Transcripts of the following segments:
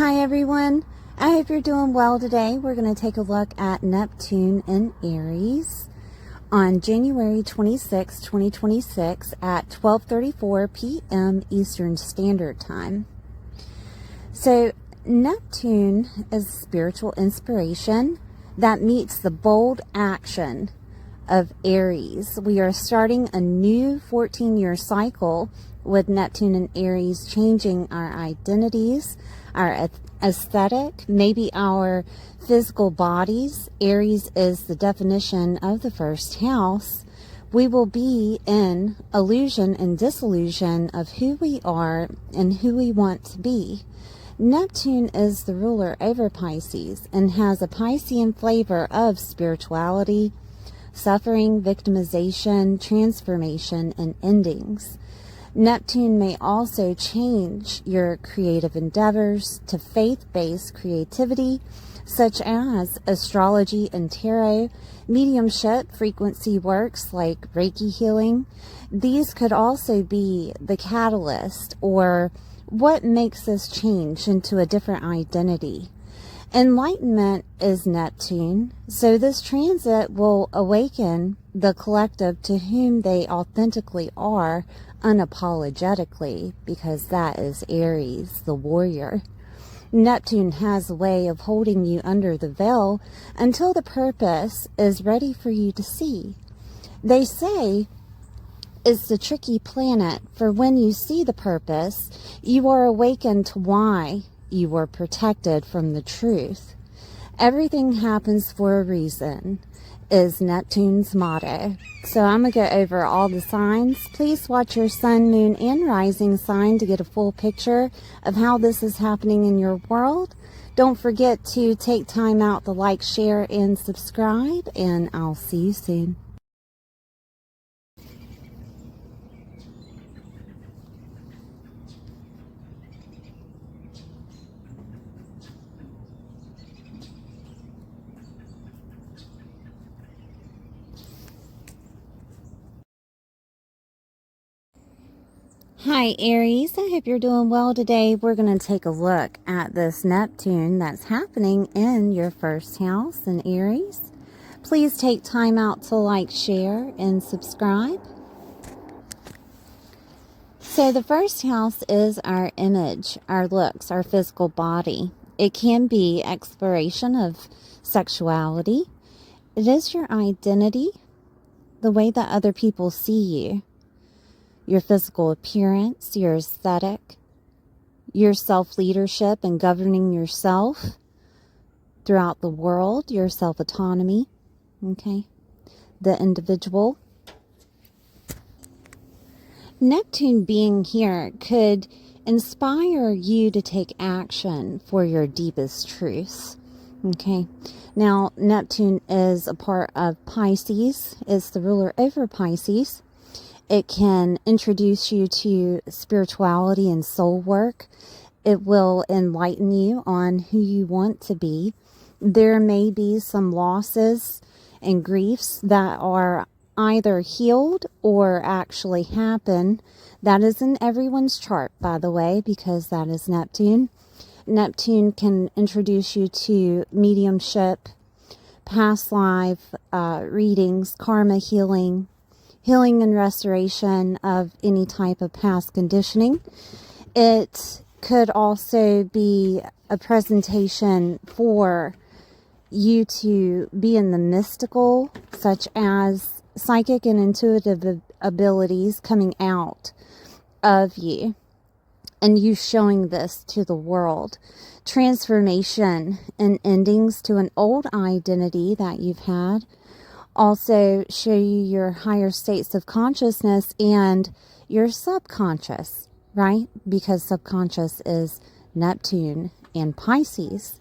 Hi everyone, I hope you're doing well today. We're going to take a look at Neptune in Aries on January 26, 2026 at 12:34 p.m. Eastern Standard Time. So Neptune is spiritual inspiration that meets the bold action of Aries. We are starting a new 14-year cycle with Neptune and Aries, changing our identities, our aesthetic, maybe our physical bodies. Aries is the definition of the first house. We will be in illusion and disillusion of who we are and who we want to be. Neptune is the ruler over Pisces and has a Piscean flavor of spirituality, suffering, victimization, transformation, and endings. Neptune may also change your creative endeavors to faith-based creativity, such as astrology and tarot, mediumship, frequency works like Reiki healing. These could also be the catalyst or what makes this change into a different identity. Enlightenment is Neptune, so this transit will awaken the collective to whom they authentically are unapologetically, because that is Aries, the warrior. Neptune has a way of holding you under the veil until the purpose is ready for you to see. They say it's the tricky planet, for when you see the purpose, you are awakened to why you were protected from the truth. Everything happens for a reason is Neptune's motto. So I'm going to go over all the signs. Please watch your sun, moon, and rising sign to get a full picture of how this is happening in your world. Don't forget to take time out to like, share, and subscribe, and I'll see you soon. Hi Aries, I hope you're doing well today. We're going to take a look at this Neptune that's happening in your first house in Aries. Please take time out to like, share, and subscribe. So the first house is our image, our looks, our physical body. It can be exploration of sexuality. It is your identity, the way that other people see you. Your physical appearance, your aesthetic, your self-leadership and governing yourself throughout the world, your self-autonomy, okay, the individual. Neptune being here could inspire you to take action for your deepest truths, okay. Now, Neptune is a part of Pisces. It's the ruler over Pisces. It can introduce you to spirituality and soul work. It will enlighten you on who you want to be. There may be some losses and griefs that are either healed or actually happen. That is in everyone's chart, by the way, because that is Neptune. Neptune can introduce you to mediumship, past life readings, karma healing, healing and restoration of any type of past conditioning. It could also be a presentation for you to be in the mystical, such as psychic and intuitive abilities coming out of you, and you showing this to the world. Transformation and endings to an old identity that you've had. Also show you your higher states of consciousness and your subconscious, right? Because subconscious is Neptune and Pisces.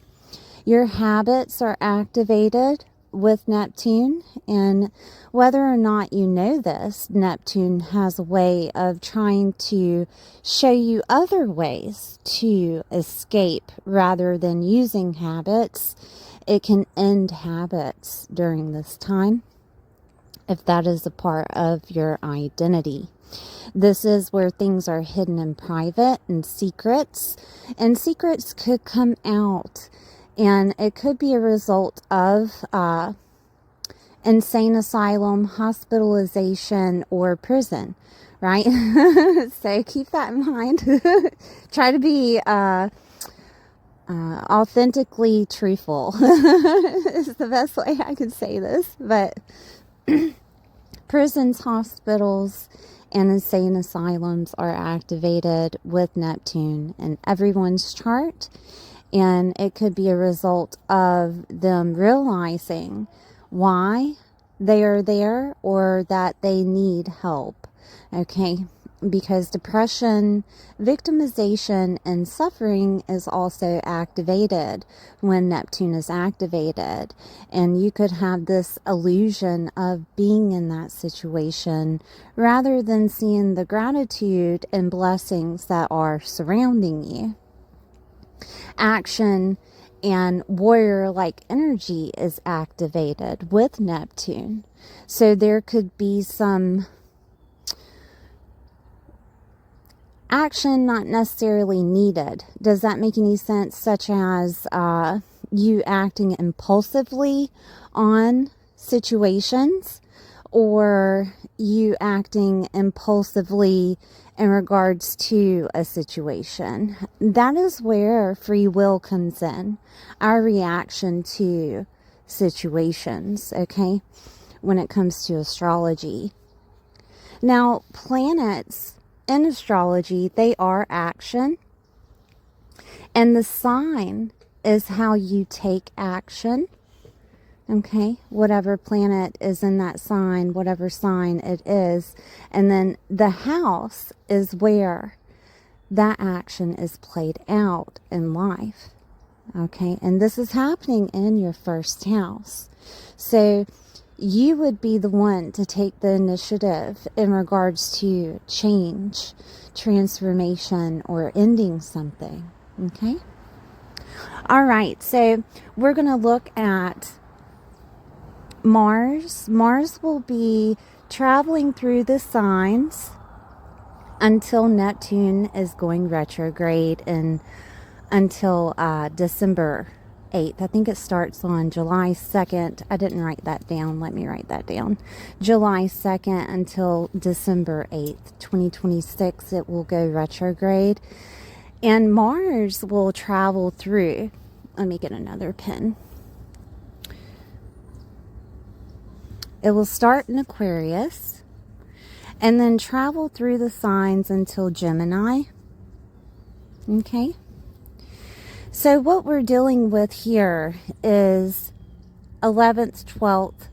Your habits are activated with Neptune, and whether or not you know this, Neptune has a way of trying to show you other ways to escape rather than using habits. It can end habits during this time, if that is a part of your identity. This is where things are hidden in private and secrets could come out, and it could be a result of insane asylum, hospitalization, or prison, right? So keep that in mind. Try to be authentically truthful is the best way I could say this. But prisons, hospitals, and insane asylums are activated with Neptune in everyone's chart. And it could be a result of them realizing why they are there or that they need help. Okay? Because depression, victimization, and suffering is also activated when Neptune is activated. And you could have this illusion of being in that situation rather than seeing the gratitude and blessings that are surrounding you. Action and warrior-like energy is activated with Neptune. So there could be some action not necessarily needed. Does that make any sense? Such as you acting impulsively on situations, or you acting impulsively in regards to a situation. That is where free will comes in. Our reaction to situations, okay, when it comes to astrology. Now, planets in astrology, they are action, and the sign is how you take action. Okay, whatever planet is in that sign, whatever sign it is, and then the house is where that action is played out in life. Okay, and this is happening in your first house. So you would be the one to take the initiative in regards to change, transformation, or ending something. Okay? All right, so we're going to look at Mars. Mars will be traveling through the signs until Neptune is going retrograde and until December 8th. I think it starts on July 2nd. I didn't write that down. Let me write that down. July 2nd until December 8th, 2026, it will go retrograde. And Mars will travel through. Let me get another pen. It will start in Aquarius and then travel through the signs until Gemini. Okay? So what we're dealing with here is 11th, 12th,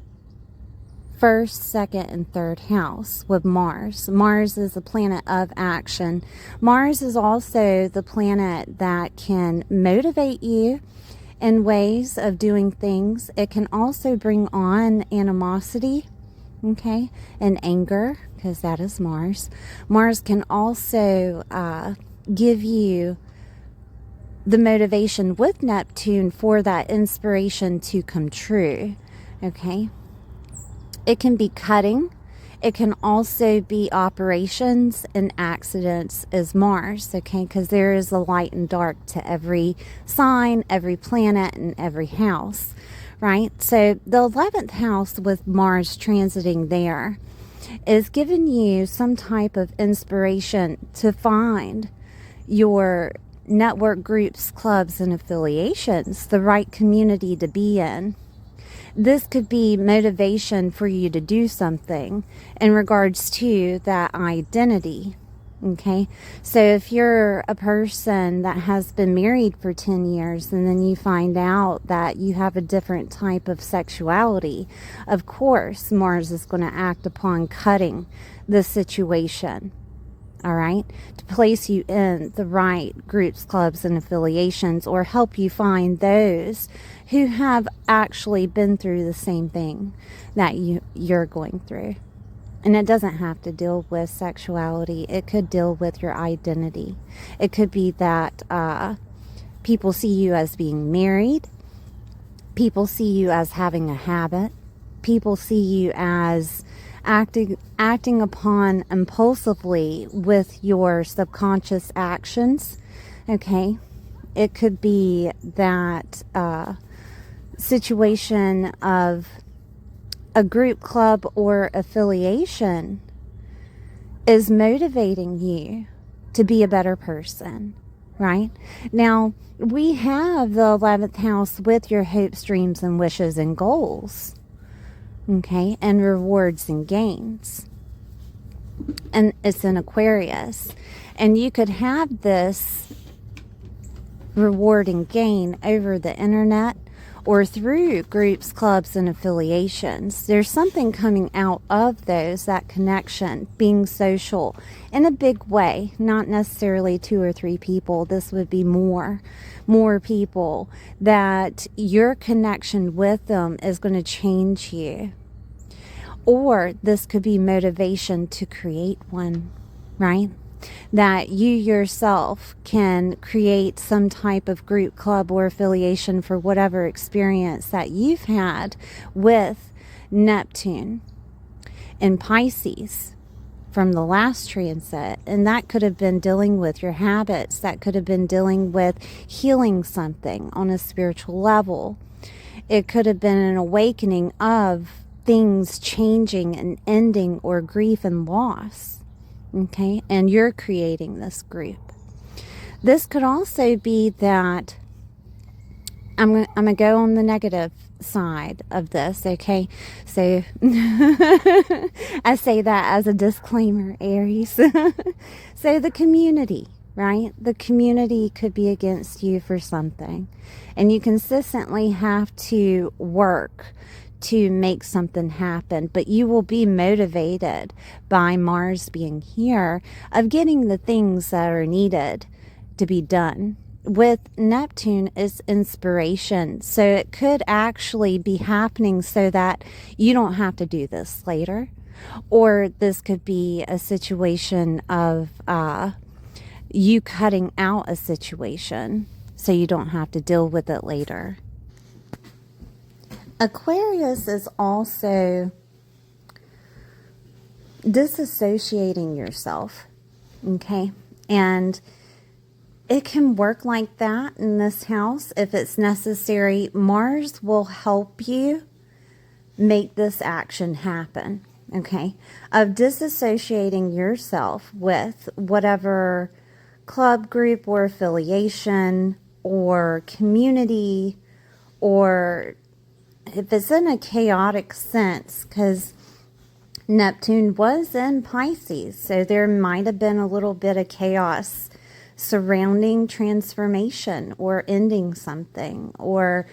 1st, 2nd, and 3rd house with Mars. Mars is a planet of action. Mars is also the planet that can motivate you in ways of doing things. It can also bring on animosity, okay, and anger, because that is Mars. Mars can also give you the motivation with Neptune for that inspiration to come true, okay? It can be cutting. It can also be operations and accidents as Mars, okay? Because there is a light and dark to every sign, every planet, and every house, right? So the 11th house with Mars transiting there is giving you some type of inspiration to find your network groups, clubs, and affiliations, the right community to be in. This could be motivation for you to do something in regards to that identity, okay? So if you're a person that has been married for 10 years and then you find out that you have a different type of sexuality, of course, Mars is going to act upon cutting the situation, all right, to place you in the right groups, clubs, and affiliations, or help you find those who have actually been through the same thing that you're going through. And it doesn't have to deal with sexuality. It could deal with your identity. It could be that people see you as being married. People see you as having a habit. People see you as acting upon impulsively with your subconscious actions. Okay, it could be that situation of a group, club, or affiliation is motivating you to be a better person, right? Now, we have the 11th house with your hopes, dreams, and wishes and goals, okay, and rewards and gains. And it's in Aquarius. And you could have this reward and gain over the internet or through groups, clubs, and affiliations. There's something coming out of those, that connection, being social in a big way, not necessarily 2 or 3 people. This would be more people, that your connection with them is going to change you. Or this could be motivation to create one, right? That you yourself can create some type of group, club, or affiliation for whatever experience that you've had with Neptune in Pisces from the last transit. And that could have been dealing with your habits. That could have been dealing with healing something on a spiritual level. It could have been an awakening of things changing and ending, or grief and loss. Okay, and you're creating this group. This could also be that I'm gonna go on the negative side of this. Okay, so I say that as a disclaimer, Aries. So the community, right? The community could be against you for something, and you consistently have to work to make something happen, but you will be motivated by Mars being here of getting the things that are needed to be done. With Neptune is inspiration, so it could actually be happening so that you don't have to do this later, or this could be a situation of you cutting out a situation so you don't have to deal with it later. Aquarius is also disassociating yourself, okay? And it can work like that in this house if it's necessary. Mars will help you make this action happen, okay? Of disassociating yourself with whatever club, group, or affiliation, or community, or if it's in a chaotic sense, because Neptune was in Pisces, so there might have been a little bit of chaos surrounding transformation or ending something, or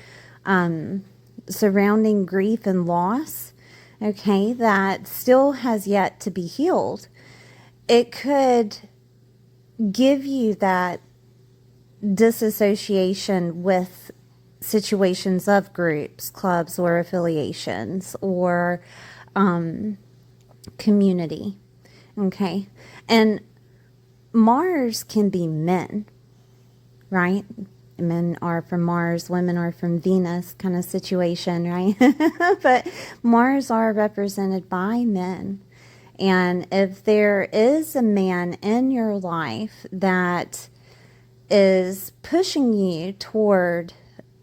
surrounding grief and loss, okay, that still has yet to be healed. It could give you that disassociation with situations of groups, clubs, or affiliations, or community, okay? And Mars can be men, right? Men are from Mars, women are from Venus kind of situation, right? But Mars are represented by men. And if there is a man in your life that is pushing you toward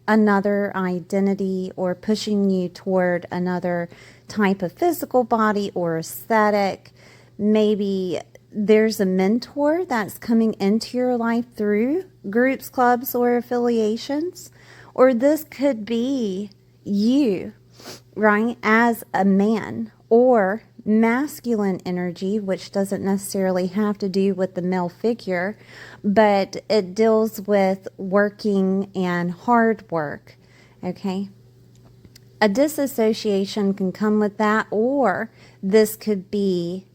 another identity, or pushing you toward another type of physical body or aesthetic, maybe there's a mentor that's coming into your life through groups, clubs, or affiliations, or this could be you, right, as a man, or masculine energy, which doesn't necessarily have to do with the male figure, but it deals with working and hard work, okay? A disassociation can come with that, or this could be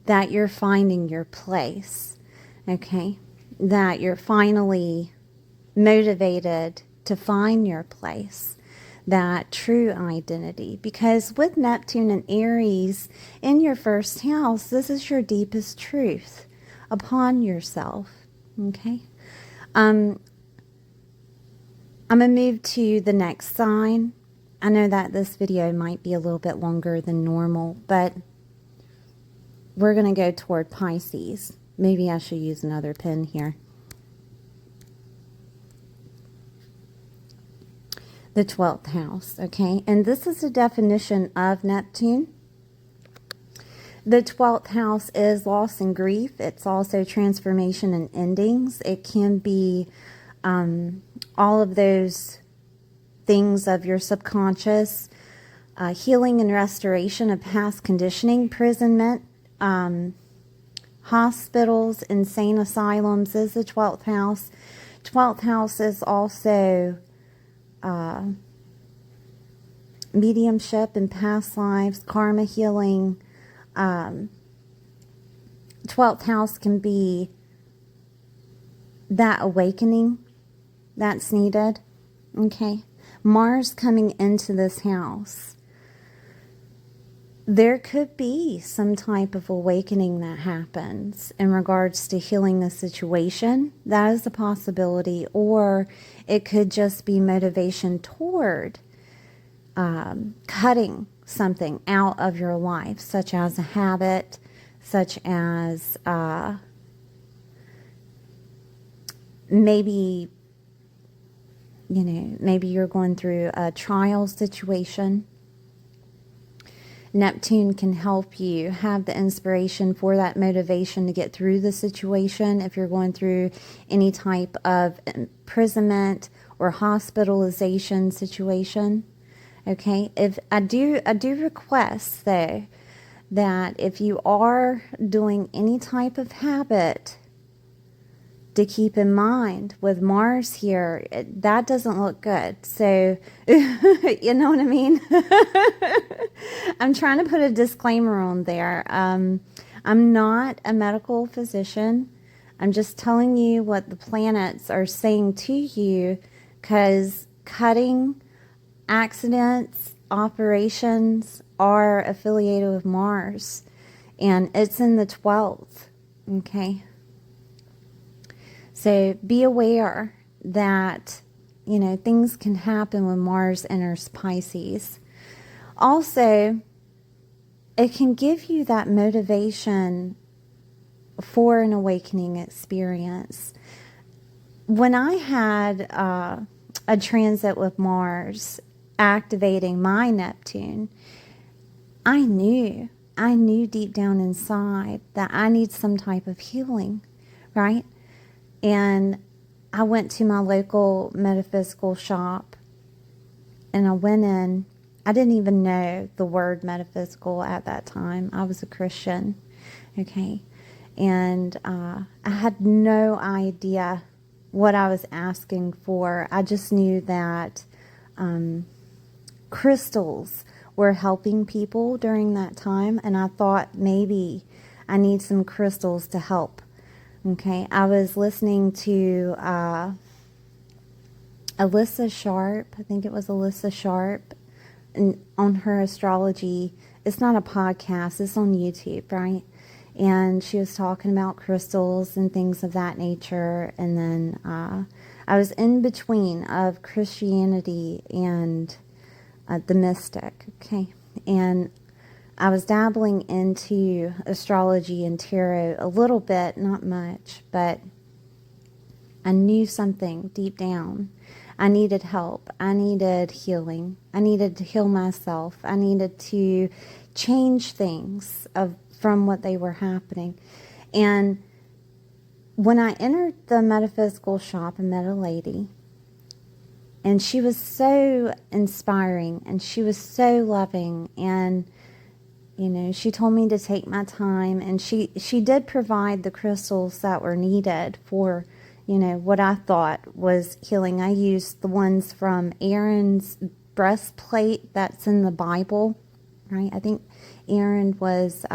that you're finding your place, okay? That you're finally motivated to find your place, that true identity. Because with Neptune and Aries in your first house, this is your deepest truth upon yourself, okay? I'm going to move to the next sign. I know that this video might be a little bit longer than normal, but we're going to go toward Pisces. Maybe I should use another pen here. The 12th house, okay? And this is a definition of Neptune. The 12th house is loss and grief. It's also transformation and endings. It can be all of those things of your subconscious, healing and restoration of past conditioning, imprisonment, hospitals, insane asylums is the 12th house. 12th house is also mediumship in past lives, karma healing. 12th house can be that awakening that's needed. Okay. Mars coming into this house. There could be some type of awakening that happens in regards to healing a situation. That is a possibility. Or it could just be motivation toward cutting something out of your life, such as a habit, such as maybe you're going through a trial situation. Neptune can help you have the inspiration for that motivation to get through the situation. If you're going through any type of imprisonment or hospitalization situation. Okay, if I do request though that if you are doing any type of habit, to keep in mind with Mars here, that doesn't look good. So, you know what I mean? I'm trying to put a disclaimer on there. I'm not a medical physician. I'm just telling you what the planets are saying to you, because cutting, accidents, operations are affiliated with Mars, and it's in the 12th. Okay. So be aware that, things can happen when Mars enters Pisces. Also, it can give you that motivation for an awakening experience. When I had a transit with Mars activating my Neptune, I knew deep down inside that I need some type of healing, right? And I went to my local metaphysical shop, and I went in. I didn't even know the word metaphysical at that time. I was a Christian, okay? And I had no idea what I was asking for. I just knew that crystals were helping people during that time, and I thought maybe I need some crystals to help. Okay, I was listening to Alyssa Sharp. I think it was Alyssa Sharp, and on her astrology. It's not a podcast, it's on YouTube, right? And she was talking about crystals and things of that nature. And then I was in between of Christianity and the mystic, okay? And I was dabbling into astrology and tarot a little bit, not much, but I knew something deep down. I needed help. I needed healing. I needed to heal myself. I needed to change things from what they were happening. And when I entered the metaphysical shop, I met a lady, and she was so inspiring, and she was so loving, and she told me to take my time, and she did provide the crystals that were needed for, what I thought was healing. I used the ones from Aaron's breastplate that's in the Bible, right? I think Aaron was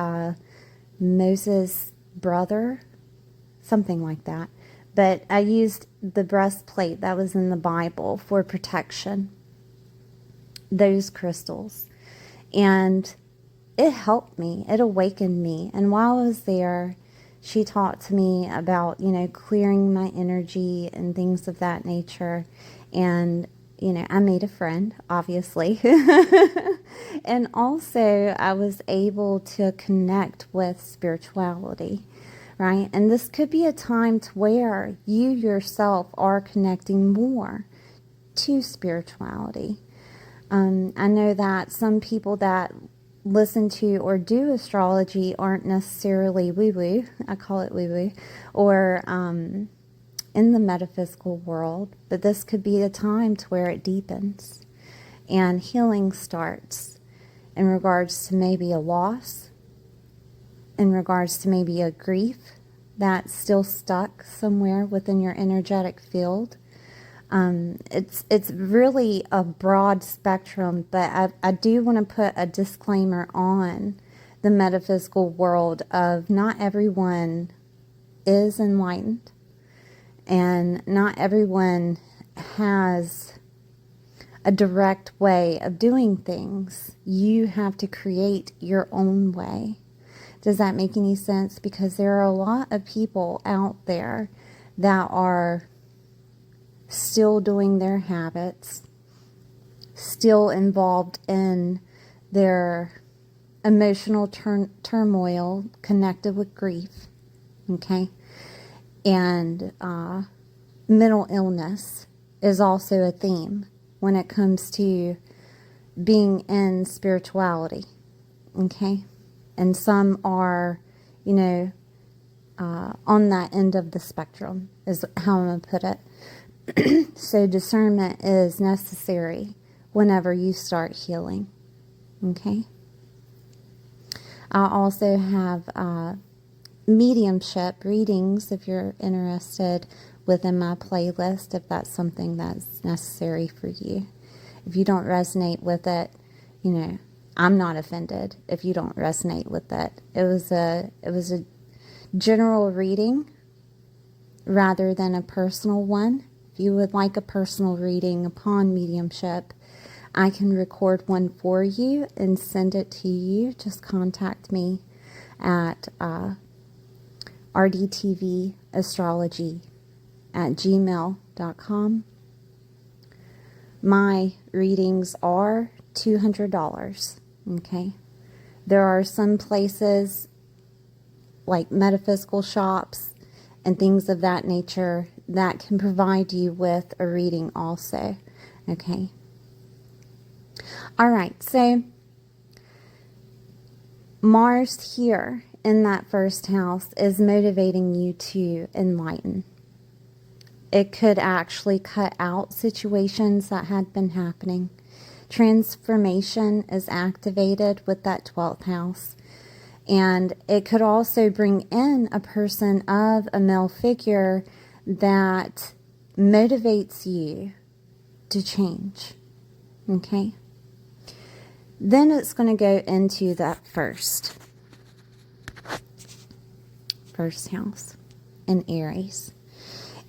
Moses' brother, something like that. But I used the breastplate that was in the Bible for protection, those crystals. And it helped me. It awakened me. And while I was there, she talked to me about, clearing my energy and things of that nature. And I made a friend, obviously. And also I was able to connect with spirituality, right? And this could be a time to where you yourself are connecting more to spirituality. I know that some people that listen to or do astrology aren't necessarily woo-woo, I call it woo-woo, or in the metaphysical world, but this could be a time to where it deepens and healing starts in regards to maybe a loss, in regards to maybe a grief that's still stuck somewhere within your energetic field. It's really a broad spectrum, but I do want to put a disclaimer on the metaphysical world of not everyone is enlightened, and not everyone has a direct way of doing things. You have to create your own way. Does that make any sense? Because there are a lot of people out there that are still doing their habits, still involved in their emotional turmoil connected with grief, okay? And mental illness is also a theme when it comes to being in spirituality, okay? And some are, on that end of the spectrum is how I'm going to put it. So discernment is necessary whenever you start healing, okay? I also have mediumship readings if you're interested within my playlist, if that's something that's necessary for you. If you don't resonate with it, I'm not offended if you don't resonate with it. It was a general reading rather than a personal one. If you would like a personal reading upon mediumship, I can record one for you and send it to you. Just contact me at rdtvastrology@gmail.com. My readings are $200, okay? There are some places like metaphysical shops and things of that nature that can provide you with a reading also, okay? All right, so Mars here in that first house is motivating you to enlighten. It could actually cut out situations that had been happening. Transformation is activated with that 12th house. And it could also bring in a person of a male figure that motivates you to change. Okay? Then it's going to go into that first house in Aries.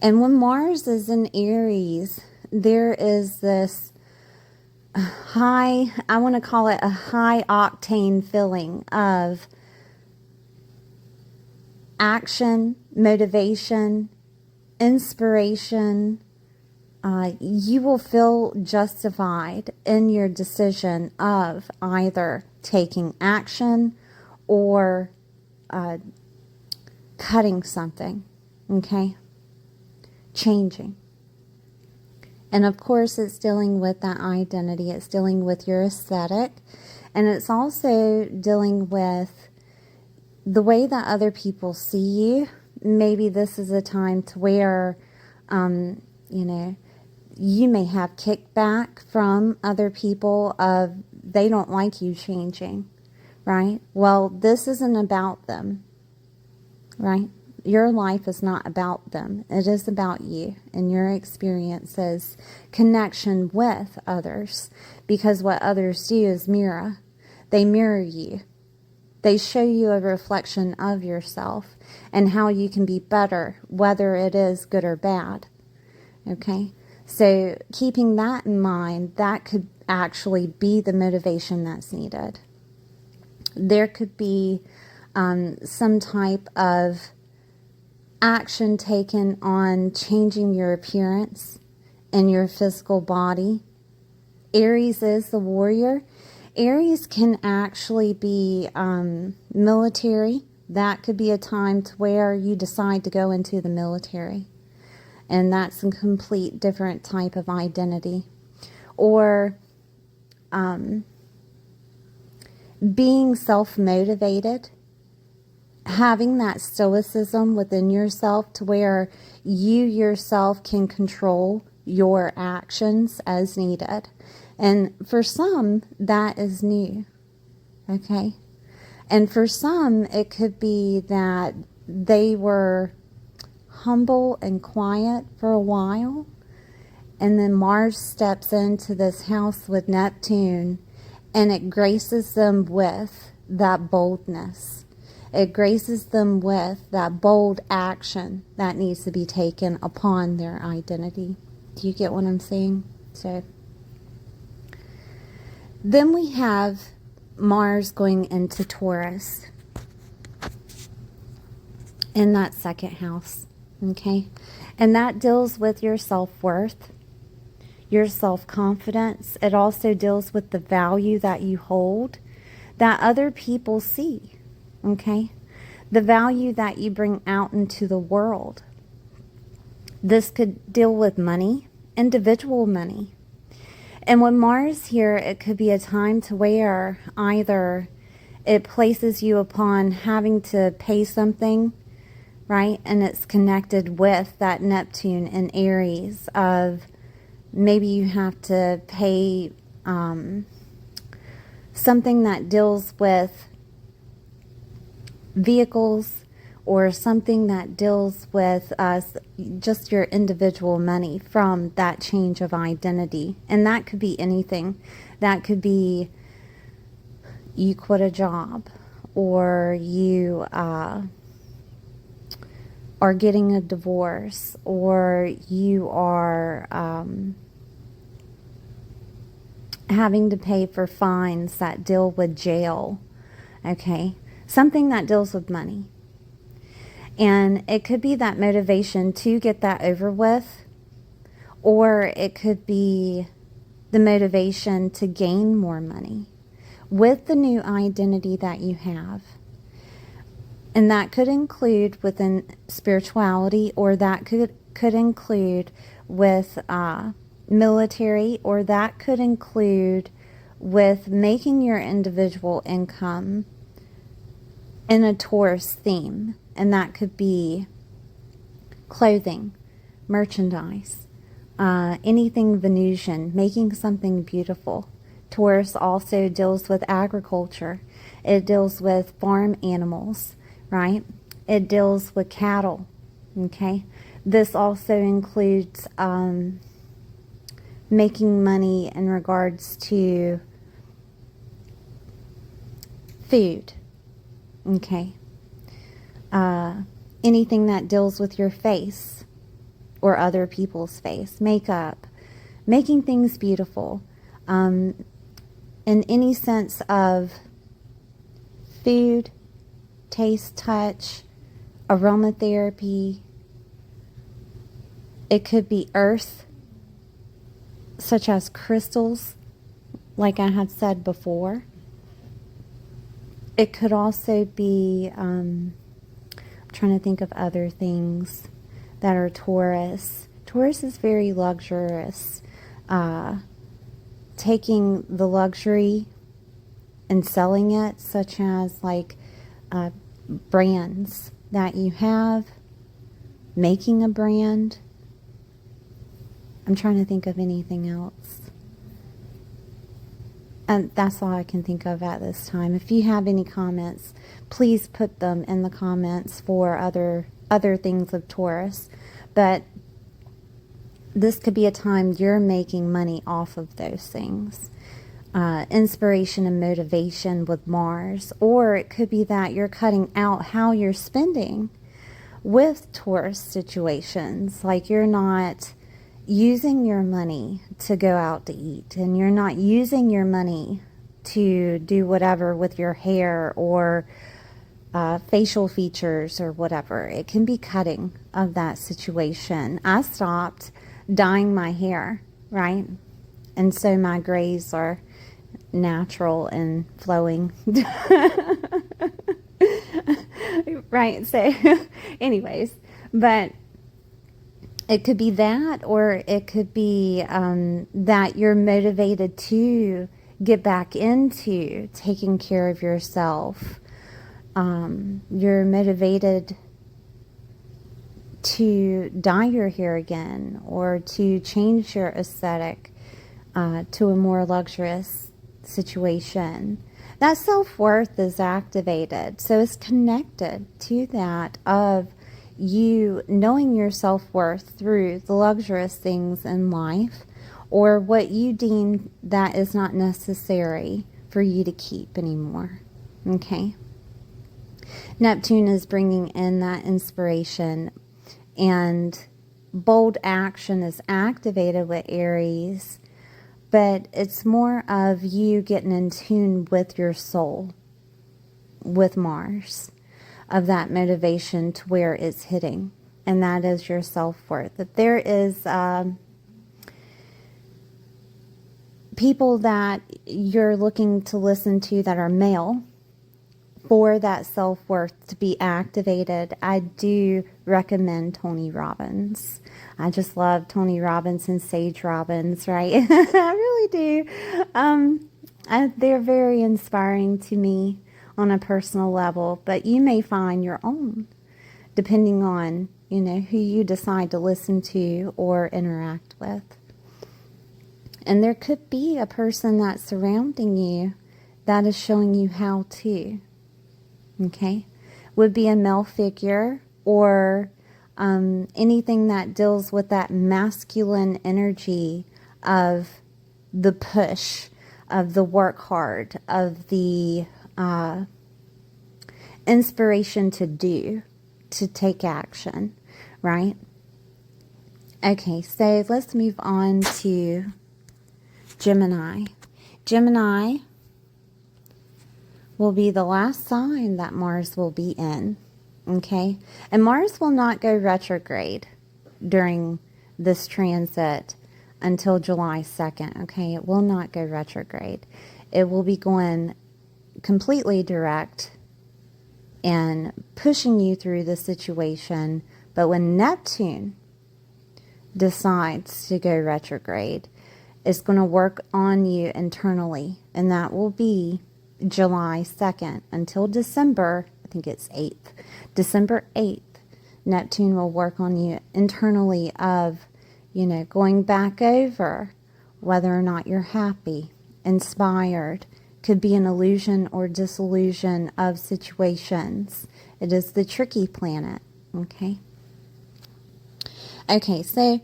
And when Mars is in Aries, there is this I want to call it a high octane feeling of action, motivation, inspiration. You will feel justified in your decision of either taking action or cutting something, okay? Changing. And of course, it's dealing with that identity. It's dealing with your aesthetic. And it's also dealing with the way that other people see you. Maybe this is a time to where, you may have kickback from other people of they don't like you changing, right? Well, this isn't about them, right? Your life is not about them. It is about you and your experiences, connection with others, because what others do is mirror. They mirror you. They show you a reflection of yourself and how you can be better, whether it is good or bad. Okay? So keeping that in mind, that could actually be the motivation that's needed. There could be some type of action taken on changing your appearance in your physical body. Aries is the warrior. Aries can actually be military. That could be a time to where you decide to go into the military. And that's a complete different type of identity. Or being self-motivated, having that stoicism within yourself to where you yourself can control your actions as needed. And for some, that is new, okay? And for some, it could be that they were humble and quiet for a while, and then Mars steps into this house with Neptune, and it graces them with that boldness. It graces them with that bold action that needs to be taken upon their identity. Do you get what I'm saying? So then we have Mars going into Taurus in that second house, okay? And that deals with your self-worth, your self-confidence. It also deals with the value that you hold, that other people see, okay? The value that you bring out into the world. This could deal with money, individual money. And when Mars here, it could be a time to where either it places you upon having to pay something, right? And it's connected with that Neptune in Aries of maybe you have to pay something that deals with vehicles, or something that deals with just your individual money from that change of identity. And that could be anything. That could be you quit a job, or you are getting a divorce, or you are having to pay for fines that deal with jail, okay? Something that deals with money. And it could be that motivation to get that over with, or it could be the motivation to gain more money with the new identity that you have. And that could include within spirituality, or that could include with military, or that could include with making your individual income in a Taurus theme. And that could be clothing, merchandise, anything Venusian, making something beautiful. Taurus also deals with agriculture. It deals with farm animals, right? It deals with cattle, okay? This also includes making money in regards to food, okay? Anything that deals with your face or other people's face, makeup, making things beautiful, in any sense of food, taste, touch, aromatherapy. It could be earth, such as crystals, like I had said before. It could also be I'm trying to think of other things that are Taurus. Taurus is very luxurious. Taking the luxury and selling it, such as like brands that you have, making a brand. I'm trying to think of anything else. And that's all I can think of at this time. If you have any comments, please put them in the comments for other things of Taurus. But this could be a time you're making money off of those things. Inspiration and motivation with Mars. Or it could be that you're cutting out how you're spending with Taurus situations. Like you're not using your money to go out to eat, and you're not using your money to do whatever with your hair or facial features or whatever. It can be cutting of that situation. I stopped dyeing my hair, right? And so my grays are natural and flowing. Right? So anyways, but it could be that, or it could be that you're motivated to get back into taking care of yourself. You're motivated to dye your hair again, or to change your aesthetic to a more luxurious situation. That self-worth is activated. So it's connected to that of you knowing your self-worth through the luxurious things in life, or what you deem that is not necessary for you to keep anymore. Okay? Neptune is bringing in that inspiration, and bold action is activated with Aries, but it's more of you getting in tune with your soul, with Mars, of that motivation to where it's hitting, and that is your self-worth. That there is people that you're looking to listen to that are male for that self-worth to be activated. I do recommend Tony Robbins. I just love Tony Robbins and Sage Robbins, right? I really do. They're very inspiring to me on a personal level, but you may find your own depending on, who you decide to listen to or interact with. And there could be a person that's surrounding you that is showing you how to. Okay? Would be a male figure, or anything that deals with that masculine energy of the push, of the work hard, of the inspiration to do, to take action, right? Okay, so let's move on to Gemini. Gemini will be the last sign that Mars will be in, okay? And Mars will not go retrograde during this transit until July 2nd, okay? It will not go retrograde. It will be going completely direct and pushing you through the situation. But when Neptune decides to go retrograde, it's going to work on you internally, and that will be July 2nd until December, I think it's 8th. December 8th, Neptune will work on you internally of, going back over whether or not you're happy, inspired. Could be an illusion or disillusion of situations. It is the tricky planet, okay? Okay, so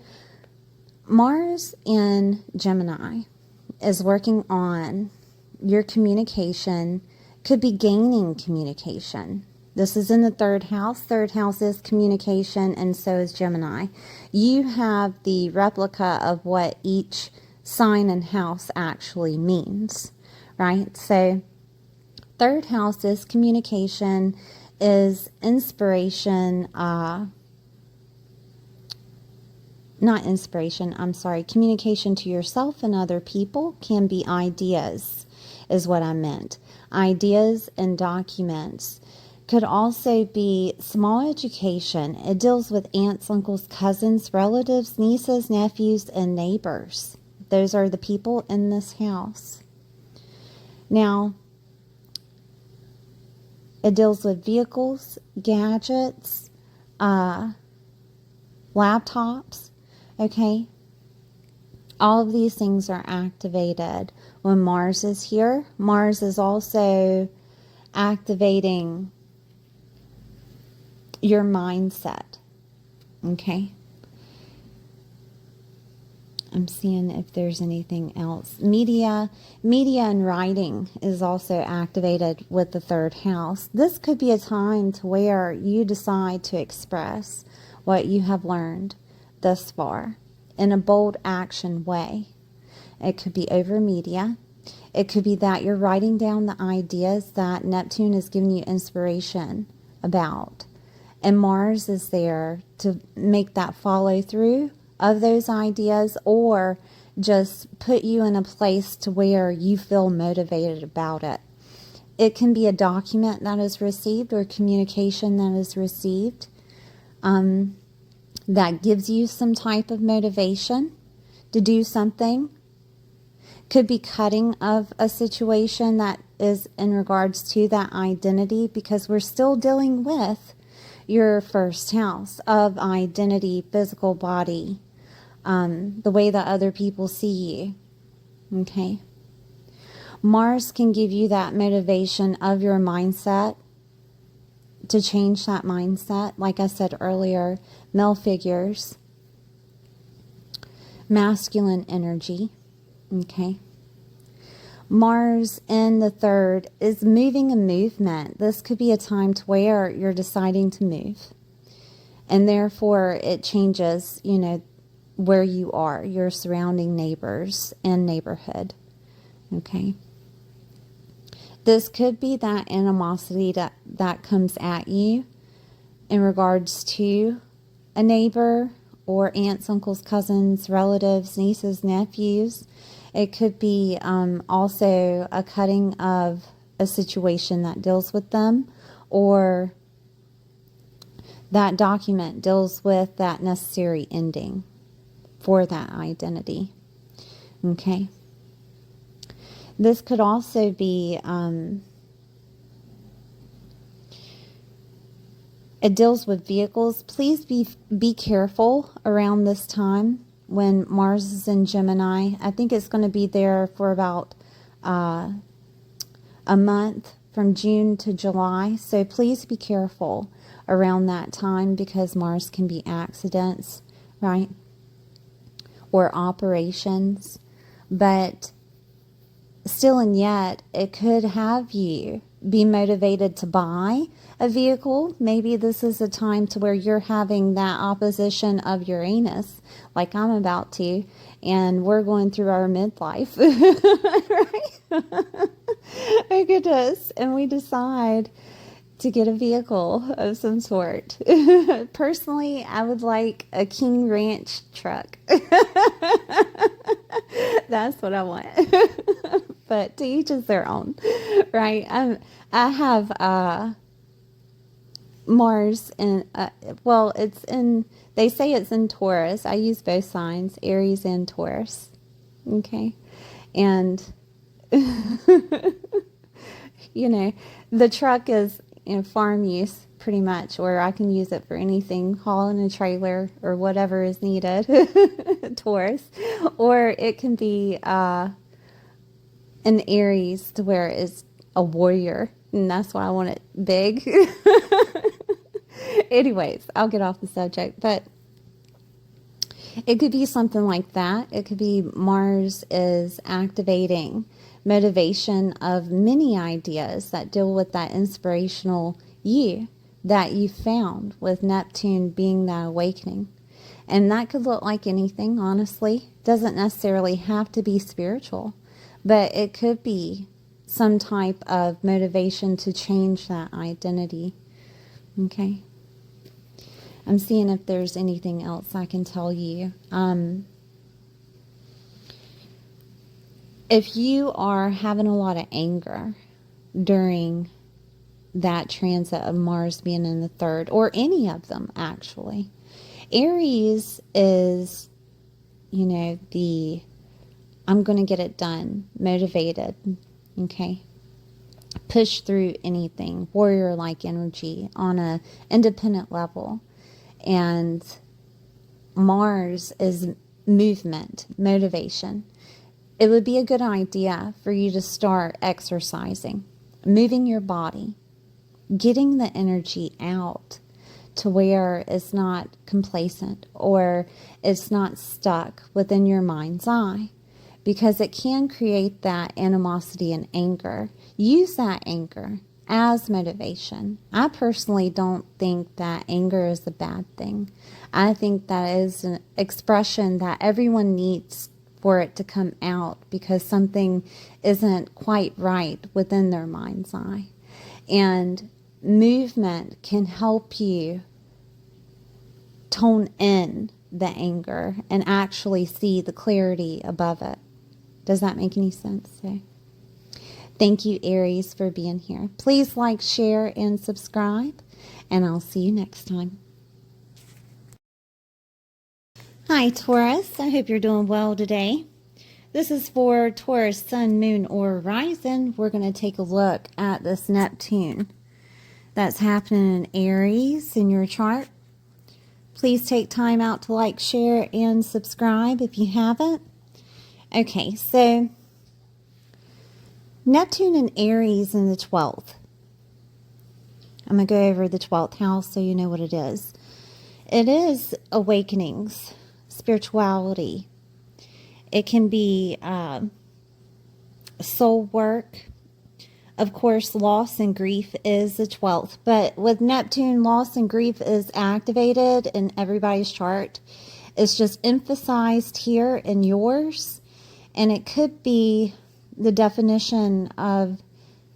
Mars in Gemini is working on your communication, could be gaining communication. This is in the third house. Third house is communication, and so is Gemini. You have the replica of what each sign and house actually means, right? So third house is communication, is inspiration, communication to yourself and other people. Can be ideas, is what I meant. Ideas and documents. Could also be small education. It deals with aunts, uncles, cousins, relatives, nieces, nephews, and neighbors. Those are the people in this house. Now, it deals with vehicles, gadgets, laptops, okay? All of these things are activated when Mars is here. Mars is also activating your mindset, okay? I'm seeing if there's anything else. Media and writing is also activated with the third house. This could be a time to where you decide to express what you have learned thus far in a bold action way. It could be over media. It could be that you're writing down the ideas that Neptune is giving you inspiration about. And Mars is there to make that follow through of those ideas, or just put you in a place to where you feel motivated about it. It can be a document that is received or communication that is received that gives you some type of motivation to do something. Could be cutting of a situation that is in regards to that identity, because we're still dealing with your first house of identity, physical body, the way that other people see you. Okay. Mars can give you that motivation of your mindset to change that mindset. Like I said earlier, male figures, masculine energy. Okay. Mars in the third is moving a movement. This could be a time to where you're deciding to move. And therefore it changes, where you are, your surrounding neighbors and neighborhood. Okay. This could be that animosity that comes at you in regards to a neighbor or aunts, uncles, cousins, relatives, nieces, nephews. It could be also a cutting of a situation that deals with them, or that document deals with that necessary ending for that identity. Okay. This could also be, it deals with vehicles. Please be careful around this time when Mars is in Gemini. I think it's going to be there for about a month, from June to July. So please be careful around that time, because Mars can be accidents, right? Or operations. But still and yet, it could have you be motivated to buy a vehicle. Maybe this is a time to where you're having that opposition of Uranus, like I'm about to, and we're going through our midlife, right? Oh goodness. And we decide to get a vehicle of some sort. Personally, I would like a King Ranch truck. That's what I want. But to each is their own, right? I have Mars in, it's in, they say it's in Taurus. I use both signs, Aries and Taurus. Okay. And, the truck is, farm use pretty much, or I can use it for anything, hauling a trailer or whatever is needed, Taurus. Or it can be an Aries, to where it's a warrior, and that's why I want it big. Anyways, I'll get off the subject, but it could be something like that. It could be Mars is activating motivation of many ideas that deal with that inspirational you that you found, with Neptune being that awakening. And that could look like anything, honestly. Doesn't necessarily have to be spiritual, but it could be some type of motivation to change that identity. Okay. I'm seeing if there's anything else I can tell you. If you are having a lot of anger during that transit of Mars being in the third, or any of them actually, Aries is, the I'm going to get it done, motivated, okay? Push through anything, warrior-like energy on a independent level. And Mars is movement, motivation. It would be a good idea for you to start exercising, moving your body, getting the energy out to where it's not complacent or it's not stuck within your mind's eye, because it can create that animosity and anger. Use that anger as motivation. I personally don't think that anger is a bad thing. I think that is an expression that everyone needs for it to come out, because something isn't quite right within their mind's eye. And movement can help you tone in the anger and actually see the clarity above it. Does that make any sense? So, thank you, Aries, for being here. Please like, share, and subscribe, and I'll see you next time. Hi, Taurus. I hope you're doing well today. This is for Taurus, Sun, Moon, or Rising. We're going to take a look at this Neptune that's happening in Aries in your chart. Please take time out to like, share, and subscribe if you haven't. Okay, so Neptune in Aries in the 12th. I'm going to go over the 12th house so you know what it is. It is awakenings, spirituality. It can be soul work. Of course, loss and grief is the 12th. But with Neptune, loss and grief is activated in everybody's chart. It's just emphasized here in yours. And it could be the definition of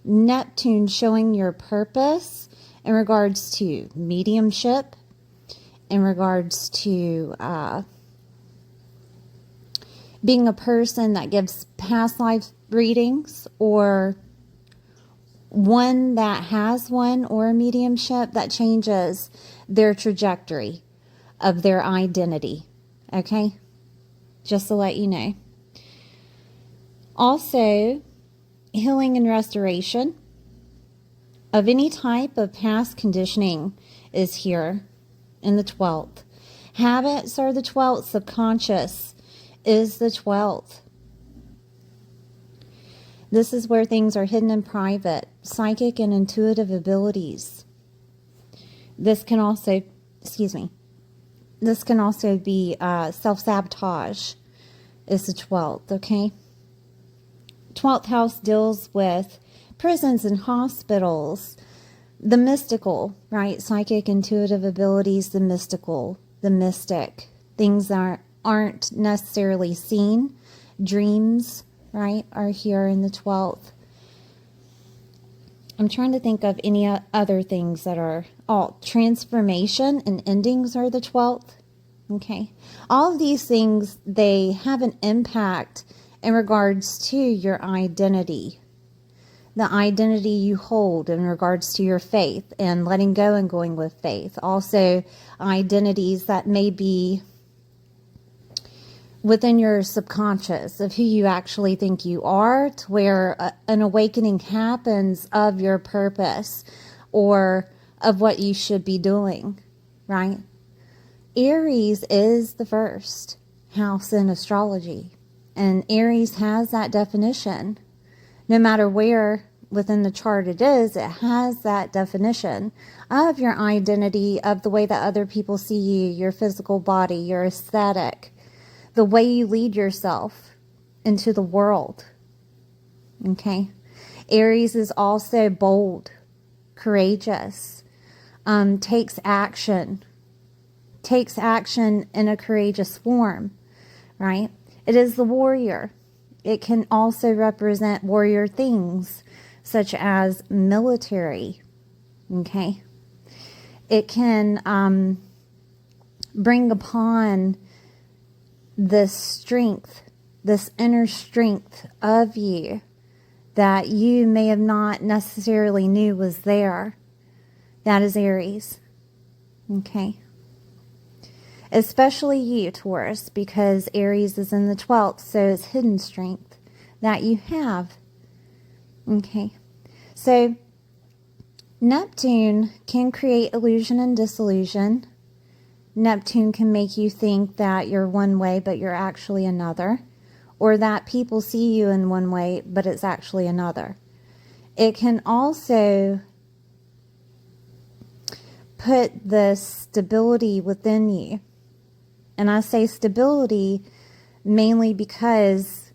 Neptune showing your purpose in regards to mediumship, in regards to being a person that gives past life readings, or one that has one, or a mediumship that changes their trajectory of their identity. Okay? Just to let you know. Also, healing and restoration of any type of past conditioning is here in the 12th. Habits are the 12th. Subconscious is the 12th. This is where things are hidden in private. Psychic and intuitive abilities. This can also, this can also be self-sabotage is the 12th, okay? 12th house deals with prisons and hospitals, the mystical, right? Psychic, intuitive abilities, the mystical, the mystic. Things that aren't necessarily seen. Dreams, right, are here in the 12th. I'm trying to think of any other things that are, transformation and endings are the 12th. Okay. All of these things, they have an impact in regards to your identity. The identity you hold in regards to your faith and letting go and going with faith. Also, identities that may be within your subconscious of who you actually think you are, to where an awakening happens of your purpose or of what you should be doing, right? Aries is the first house in astrology, and Aries has that definition. No matter where within the chart it is, it has that definition of your identity, of the way that other people see you, your physical body, your aesthetic, the way you lead yourself into the world. Okay? Aries is also bold, courageous, takes action in a courageous form, right? It is the warrior. It can also represent warrior things, such as military, okay? It can bring upon this strength, this inner strength of you that you may have not necessarily knew was there. That is Aries, okay? Especially you, Taurus, because Aries is in the 12th, so it's hidden strength that you have. Okay, so Neptune can create illusion and disillusion. Neptune can make you think that you're one way, but you're actually another. Or that people see you in one way, but it's actually another. It can also put the stability within you. And I say stability mainly because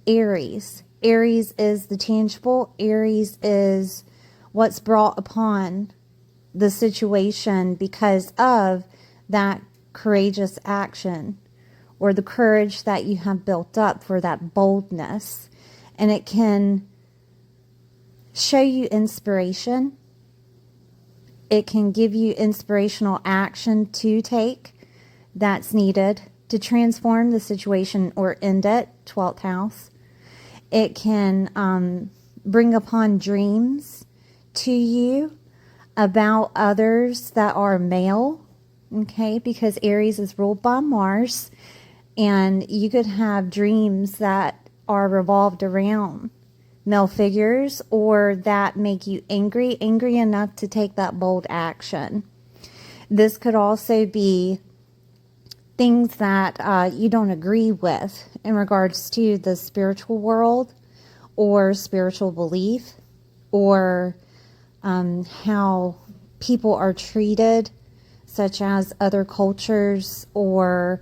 Aries is the tangible. Aries is what's brought upon the situation because of that courageous action or the courage that you have built up for that boldness. And it can show you inspiration. It can give you inspirational action to take that's needed to transform the situation or end it, 12th house. It can bring upon dreams to you about others that are male, okay, because Aries is ruled by Mars, and you could have dreams that are revolved around male figures or that make you angry enough to take that bold action. This could also be things that you don't agree with in regards to the spiritual world or spiritual belief, or how people are treated, such as other cultures or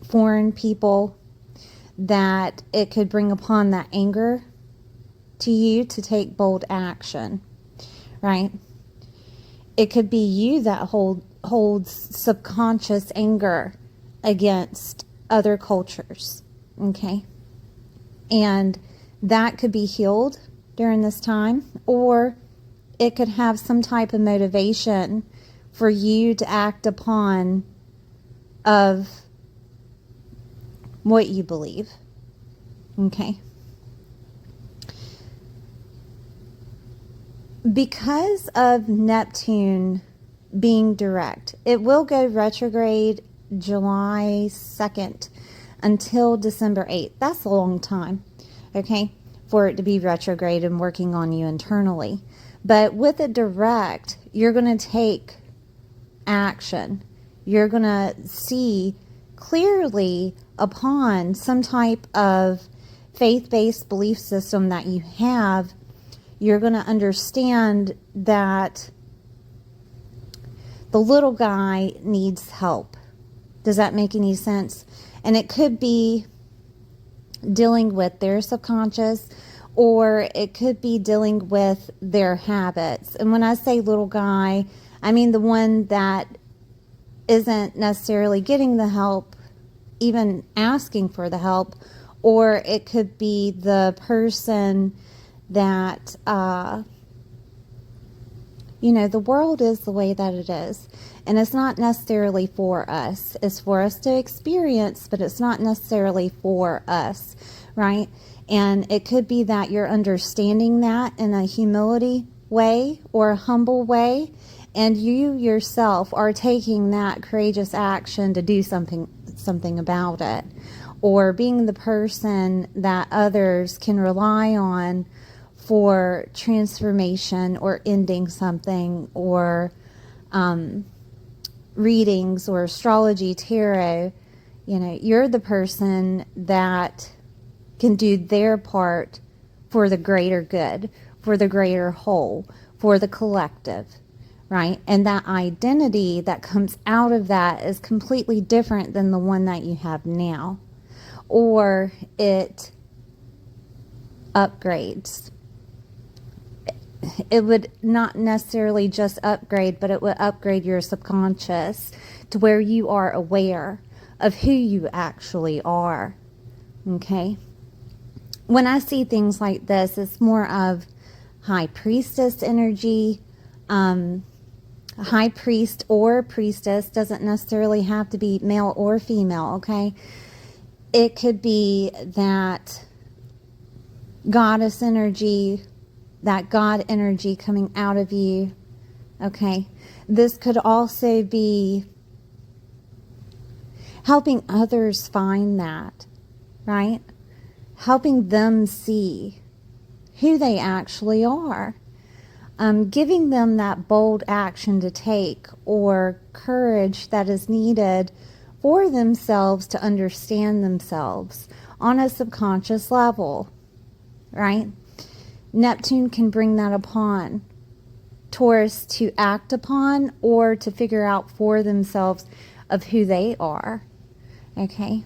foreign people, that it could bring upon that anger to you to take bold action, right? It could be you that holds subconscious anger against other cultures, okay? And that could be healed during this time, or it could have some type of motivation for you to act upon of what you believe, okay? Because of Neptune being direct, it will go retrograde July 2nd until December 8th. That's a long time, okay, for it to be retrograde and working on you internally. But with it direct, you're going to take action. You're going to see clearly upon some type of faith-based belief system that you have. You're going to understand that the little guy needs help. Does that make any sense? And it could be dealing with their subconscious, or it could be dealing with their habits. And when I say little guy, I mean the one that isn't necessarily getting the help, even asking for the help, or it could be the person that, the world is the way that it is. And it's not necessarily for us. It's for us to experience, but it's not necessarily for us, right? And it could be that you're understanding that in a humility way or a humble way, and you yourself are taking that courageous action to do something about it, or being the person that others can rely on for transformation or ending something, or readings or astrology, tarot. You're the person that can do their part for the greater good, for the greater whole, for the collective, right? And that identity that comes out of that is completely different than the one that you have now. Or it upgrades. It would not necessarily just upgrade, but it would upgrade your subconscious to where you are aware of who you actually are, okay? When I see things like this, it's more of high priestess energy. High priest or priestess doesn't necessarily have to be male or female, okay? It could be that goddess energy, that God energy coming out of you, okay? This could also be helping others find that, right? Helping them see who they actually are. Giving them that bold action to take, or courage that is needed for themselves to understand themselves on a subconscious level, right? Neptune can bring that upon Taurus to act upon, or to figure out for themselves of who they are, okay?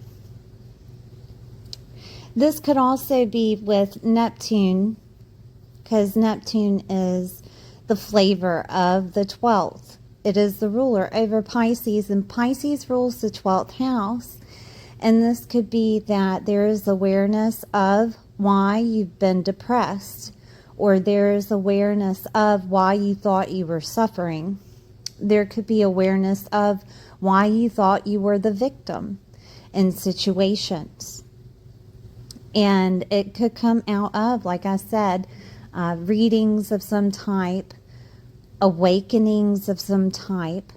This could also be with Neptune, because Neptune is the flavor of the 12th. It is the ruler over Pisces, and Pisces rules the 12th house. And this could be that there is awareness of why you've been depressed, or there is awareness of why you thought you were suffering. There could be awareness of why you thought you were the victim in situations. And it could come out of, like I said, readings of some type, awakenings of some type.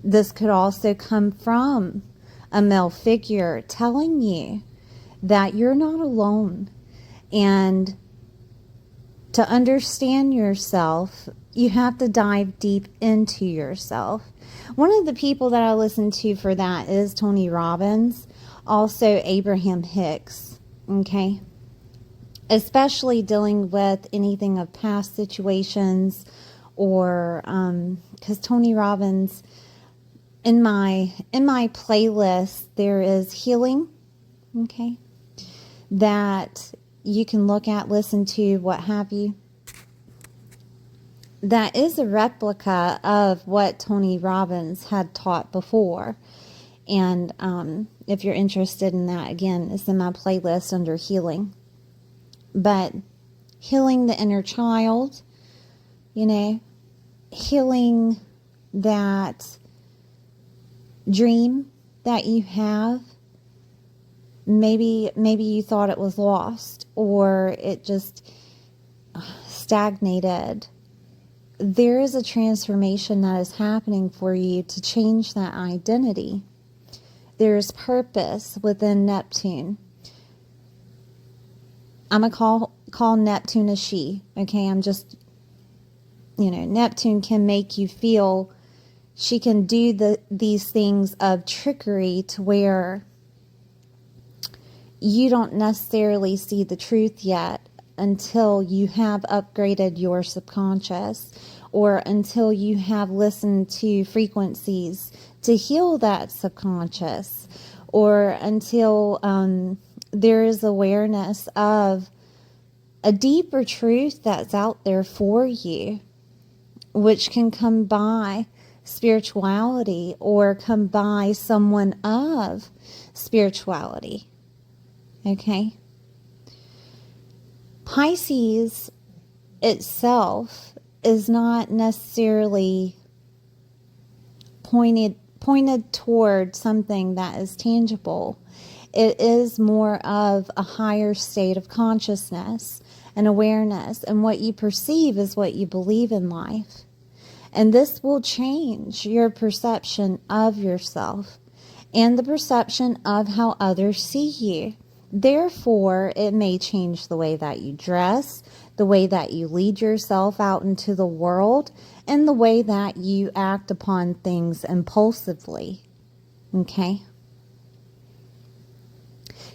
This could also come from a male figure telling you that you're not alone. And to understand yourself, you have to dive deep into yourself. One of the people that I listen to for that is Tony Robbins, also Abraham Hicks, okay? Especially dealing with anything of past situations, or because Tony Robbins, in my playlist, there is healing, okay, that you can look at, listen to, what have you. That is a replica of what Tony Robbins had taught before. And if you're interested in that, again, it's in my playlist under healing. But healing the inner child, you know, healing that dream that you have. Maybe you thought it was lost, or it just stagnated. There is a transformation that is happening for you to change that identity. There's purpose within Neptune. I'm going to call Neptune a she, okay? I'm just, Neptune can make you feel, she can do these things of trickery to where you don't necessarily see the truth yet until you have upgraded your subconscious, or until you have listened to frequencies to heal that subconscious, or until there is awareness of a deeper truth that's out there for you, which can come by spirituality or come by someone of spirituality. Okay? Pisces itself is not necessarily pointed toward something that is tangible. It is more of a higher state of consciousness and awareness, and what you perceive is what you believe in life. And this will change your perception of yourself and the perception of how others see you. Therefore, it may change the way that you dress, the way that you lead yourself out into the world, and the way that you act upon things impulsively. Okay?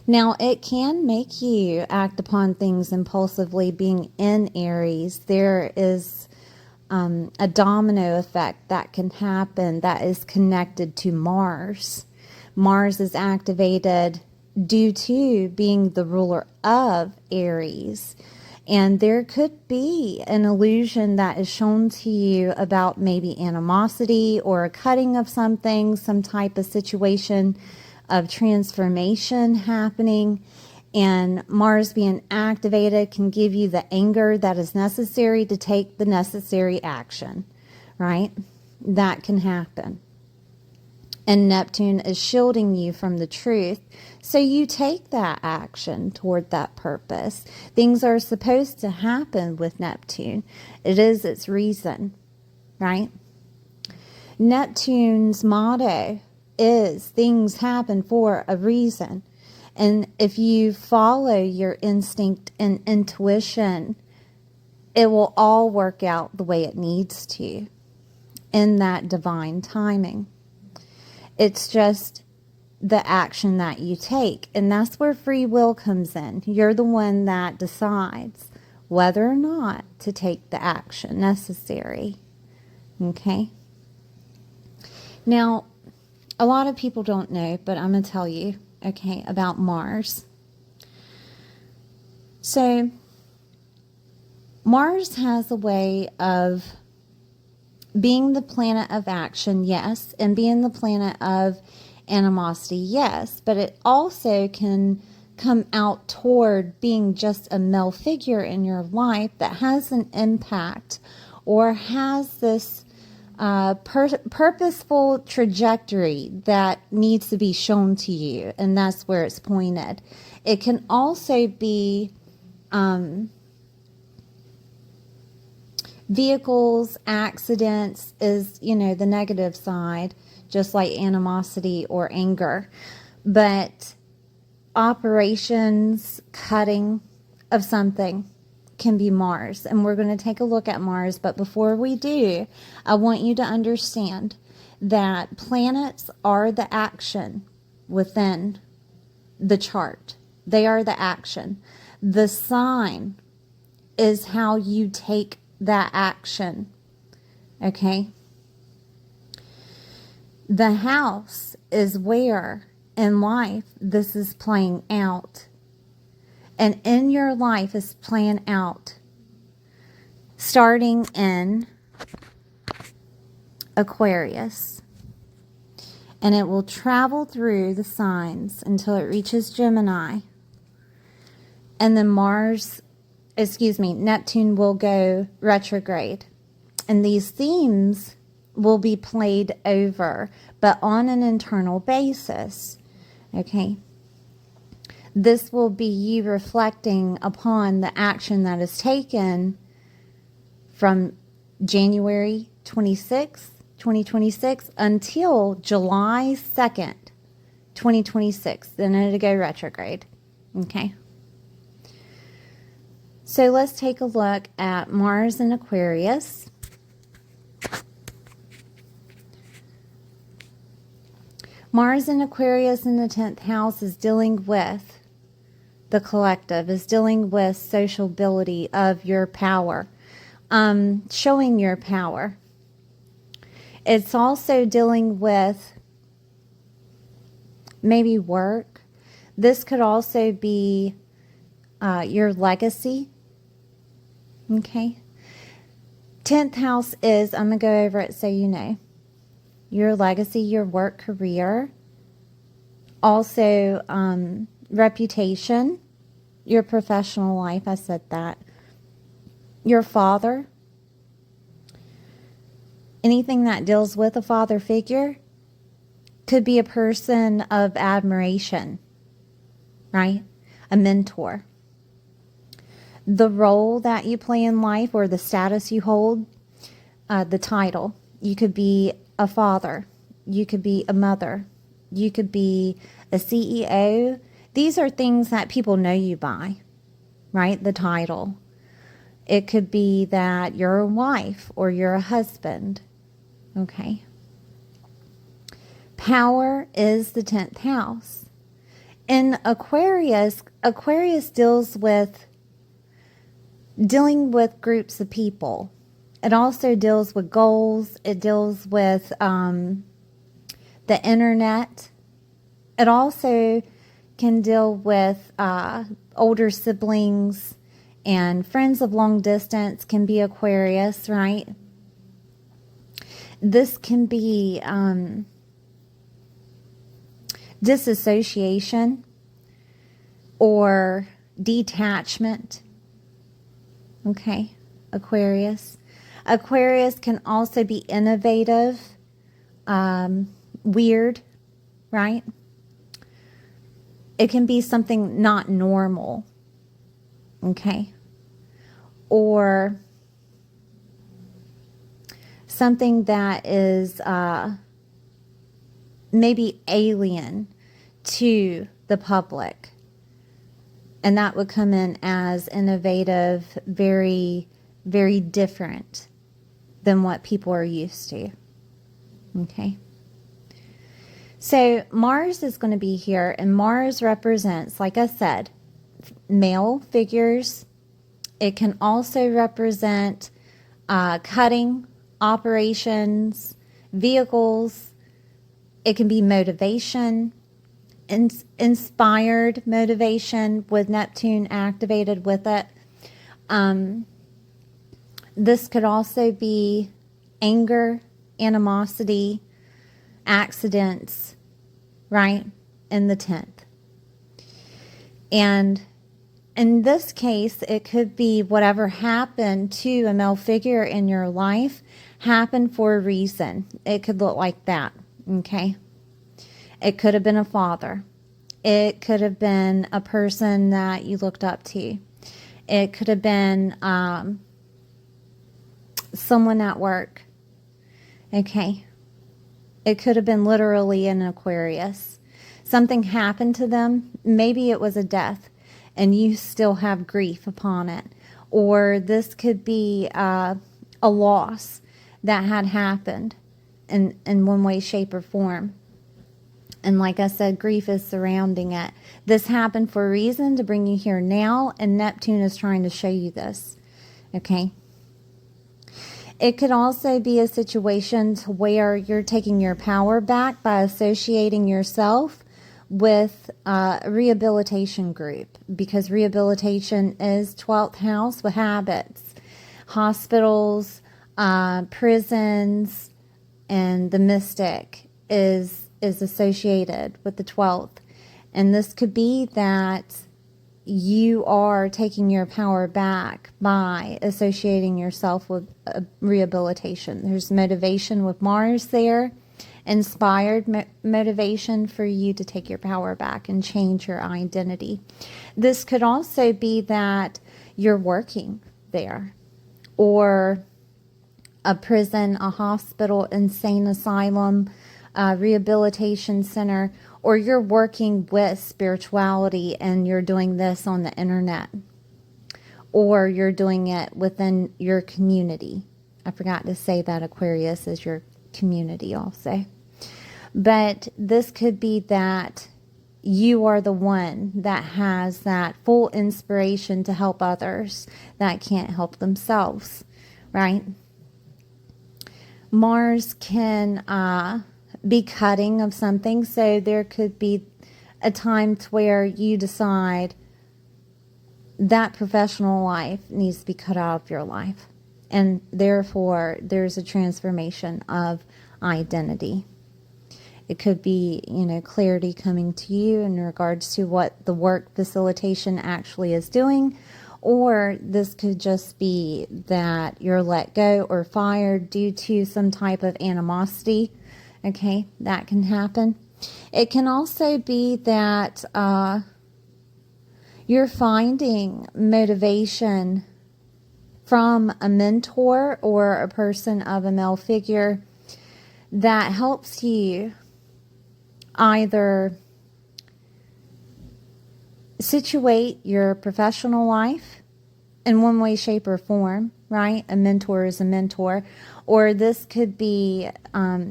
Now, it can make you act upon things impulsively being in Aries. There is a domino effect that can happen that is connected to Mars. Mars is activated due to being the ruler of Aries. And there could be an illusion that is shown to you about maybe animosity or a cutting of something, some type of situation of transformation happening. And Mars being activated can give you the anger that is necessary to take the necessary action, right? That can happen. And Neptune is shielding you from the truth, so you take that action toward that purpose. Things are supposed to happen with Neptune. It is its reason, right? Neptune's motto is things happen for a reason. And if you follow your instinct and intuition, it will all work out the way it needs to in that divine timing. It's just the action that you take. And that's where free will comes in. You're the one that decides whether or not to take the action necessary. Okay? Now, a lot of people don't know, but I'm going to tell you, okay, about Mars. So, Mars has a way of being the planet of action, yes, and being the planet of animosity, yes, but it also can come out toward being just a male figure in your life that has an impact or has this purposeful trajectory that needs to be shown to you, and that's where it's pointed. It can also be vehicles, accidents is, the negative side, just like animosity or anger. But operations, cutting of something can be Mars. And we're going to take a look at Mars. But before we do, I want you to understand that planets are the action within the chart. They are the action. The sign is how you take that action. Okay? The house is where in life this is playing out. And in your life is playing out starting in Aquarius. And it will travel through the signs until it reaches Gemini. And then Neptune will go retrograde. And these themes will be played over, but on an internal basis. Okay? This will be you reflecting upon the action that is taken from January 26th, 2026 until July 2nd, 2026. Then it'll go retrograde. Okay? So let's take a look at Mars in Aquarius. Mars in Aquarius in the 10th house is dealing with the collective, is dealing with sociability of your power, showing your power. It's also dealing with maybe work. This could also be your legacy. Okay. 10th house is, I'm going to go over it so you know, your legacy, your work career, also reputation, your professional life, I said that, your father, anything that deals with a father figure, could be a person of admiration, right? A mentor. The role that you play in life or the status you hold, the title. You could be a father. You could be a mother. You could be a CEO. These are things that people know you by, right? The title. It could be that you're a wife or you're a husband. Okay. Power is the 10th house. In Aquarius, Aquarius dealing with groups of people. It also deals with goals. It deals with the internet. It also can deal with older siblings and friends of long distance can be Aquarius, right? This can be disassociation or detachment. Okay, Aquarius. Aquarius can also be innovative, weird, right? It can be something not normal, okay? Or something that is maybe alien to the public. And that would come in as innovative, very, very different than what people are used to. Okay. So Mars is going to be here, and Mars represents, like I said, male figures. It can also represent cutting, operations, vehicles. It can be motivation, inspired motivation with Neptune activated with it. This could also be anger, animosity, accidents, right, in the 10th. And in this case, it could be whatever happened to a male figure in your life happened for a reason. It could look like that, okay? It could have been a father. It could have been a person that you looked up to. It could have been someone at work, okay? It could have been literally an Aquarius. Something happened to them. Maybe it was a death, and you still have grief upon it. Or this could be a loss that had happened in one way, shape, or form. And like I said, grief is surrounding it. This happened for a reason to bring you here now, and Neptune is trying to show you this. Okay? It could also be a situation to where you're taking your power back by associating yourself with a rehabilitation group, because rehabilitation is 12th house with habits, hospitals, prisons, and the mystic is associated with the 12th. And this could be that you are taking your power back by associating yourself with rehabilitation. There's motivation with Mars there, inspired motivation for you to take your power back and change your identity. This could also be that you're working there, or a prison, a hospital, insane asylum, rehabilitation center, or you're working with spirituality and you're doing this on the internet, or you're doing it within your community. I forgot to say that Aquarius is your community also. But this could be that you are the one that has that full inspiration to help others that can't help themselves, right? Mars can be cutting of something, so there could be a time to where you decide that professional life needs to be cut out of your life, and therefore there's a transformation of identity. It could be, clarity coming to you in regards to what the work facilitation actually is doing, or this could just be that you're let go or fired due to some type of animosity. Okay, that can happen. It can also be that you're finding motivation from a mentor or a person of a male figure that helps you either situate your professional life in one way, shape, or form, right? A mentor is a mentor. Or this could be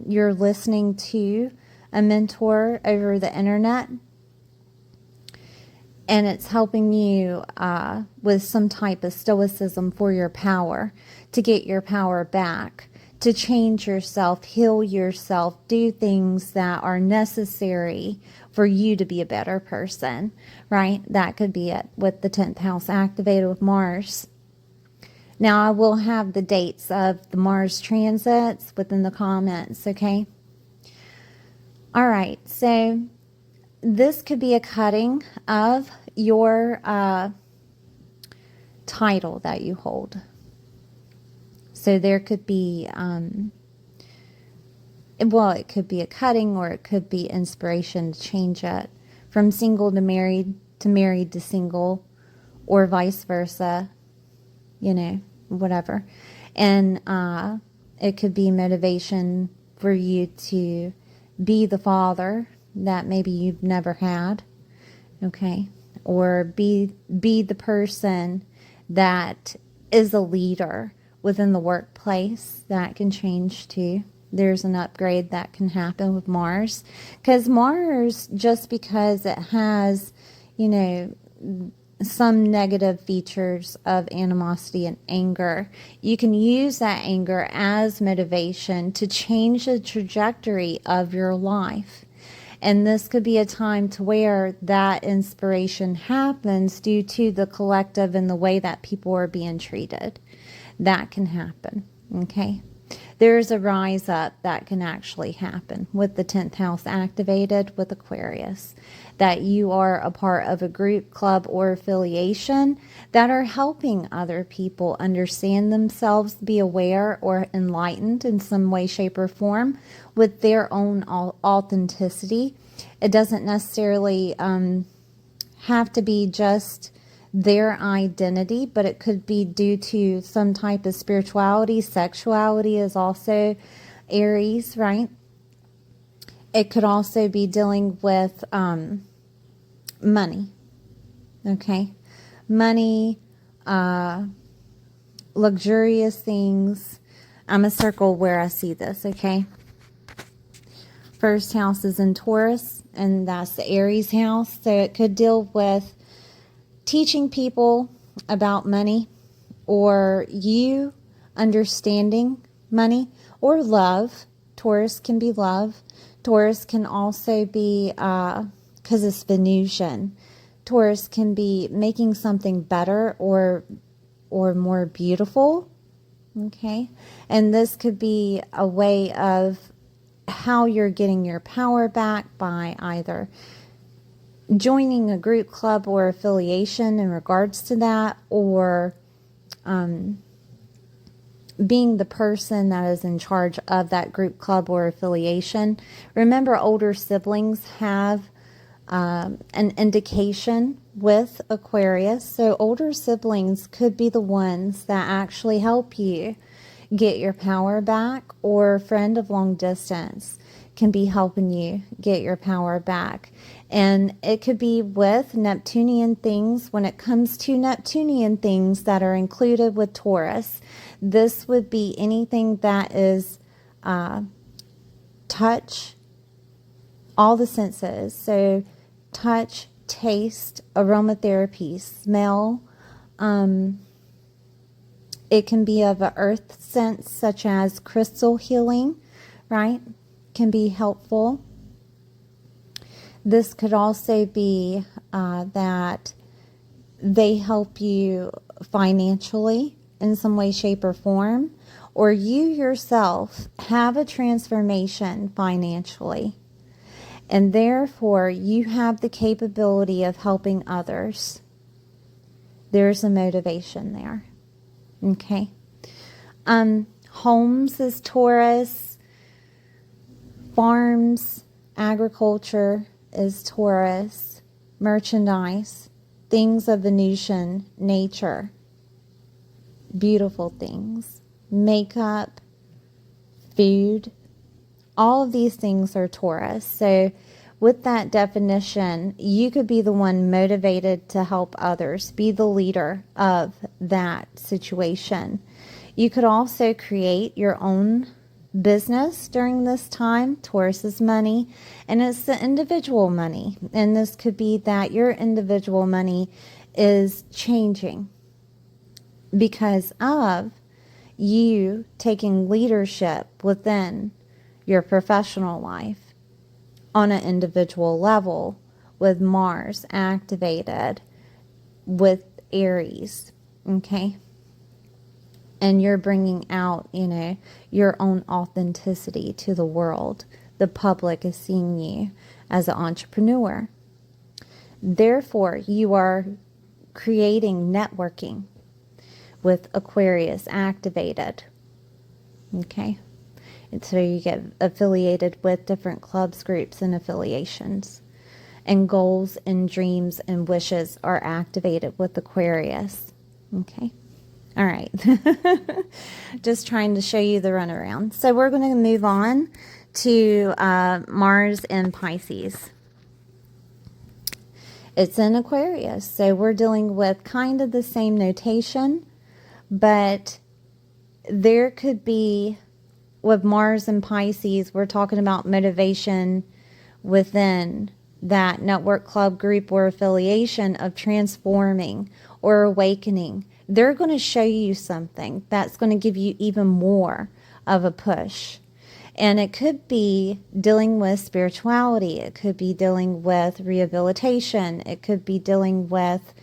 you're listening to a mentor over the internet, and it's helping you with some type of stoicism for your power, to get your power back, to change yourself, heal yourself, do things that are necessary for you to be a better person, right? That could be it with the 10th house activated with Mars. Now, I will have the dates of the Mars transits within the comments, okay? All right, so this could be a cutting of your title that you hold. So there could be, it could be a cutting, or it could be inspiration to change it from single to married to single, or vice versa, whatever. And it could be motivation for you to be the father that maybe you've never had, okay? Or be the person that is a leader within the workplace. That can change too. There's an upgrade that can happen with Mars. Because Mars, just because it has, some negative features of animosity and anger, you can use that anger as motivation to change the trajectory of your life. And this could be a time to where that inspiration happens due to the collective and the way that people are being treated. That can happen, okay? There's a rise up that can actually happen with the 10th house activated with Aquarius, that you are a part of a group, club, or affiliation that are helping other people understand themselves, be aware or enlightened in some way, shape, or form with their own authenticity. It doesn't necessarily have to be just their identity, but it could be due to some type of spirituality. Sexuality is also Aries, right? It could also be dealing with money, okay? Money, luxurious things. I'm going to circle where I see this, okay? First house is in Taurus, and that's the Aries house. So it could deal with teaching people about money, or you understanding money, or love. Taurus can be love. Taurus can also be, because it's Venusian, Taurus can be making something better or more beautiful. Okay. And this could be a way of how you're getting your power back by either joining a group, club, or affiliation in regards to that, or being the person that is in charge of that group, club, or affiliation. Remember, older siblings have an indication with Aquarius. So older siblings could be the ones that actually help you get your power back, or a friend of long distance can be helping you get your power back. And it could be with Neptunian things. When it comes to Neptunian things that are included with Taurus, this would be anything that is touch, all the senses. So touch, taste, aromatherapy, smell. It can be of an earth sense, such as crystal healing, right? Can be helpful. This could also be that they help you financially in some way, shape, or form, or you yourself have a transformation financially, and therefore you have the capability of helping others. There's a motivation there. Okay. Homes is Taurus. Farms, agriculture is Taurus. Merchandise, things of Venusian nature, beautiful things, makeup, food, all of these things are Taurus. So with that definition, you could be the one motivated to help others, be the leader of that situation. You could also create your own business during this time. Taurus is money, and it's the individual money. And this could be that your individual money is changing because of you taking leadership within your professional life on an individual level, with Mars activated with Aries, okay? And you're bringing out, your own authenticity to the world. The public is seeing you as an entrepreneur. Therefore, you are creating networking with Aquarius activated, okay? And so you get affiliated with different clubs, groups, and affiliations. And goals and dreams and wishes are activated with Aquarius. Okay. All right. Just trying to show you the runaround. So we're going to move on to Mars in Pisces. It's in Aquarius. So we're dealing with kind of the same notation, but there could be, with Mars and Pisces, we're talking about motivation within that network, club, group, or affiliation of transforming or awakening. They're going to show you something that's going to give you even more of a push. And it could be dealing with spirituality. It could be dealing with rehabilitation. It could be dealing with,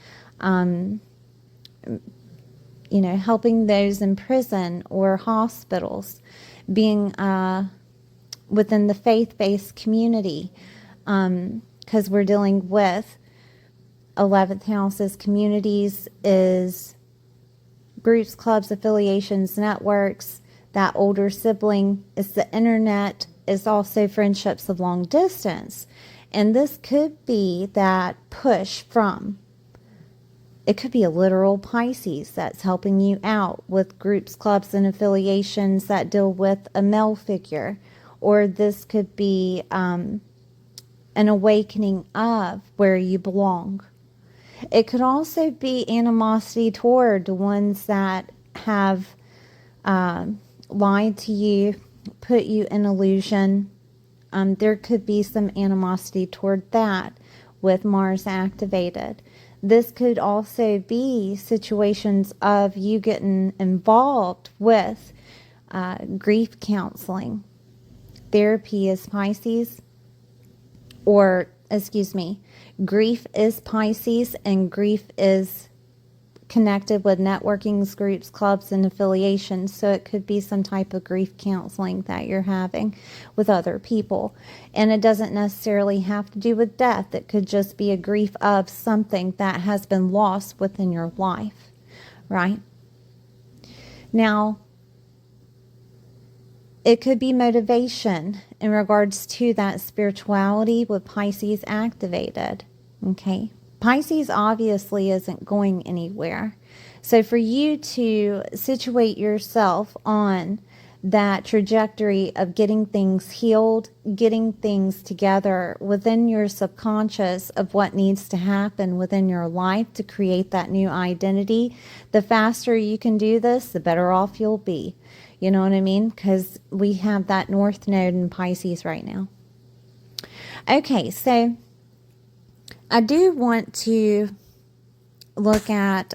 helping those in prison or hospitals. being within the faith-based community, because we're dealing with 11th house is communities, is groups, clubs, affiliations, networks, that older sibling, is the internet, is also friendships of long distance. And this could be that push from, it could be a literal Pisces that's helping you out with groups, clubs, and affiliations that deal with a male figure. Or this could be an awakening of where you belong. It could also be animosity toward the ones that have lied to you, put you in illusion. There could be some animosity toward that with Mars activated. This could also be situations of you getting involved with grief counseling. Therapy is Pisces, or excuse me, grief is Pisces, and grief is connected with networkings, groups, clubs, and affiliations. So it could be some type of grief counseling that you're having with other people. And it doesn't necessarily have to do with death. It could just be a grief of something that has been lost within your life, right? Now, it could be motivation in regards to that spirituality with Pisces activated, okay? Pisces obviously isn't going anywhere. So for you to situate yourself on that trajectory of getting things healed, getting things together within your subconscious of what needs to happen within your life to create that new identity, the faster you can do this, the better off you'll be. You know what I mean? Because we have that North Node in Pisces right now. Okay, so I do want to look at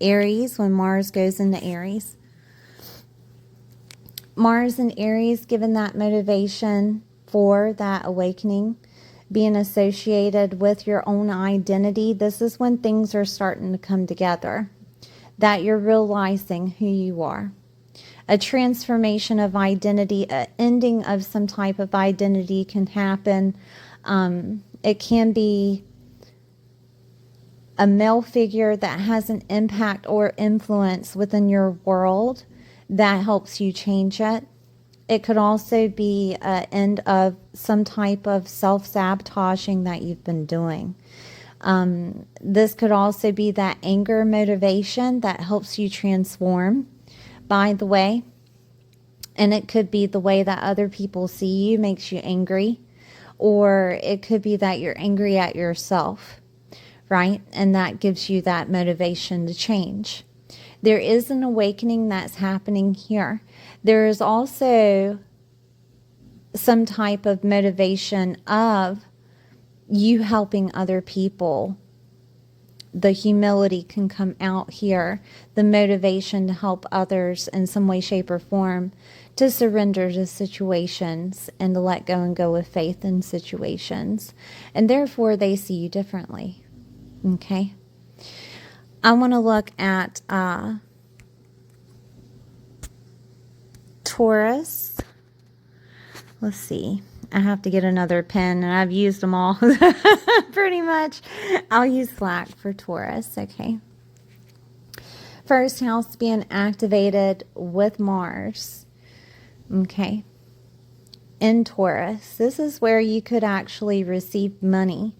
Aries when Mars goes into Aries. Mars in Aries, given that motivation for that awakening, being associated with your own identity, this is when things are starting to come together, that you're realizing who you are. A transformation of identity, an ending of some type of identity can happen. It can be a male figure that has an impact or influence within your world that helps you change it. It could also be an end of some type of self-sabotaging that you've been doing. This could also be that anger motivation that helps you transform, by the way. And it could be the way that other people see you makes you angry. Or it could be that you're angry at yourself, right? And that gives you that motivation to change. There is an awakening that's happening here. There is also some type of motivation of you helping other people. The humility can come out here. The motivation to help others in some way, shape, or form, to surrender to situations and to let go and go with faith in situations. And therefore, they see you differently. Okay? I want to look at Taurus. Let's see. I have to get another pen, and I've used them all pretty much. I'll use Slack for Taurus, okay? First house being activated with Mars, okay? In Taurus, this is where you could actually receive money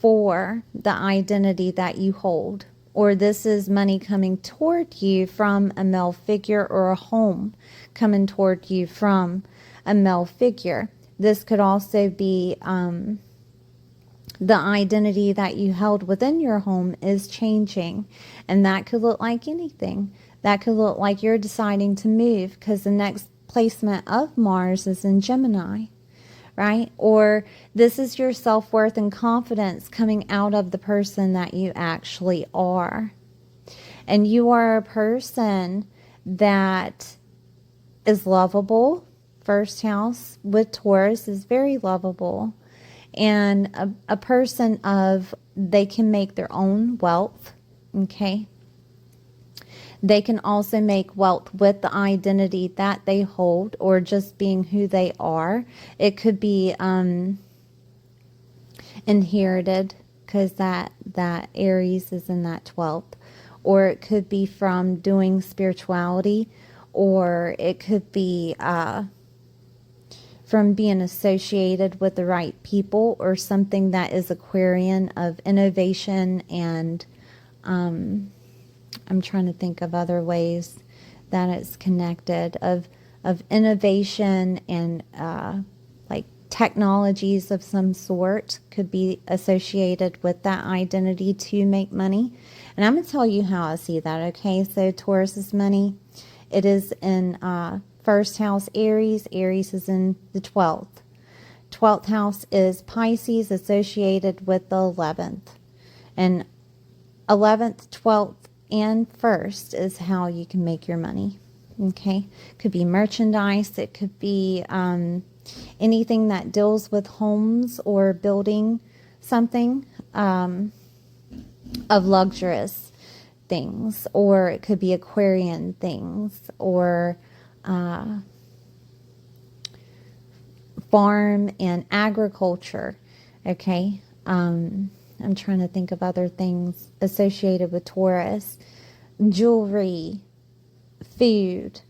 for the identity that you hold. Or this is money coming toward you from a male figure, or a home coming toward you from a male figure. This could also be the identity that you held within your home is changing. And that could look like anything. That could look like you're deciding to move because the next placement of Mars is in Gemini, right? Or this is your self-worth and confidence coming out of the person that you actually are. And you are a person that is lovable. First house with Taurus is very lovable, and a person of, they can make their own wealth, okay? They can also make wealth with the identity that they hold or just being who they are. It could be inherited because that Aries is in that 12th, or it could be from doing spirituality, or it could be from being associated with the right people, or something that is Aquarian of innovation. And I'm trying to think of other ways that it's connected of innovation and like technologies of some sort could be associated with that identity to make money. And I'm going to tell you how I see that, okay? So Taurus's money, it is in first house Aries. Aries is in the 12th. 12th house is Pisces, associated with the 11th. And 11th, 12th, and 1st is how you can make your money. Okay? Could be merchandise. It could be anything that deals with homes or building something of luxurious things. Or it could be Aquarian things, or farm and agriculture. Okay? I'm trying to think of other things associated with Taurus. Jewelry, food.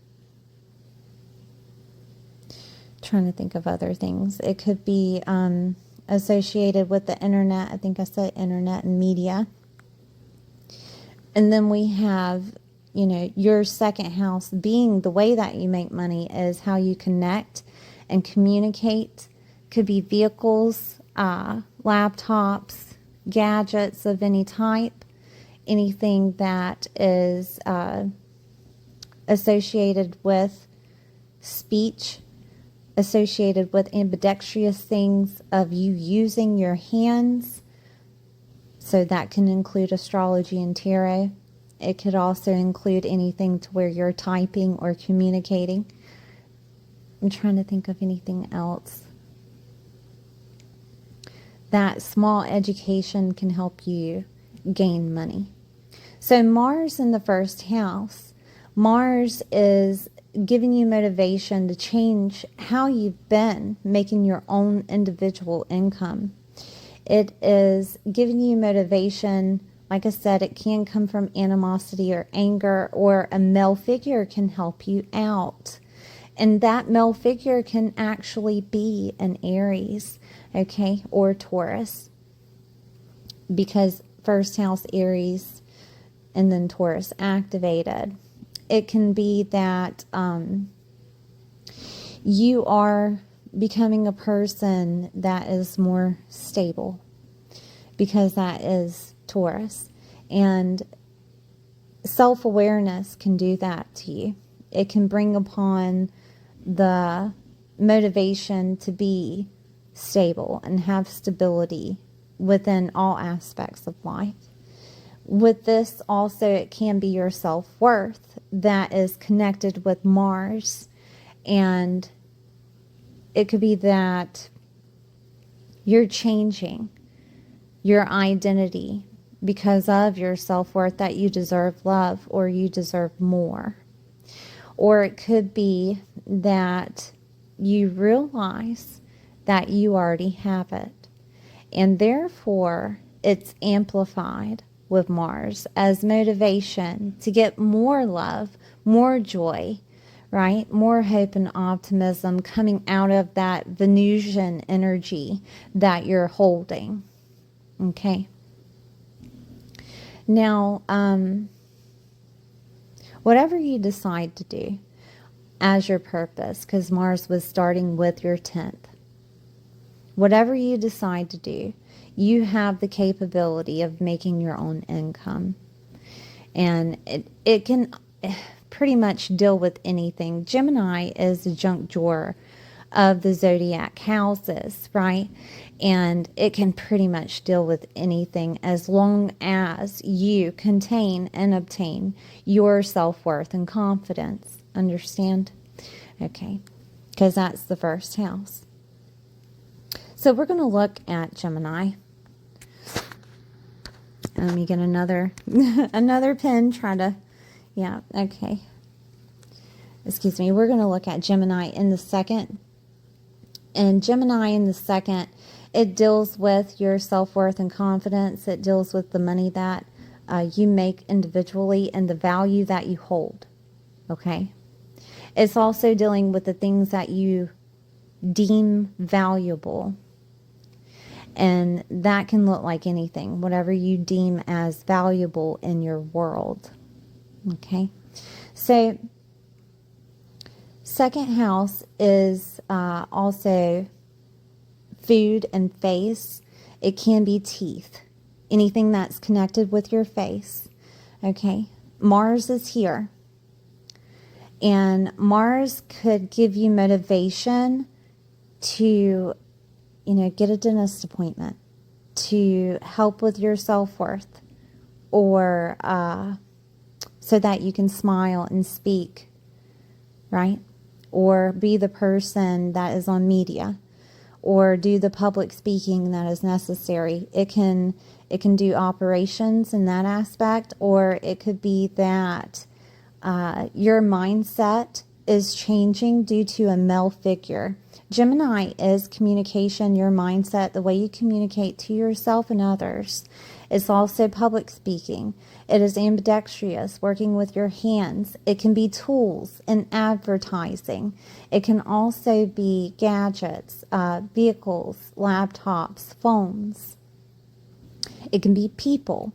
Trying to think of other things. It could be associated with the internet. I think I said internet and media. And then we have, you know, your second house being the way that you make money is how you connect and communicate. Could be vehicles, laptops, gadgets of any type, anything that is associated with speech, associated with ambidextrous things of you using your hands. So that can include astrology and tarot. It could also include anything to where you're typing or communicating. I'm trying to think of anything else. That small education can help you gain money. So Mars in the first house, Mars is giving you motivation to change how you've been making your own individual income. It is giving you motivation. Like I said, it can come from animosity or anger, or a male figure can help you out. And that male figure can actually be an Aries, okay, or Taurus. Because first house Aries and then Taurus activated. It can be that you are becoming a person that is more stable, because that is Taurus. And self-awareness can do that to you. It can bring upon the motivation to be stable and have stability within all aspects of life. With this also, it can be your self-worth that is connected with Mars. And it could be that you're changing your identity because of your self-worth, that you deserve love or you deserve more. Or it could be that you realize that you already have it. And therefore, it's amplified with Mars as motivation to get more love, more joy, right? More hope and optimism coming out of that Venusian energy that you're holding. Okay. Now, whatever you decide to do as your purpose, because Mars was starting with your 10th, whatever you decide to do, you have the capability of making your own income. And it can pretty much deal with anything. Gemini is the junk drawer of the zodiac houses, right? And it can pretty much deal with anything as long as you contain and obtain your self-worth and confidence. Understand? Okay. Because that's the first house. So we're going to look at Gemini. Let me get another another pen, try to, Yeah, okay. Excuse me. We're going to look at Gemini in the second. And Gemini in the second, it deals with your self-worth and confidence. It deals with the money that you make individually and the value that you hold. Okay? It's also dealing with the things that you deem valuable. And that can look like anything, whatever you deem as valuable in your world. Okay? So, second house is also food and face. It can be teeth. Anything that's connected with your face. Okay? Mars is here. And Mars could give you motivation to, get a dentist appointment, to help with your self-worth, or so that you can smile and speak, right? Or be the person that is on media, or do the public speaking that is necessary. It can do operations in that aspect, or it could be that your mindset is changing due to a male figure. Gemini is communication, your mindset, the way you communicate to yourself and others. It's also public speaking. It is ambidextrous, working with your hands. It can be tools and advertising. It can also be gadgets, vehicles, laptops, phones. It can be people.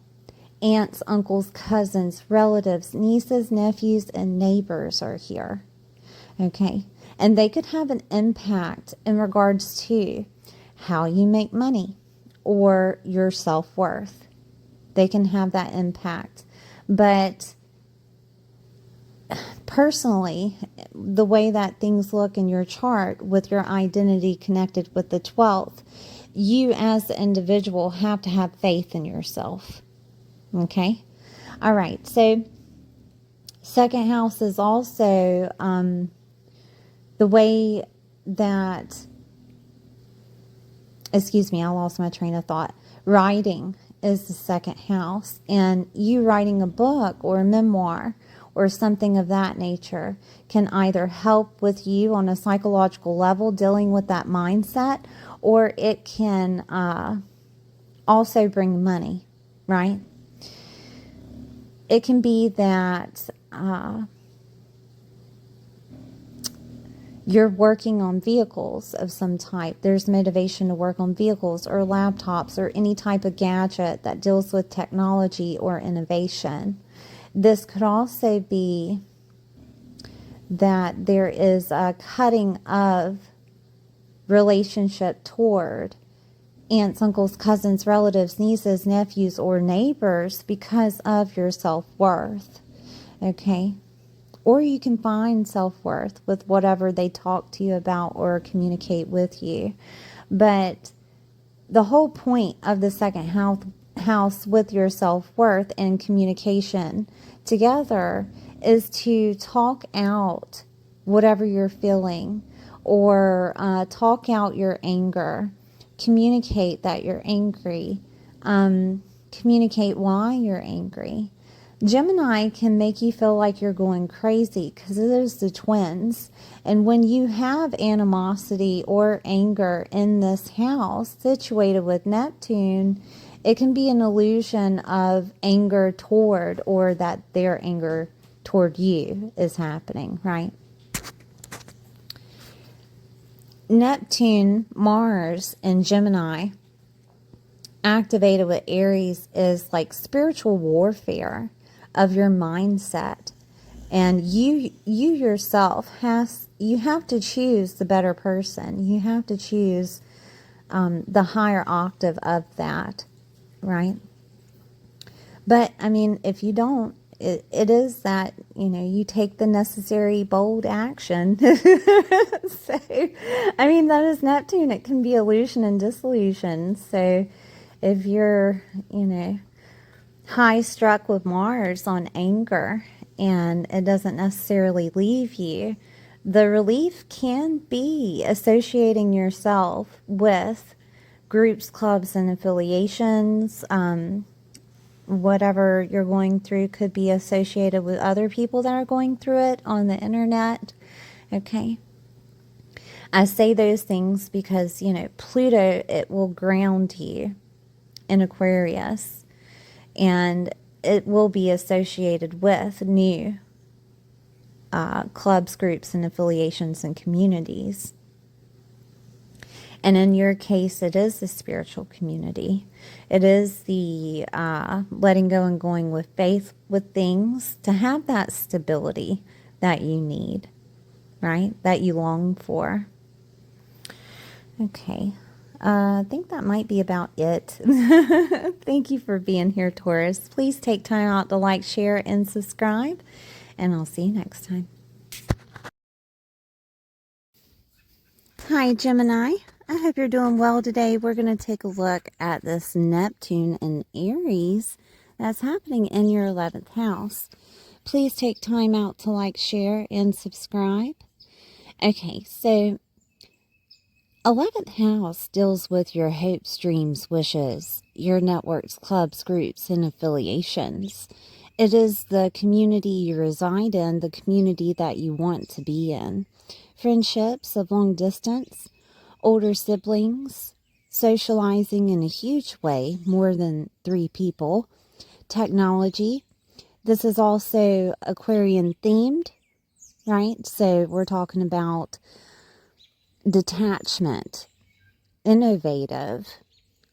Aunts, uncles, cousins, relatives, nieces, nephews, and neighbors are here. Okay? And they could have an impact in regards to how you make money or your self-worth. They can have that impact. But personally, the way that things look in your chart with your identity connected with the 12th, you as the individual have to have faith in yourself. Okay? All right. So, second house is also the way that, I lost my train of thought. Writing is the second house. And you writing a book or a memoir or something of that nature can either help with you on a psychological level dealing with that mindset, or it can also bring money, right? It can be that you're working on vehicles of some type. There's motivation to work on vehicles or laptops or any type of gadget that deals with technology or innovation. This could also be that there is a cutting of relationship toward aunts, uncles, cousins, relatives, nieces, nephews, or neighbors because of your self-worth. Okay? Or you can find self-worth with whatever they talk to you about or communicate with you. But the whole point of the second house with your self-worth and communication together is to talk out whatever you're feeling, or talk out your anger. Communicate that you're angry. Communicate why you're angry. Gemini can make you feel like you're going crazy because it is the twins. And when you have animosity or anger in this house situated with Neptune, it can be an illusion of anger toward, or that their anger toward you is happening, right? Neptune, Mars, and Gemini activated with Aries is like spiritual warfare of your mindset. And you yourself you have to choose the better person. You have to choose the higher octave of that, right? But I mean, if you don't, it is that, you take the necessary bold action. So, I mean, that is Neptune. It can be illusion and disillusion. So if you're, high struck with Mars on anger and it doesn't necessarily leave you, the relief can be associating yourself with groups, clubs, and affiliations, whatever you're going through could be associated with other people that are going through it on the internet. Okay. I say those things because, you know, Pluto, it will ground you in Aquarius, and it will be associated with new clubs, groups, and affiliations and communities. And in your case, it is the spiritual community. It is the letting go and going with faith with things to have that stability that you need, right? That you long for. Okay. I think that might be about it. Thank you for being here, Taurus. Please take time out to like, share, and subscribe. And I'll see you next time. Hi, Gemini. I hope you're doing well today. We're going to take a look at this Neptune in Aries that's happening in your 11th house. Please take time out to like, share, and subscribe. Okay, so 11th house deals with your hopes, dreams, wishes, your networks, clubs, groups, and affiliations. It is the community you reside in, the community that you want to be in. Friendships of long distance, older siblings, socializing in a huge way, more than 3 people, technology. This is also Aquarian themed, right? So we're talking about detachment, innovative,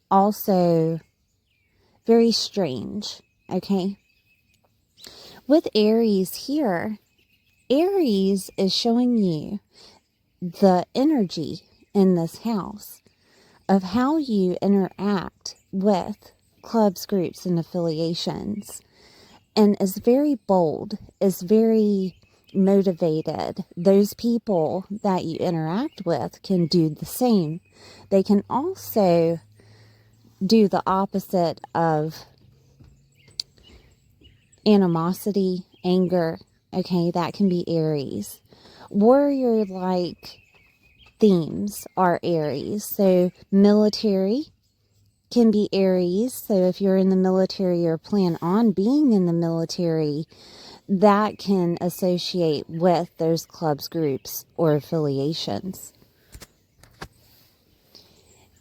also very strange, okay? With Aries here, Aries is showing you the energy in this house of how you interact with clubs, groups, and affiliations, and is very bold, is very motivated. Those people that you interact with can do the same. They can also do the opposite of animosity, anger. Okay, that can be Aries. Warrior-like themes are Aries. So military can be Aries. So if you're in the military or plan on being in the military, that can associate with those clubs, groups, or affiliations.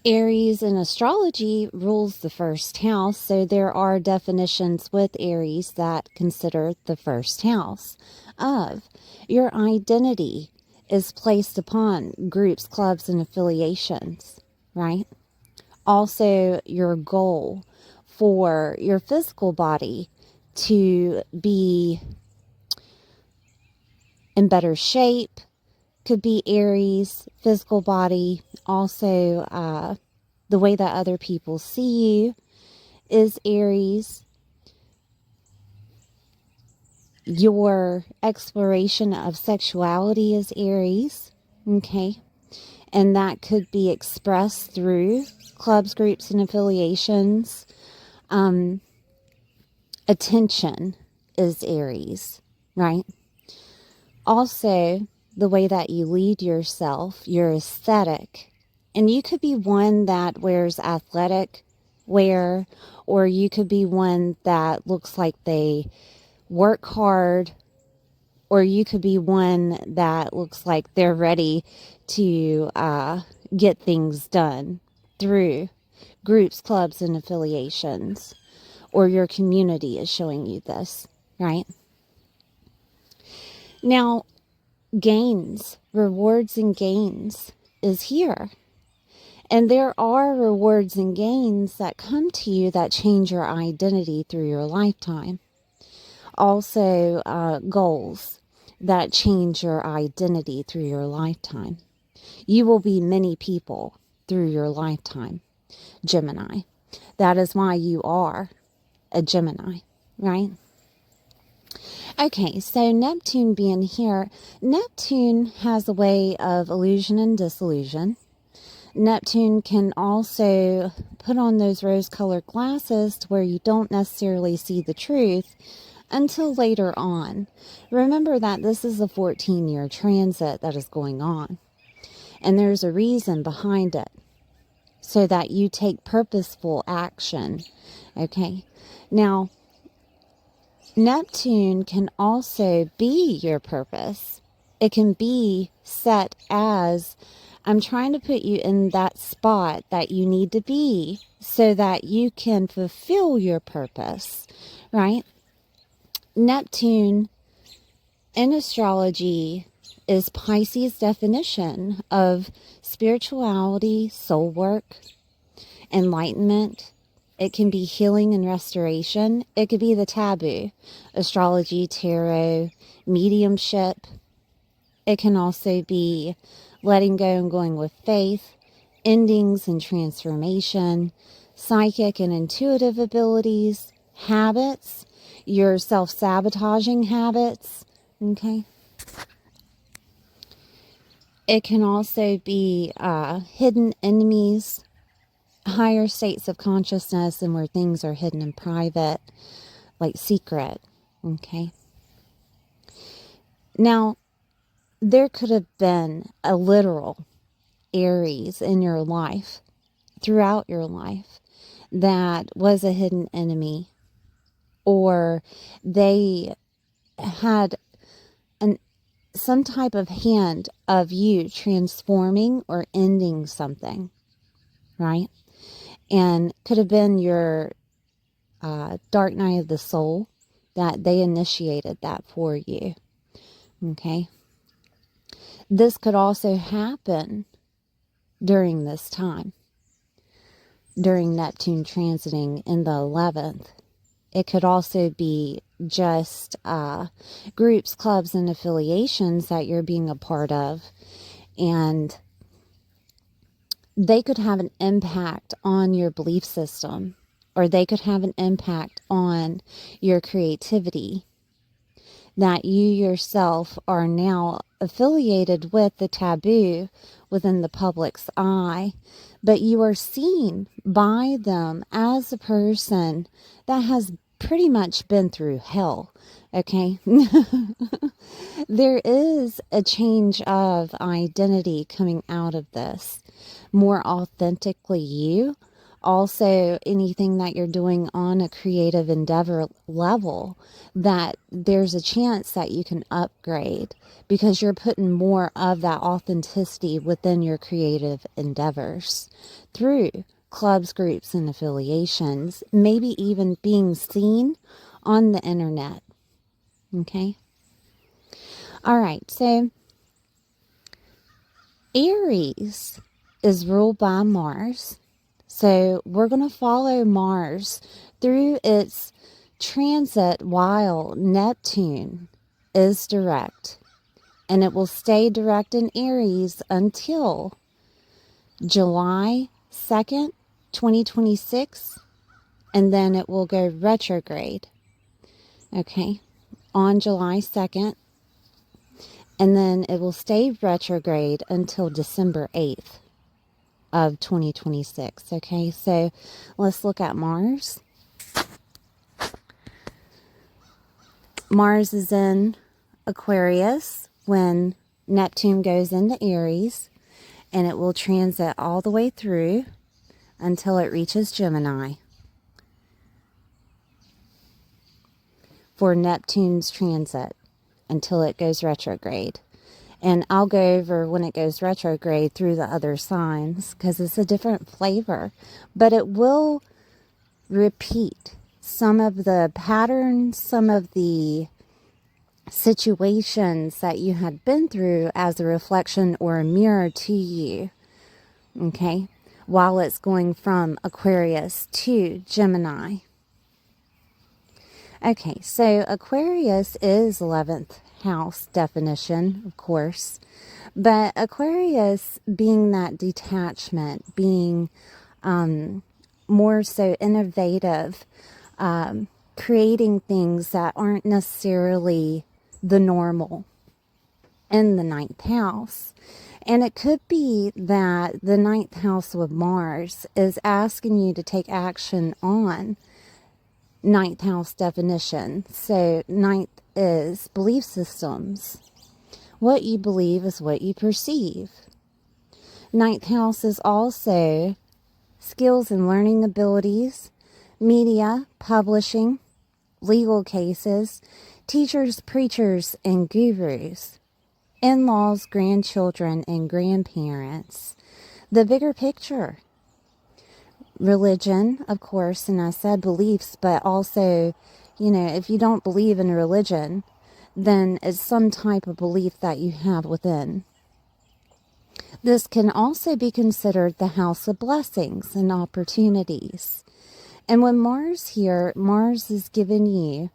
Aries in astrology rules the first house, so there are definitions with Aries that consider the first house of your identity is placed upon groups, clubs, and affiliations, right? Also, your goal for your physical body to be in better shape could be Aries. Physical body, also the way that other people see you is Aries. Your exploration of sexuality is Aries, okay? And that could be expressed through clubs, groups, and affiliations. Attention is Aries, right? Also, the way that you lead yourself, your aesthetic. And you could be one that wears athletic wear, or you could be one that looks like they work hard, or you could be one that looks like they're ready to get things done through groups, clubs, and affiliations, or your community is showing you this, right? Now, gains, rewards and gains is here. And there are rewards and gains that come to you that change your identity through your lifetime. Also, goals that change your identity through your lifetime. You will be many people through your lifetime, Gemini. That is why you are a Gemini, right? Okay, so Neptune being here, Neptune has a way of illusion and disillusion. Neptune can also put on those rose-colored glasses to where you don't necessarily see the truth until later on. Remember that this is a 14-year transit that is going on, and there's a reason behind it, so that you take purposeful action, Okay. Now, Neptune can also be your purpose. It can be set as, I'm trying to put you in that spot that you need to be so that you can fulfill your purpose, right? Neptune in astrology is Pisces' definition of spirituality, soul work, enlightenment. It can be healing and restoration. It could be the taboo, astrology, tarot, mediumship. It can also be letting go and going with faith, endings and transformation, psychic and intuitive abilities, habits, your self-sabotaging habits, okay? It can also be hidden enemies, higher states of consciousness, and where things are hidden in private, like secret, okay? Now, there could have been a literal Aries in your life, throughout your life, that was a hidden enemy, or they had some type of hand of you transforming or ending something, right? And could have been your dark night of the soul, that they initiated that for you, okay? This could also happen during this time, during Neptune transiting in the 11th. It could also be just groups, clubs, and affiliations that you're being a part of, and they could have an impact on your belief system, or they could have an impact on your creativity, that you yourself are now affiliated with the taboo within the public's eye, but you are seen by them as a person that has pretty much been through hell, okay? There is a change of identity coming out of this, more authentically you. Also, anything that you're doing on a creative endeavor level, that there's a chance that you can upgrade because you're putting more of that authenticity within your creative endeavors through clubs, groups, and affiliations, maybe even being seen on the internet. Okay? All right, so Aries is ruled by Mars. So we're going to follow Mars through its transit while Neptune is direct. And it will stay direct in Aries until July 2nd, 2026. And then it will go retrograde. Okay, on July 2nd. And then it will stay retrograde until December 8th. Of 2026. Okay, so let's look at Mars. Mars is in Aquarius when Neptune goes into Aries, and it will transit all the way through until it reaches Gemini. For Neptune's transit until it goes retrograde. And I'll go over when it goes retrograde through the other signs because it's a different flavor. But it will repeat some of the patterns, some of the situations that you had been through as a reflection or a mirror to you. Okay? While it's going from Aquarius to Gemini. Okay, so Aquarius is 11th house definition, of course, but Aquarius being that detachment, being more so innovative, creating things that aren't necessarily the normal in the 9th house. And it could be that the 9th house with Mars is asking you to take action on 9th house definition. So 9th is belief systems. What you believe is what you perceive. 9th house is also skills and learning abilities, media, publishing, legal cases, teachers, preachers, and gurus, in-laws, grandchildren, and grandparents. The bigger picture. Religion, of course, and I said beliefs, but also, if you don't believe in religion, then it's some type of belief that you have within. This can also be considered the house of blessings and opportunities. And when Mars here, Mars is giving you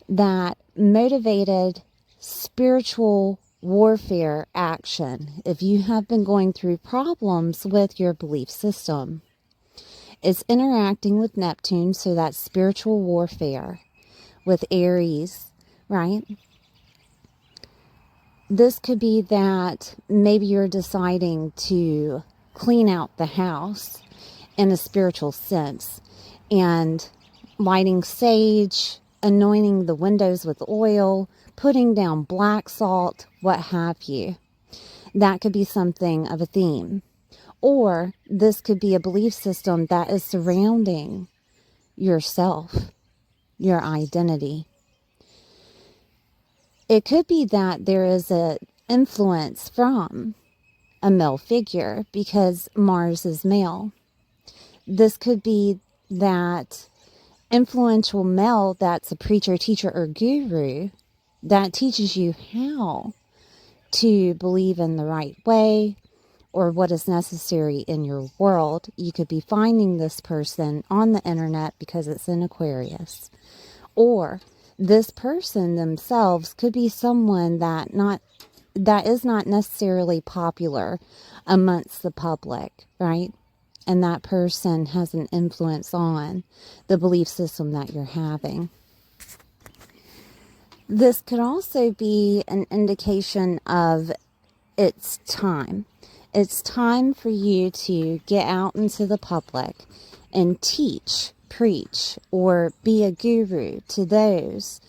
that motivated spiritual warfare action if you have been going through problems with your belief system. It's interacting with Neptune, so that's spiritual warfare with Aries, right? This could be that maybe you're deciding to clean out the house in a spiritual sense and lighting sage, anointing the windows with oil, putting down black salt, what have you. That could be something of a theme. Or this could be a belief system that is surrounding yourself, your identity. It could be that there is an influence from a male figure because Mars is male. This could be that influential male that's a preacher, teacher, or guru that teaches you how to believe in the right way or what is necessary in your world. You could be finding this person on the internet because it's in Aquarius. Or this person themselves could be someone that is not necessarily popular amongst the public, right? And that person has an influence on the belief system that you're having. This could also be an indication of it's time. It's time for you to get out into the public and teach, preach, or be a guru to those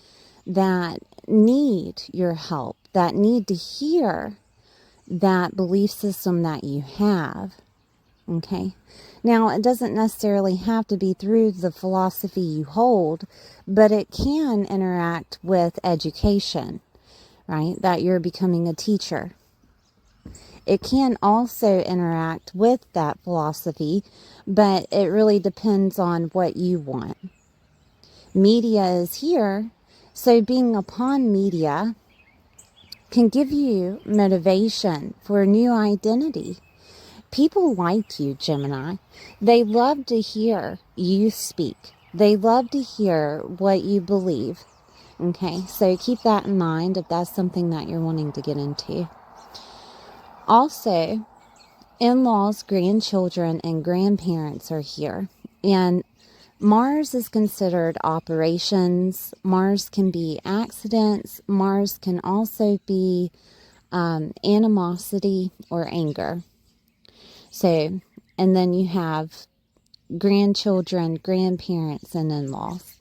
that need your help, that need to hear that belief system that you have. Okay? Now, it doesn't necessarily have to be through the philosophy you hold, but it can interact with education, right? That you're becoming a teacher. It can also interact with that philosophy, but it really depends on what you want. Media is here, so being upon media can give you motivation for a new identity. People like you, Gemini. They love to hear you speak. They love to hear what you believe. Okay, so keep that in mind if that's something that you're wanting to get into. Also, in-laws, grandchildren, and grandparents are here. And Mars is considered operations. Mars can be accidents. Mars can also be animosity or anger. So, and then you have grandchildren, grandparents, and in-laws.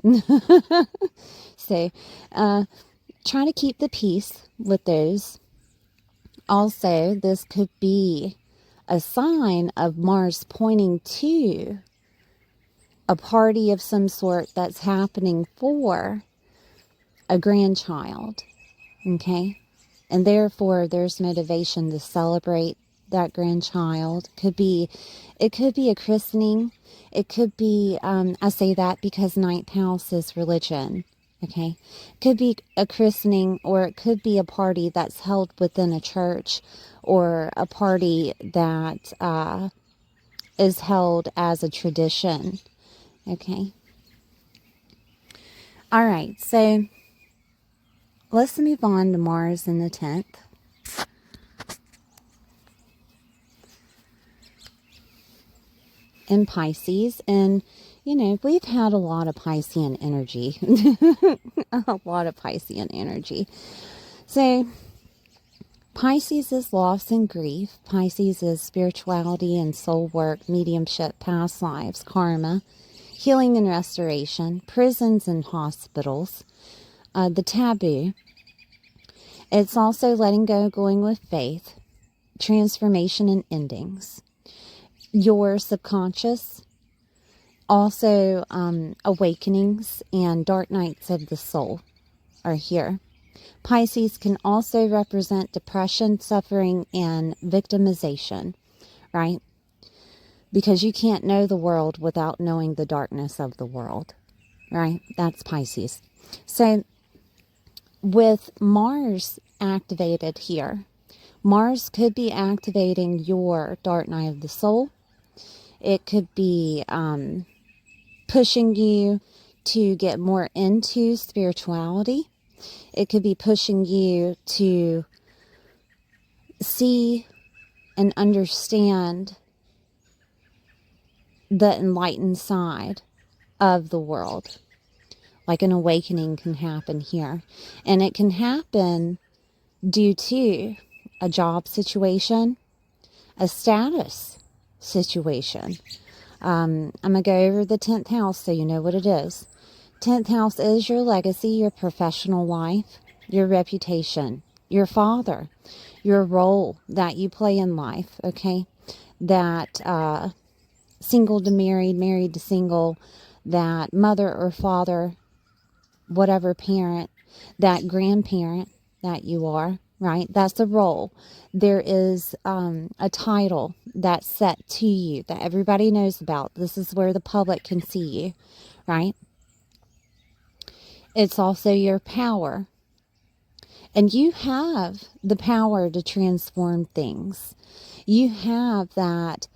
So, try to keep the peace with those. Also, this could be a sign of Mars pointing to a party of some sort that's happening for a grandchild. Okay? And therefore, there's motivation to celebrate that grandchild. It could be a christening. It could be, I say that because ninth house is religion. Okay, could be a christening, or it could be a party that's held within a church, or a party that is held as a tradition. Okay. All right, so let's move on to Mars in the 10th. In Pisces, and we've had a lot of Piscean energy. A lot of Piscean energy. So, Pisces is loss and grief. Pisces is spirituality and soul work, mediumship, past lives, karma, healing and restoration, prisons and hospitals, the taboo. It's also letting go, going with faith, transformation and endings. Your subconscious, Also, awakenings and dark nights of the soul are here. Pisces can also represent depression, suffering, and victimization, right? Because you can't know the world without knowing the darkness of the world, right? That's Pisces. So with Mars activated here, Mars could be activating your dark night of the soul. It could be pushing you to get more into spirituality. It could be pushing you to see and understand the enlightened side of the world. Like an awakening can happen here. And it can happen due to a job situation, a status situation. I'm going to go over the 10th house so you know what it is. 10th house is your legacy, your professional life, your reputation, your father, your role that you play in life, okay? That single to married, married to single, that mother or father, whatever parent, that grandparent that you are, right? That's the role. There is a title that's set to you that everybody knows about. This is where the public can see you, right? It's also your power. And you have the power to transform things. You have that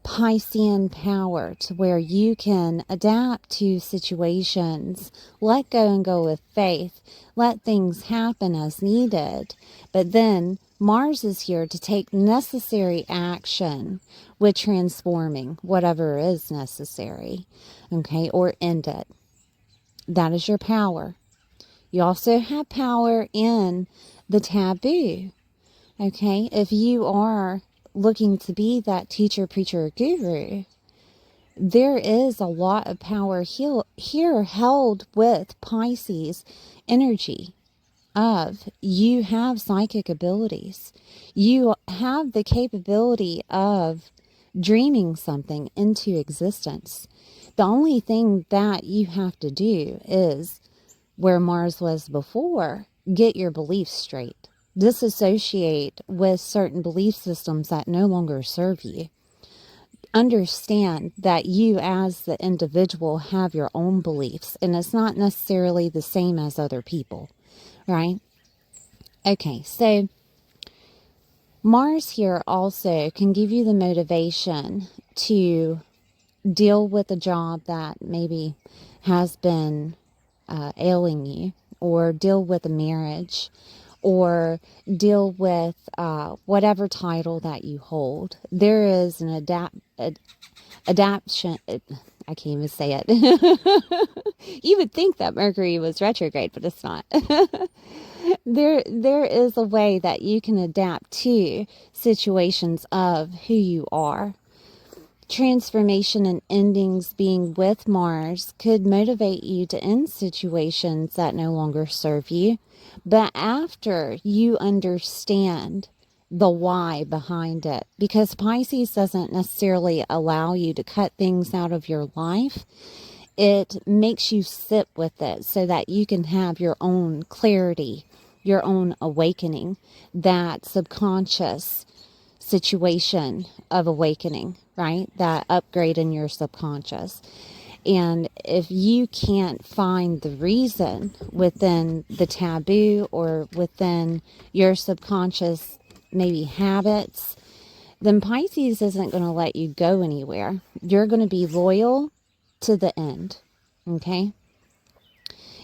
Piscean power to where you can adapt to situations, let go and go with faith, let things happen as needed. But then Mars is here to take necessary action with transforming whatever is necessary, okay, or end it. That is your power. You also have power in the taboo, okay? If you are looking to be that teacher, preacher, or guru, there is a lot of power here held with Pisces energy of you have psychic abilities. You have the capability of dreaming something into existence. The only thing that you have to do is, where Mars was before, get your beliefs straight. Disassociate with certain belief systems that no longer serve you. Understand that you as the individual have your own beliefs, and it's not necessarily the same as other people, right? Okay, so Mars here also can give you the motivation to deal with a job that maybe has been ailing you, or deal with a marriage, or deal with whatever title that you hold. There is an adaptation. I can't even say it. You would think that Mercury was retrograde, but it's not. There is a way that you can adapt to situations of who you are. Transformation and endings being with Mars could motivate you to end situations that no longer serve you. But after you understand the why behind it, because Pisces doesn't necessarily allow you to cut things out of your life, it makes you sit with it so that you can have your own clarity, your own awakening, that subconscious situation of awakening, right? That upgrade in your subconscious. And if you can't find the reason within the taboo or within your subconscious, maybe habits, then Pisces isn't going to let you go anywhere. You're going to be loyal to the end, okay?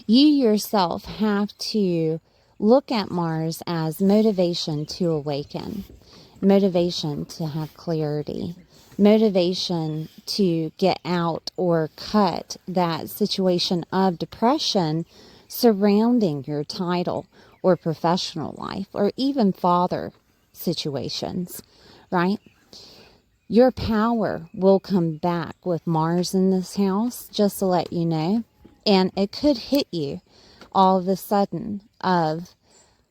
You yourself have to look at Mars as motivation to awaken, motivation to have clarity, motivation to get out or cut that situation of depression surrounding your title or professional life, or even father situations, right? Your power will come back with Mars in this house, just to let you know. And it could hit you all of a sudden of,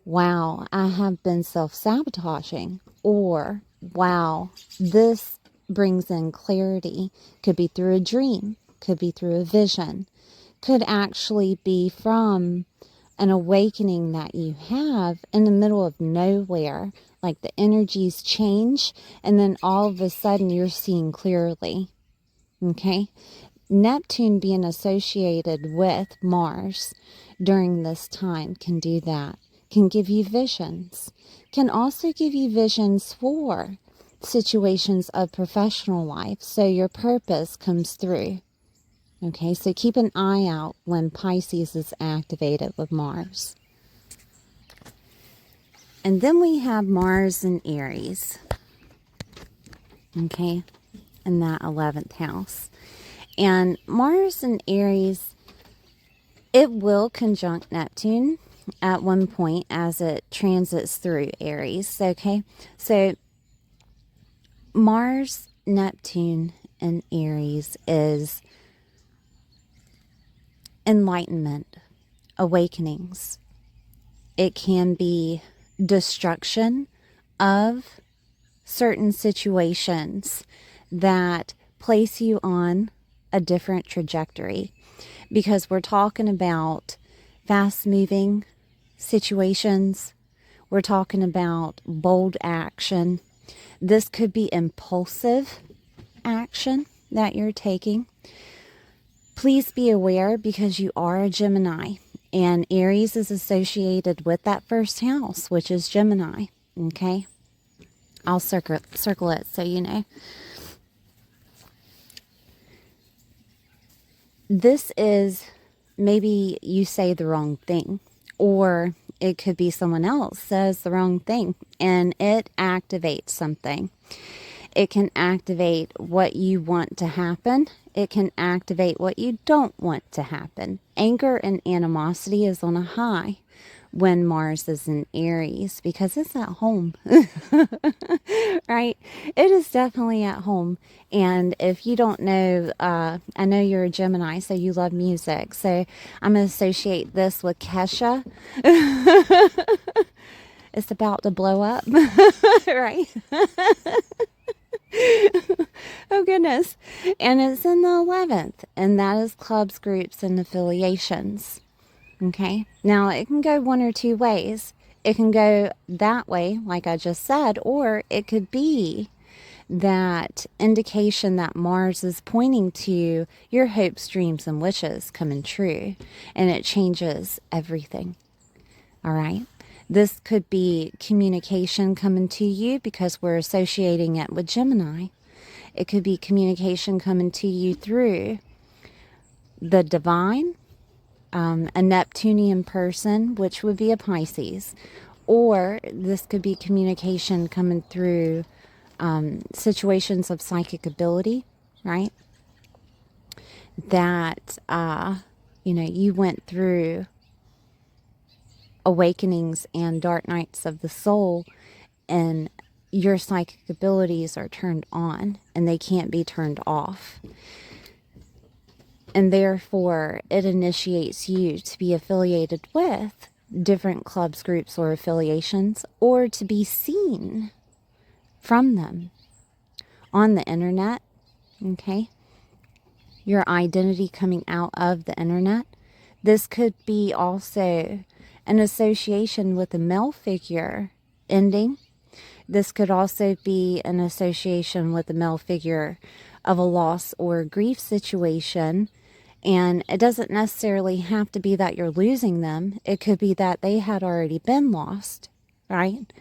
wow, I have been self-sabotaging, or wow, this brings in clarity. Could be through a dream, could be through a vision, could actually be from an awakening that you have in the middle of nowhere. Like the energies change and then all of a sudden you're seeing clearly. Okay? Neptune being associated with Mars during this time can do that. Can give you visions. Can also give you visions for situations of professional life. So your purpose comes through. Okay, so keep an eye out when Pisces is activated with Mars. And then we have Mars in Aries. Okay, in that 11th house. And Mars in Aries, it will conjunct Neptune at one point as it transits through Aries. Okay, so Mars, Neptune, and Aries is enlightenment, awakenings. It can be destruction of certain situations that place you on a different trajectory, because we're talking about fast-moving situations. We're talking about bold action. This could be impulsive action that you're taking. Please be aware, because you are a Gemini, and Aries is associated with that first house, which is Gemini. Okay? I'll circle it so you know. This is, maybe you say the wrong thing, or it could be someone else says the wrong thing, and it activates something. It can activate what you want to happen. It can activate what you don't want to happen. Anger and animosity is on a high when Mars is in Aries, because it's at home. Right? It is definitely at home. And if you don't know, I know you're a Gemini, so you love music. So I'm going to associate this with Kesha. It's about to blow up. Right? Oh goodness. And it's in the 11th, and that is clubs, groups, and affiliations. Okay. Now it can go one or two ways. It can go that way, like I just said, or it could be that indication that Mars is pointing to your hopes, dreams, and wishes coming true, and it changes everything. All right. This could be communication coming to you, because we're associating it with Gemini. It could be communication coming to you through the divine, a Neptunian person, which would be a Pisces. Or this could be communication coming through situations of psychic ability, right? That, you went through awakenings and dark nights of the soul, and your psychic abilities are turned on and they can't be turned off. And therefore, it initiates you to be affiliated with different clubs, groups, or affiliations, or to be seen from them on the internet. Okay? Your identity coming out of the internet. This could be also an association with a male figure ending. This could also be an association with a male figure of a loss or grief situation. And it doesn't necessarily have to be that you're losing them. It could be that they had already been lost, right?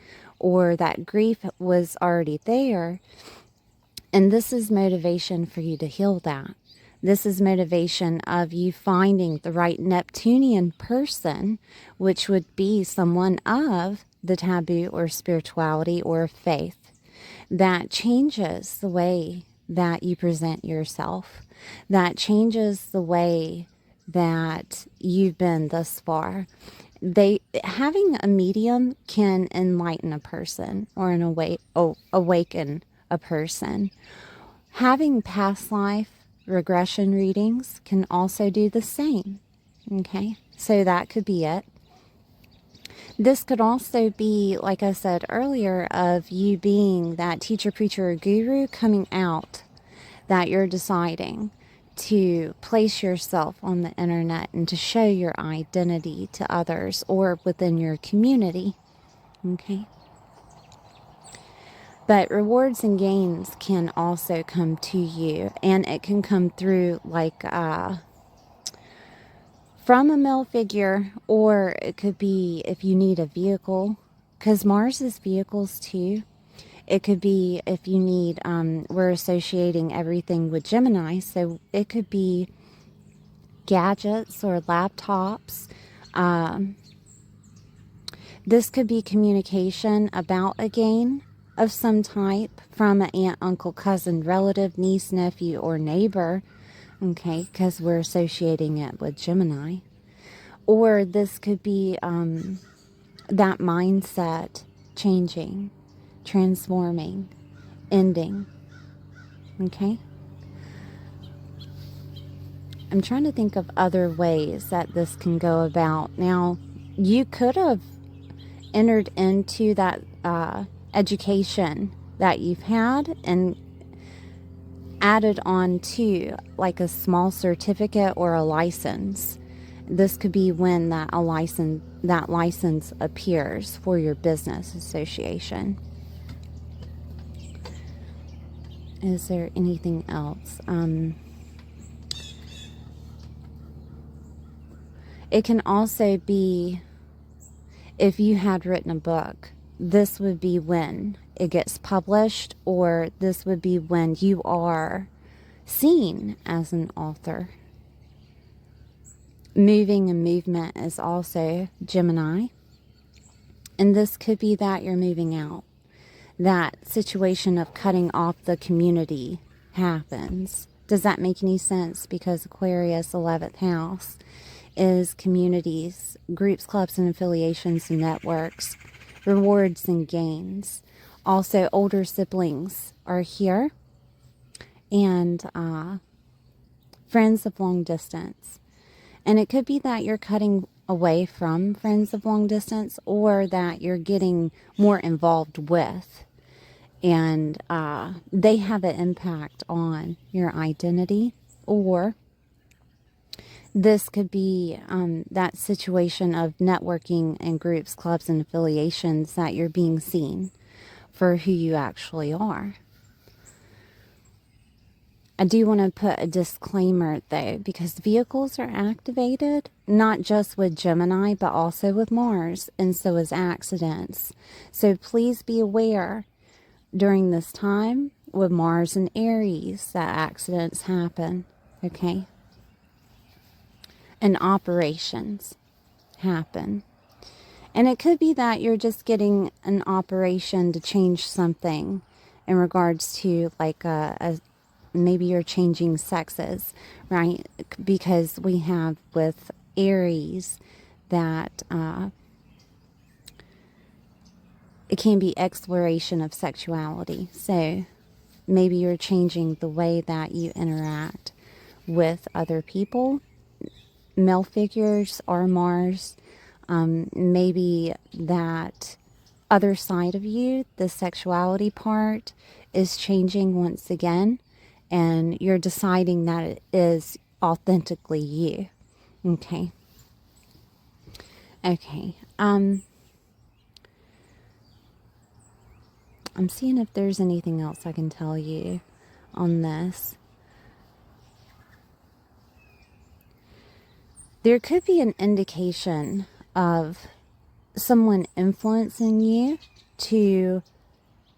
Or that grief was already there. And this is motivation for you to heal that. This is motivation of you finding the right Neptunian person, which would be someone of the taboo or spirituality or faith, that changes the way that you present yourself, that changes the way that you've been thus far. Having a medium can enlighten a person or awaken a person. Having past life regression readings can also do the same. Okay, so that could be it. This could also be, like I said earlier, of you being that teacher, preacher, or guru coming out, that you're deciding to place yourself on the internet and to show your identity to others or within your community. Okay. But rewards and gains can also come to you, and it can come through like from a male figure, or it could be if you need a vehicle, because Mars is vehicles too. It could be if you need, we're associating everything with Gemini, so it could be gadgets or laptops. This could be communication about a gain of some type from an aunt, uncle, cousin, relative, niece, nephew, or neighbor. Okay, because we're associating it with Gemini. Or this could be that mindset changing, transforming, ending. Okay? I'm trying to think of other ways that this can go about. Now, you could have entered into that education that you've had and added on to like a small certificate or a license. This could be when that license appears for your business association. Is there anything else? It can also be if you had written a book, this would be when it gets published, or this would be when you are seen as an author. Moving and movement is also Gemini. And this could be that you're moving out. That situation of cutting off the community happens. Does that make any sense? Because Aquarius, 11th house, is communities, groups, clubs, and affiliations and networks, rewards and gains. Also, older siblings are here, and friends of long distance. And it could be that you're cutting away from friends of long distance, or that you're getting more involved with, and they have an impact on your identity. Or this could be that situation of networking in groups, clubs, and affiliations, that you're being seen for who you actually are. I do want to put a disclaimer though, because vehicles are activated not just with Gemini, but also with Mars, and so is accidents. So please be aware during this time with Mars and Aries that accidents happen, okay? And operations happen. And it could be that you're just getting an operation to change something in regards to like maybe you're changing sexes, right? Because we have with Aries that it can be exploration of sexuality. So maybe you're changing the way that you interact with other people. Male figures are Mars. Maybe that other side of you, the sexuality part, is changing once again, and you're deciding that it is authentically you. Okay. I'm seeing if there's anything else I can tell you on this. There could be an indication of someone influencing you to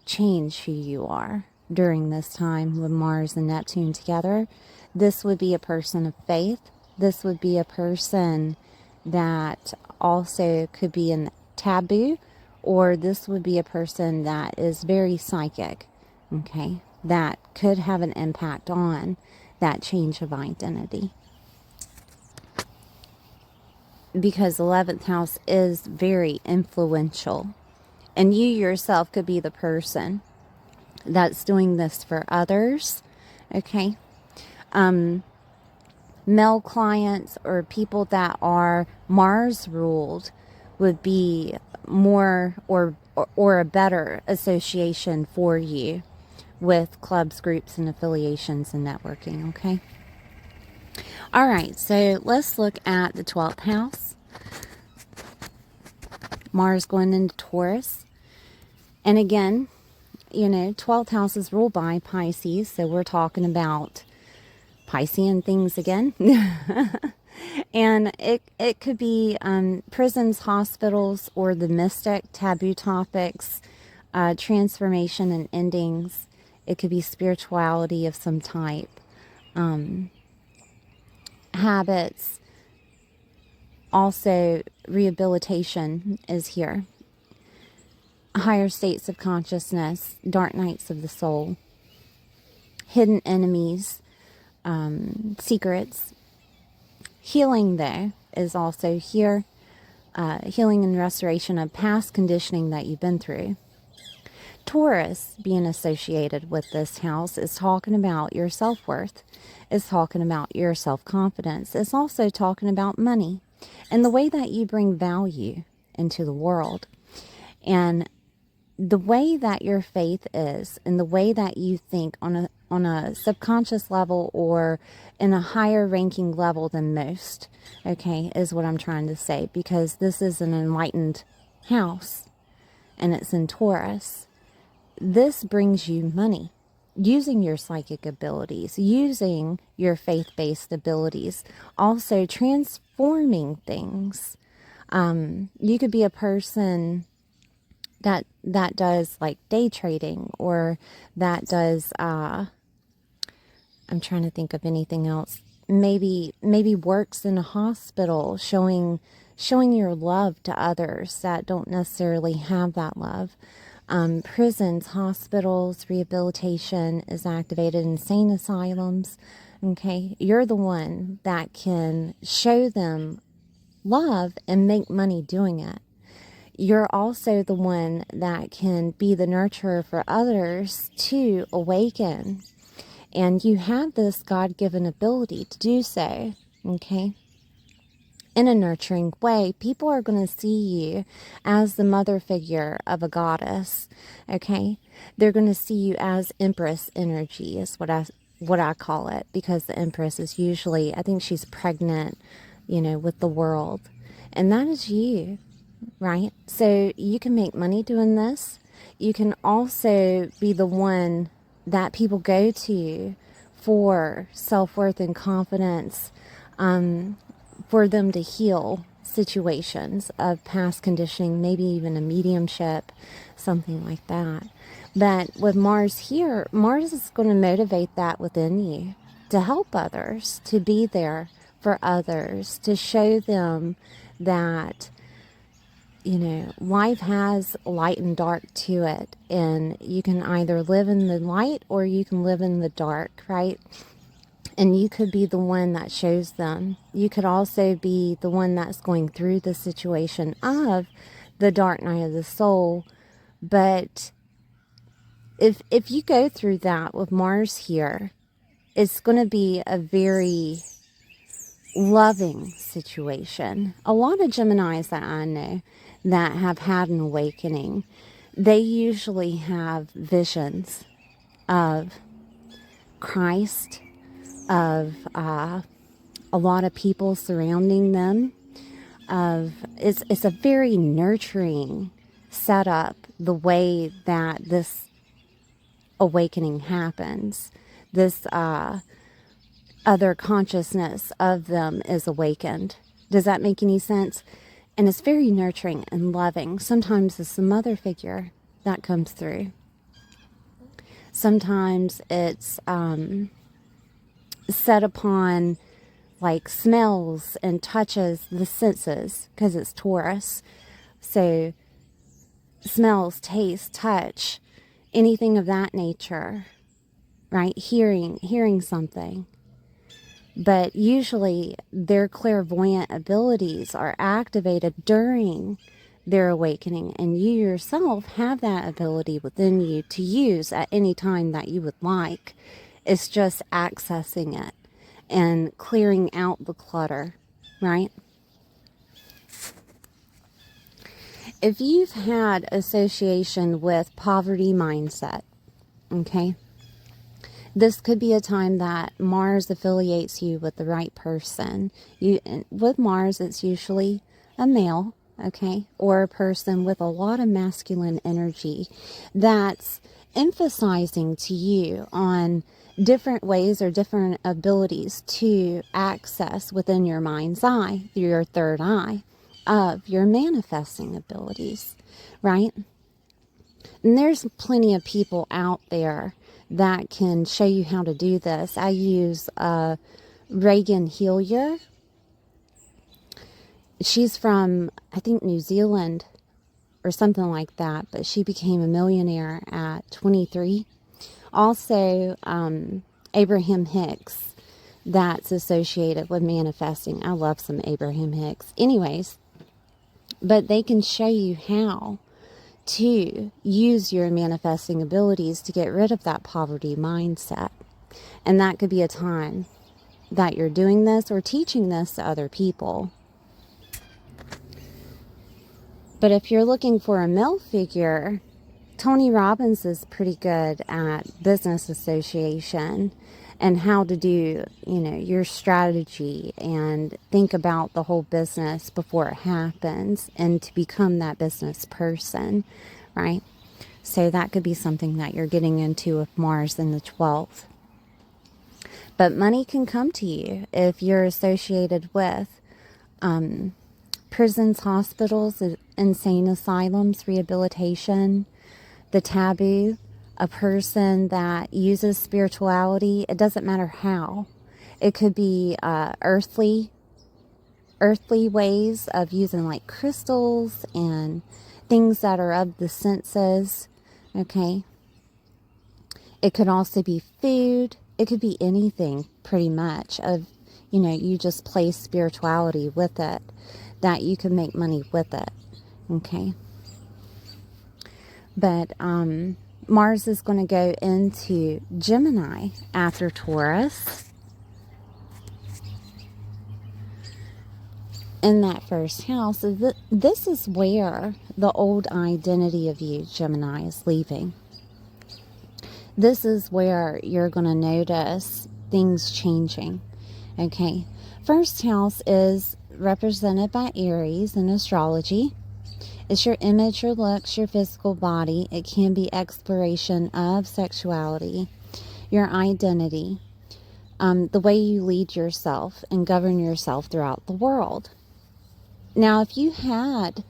change who you are during this time with Mars and Neptune together. This would be a person of faith. This would be a person that also could be in taboo, or this would be a person that is very psychic, okay, that could have an impact on that change of identity. Because 11th house is very influential, and you yourself could be the person that's doing this for others, okay? Male clients or people that are Mars ruled would be more or a better association for you with clubs, groups, and affiliations and networking, okay? All right, so let's look at the 12th house. Mars going into Taurus. And again, you know, 12th house is ruled by Pisces, so we're talking about Piscean things again. And it could be prisons, hospitals, or the mystic, taboo topics, transformation and endings. It could be spirituality of some type, habits. Also, rehabilitation is here. Higher states of consciousness, dark nights of the soul, hidden enemies, secrets. Healing, though, is also here. Healing and restoration of past conditioning that you've been through. Taurus being associated with this house is talking about your self-worth, is talking about your self-confidence, it's also talking about money and the way that you bring value into the world. And the way that your faith is and the way that you think on a subconscious level or in a higher ranking level than most, okay, is what I'm trying to say, because this is an enlightened house and it's in Taurus. This brings you money using your psychic abilities, using your faith-based abilities, also transforming things. You could be a person that does like day trading, or that does I'm trying to think of anything else. Maybe works in a hospital, showing your love to others that don't necessarily have that love. Prisons, hospitals, rehabilitation is activated, insane asylums. Okay, you're the one that can show them love and make money doing it. You're also the one that can be the nurturer for others to awaken. And you have this God-given ability to do so, okay? In a nurturing way. People are going to see you as the mother figure of a goddess, okay? They're going to see you as Empress energy is what I call it, because the Empress is usually, I think she's pregnant, you know, with the world. And that is you. Right? So you can make money doing this. You can also be the one that people go to for self-worth and confidence, for them to heal situations of past conditioning, maybe even a mediumship, something like that. But with Mars here, Mars is going to motivate that within you to help others, to be there for others, to show them that, you know, life has light and dark to it, and you can either live in the light or you can live in the dark, right? And you could be the one that shows them. You could also be the one that's going through the situation of the dark night of the soul. But if you go through that with Mars here, it's going to be a very loving situation. A lot of Geminis that I know that have had an awakening, they usually have visions of Christ, of a lot of people surrounding them. It's a very nurturing setup, the way that this awakening happens. This other consciousness of them is awakened. Does that make any sense? And it's very nurturing and loving. Sometimes it's the mother figure that comes through. Sometimes it's set upon like smells and touches, the senses, because it's Taurus. So smells, taste, touch, anything of that nature, right? Hearing something. But usually their clairvoyant abilities are activated during their awakening, and you yourself have that ability within you to use at any time that you would like. It's just accessing it and clearing out the clutter, right? If you've had association with poverty mindset, okay, this could be a time that Mars affiliates you with the right person. With Mars, it's usually a male, okay, or a person with a lot of masculine energy that's emphasizing to you on different ways or different abilities to access within your mind's eye, through your third eye, of your manifesting abilities, right? And there's plenty of people out there that can show you how to do this. I use Reagan Hillier. She's from, I think, New Zealand or something like that, but she became a millionaire at 23. Also, Abraham Hicks, that's associated with manifesting. I love some Abraham Hicks. Anyways, but they can show you how to use your manifesting abilities to get rid of that poverty mindset. And that could be a time that you're doing this or teaching this to other people. But if you're looking for a male figure, Tony Robbins is pretty good at business association and how to do, your strategy and think about the whole business before it happens and to become that business person, right? So that could be something that you're getting into with Mars in the 12th. But money can come to you if you're associated with prisons, hospitals, insane asylums, rehabilitation, the taboo, a person that uses spirituality. It doesn't matter how. It could be earthly ways of using like crystals and things that are of the senses, okay? It could also be food. It could be anything pretty much of, you just place spirituality with it, that you can make money with it, okay? But Mars is going to go into Gemini after Taurus in that first house. This is where the old identity of you, Gemini, is leaving. This is where you're going to notice things changing, okay? First house is represented by Aries in astrology. It's your image, your looks, your physical body. It can be exploration of sexuality, your identity, the way you lead yourself and govern yourself throughout the world. Now, if you had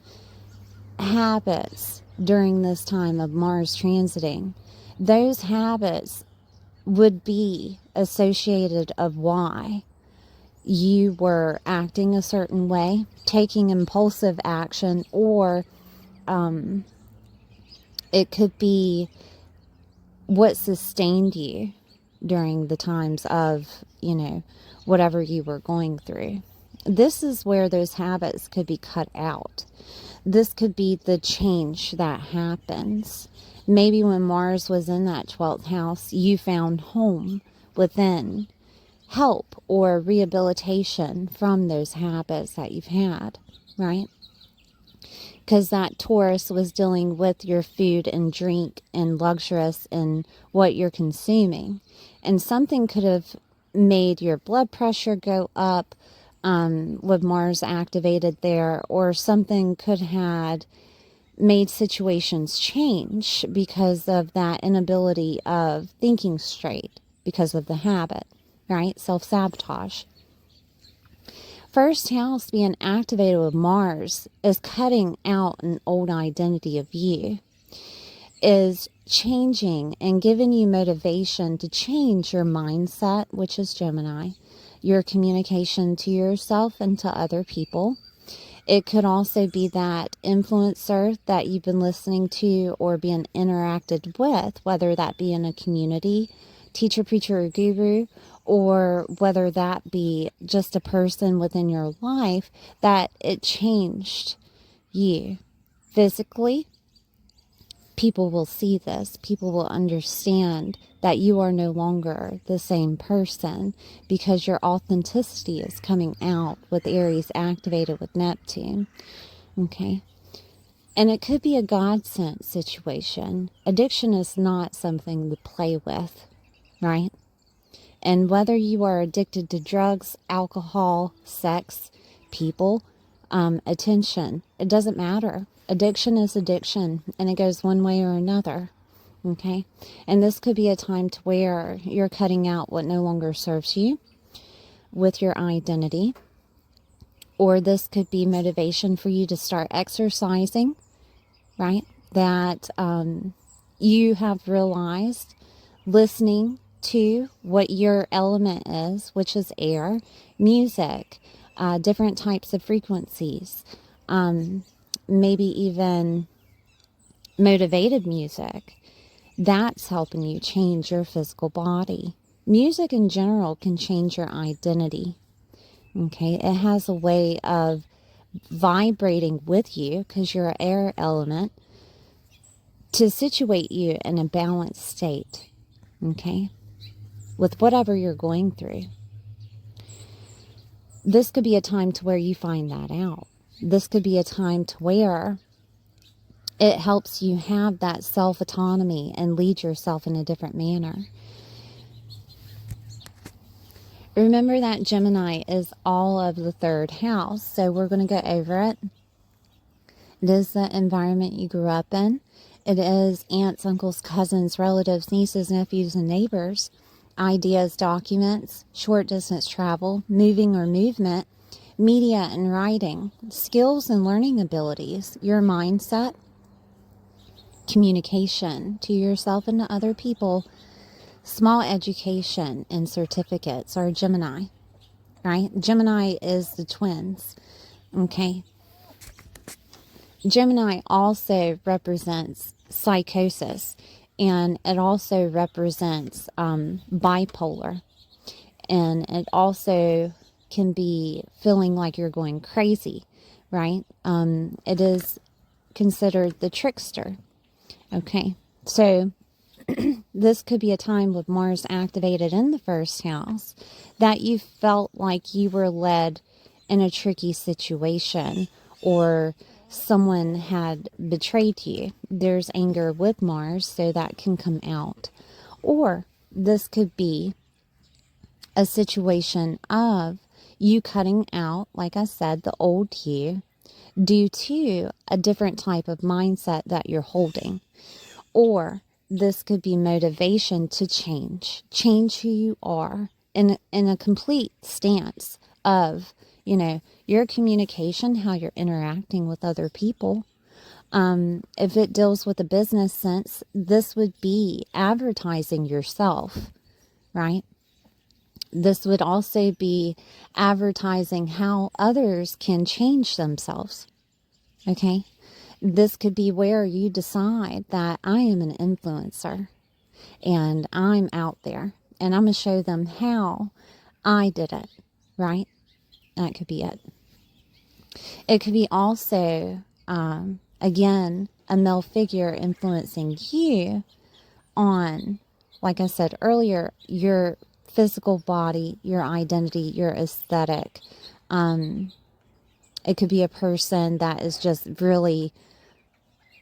habits during this time of Mars transiting, those habits would be associated of why you were acting a certain way, taking impulsive action, or it could be what sustained you during the times of, whatever you were going through. This is where those habits could be cut out. This could be the change that happens. Maybe when Mars was in that 12th house, you found home within, help or rehabilitation from those habits that you've had, right? Because that Taurus was dealing with your food and drink and luxurious and what you're consuming. And something could have made your blood pressure go up with Mars activated there, or something could have made situations change because of that inability of thinking straight because of the habit, right? Self-sabotage. First house being activated with Mars is cutting out an old identity of you, is changing and giving you motivation to change your mindset, which is Gemini, your communication to yourself and to other people. It could also be that influencer that you've been listening to or being interacted with, whether that be in a community, teacher, preacher, or guru, or whether that be just a person within your life, that it changed you physically. People will see this. People will understand that you are no longer the same person because your authenticity is coming out with Aries activated with Neptune. Okay. And it could be a godsend situation. Addiction is not something to play with, right? And whether you are addicted to drugs, alcohol, sex, people, attention, it doesn't matter. Addiction is addiction, and it goes one way or another. Okay? And this could be a time to where you're cutting out what no longer serves you with your identity. Or this could be motivation for you to start exercising, right? That you have realized, listening to what your element is, which is air, music, different types of frequencies, maybe even motivated music. That's helping you change your physical body. Music in general can change your identity. Okay, it has a way of vibrating with you because you're an air element to situate you in a balanced state. Okay, with whatever you're going through. This could be a time to where you find that out. This could be a time to where it helps you have that self-autonomy and lead yourself in a different manner. Remember that Gemini is all of the third house, so we're going to go over it. It is the environment you grew up in. It is aunts, uncles, cousins, relatives, nieces, nephews, and neighbors. Ideas, documents, short distance travel, moving or movement, media and writing, skills and learning abilities, your mindset, communication to yourself and to other people, small education and certificates are Gemini, right? Gemini is the twins, okay? Gemini also represents psychosis, and it also represents bipolar, and it also can be feeling like you're going crazy, right? It is considered the trickster, okay? So this could be a time with Mars activated in the first house that you felt like you were led in a tricky situation, or someone had betrayed you. There's anger with Mars, so that can come out. Or this could be a situation of you cutting out, like I said, the old you due to a different type of mindset that you're holding. Or this could be motivation to change who you are in a complete stance of, your communication, how you're interacting with other people. If it deals with a business sense, this would be advertising yourself, right? This would also be advertising how others can change themselves, okay? This could be where you decide that I am an influencer and I'm out there and I'm going to show them how I did it, right? That could be it. It could be also, again, a male figure influencing you on, like I said earlier, your physical body, your identity, your aesthetic. It could be a person that is just really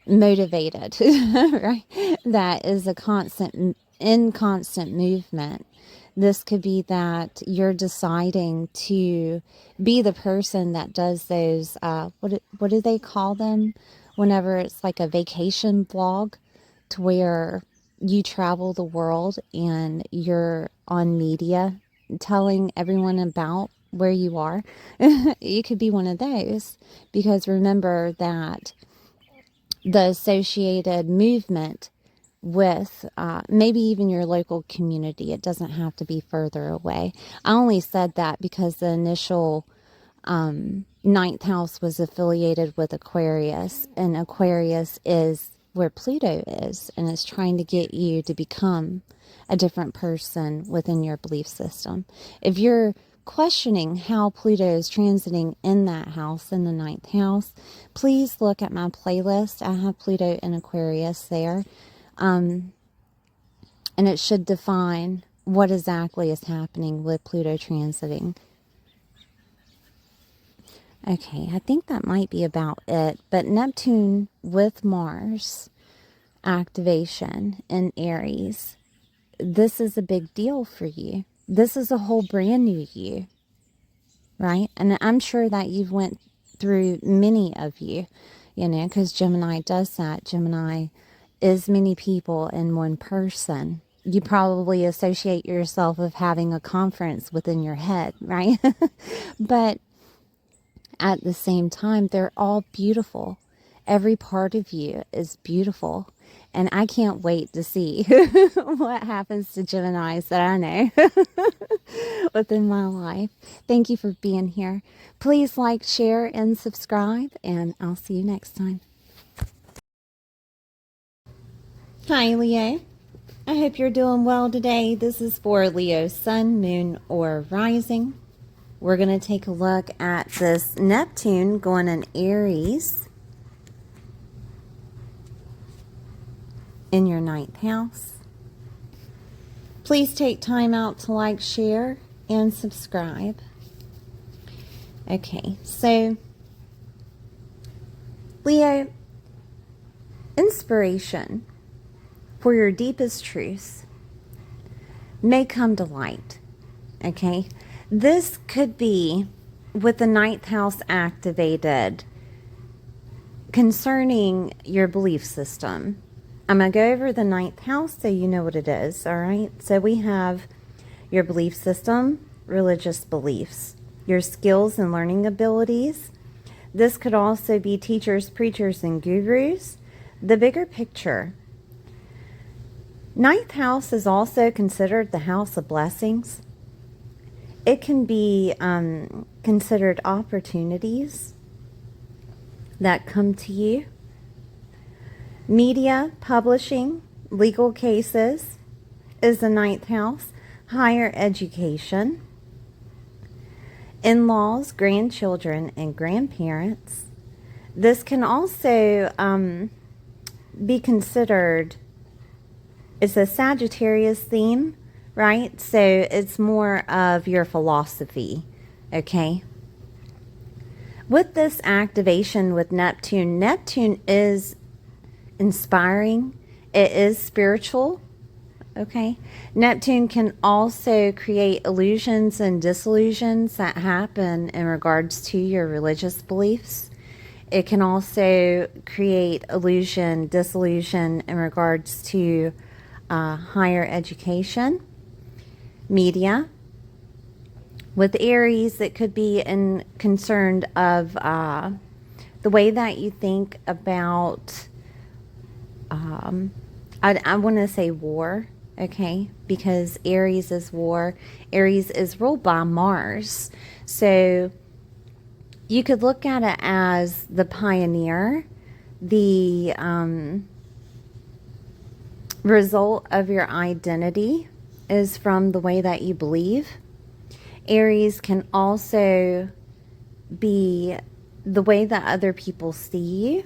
motivated, right? That is in constant movement. This could be that you're deciding to be the person that does those, what do they call them? Whenever it's like a vacation vlog, to where you travel the world and you're on media telling everyone about where you are. You could be one of those, because remember that the associated movement with maybe even your local community. It doesn't have to be further away. I only said that because the initial ninth house was affiliated with Aquarius, and Aquarius is where Pluto is, and it's trying to get you to become a different person within your belief system. If you're questioning how Pluto is transiting in that house, in the ninth house, please look at my playlist. I have Pluto in Aquarius there. And it should define what exactly is happening with Pluto transiting. Okay, I think that might be about it. But Neptune with Mars activation in Aries, this is a big deal for you. This is a whole brand new you, right? And I'm sure that you've went through many of you, because Gemini does that. Gemini is many people in one person. You probably associate yourself of having a conference within your head, right? But at the same time, they're all beautiful. Every part of you is beautiful. And I can't wait to see what happens to Geminis that I know within my life. Thank you for being here. Please like, share, and subscribe, and I'll see you next time. Hi, Leo. I hope you're doing well today. This is for Leo Sun, Moon, or Rising. We're going to take a look at this Neptune going in Aries in your 9th house. Please take time out to like, share, and subscribe. Okay, so Leo, inspiration for your deepest truths may come to light. Okay, this could be with the 9th house activated concerning your belief system. I'm going to go over the 9th house so you know what it is, all right? So we have your belief system, religious beliefs, your skills and learning abilities. This could also be teachers, preachers, and gurus. The bigger picture. 9th house is also considered the house of blessings. It can be considered opportunities that come to you. Media, publishing, legal cases is the 9th house. Higher education. In-laws, grandchildren, and grandparents. This can also be considered, it's a Sagittarius theme, right? So it's more of your philosophy, okay? With this activation with Neptune, Neptune is inspiring. It is spiritual, okay? Neptune can also create illusions and disillusions that happen in regards to your religious beliefs. It can also create illusion, disillusion in regards to higher education, media. With Aries, it could be concerned of the way that you think about, I want to say war, okay? Because Aries is war. Aries is ruled by Mars. So you could look at it as the pioneer, the result of your identity is from the way that you believe. Aries can also be the way that other people see you.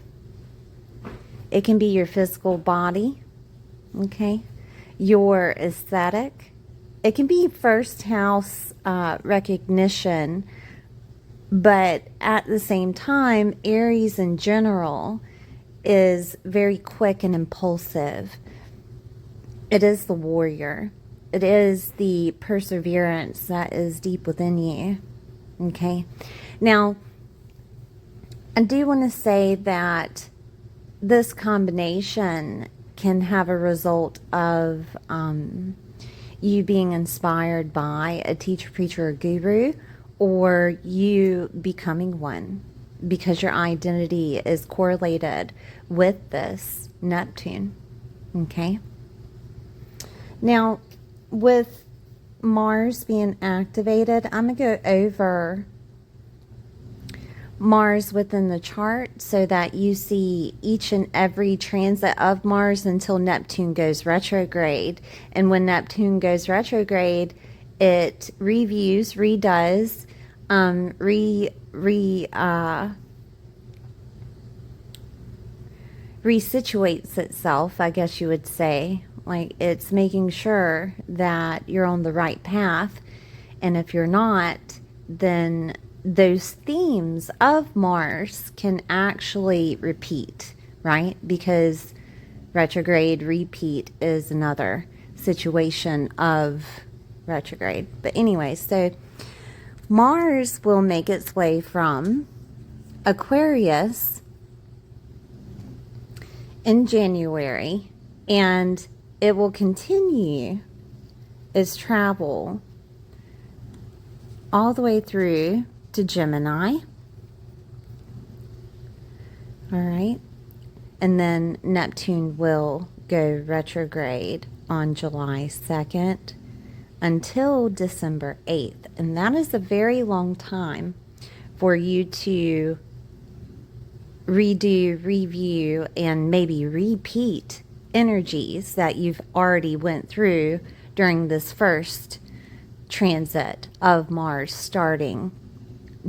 It can be your physical body, okay? Your aesthetic. It can be first house recognition, but at the same time, Aries in general is very quick and impulsive. It is the warrior. It is the perseverance that is deep within you, okay? Now, I do want to say that this combination can have a result of you being inspired by a teacher, preacher, or guru, or you becoming one because your identity is correlated with this Neptune, okay? Now, with Mars being activated, I'm going to go over Mars within the chart so that you see each and every transit of Mars until Neptune goes retrograde. And when Neptune goes retrograde, it reviews, redoes, resituates itself, I guess you would say. Like, it's making sure that you're on the right path. And if you're not, then those themes of Mars can actually repeat, right? Because retrograde repeat is another situation of retrograde. But anyway, so Mars will make its way from Aquarius in January, and it will continue its travel all the way through to Gemini. All right. And then Neptune will go retrograde on July 2nd until December 8th. And that is a very long time for you to redo, review, and maybe repeat energies that you've already went through during this first transit of Mars starting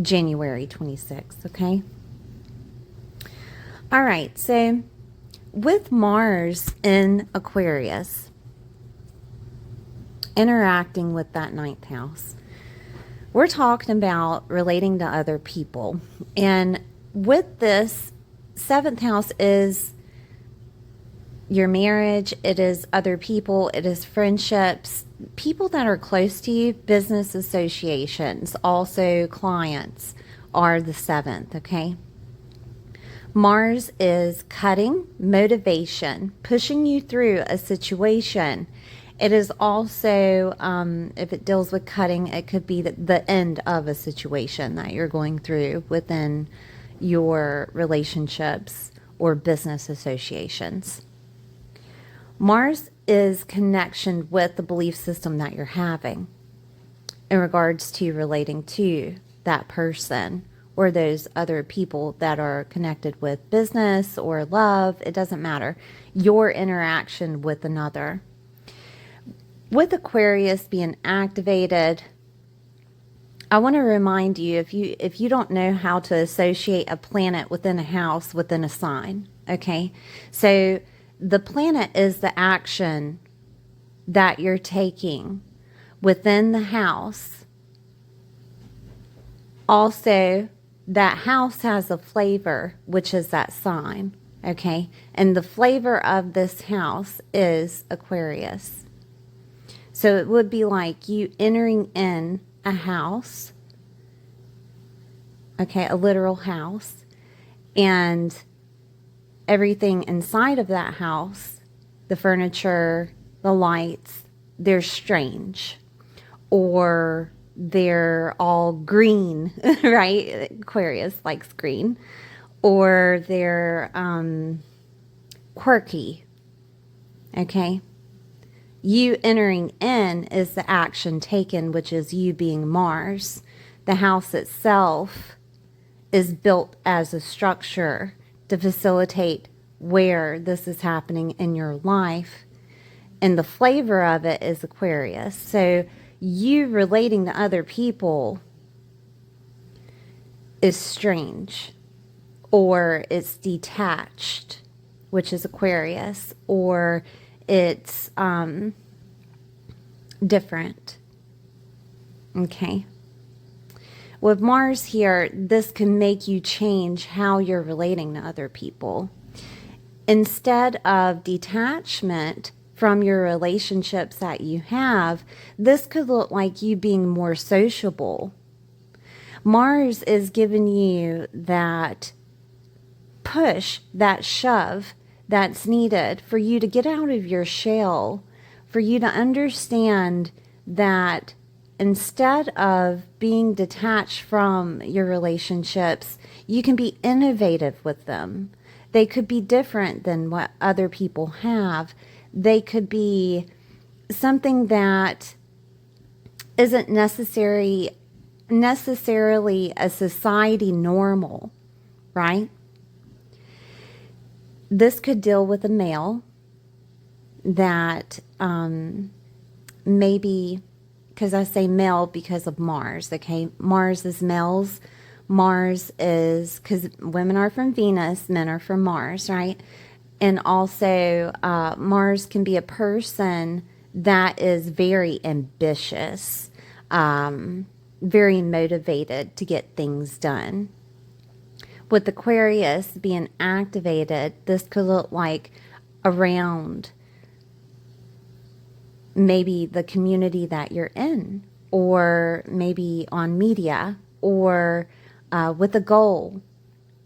January 26th, okay? All right, so with Mars in Aquarius interacting with that 9th house, we're talking about relating to other people. And with this, 7th house is your marriage, it is other people, it is friendships, people that are close to you, business associations, also clients are the 7th, okay? Mars is cutting, motivation, pushing you through a situation. It is also, if it deals with cutting, it could be the end of a situation that you're going through within your relationships or business associations. Mars is connection with the belief system that you're having in regards to relating to that person or those other people that are connected with business or love. It doesn't matter. Your interaction with another. With Aquarius being activated, I want to remind you, if you don't know how to associate a planet within a house within a sign, okay? So the planet is the action that you're taking within the house. Also, that house has a flavor, which is that sign, okay? And the flavor of this house is Aquarius. So it would be like you entering in a house, okay, a literal house, and everything inside of that house, the furniture, the lights, they're strange, or they're all green, right? Aquarius likes green, or they're quirky, okay? You entering in is the action taken, which is you being Mars. The house itself is built as a structure to facilitate where this is happening in your life. And the flavor of it is Aquarius. So you relating to other people is strange, or it's detached, which is Aquarius, or it's different. Okay. With Mars here, this can make you change how you're relating to other people. Instead of detachment from your relationships that you have, this could look like you being more sociable. Mars is giving you that push, that shove that's needed for you to get out of your shell, for you to understand that instead of being detached from your relationships, you can be innovative with them. They could be different than what other people have. They could be something that isn't necessarily a society normal, right? This could deal with a male that maybe, because I say male because of Mars, okay? Mars is males. Mars is, because women are from Venus, men are from Mars, right? And also Mars can be a person that is very ambitious. very motivated to get things done. With Aquarius being activated, this could look like around maybe the community that you're in, or maybe on media, or with a goal,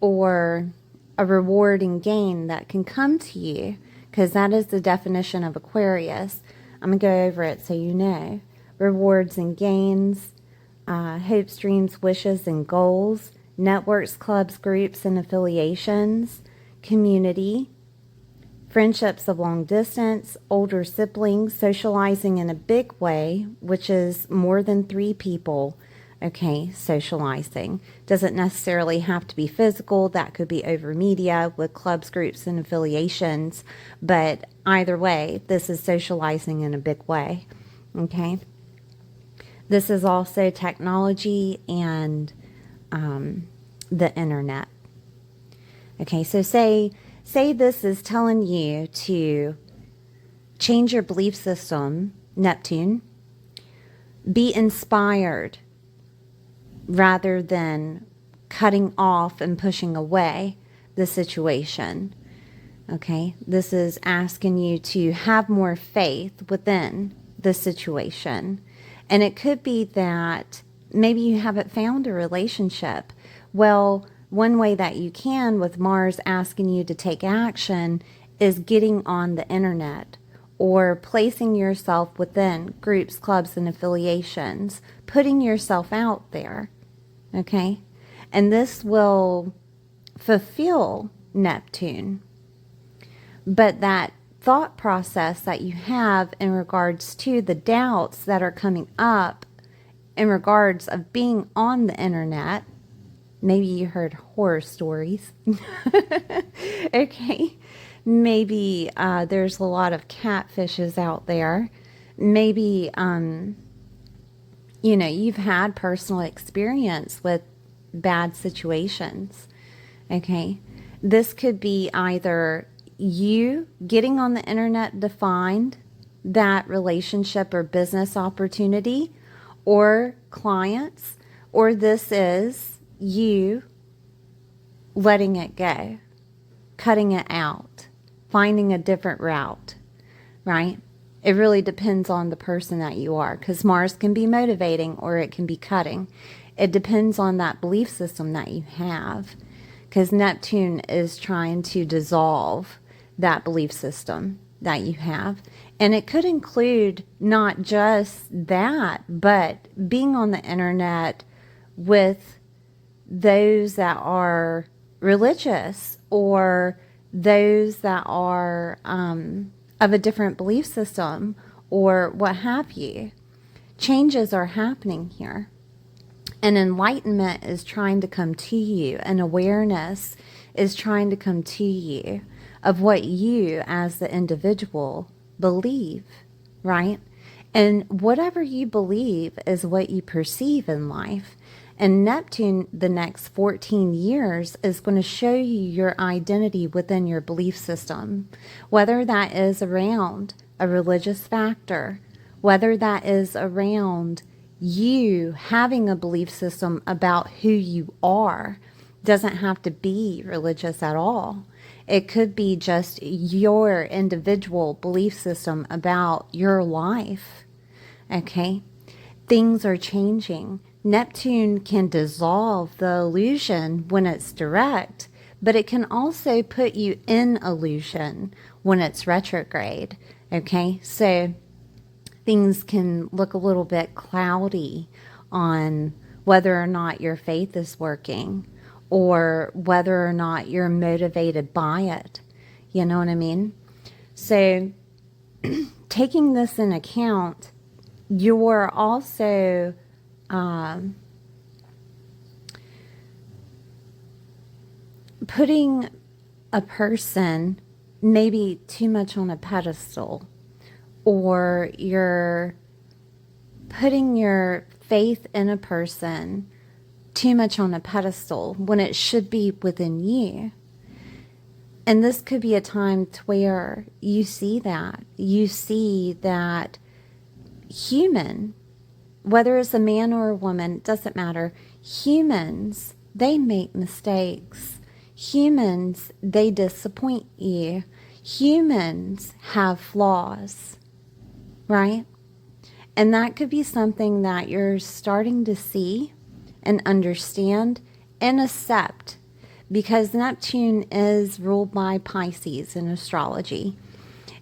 or a reward and gain that can come to you, because that is the definition of Aquarius. I'm going to go over it so you know. Rewards and gains, hopes, dreams, wishes, and goals, networks, clubs, groups, and affiliations, community, friendships of long distance, older siblings, socializing in a big way, which is more than 3 people. Okay, socializing doesn't necessarily have to be physical. That could be over media with clubs, groups, and affiliations. But either way, this is socializing in a big way. Okay. This is also technology and the internet. Okay, so say this is telling you to change your belief system, Neptune. Be inspired rather than cutting off and pushing away the situation. Okay, this is asking you to have more faith within the situation. And it could be that maybe you haven't found a relationship. Well, one way that you can, with Mars asking you to take action, is getting on the internet or placing yourself within groups, clubs, and affiliations, putting yourself out there. Okay? And this will fulfill Neptune. But that thought process that you have in regards to the doubts that are coming up in regards of being on the internet, maybe you heard horror stories. Okay. Maybe there's a lot of catfishes out there. Maybe, you've had personal experience with bad situations. Okay. This could be either you getting on the internet to find that relationship or business opportunity or clients, or this is you letting it go, cutting it out, finding a different route, right? It really depends on the person that you are, because Mars can be motivating or it can be cutting. It depends on that belief system that you have, because Neptune is trying to dissolve that belief system that you have. And it could include not just that, but being on the internet with those that are religious or those that are of a different belief system or what have you. Changes are happening here. And enlightenment is trying to come to you, and awareness is trying to come to you of what you as the individual believe, right? And whatever you believe is what you perceive in life. And Neptune, the next 14 years, is going to show you your identity within your belief system, whether that is around a religious factor, whether that is around you having a belief system about who you are. Doesn't have to be religious at all. It could be just your individual belief system about your life. Okay? Things are changing. Neptune can dissolve the illusion when it's direct, but it can also put you in illusion when it's retrograde. Okay? So things can look a little bit cloudy on whether or not your faith is working, or whether or not you're motivated by it. You know what I mean? So taking this in account, you're also putting a person maybe too much on a pedestal, or you're putting your faith in a person too much on a pedestal when it should be within you. And this could be a time to where you see that human whether it's a man or a woman, it doesn't matter. Humans, they make mistakes. Humans, they disappoint you. Humans have flaws, right? And that could be something that you're starting to see and understand and accept, because Neptune is ruled by Pisces in astrology.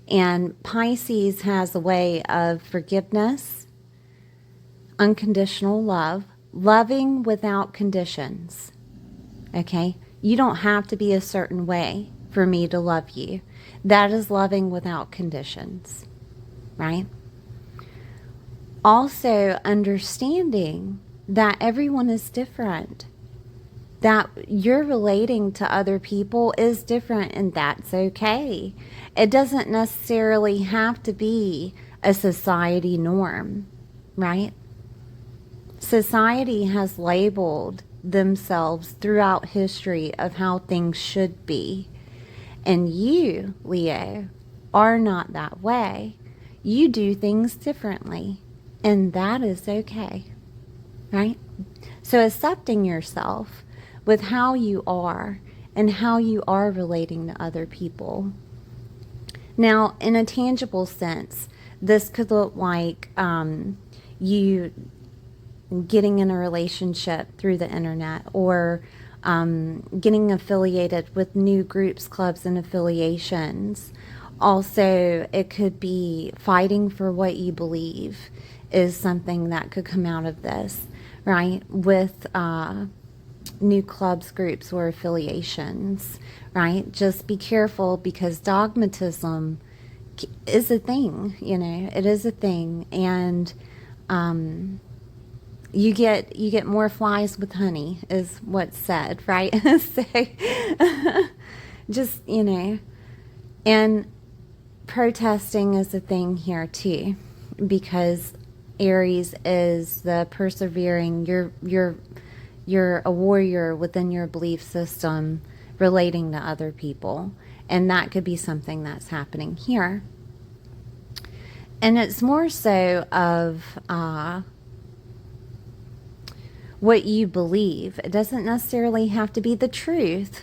And Pisces has a way of forgiveness, unconditional love, loving without conditions. Okay? You don't have to be a certain way for me to love you. That is loving without conditions, right? Also, understanding that everyone is different, that you're relating to other people is different, and that's okay. It doesn't necessarily have to be a society norm, right? Society has labeled themselves throughout history of how things should be. And you, Leo, are not that way. You do things differently, and that is okay, right? So accepting yourself with how you are and how you are relating to other people. Now, in a tangible sense, this could look like you getting in a relationship through the internet, or getting affiliated with new groups, clubs, and affiliations. Also, it could be fighting for what you believe is something that could come out of this, right? With new clubs, groups, or affiliations, right? Just be careful, because dogmatism is a thing, it is a thing. And you get more flies with honey is what's said, right? So just, and protesting is a thing here too, because Aries is the persevering, you're a warrior within your belief system relating to other people. And that could be something that's happening here. And it's more so of what you believe. It doesn't necessarily have to be the truth,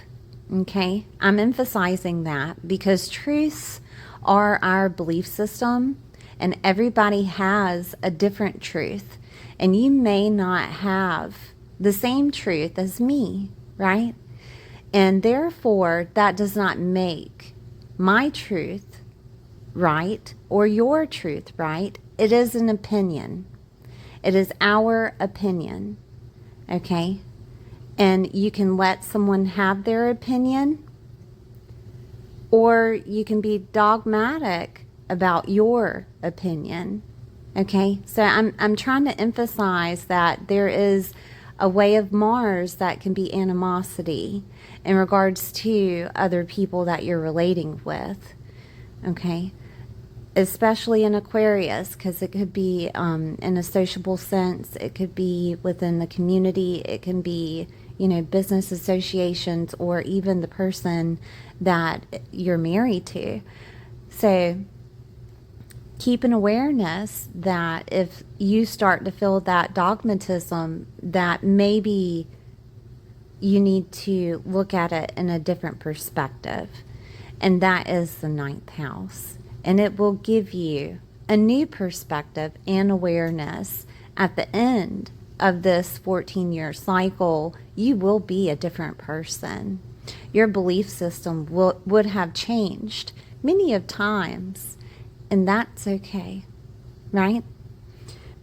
okay? I'm emphasizing that because truths are our belief system, and everybody has a different truth. And you may not have the same truth as me, right? And therefore, that does not make my truth right or your truth right. It is an opinion. It is our opinion, okay? And you can let someone have their opinion, or you can be dogmatic about your opinion, okay? So I'm trying to emphasize that there is a way of Mars that can be animosity in regards to other people that you're relating with, okay? Especially in Aquarius, because it could be in a sociable sense, it could be within the community, it can be, business associations, or even the person that you're married to. So keep an awareness that if you start to feel that dogmatism, that maybe you need to look at it in a different perspective. And that is the 9th house. And it will give you a new perspective and awareness. At the end of this 14-year cycle, you will be a different person. Your belief system would have changed many of times, and that's okay, right?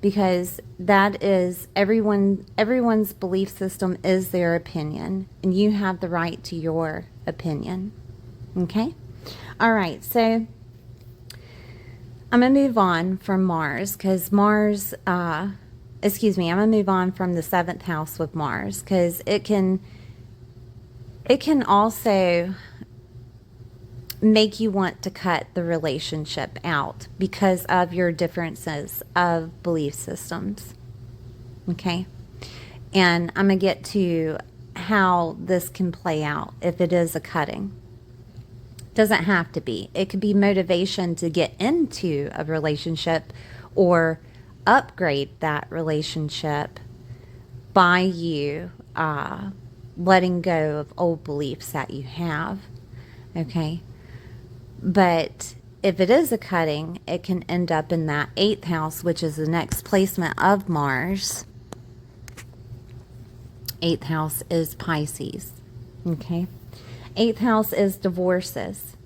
Because that is everyone's belief system is their opinion, and you have the right to your opinion, okay? All right, so I'm going to move on from Mars, because Mars, I'm going to move on from the 7th house with Mars, because it can also make you want to cut the relationship out because of your differences of belief systems, okay? And I'm going to get to how this can play out if it is a cutting. Doesn't have to be. It could be motivation to get into a relationship, or upgrade that relationship by you letting go of old beliefs that you have. Okay. But if it is a cutting, it can end up in that 8th house, which is the next placement of Mars. 8th house is Pisces. Okay. 8th house is divorces,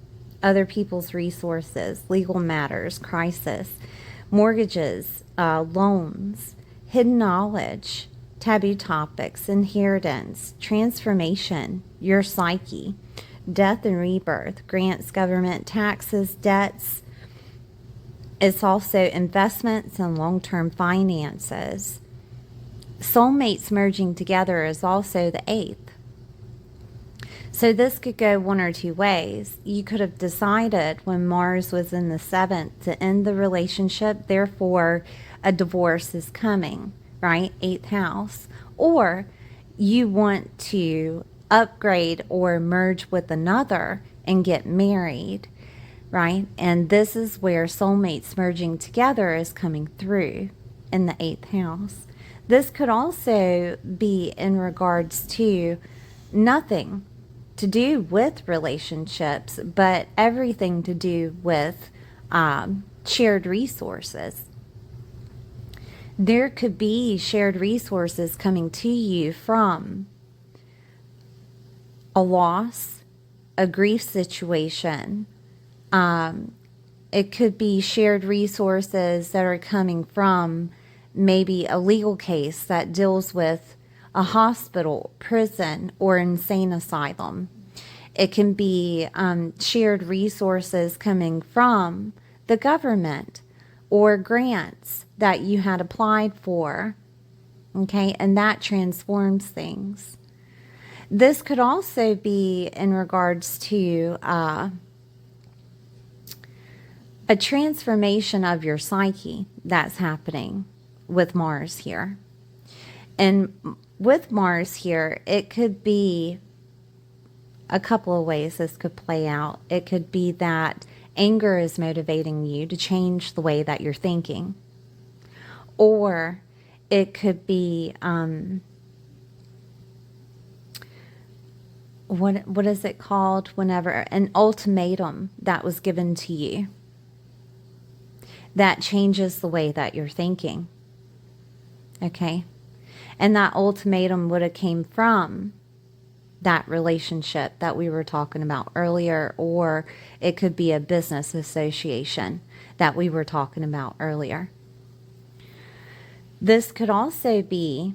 other people's resources, legal matters, crisis, mortgages, loans, hidden knowledge, taboo topics, inheritance, transformation, your psyche, death and rebirth, grants, government, taxes, debts. It's also investments and long-term finances. Soulmates merging together is also the 8th. So this could go one or two ways. You could have decided when Mars was in the 7th to end the relationship, therefore a divorce is coming, right? 8th house. Or you want to upgrade or merge with another and get married, right? And this is where soulmates merging together is coming through in the 8th house. This could also be in regards to nothing to do with relationships, but everything to do with shared resources. There could be shared resources coming to you from a loss, a grief situation. It could be shared resources that are coming from maybe a legal case that deals with a hospital, prison, or insane asylum. It can be shared resources coming from the government or grants that you had applied for, okay, and that transforms things. This could also be in regards to a transformation of your psyche that's happening with Mars here. And with Mars here, it could be a couple of ways this could play out. It could be that anger is motivating you to change the way that you're thinking. Or it could be, what is it called whenever, an ultimatum that was given to you that changes the way that you're thinking. Okay? And that ultimatum would have came from that relationship that we were talking about earlier, or it could be a business association that we were talking about earlier. This could also be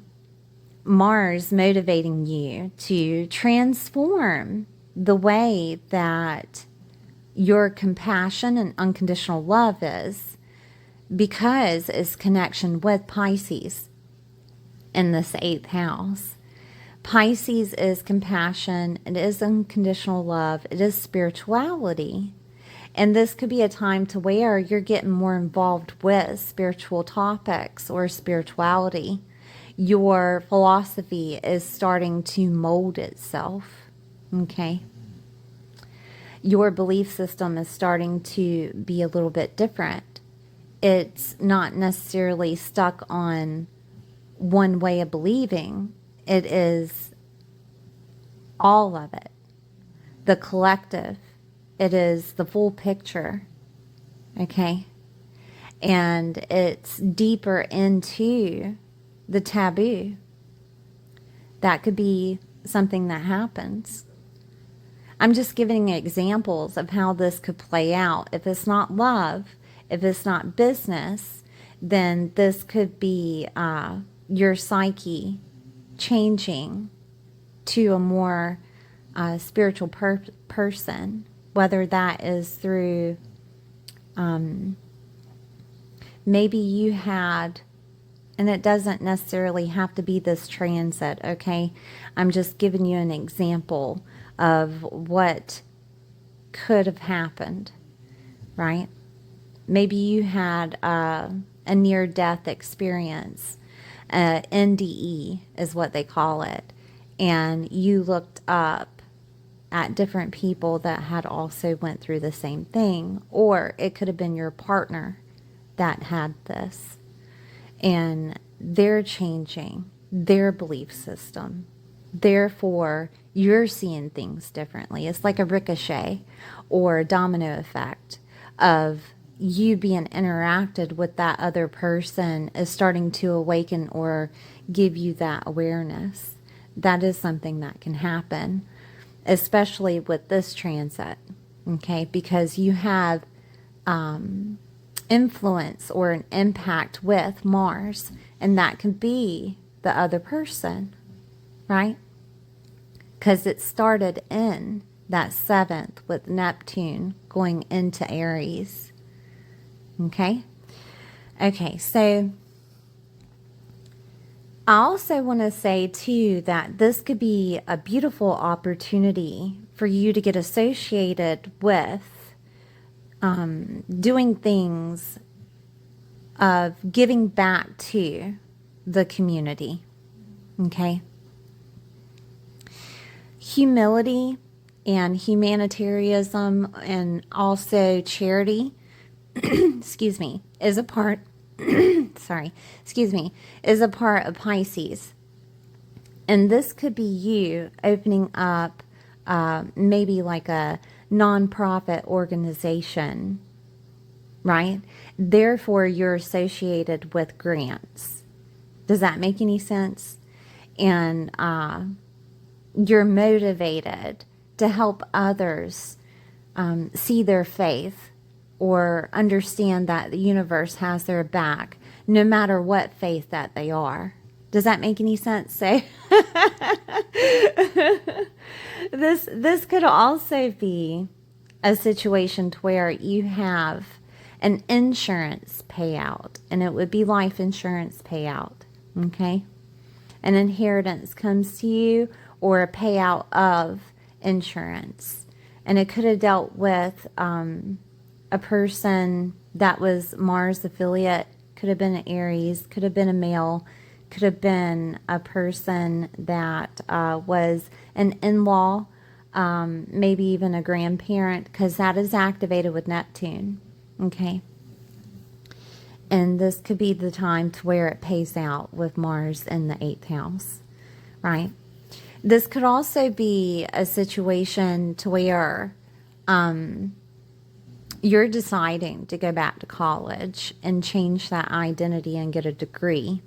Mars motivating you to transform the way that your compassion and unconditional love is, because it's connection with Pisces in this 8th house. Pisces is compassion, it is unconditional love, it is spirituality. And this could be a time to where you're getting more involved with spiritual topics or spirituality. Your philosophy is starting to mold itself, okay? Your belief system is starting to be a little bit different. It's not necessarily stuck on one way of believing. It is all of it, the collective. It is the full picture, okay? And it's deeper into the taboo. That could be something that happens. I'm just giving examples of how this could play out. If it's not love, if it's not business, then this could be your psyche changing to a more spiritual person, whether that is through maybe you had, and it doesn't necessarily have to be this transit, okay? I'm just giving you an example of what could have happened, right? Maybe you had a near-death experience. NDE is what they call it. And you looked up at different people that had also went through the same thing. Or it could have been your partner that had this. and they're changing their belief system. Therefore, you're seeing things differently. It's like a ricochet or a domino effect of you being interacted with that other person is starting to awaken or give you that awareness. That is something that can happen, especially with this transit, okay? Because you have influence or an impact with Mars, and that can be the other person, right? Because it started in that 7th with Neptune going into Aries. Okay? Okay, so I also want to say too that this could be a beautiful opportunity for you to get associated with doing things of giving back to the community. Okay? Humility and humanitarianism and also charity, excuse me, is a part, is a part of Pisces. And this could be you opening up maybe like a nonprofit organization, right? Therefore, you're associated with grants. Does that make any sense? And you're motivated to help others see their faith or understand that the universe has their back, no matter what faith that they are. Does that make any sense? Say, this could also be a situation to where you have an insurance payout, and it would be life insurance payout. Okay, an inheritance comes to you, or a payout of insurance, and it could have dealt with a person that was Mars affiliate. Could have been an Aries, could have been a male, could have been a person that was an in-law, maybe even a grandparent, because that is activated with Neptune. Okay. And this could be the time to where it pays out with Mars in the 8th house, right? This could also be a situation to where you're deciding to go back to college and change that identity and get a degree.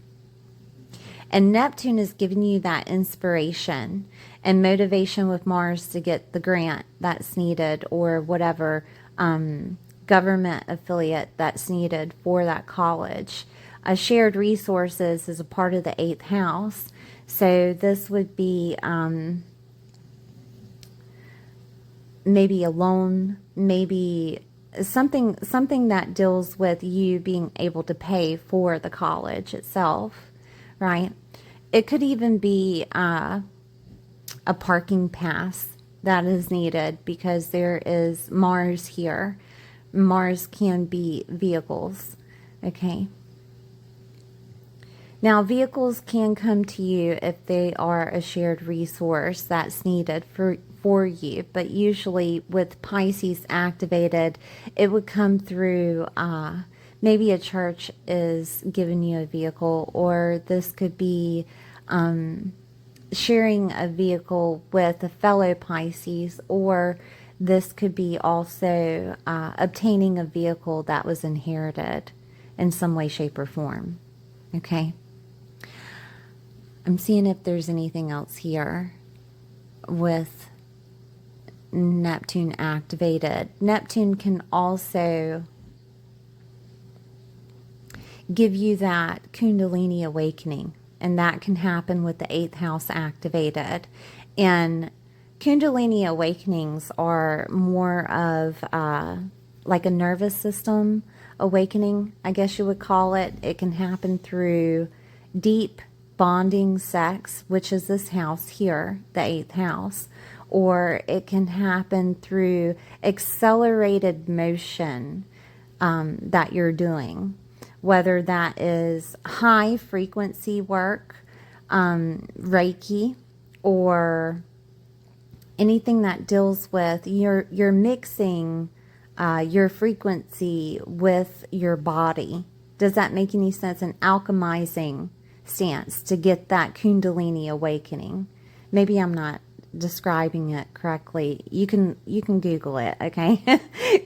And Neptune is giving you that inspiration and motivation with Mars to get the grant that's needed, or whatever government affiliate that's needed for that college. Shared resources is a part of the 8th house. So this would be maybe a loan, maybe something that deals with you being able to pay for the college itself, right? It could even be a parking pass that is needed, because there is Mars here. Mars can be vehicles, okay? Now, vehicles can come to you if they are a shared resource that's needed for you, but usually with Pisces activated, it would come through maybe a church is giving you a vehicle, or this could be sharing a vehicle with a fellow Pisces, or this could be also obtaining a vehicle that was inherited in some way, shape, or form. Okay? I'm seeing if there's anything else here with Neptune activated. Neptune can also give you that Kundalini awakening, and that can happen with the 8th house activated. And Kundalini awakenings are more of like a nervous system awakening, I guess you would call it. It can happen through deep bonding sex, which is this house here, the 8th house, or it can happen through accelerated motion that you're doing, whether that is high frequency work, Reiki, or anything that deals with you're mixing your frequency with your body Does that make any sense? An alchemizing stance to get that Kundalini awakening. Maybe I'm not describing it correctly. You can Google it, okay?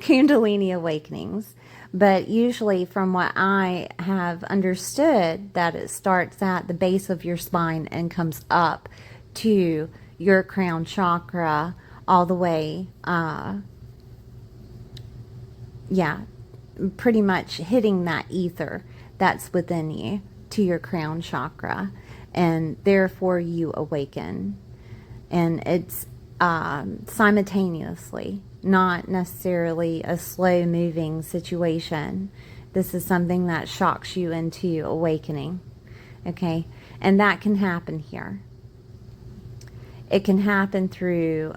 Kundalini awakenings. But usually from what I have understood, that it starts at the base of your spine and comes up to your crown chakra all the way, pretty much hitting that ether that's within you to your crown chakra, and therefore you awaken. And it's simultaneously, not necessarily a slow moving situation. This is something that shocks you into awakening, okay? And that can happen here. It can happen through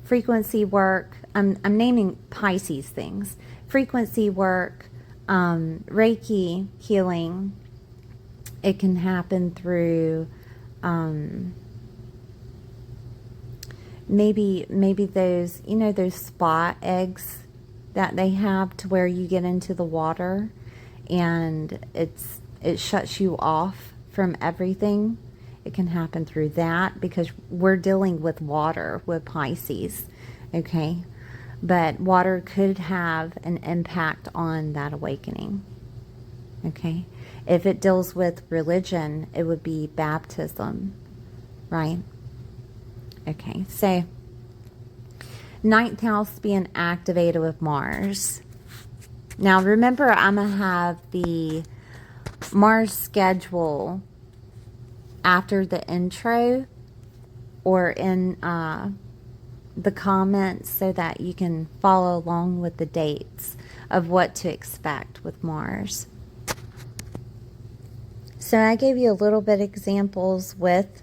frequency work. I'm naming Pisces things. Frequency work, Reiki healing. It can happen through maybe those, those spa eggs that they have to where you get into the water and it shuts you off from everything. It can happen through that because we're dealing with water with Pisces, okay? But water could have an impact on that awakening, okay? If it deals with religion, it would be baptism, right? Okay, so 9th house being activated with Mars. Now remember, I'm going to have the Mars schedule after the intro or in the comments so that you can follow along with the dates of what to expect with Mars. So I gave you a little bit examples with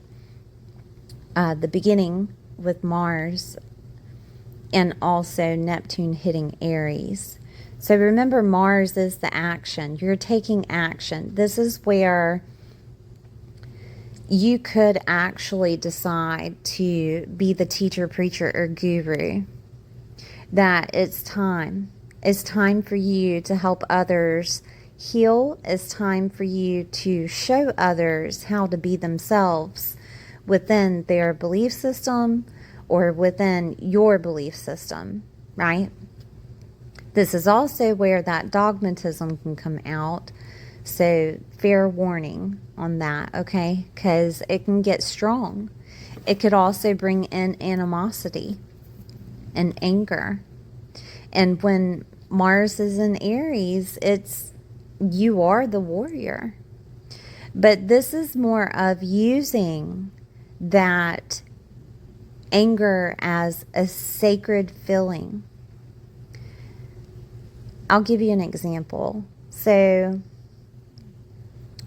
the beginning with Mars and also Neptune hitting Aries. So remember, Mars is the action. You're taking action. This is where you could actually decide to be the teacher, preacher, or guru. That it's time. It's time for you to help others heal. It's time for you to show others how to be themselves within their belief system or within your belief system, right? This is also where that dogmatism can come out. So fair warning on that, okay? Because it can get strong. It could also bring in animosity and anger. And when Mars is in Aries, you are the warrior. But this is more of using that anger as a sacred feeling. I'll give you an example. So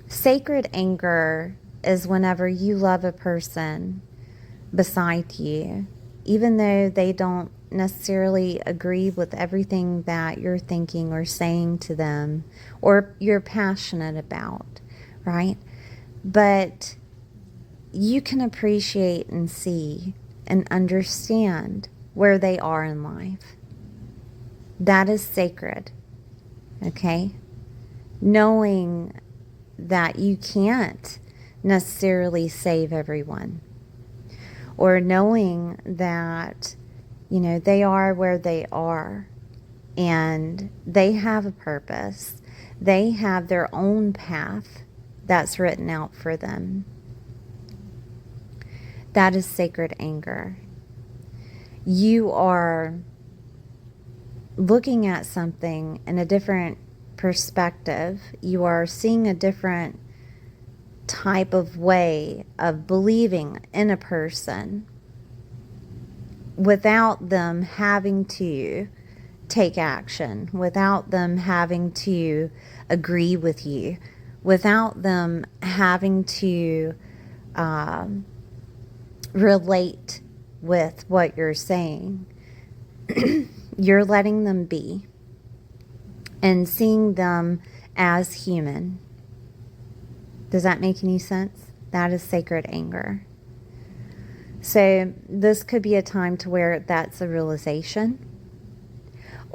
sacred anger is whenever you love a person beside you, even though they don't necessarily agree with everything that you're thinking or saying to them or you're passionate about, right? But you can appreciate and see and understand where they are in life. That is sacred, okay? Knowing that you can't necessarily save everyone, or knowing that, they are where they are and they have a purpose. They have their own path that's written out for them. That is sacred anger. You are looking at something in a different perspective. You are seeing a different type of way of believing in a person without them having to take action, without them having to agree with you, without them having to relate with what you're saying. You're letting them be and seeing them as human. Does that make any sense? That is sacred anger. So this could be a time to where that's a realization,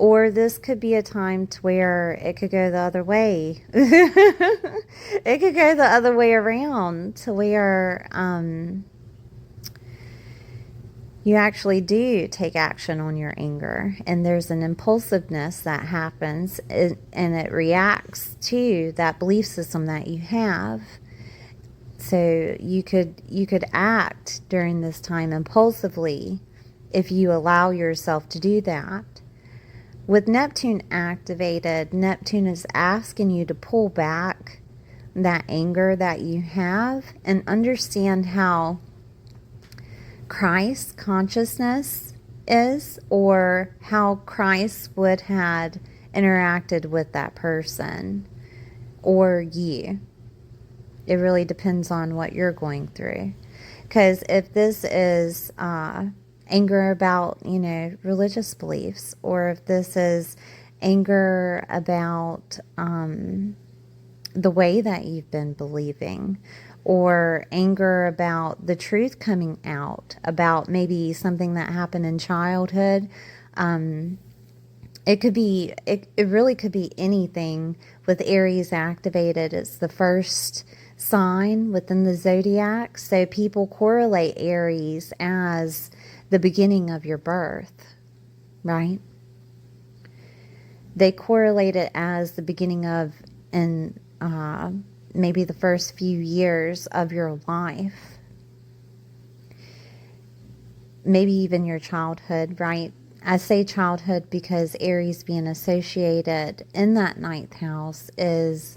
Or this could be a time to where it could go the other way. It could go the other way around to where you actually do take action on your anger, and there's an impulsiveness that happens, and it reacts to that belief system that you have. So you could act during this time impulsively if you allow yourself to do that. With Neptune activated, Neptune is asking you to pull back that anger that you have and understand how Christ consciousness is, or how Christ would have interacted with that person or you. It really depends on what you're going through. Because if this is anger about, religious beliefs, or if this is anger about the way that you've been believing, or anger about the truth coming out about maybe something that happened in childhood, it really could be anything. With Aries activated, it's the first sign within the zodiac, so people correlate Aries as the beginning of your birth, right? They correlate it as the beginning of, and maybe the first few years of your life, maybe even your childhood, right? I say childhood because Aries being associated in that ninth house is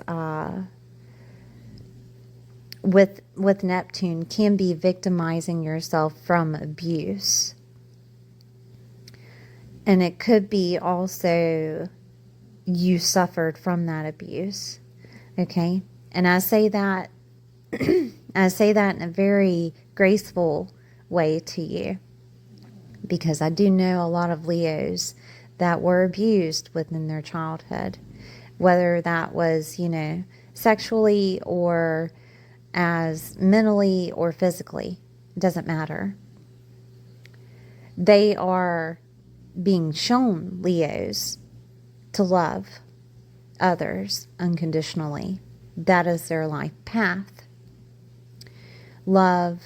with Neptune, can be victimizing yourself from abuse. And it could be also you suffered from that abuse. Okay? And I say that I say that in a very graceful way to you, because I do know a lot of Leos that were abused within their childhood, whether that was, sexually or as mentally or physically. It doesn't matter. They are being shown, Leos, to love others unconditionally. That is their life path. Love,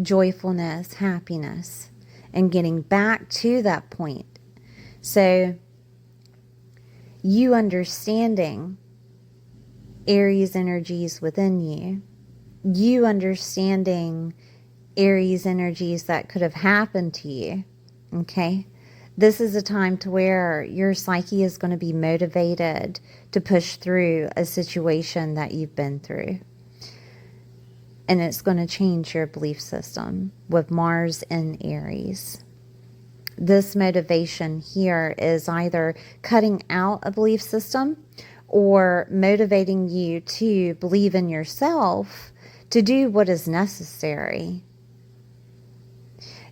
joyfulness, happiness, and getting back to that point. So you understanding Aries energies within you, you understanding Aries energies that could have happened to you, okay? This is a time to where your psyche is going to be motivated to push through a situation that you've been through. And it's going to change your belief system with Mars in Aries. This motivation here is either cutting out a belief system or motivating you to believe in yourself to do what is necessary.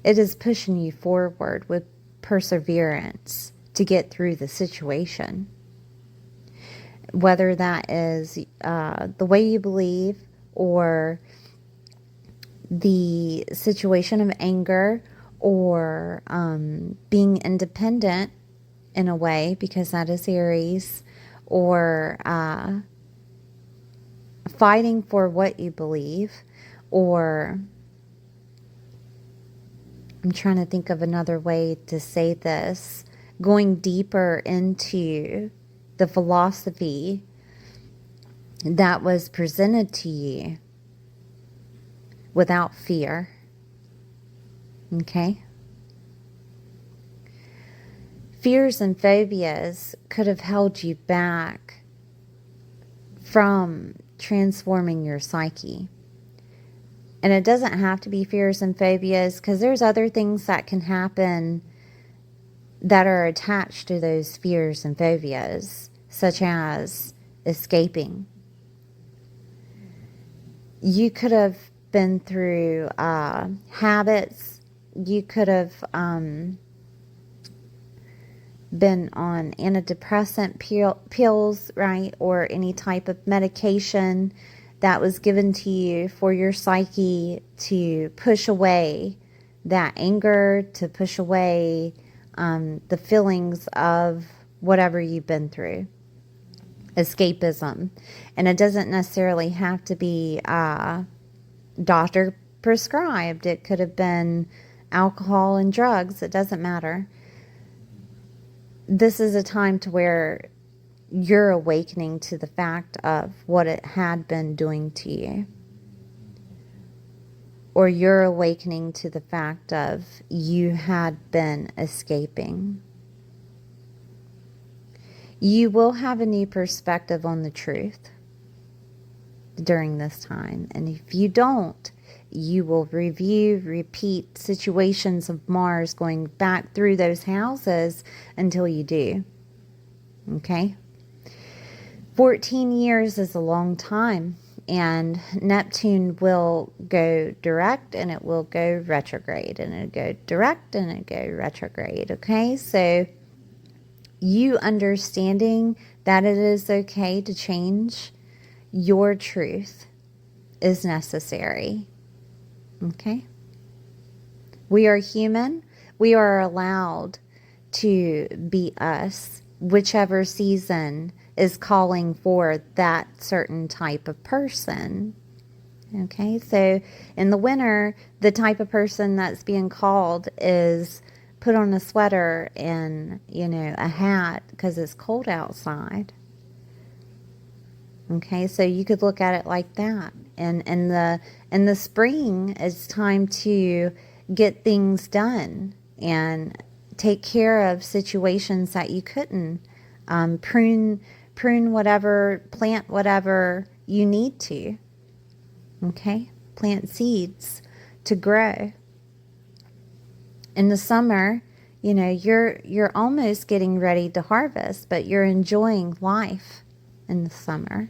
It is pushing you forward with perseverance to get through the situation. Whether that is the way you believe, or the situation of anger, or being independent in a way, because that is Aries, or fighting for what you believe, or I'm trying to think of another way to say this, going deeper into the philosophy that was presented to you without fear. Okay? Fears and phobias could have held you back from transforming your psyche. And it doesn't have to be fears and phobias, because there's other things that can happen that are attached to those fears and phobias, such as escaping. You could have been through habits. You could have been on antidepressant pills, right? Or any type of medication that was given to you for your psyche to push away that anger, to push away the feelings of whatever you've been through. Escapism. And it doesn't necessarily have to be doctor prescribed. It could have been alcohol and drugs. It doesn't matter. This is a time to where you're awakening to the fact of what it had been doing to you. Or you're awakening to the fact of you had been escaping. You will have a new perspective on the truth during this time. And if you don't, you will repeat situations of Mars going back through those houses until you do. Okay? 14 years is a long time. And Neptune will go direct and it will go retrograde. And it'll go direct and it'll go retrograde. Okay? So you understanding that it is okay to change your truth is necessary. Okay? We are human. We are allowed to be us, whichever season is calling for that certain type of person. Okay, so in the winter, the type of person that's being called is put on a sweater and, a hat because it's cold outside. Okay, so you could look at it like that. And in the spring, it's time to get things done and take care of situations that you couldn't. Prune whatever, plant whatever you need to. Okay? Plant seeds to grow. In the summer, you're almost getting ready to harvest, but you're enjoying life in the summer.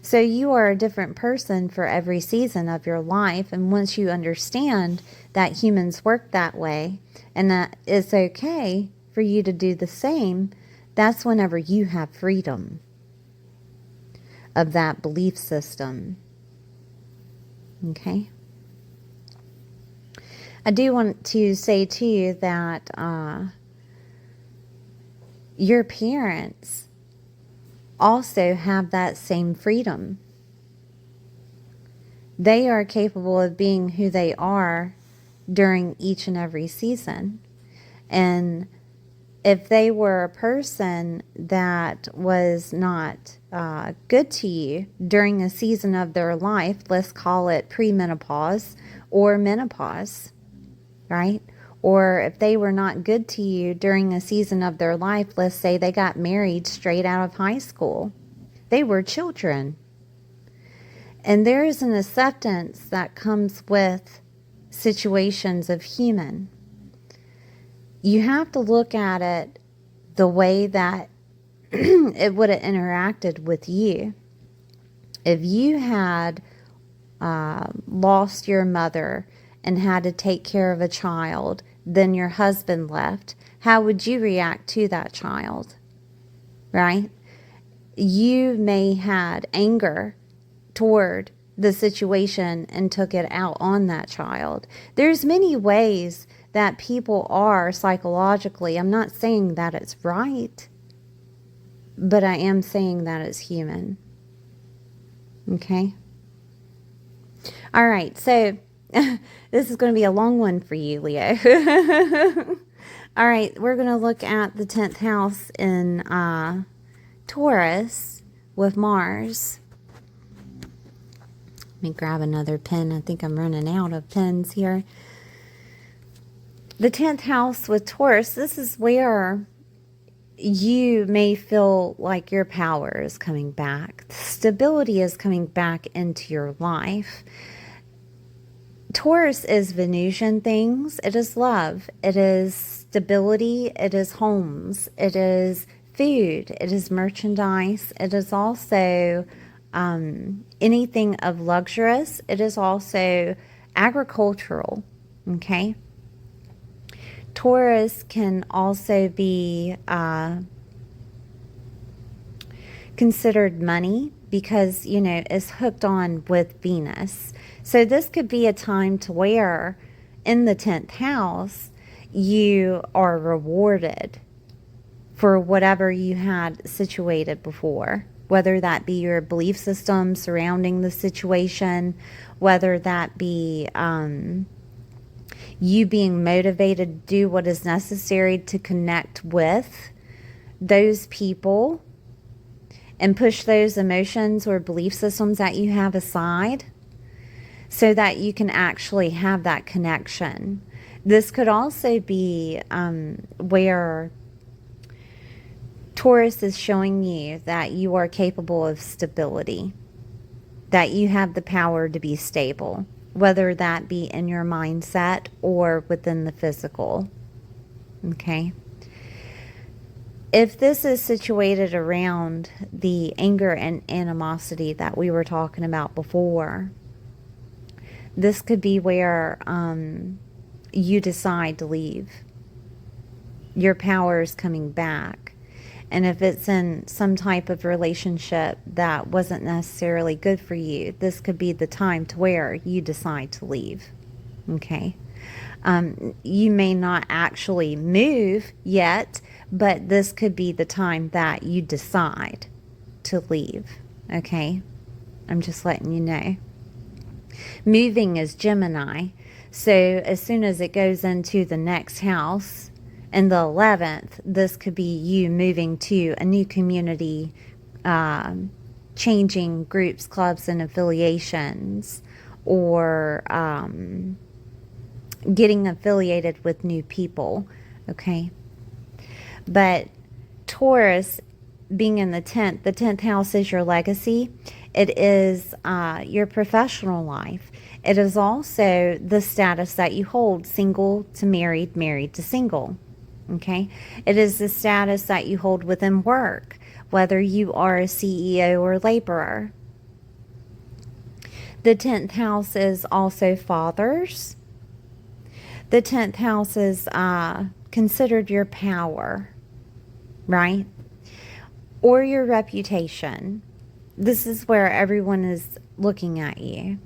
So you are a different person for every season of your life. And once you understand that humans work that way and that it's okay for you to do the same, that's whenever you have freedom of that belief system. Okay? I do want to say to you that your parents also have that same freedom. They are capable of being who they are during each and every season. And if they were a person that was not good to you during a season of their life, let's call it premenopause or menopause, right? Or if they were not good to you during a season of their life, let's say they got married straight out of high school. They were children. And there is an acceptance that comes with situations of human. You have to look at it the way that it would have interacted with you. If you had lost your mother and had to take care of a child, then your husband left, how would you react to that child? Right? You may had anger toward the situation and took it out on that child. There's many ways that people are psychologically. I'm not saying that it's right, but I am saying that it's human. Okay? All right, so this is going to be a long one for you, Leo. All right, we're going to look at the 10th house in Taurus with Mars. Let me grab another pen. I think I'm running out of pens here. The 10th house with Taurus, this is where you may feel like your power is coming back. Stability is coming back into your life. Taurus is Venusian things. It is love. It is stability. It is homes. It is food. It is merchandise. It is also anything of luxurious. It is also agricultural. Okay? Taurus can also be considered money because, it's hooked on with Venus. So this could be a time to where in the 10th house, you are rewarded for whatever you had situated before, whether that be your belief system surrounding the situation, whether that be you being motivated to do what is necessary to connect with those people and push those emotions or belief systems that you have aside so that you can actually have that connection. This could also be where Taurus is showing you that you are capable of stability, that you have the power to be stable, whether that be in your mindset or within the physical. Okay? If this is situated around the anger and animosity that we were talking about before, this could be where you decide to leave. Your power is coming back. And if it's in some type of relationship that wasn't necessarily good for you, this could be the time to where you decide to leave. Okay? You may not actually move yet, but this could be the time that you decide to leave. Okay? I'm just letting you know. Moving is Gemini. So as soon as it goes into the next house, in the 11th, this could be you moving to a new community, changing groups, clubs, and affiliations, or getting affiliated with new people, okay? But Taurus, being in the 10th house is your legacy. It is your professional life. It is also the status that you hold, single to married, married to single. Okay, it is the status that you hold within work, whether you are a CEO or laborer. The 10th house is also fathers. The 10th house is considered your power, right? Or your reputation. This is where everyone is looking at you.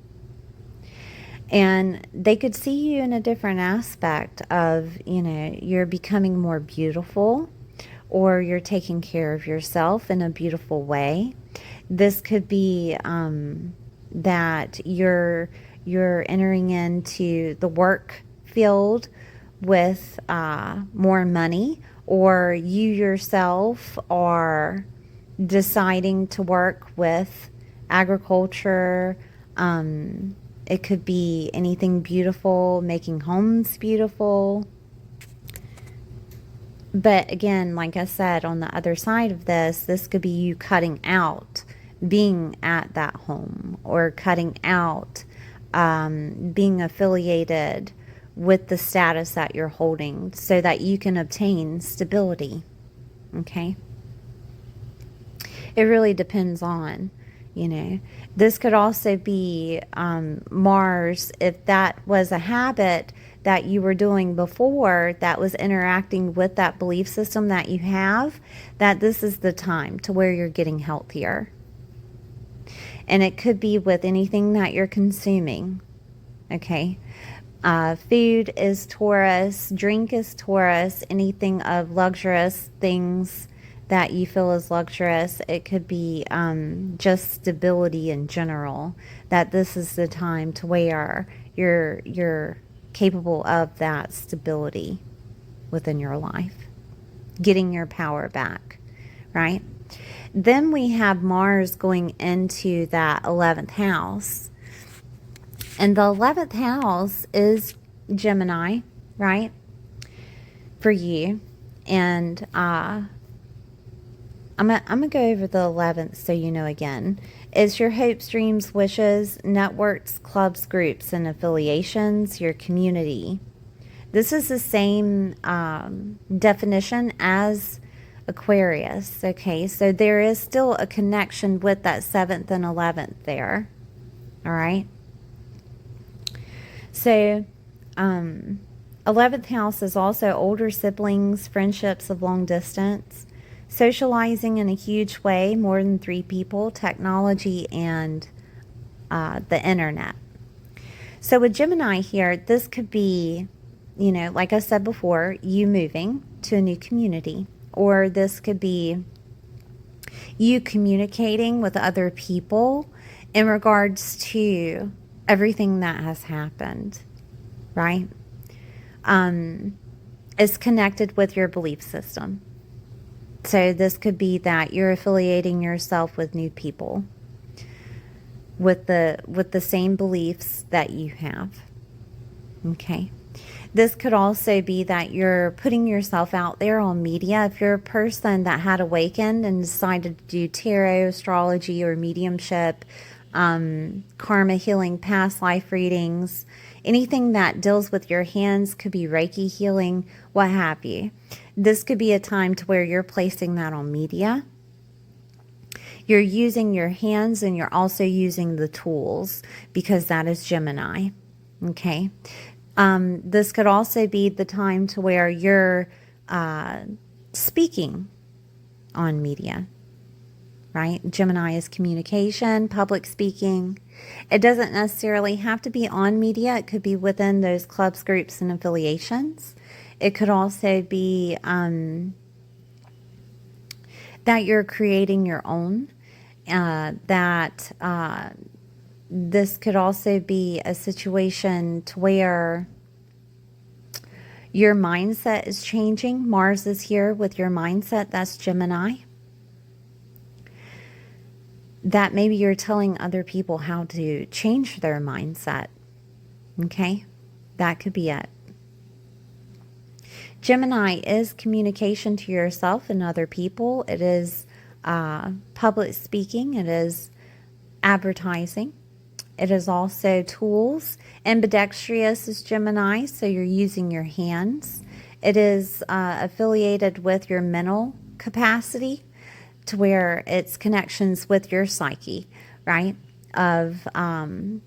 And they could see you in a different aspect of, you're becoming more beautiful, or you're taking care of yourself in a beautiful way. This could be that you're entering into the work field with more money, or you yourself are deciding to work with agriculture. It could be anything beautiful, making homes beautiful. But again, like I said, on the other side of this could be you cutting out being at that home, or cutting out being affiliated with the status that you're holding so that you can obtain stability. Okay? It really depends on, This could also be Mars, if that was a habit that you were doing before that was interacting with that belief system that you have, that this is the time to where you're getting healthier. And it could be with anything that you're consuming. Okay? Food is Taurus, drink is Taurus, anything of luxurious things that you feel is luxurious. It could be just stability in general, that this is the time to where you're capable of that stability within your life, getting your power back, right? Then we have Mars going into that 11th house. And the 11th house is Gemini, right? For you. And I'm gonna go over the 11th so you know again. It's your hopes, dreams, wishes, networks, clubs, groups, and affiliations, your community. This is the same definition as Aquarius, okay? So there is still a connection with that 7th and 11th there, all right? So 11th house is also older siblings, friendships of long distance, socializing in a huge way, more than 3 people, technology, and the internet. So with Gemini here, this could be, like I said before, you moving to a new community, or this could be you communicating with other people in regards to everything that has happened, right? Is connected with your belief system. So this could be that you're affiliating yourself with new people with the same beliefs that you have. Okay. This could also be that you're putting yourself out there on media. If you're a person that had awakened and decided to do tarot, astrology, or mediumship, karma healing, past life readings, anything that deals with your hands, could be Reiki healing, what have you. This could be a time to where you're placing that on media. You're using your hands and you're also using the tools, because that is Gemini. Okay. This could also be the time to where you're speaking on media, right? Gemini is communication, public speaking. It doesn't necessarily have to be on media. It could be within those clubs, groups, and affiliations. It could also be that you're creating your own, this could also be a situation to where your mindset is changing. Mars is here with your mindset. That's Gemini. That maybe you're telling other people how to change their mindset. Okay? That could be it. Gemini is communication to yourself and other people. It is public speaking. It is advertising. It is also tools. Ambidextrous is Gemini, so you're using your hands. It is affiliated with your mental capacity, to where it's connections with your psyche, right? Of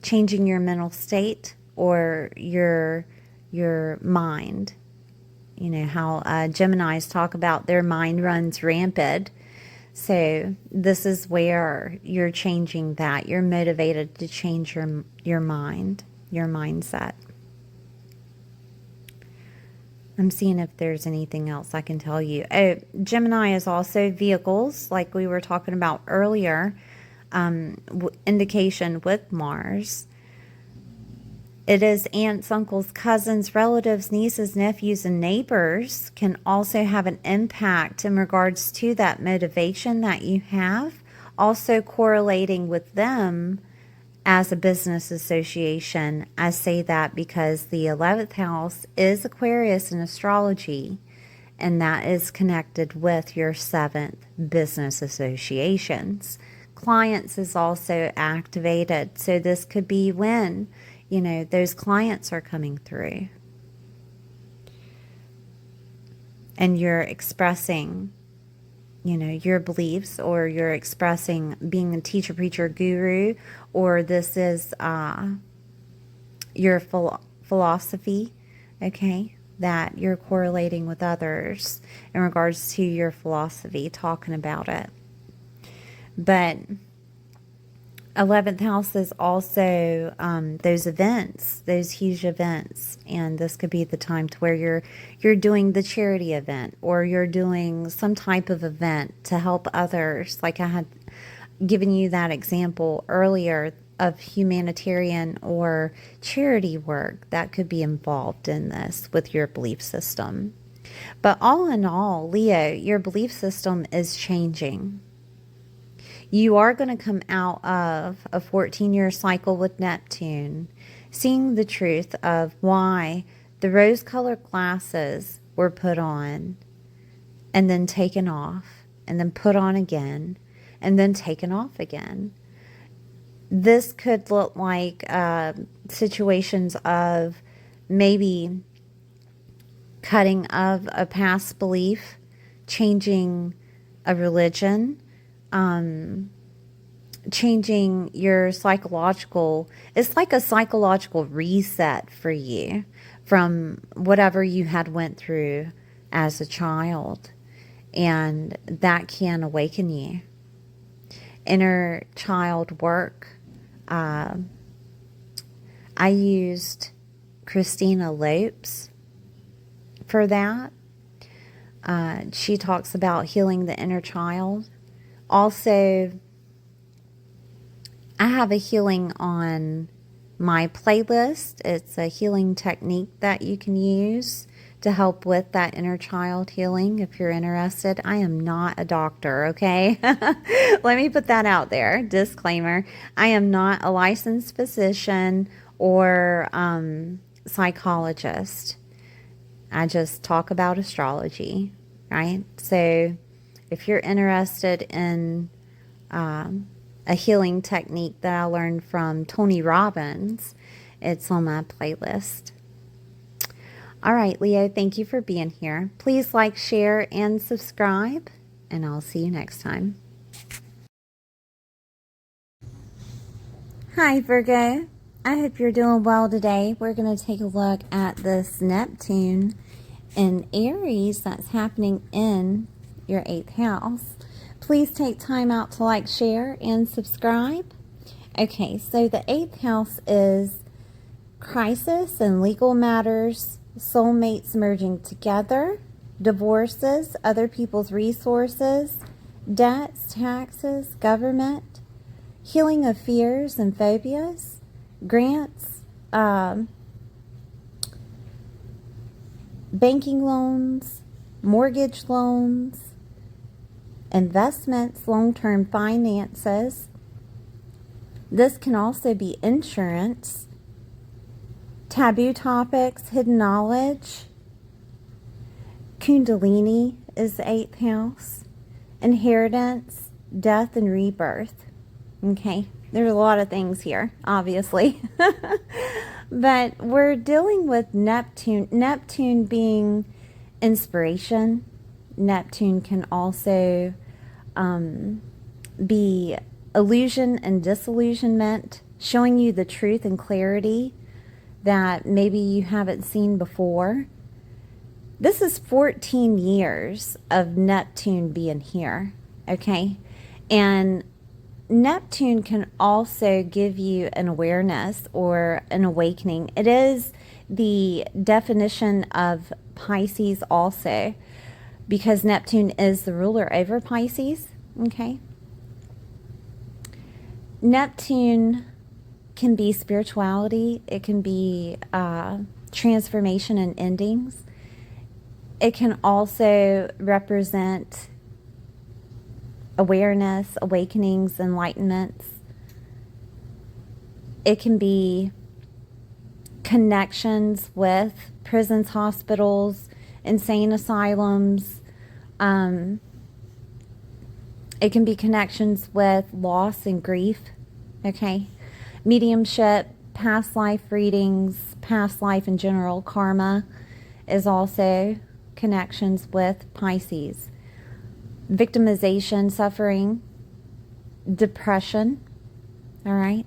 changing your mental state or your mind. You know how Geminis talk about their mind runs rampant. So this is where you're changing that. You're motivated to change your mind, your mindset. I'm seeing if there's anything else I can tell you. Oh, Gemini is also vehicles, like we were talking about earlier, indication with Mars. It is aunts, uncles, cousins, relatives, nieces, nephews, and neighbors can also have an impact in regards to that motivation that you have. Also correlating with them as a business association. I say that because the 11th house is Aquarius in astrology, and that is connected with your 7th business associations. Clients is also activated, so this could be when those clients are coming through and you're expressing, your beliefs, or you're expressing being a teacher, preacher, guru, or this is your philosophy, okay, that you're correlating with others in regards to your philosophy, talking about it. But 11th house is also those events, those huge events, and this could be the time to where you're doing the charity event, or you're doing some type of event to help others. Like I had given you that example earlier of humanitarian or charity work that could be involved in this with your belief system. But all in all, Leo, your belief system is changing. You are going to come out of a 14-year cycle with Neptune, seeing the truth of why the rose-colored glasses were put on and then taken off and then put on again and then taken off again. This could look like situations of maybe cutting of a past belief, changing a religion, changing your psychological, it's like a psychological reset for you from whatever you had went through as a child, and that can awaken you. Inner child work. I used Christina Lopes for that. She talks about healing the inner child. Also, I have a healing on my playlist. It's a healing technique that you can use to help with that inner child healing if you're interested. I am not a doctor, okay? Let me put that out there. Disclaimer. I am not a licensed physician or psychologist. I just talk about astrology, right? So if you're interested in a healing technique that I learned from Tony Robbins, it's on my playlist. All right, Leo, thank you for being here. Please like, share, and subscribe, and I'll see you next time. Hi, Virgo. I hope you're doing well today. We're going to take a look at this Neptune in Aries that's happening in your 8th house. Please take time out to like, share, and subscribe. Okay, so the 8th house is crisis and legal matters, soulmates merging together, divorces, other people's resources, debts, taxes, government, healing of fears and phobias, grants, banking loans, mortgage loans, investments, long-term finances. This can also be insurance, taboo topics, hidden knowledge. Kundalini is the 8th house. Inheritance, death, and rebirth. Okay, there's a lot of things here, obviously. But we're dealing with Neptune. Neptune being inspiration. Neptune can also be illusion and disillusionment, showing you the truth and clarity that maybe you haven't seen before. This is 14 years of Neptune being here, okay? And Neptune can also give you an awareness or an awakening. It is the definition of Pisces also, because Neptune is the ruler over Pisces, okay? Neptune can be spirituality. It can be transformation and endings. It can also represent awareness, awakenings, enlightenments. It can be connections with prisons, hospitals, insane asylums. It can be connections with loss and grief, okay? Mediumship, past life readings, past life in general, karma is also connections with Pisces. Victimization, suffering, depression, all right?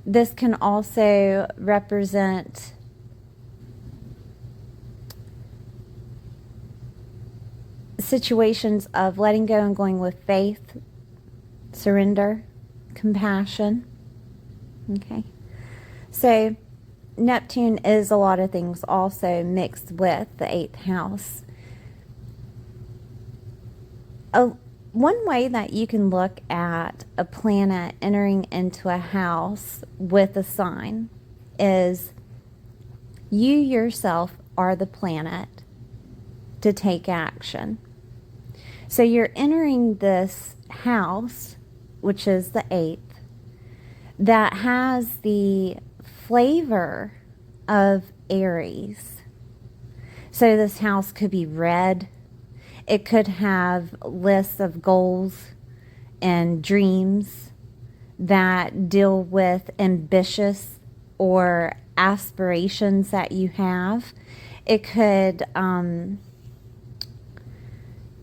This can also represent situations of letting go and going with faith, surrender, compassion, okay? So Neptune is a lot of things also mixed with the 8th house. One way that you can look at a planet entering into a house with a sign is you yourself are the planet to take action. So you're entering this house, which is the 8th, that has the flavor of Aries. So this house could be red. It could have lists of goals and dreams that deal with ambitious or aspirations that you have. It could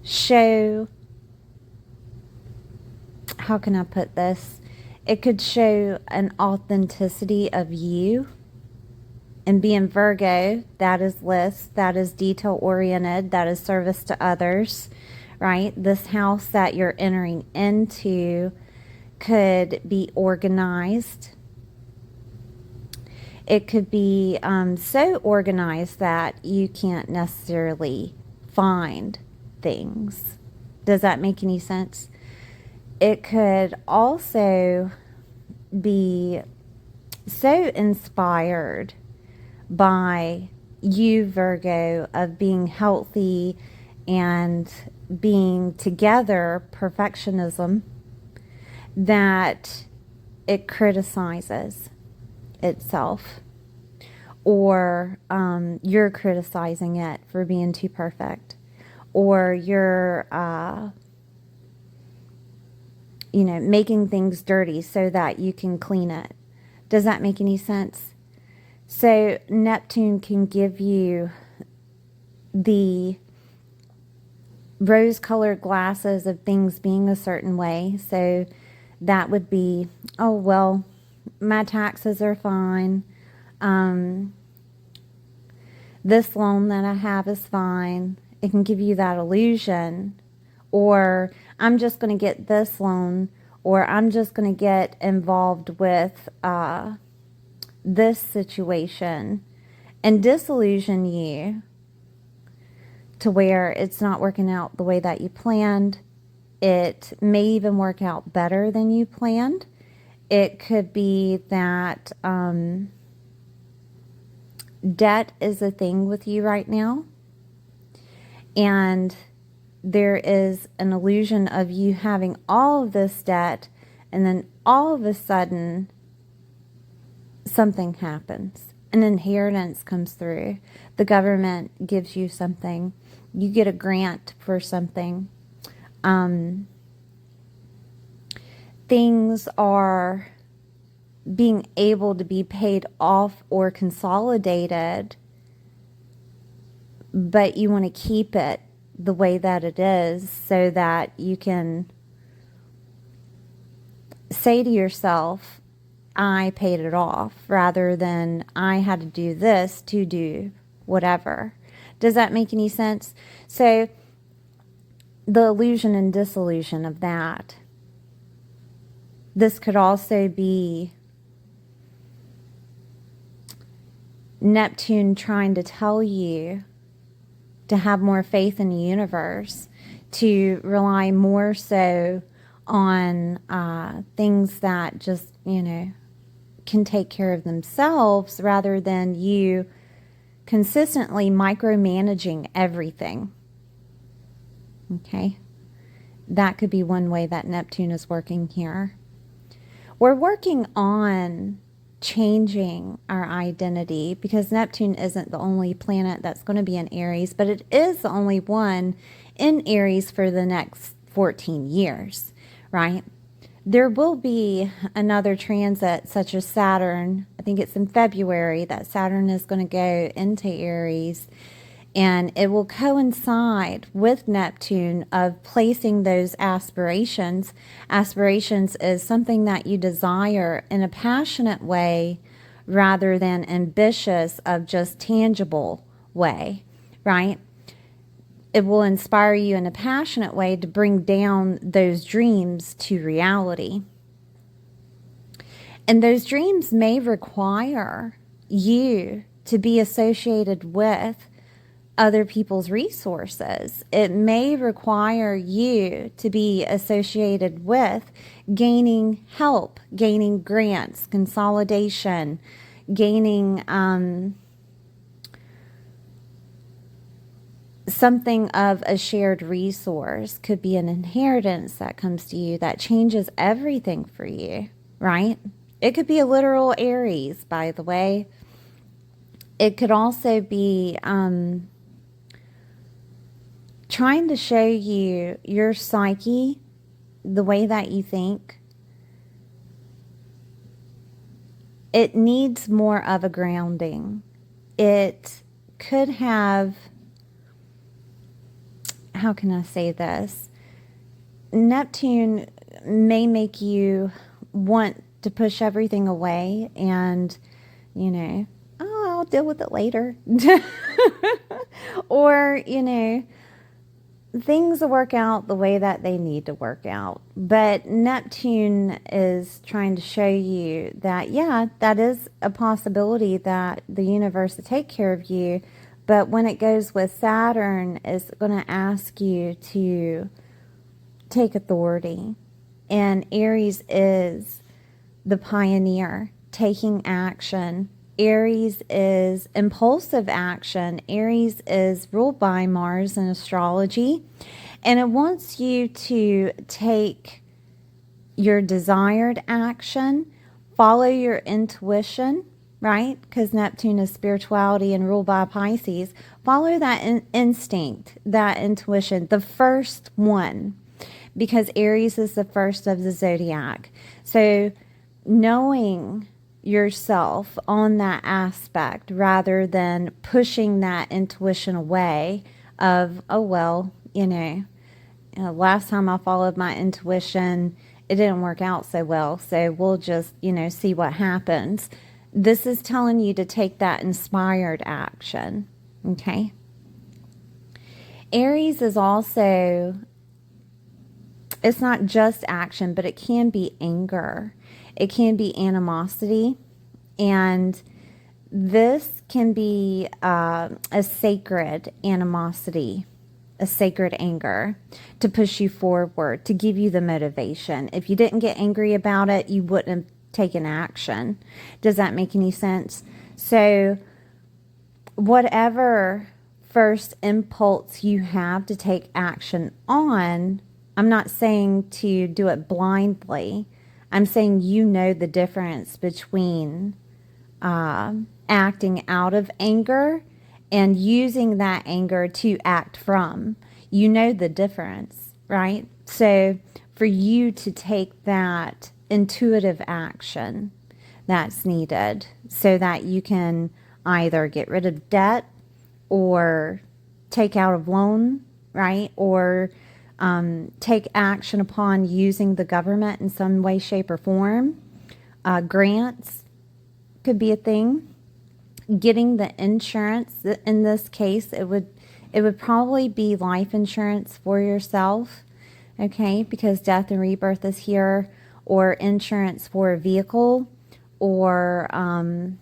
show, how can I put this? It could show an authenticity of you. And being Virgo, that is list, that is detail-oriented, that is service to others, right? This house that you're entering into could be organized. It could be so organized that you can't necessarily find things. Does that make any sense? It could also be so inspired by you, Virgo, of being healthy and being together, perfectionism, that it criticizes itself, or you're criticizing it for being too perfect, or you're making things dirty so that you can clean it. Does that make any sense? So Neptune can give you the rose-colored glasses of things being a certain way. So that would be, oh, well, my taxes are fine. This loan that I have is fine. It can give you that illusion. Or I'm just going to get this loan, or I'm just going to get involved with this situation and disillusion you to where it's not working out the way that you planned. It may even work out better than you planned. It could be that debt is a thing with you right now, and there is an illusion of you having all of this debt, and then all of a sudden something happens. An inheritance comes through. The government gives you something. You get a grant for something. Things are being able to be paid off or consolidated, but you want to keep it the way that it is so that you can say to yourself, I paid it off, rather than I had to do this to do whatever. Does that make any sense? So the illusion and disillusion of that. This could also be Neptune trying to tell you to have more faith in the universe, to rely more so on things that just, can take care of themselves, rather than you consistently micromanaging everything. Okay? That could be one way that Neptune is working here. We're working on changing our identity, because Neptune isn't the only planet that's going to be in Aries, but it is the only one in Aries for the next 14 years, right? There will be another transit, such as Saturn. I think it's in February that Saturn is going to go into Aries, and it will coincide with Neptune of placing those aspirations. Aspirations is something that you desire in a passionate way, rather than ambitious of just tangible way, right? It will inspire you in a passionate way to bring down those dreams to reality. And those dreams may require you to be associated with other people's resources. It may require you to be associated with gaining help, gaining grants, consolidation, gaining something of a shared resource. Could be an inheritance that comes to you that changes everything for you, right? It could be a literal Aries, by the way. It could also be trying to show you your psyche, the way that you think. It needs more of a grounding. It could have, how can I say this? Neptune may make you want to push everything away and, oh, I'll deal with it later. Or, things will work out the way that they need to work out. But Neptune is trying to show you that, yeah, that is a possibility that the universe will take care of you, But when it goes with Saturn, it's going to ask you to take authority. And Aries is the pioneer, taking action. Aries is impulsive action. Aries is ruled by Mars in astrology. And it wants you to take your desired action, follow your intuition, right? Because Neptune is spirituality and ruled by Pisces. Follow that instinct, that intuition, the first one, because Aries is the first of the zodiac. So knowing yourself on that aspect rather than pushing that intuition away of, oh, well, last time I followed my intuition, it didn't work out so well, so we'll just, see what happens. This is telling you to take that inspired action, okay? Aries is also, it's not just action, but it can be anger. It can be animosity, and this can be a sacred animosity, a sacred anger to push you forward, to give you the motivation. If you didn't get angry about it, you wouldn't have taken action. Does that make any sense? So whatever first impulse you have to take action on, I'm not saying to do it blindly. I'm saying the difference between acting out of anger and using that anger to act from. The difference, right? So for you to take that intuitive action that's needed so that you can either get rid of debt or take out a loan, right? Or take action upon using the government in some way, shape, or form. Grants could be a thing. Getting the insurance, in this case, it would probably be life insurance for yourself, okay? Because death and rebirth is here, or insurance for a vehicle, or I'm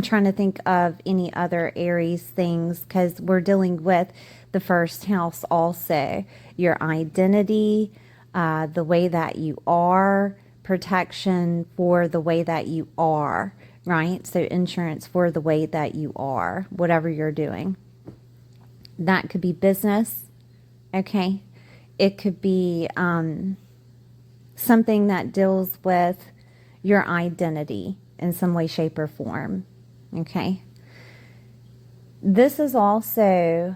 trying to think of any other Aries things, because we're dealing with the first house also. Your identity, the way that you are, protection for the way that you are, right? So insurance for the way that you are, whatever you're doing. That could be business, okay? It could be something that deals with your identity in some way, shape, or form, okay? This is also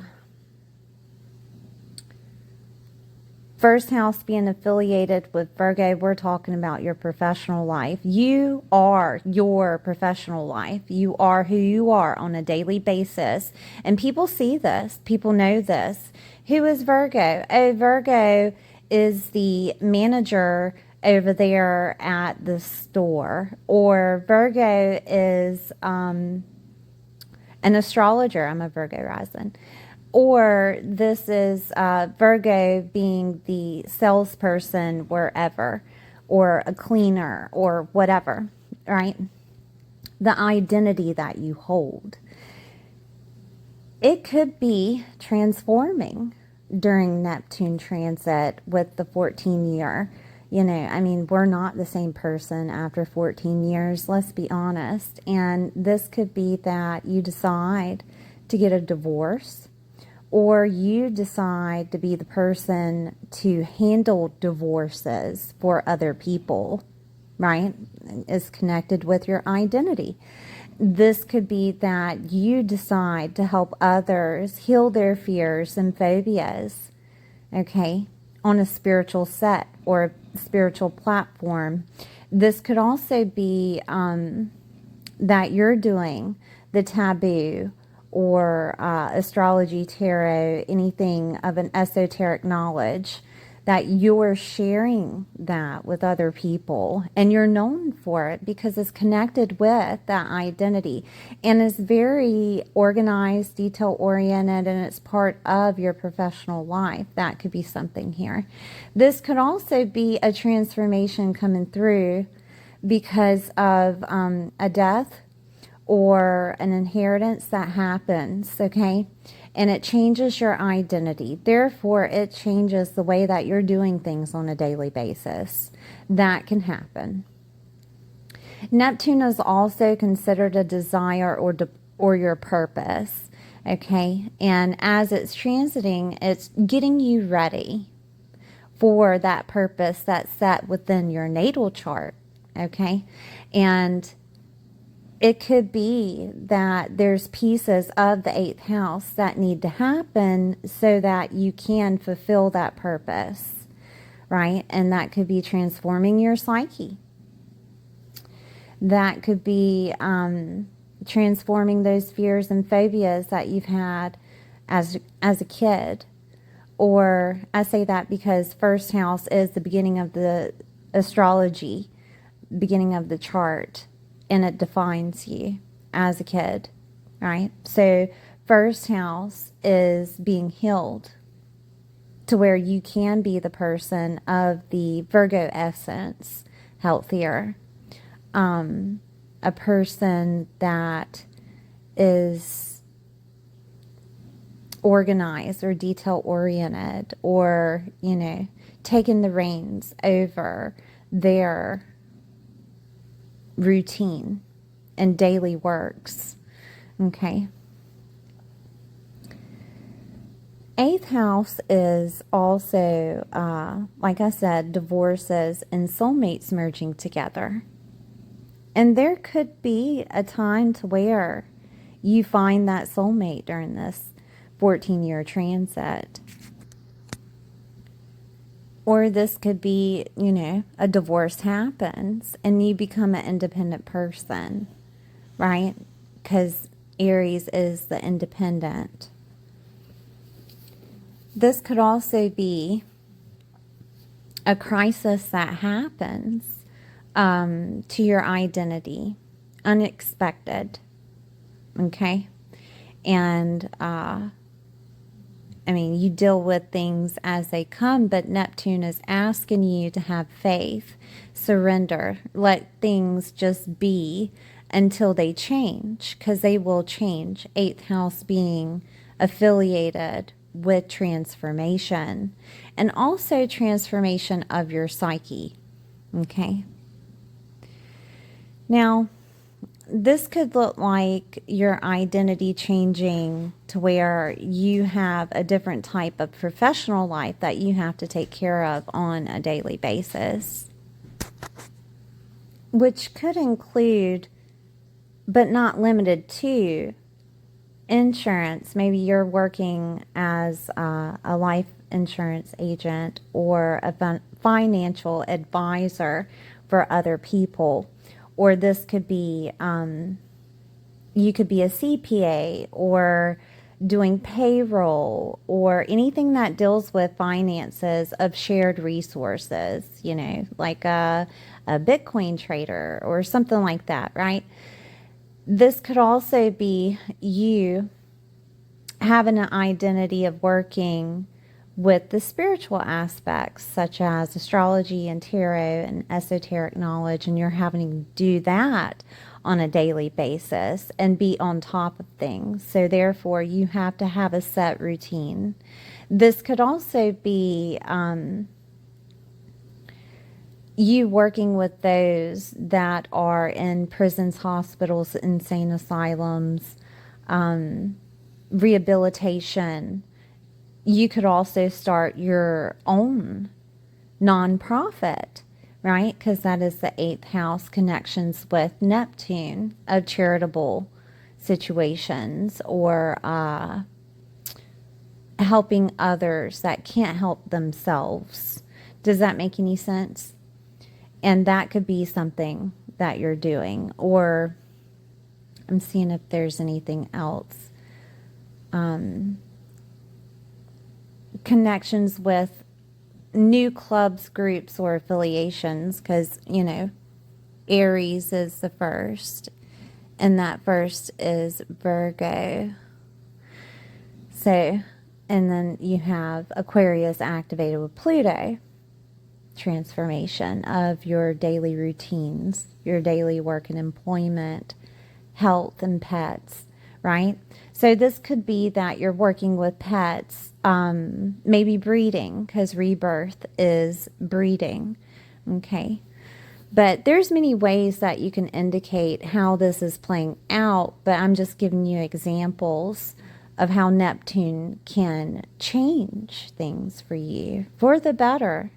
first house being affiliated with Virgo. We're talking about your professional life. You are your professional life. You are who you are on a daily basis. And people see this. People know this. Who is Virgo? Oh, Virgo is the manager over there at the store. Or Virgo is an astrologer. I'm a Virgo rising. Or this is Virgo being the salesperson wherever, or a cleaner, or whatever, right? The identity that you hold. It could be transforming during Neptune transit with the 14-year. We're not the same person after 14 years, let's be honest. And this could be that you decide to get a divorce, or you decide to be the person to handle divorces for other people, right? Is connected with your identity. This could be that you decide to help others heal their fears and phobias, okay, on a spiritual set or a spiritual platform. This could also be that you're doing the taboo or astrology, tarot, anything of an esoteric knowledge, that you're sharing that with other people, and you're known for it because it's connected with that identity, and is very organized, detail-oriented, and it's part of your professional life. That could be something here. This could also be a transformation coming through because of a death, or an inheritance that happens, okay? And it changes your identity. Therefore, it changes the way that you're doing things on a daily basis. That can happen. Neptune is also considered a desire or your purpose, okay? And as it's transiting, it's getting you ready for that purpose that's set within your natal chart, okay? And it could be that there's pieces of the 8th house that need to happen so that you can fulfill that purpose, right? And that could be transforming your psyche. That could be transforming those fears and phobias that you've had as a kid. Or I say that because first house is the beginning of the astrology, beginning of the chart, and it defines you as a kid, right? So first house is being healed to where you can be the person of the Virgo essence, healthier. A person that is organized or detail oriented, or, you know, taking the reins over their routine and daily works. Okay. 8th house is also, like I said, divorces and soulmates merging together. And there could be a time to where you find that soulmate during this 14-year transit. Or this could be, you know, a divorce happens and you become an independent person, right? Because Aries is the independent. This could also be a crisis that happens to your identity, unexpected, okay? And, I mean, you deal with things as they come, but Neptune is asking you to have faith, surrender, let things just be until they change, because they will change. 8th house being affiliated with transformation, and also transformation of your psyche, okay? Now, this could look like your identity changing to where you have a different type of professional life that you have to take care of on a daily basis, which could include, but not limited to, insurance. Maybe you're working as a life insurance agent or a financial advisor for other people. Or this could be, you could be a CPA or doing payroll or anything that deals with finances of shared resources, you know, like a Bitcoin trader or something like that, right? This could also be you having an identity of working with the spiritual aspects, such as astrology and tarot and esoteric knowledge, and you're having to do that on a daily basis and be on top of things. So therefore, you have to have a set routine. This could also be you working with those that are in prisons, hospitals, insane asylums, rehabilitation. You could also start your own nonprofit, right? Because that is the 8th house, connections with Neptune, of charitable situations or helping others that can't help themselves. Does that make any sense? And that could be something that you're doing. Or I'm seeing if there's anything else. Connections with new clubs, groups, or affiliations, because, you know, Aries is the first, and that first is Virgo. So, and then you have Aquarius activated with Pluto. Transformation of your daily routines, your daily work and employment, health and pets, right? So this could be that you're working with pets, maybe breeding, because rebirth is breeding, okay? But there's many ways that you can indicate how this is playing out, but I'm just giving you examples of how Neptune can change things for you for the better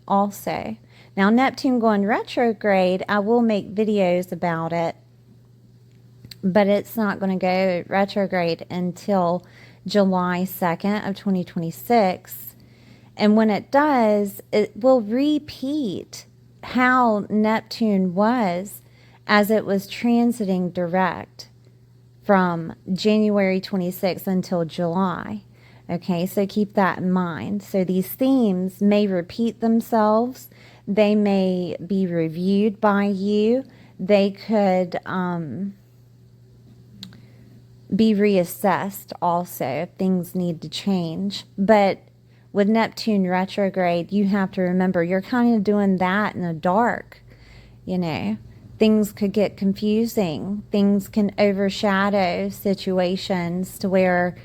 also. Now, Neptune going retrograde, I will make videos about it, but it's not going to go retrograde until July 2nd of 2026. And when it does, it will repeat how Neptune was as it was transiting direct from January 26th until July. Okay, so keep that in mind. So these themes may repeat themselves. They may be reviewed by you. They could be reassessed also if things need to change. But with Neptune retrograde, you have to remember you're kind of doing that in the dark, you know. Things could get confusing. Things can overshadow situations to where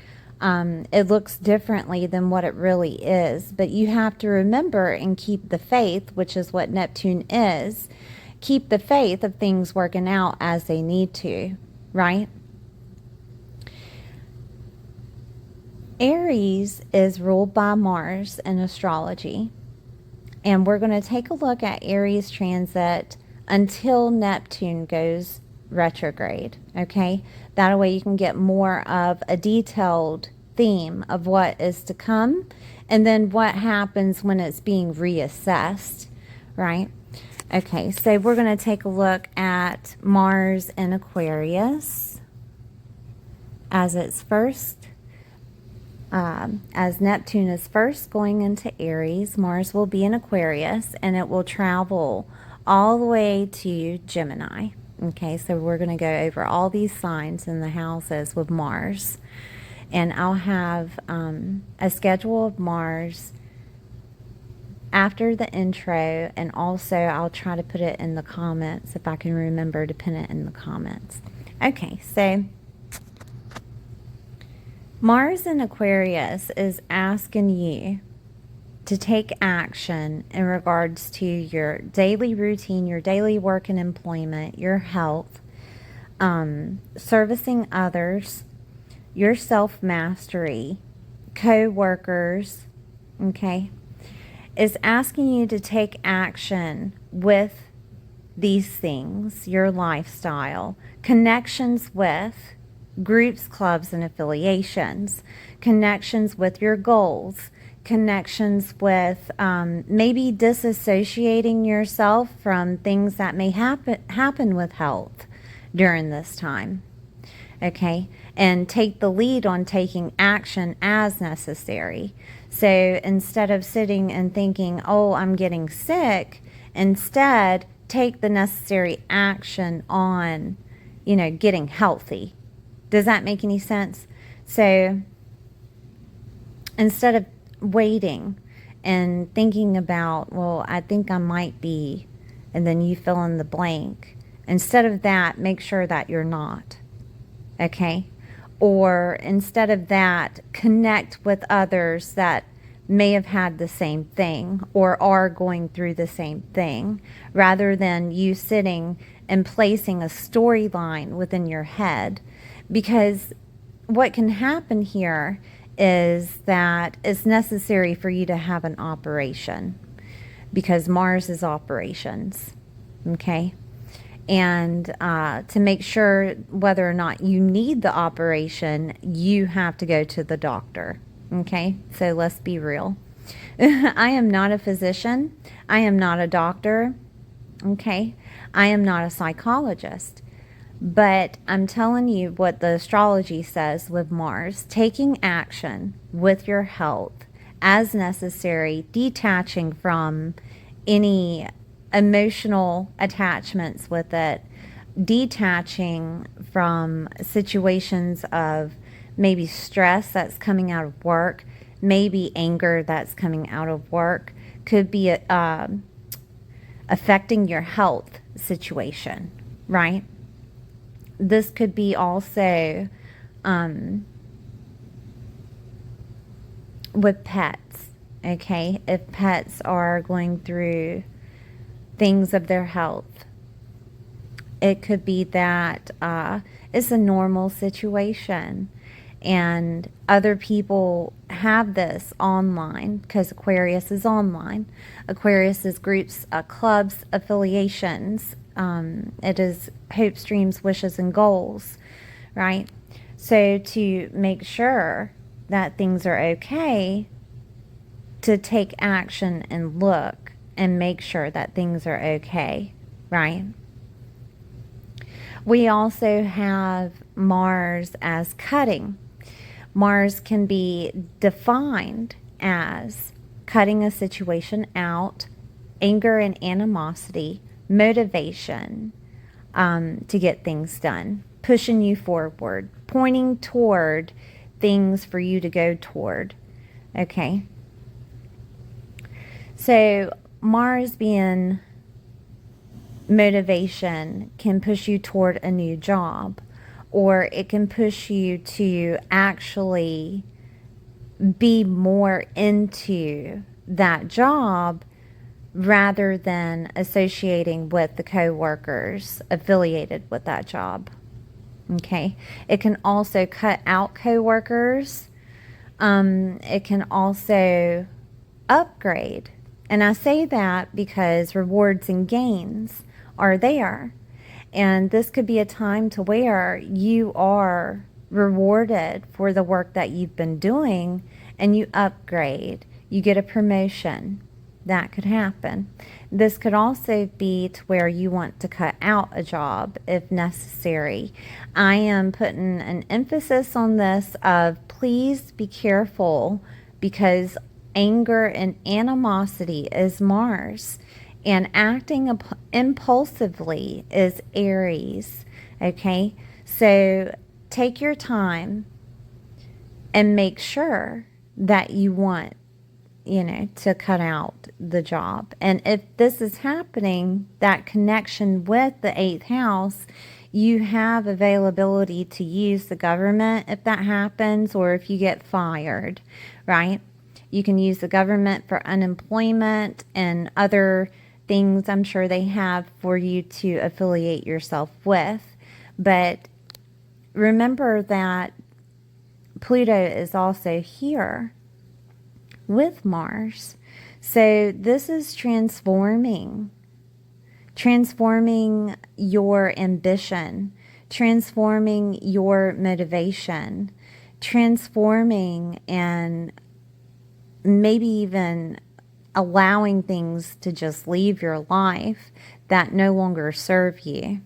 it looks differently than what it really is. But you have to remember and keep the faith, which is what Neptune is. Keep the faith of things working out as they need to, right? Aries is ruled by Mars in astrology. And we're going to take a look at Aries transit until Neptune goes retrograde, okay? That way you can get more of a detailed theme of what is to come and then what happens when it's being reassessed, right? Okay, so we're going to take a look at Mars in Aquarius as its first. As Neptune is first going into Aries, Mars will be in Aquarius and it will travel all the way to Gemini. Okay, so we're going to go over all these signs in the houses with Mars. And I'll have a schedule of Mars after the intro, and also I'll try to put it in the comments if I can remember to pin it in the comments. Okay, so Mars in Aquarius is asking you to take action in regards to your daily routine, your daily work and employment, your health, servicing others, your self-mastery, co-workers, okay, is asking you to take action with these things, your lifestyle, connections with groups, clubs, and affiliations, connections with your goals, connections with maybe disassociating yourself from things that may happen with health during this time, okay? And take the lead on taking action as necessary. So instead of sitting and thinking, oh, I'm getting sick, instead take the necessary action on, you know, getting healthy. Does that make any sense? So instead of waiting and thinking about, well, I think I might be, and then you fill in the blank, instead of that, make sure that you're not, okay? Or instead of that, connect with others that may have had the same thing or are going through the same thing, rather than you sitting and placing a storyline within your head. Because what can happen here is that it's necessary for you to have an operation, because Mars is operations, okay? And to make sure whether or not you need the operation, you have to go to the doctor, okay? So let's be real. I am not a physician. I am not a doctor, okay? I am not a psychologist. But I'm telling you what the astrology says with Mars, taking action with your health as necessary, detaching from any emotional attachments with it, detaching from situations of maybe stress that's coming out of work, maybe anger that's coming out of work, could be affecting your health situation, right? This could be also with pets, okay? If pets are going through things of their health, it could be that it's a normal situation and other people have this online because Aquarius is online. Aquarius is groups, clubs, affiliations. It is hopes, dreams, wishes, and goals, right? So to make sure that things are okay, to take action and look and make sure that things are okay, right? We also have Mars as cutting. Mars can be defined as cutting a situation out, anger and animosity, motivation to get things done, pushing you forward, pointing toward things for you to go toward. Okay. So Mars being motivation can push you toward a new job, or it can push you to actually be more into that job rather than associating with the coworkers affiliated with that job. Okay. It can also cut out coworkers. It can also upgrade. And I say that because rewards and gains are there. And this could be a time to where you are rewarded for the work that you've been doing and you upgrade. You get a promotion. That could happen. This could also be to where you want to cut out a job if necessary. I am putting an emphasis on this of please be careful because anger and animosity is Mars. And acting impulsively is Aries, okay? So take your time and make sure that you want, to cut out the job. And if this is happening, that connection with the 8th house, you have availability to use the government if that happens, or if you get fired, right? You can use the government for unemployment and other things I'm sure they have for you to affiliate yourself with. But remember that Pluto is also here with Mars. So this is transforming your ambition, transforming your motivation, transforming and maybe even allowing things to just leave your life that no longer serve you.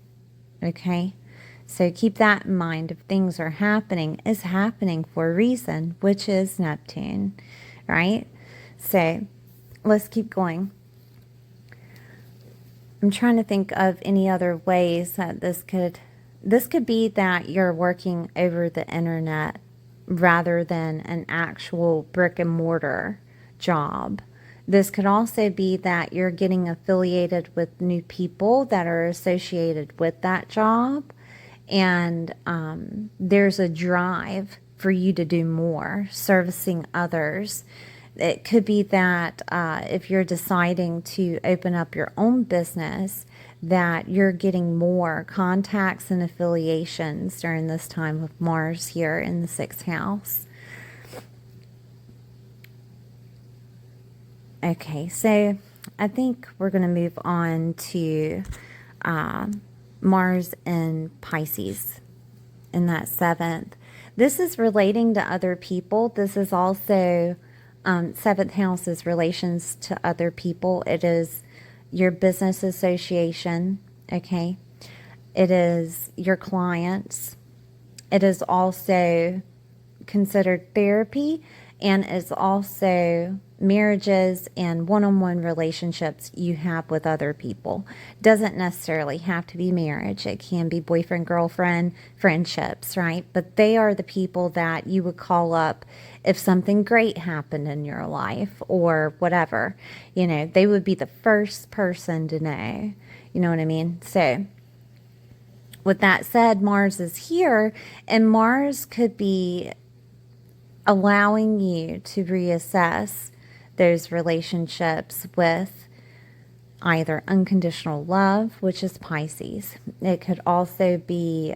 Okay? So keep that in mind. If things are happening, it's happening for a reason, which is Neptune, right? So let's keep going. I'm trying to think of any other ways that this could be that you're working over the internet rather than an actual brick and mortar job. This could also be that you're getting affiliated with new people that are associated with that job, and there's a drive for you to do more, servicing others. It could be that if you're deciding to open up your own business, that you're getting more contacts and affiliations during this time of Mars here in the 6th house. Okay, so I think we're going to move on to Mars in Pisces in that 7th. This is relating to other people. This is also 7th house is relations to other people. It is your business association, okay? It is your clients. It is also considered therapy, and it's also marriages and one-on-one relationships you have with other people. Doesn't necessarily have to be marriage. It can be boyfriend, girlfriend, friendships, right? But they are the people that you would call up if something great happened in your life or whatever. They would be the first person to know. You know what I mean? So With that said, Mars is here, and Mars could be allowing you to reassess those relationships with either unconditional love, which is Pisces. It could also be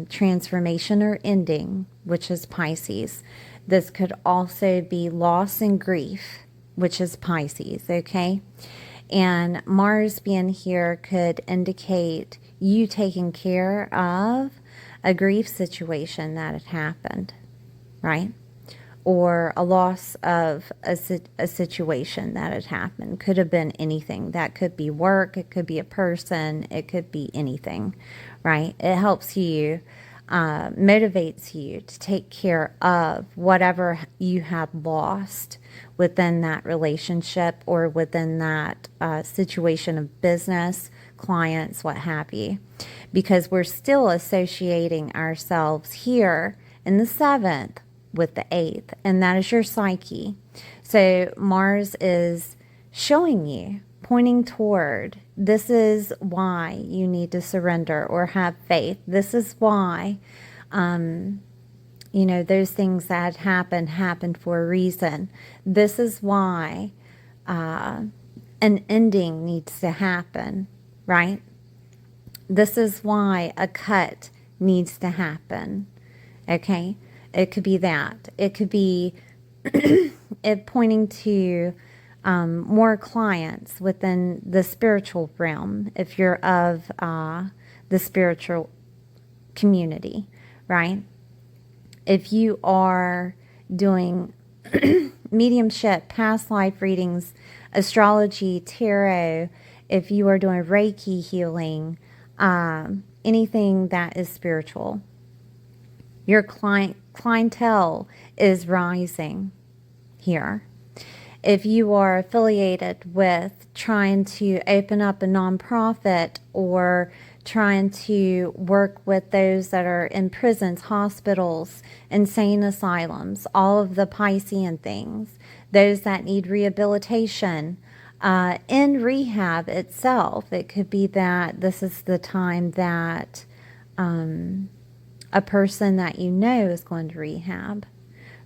transformation or ending, which is Pisces. This could also be loss and grief, which is Pisces, okay? And Mars being here could indicate you taking care of a grief situation that had happened, right? Or a loss of a situation that had happened. Could have been anything. That could be work, it could be a person, it could be anything, right? It helps you, motivates you to take care of whatever you have lost within that relationship or within that situation of business, clients, what have you. Because we're still associating ourselves here in the 7th with the 8th, and that is your psyche. So Mars is showing you, pointing toward, this is why you need to surrender or have faith. This is why, those things that happened for a reason. This is why an ending needs to happen, right? This is why a cut needs to happen, okay? It could be that. It could be it pointing to more clients within the spiritual realm if you're of the spiritual community, right? If you are doing mediumship, past life readings, astrology, tarot, if you are doing Reiki healing, anything that is spiritual, your clientele is rising here. If you are affiliated with trying to open up a nonprofit or trying to work with those that are in prisons, hospitals, insane asylums, all of the Piscean things, those that need rehabilitation, in rehab itself, it could be that this is the time that a person that you know is going to rehab,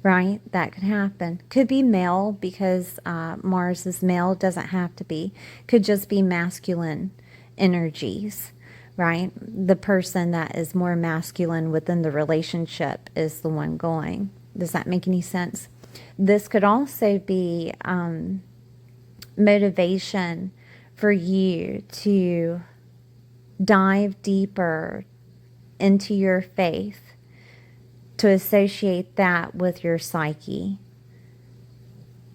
right? That could happen. Could be male because Mars is male. Doesn't have to be. Could just be masculine energies, right? The person that is more masculine within the relationship is the one going. Does that make any sense? This could also be motivation for you to dive deeper into your faith, to associate that with your psyche.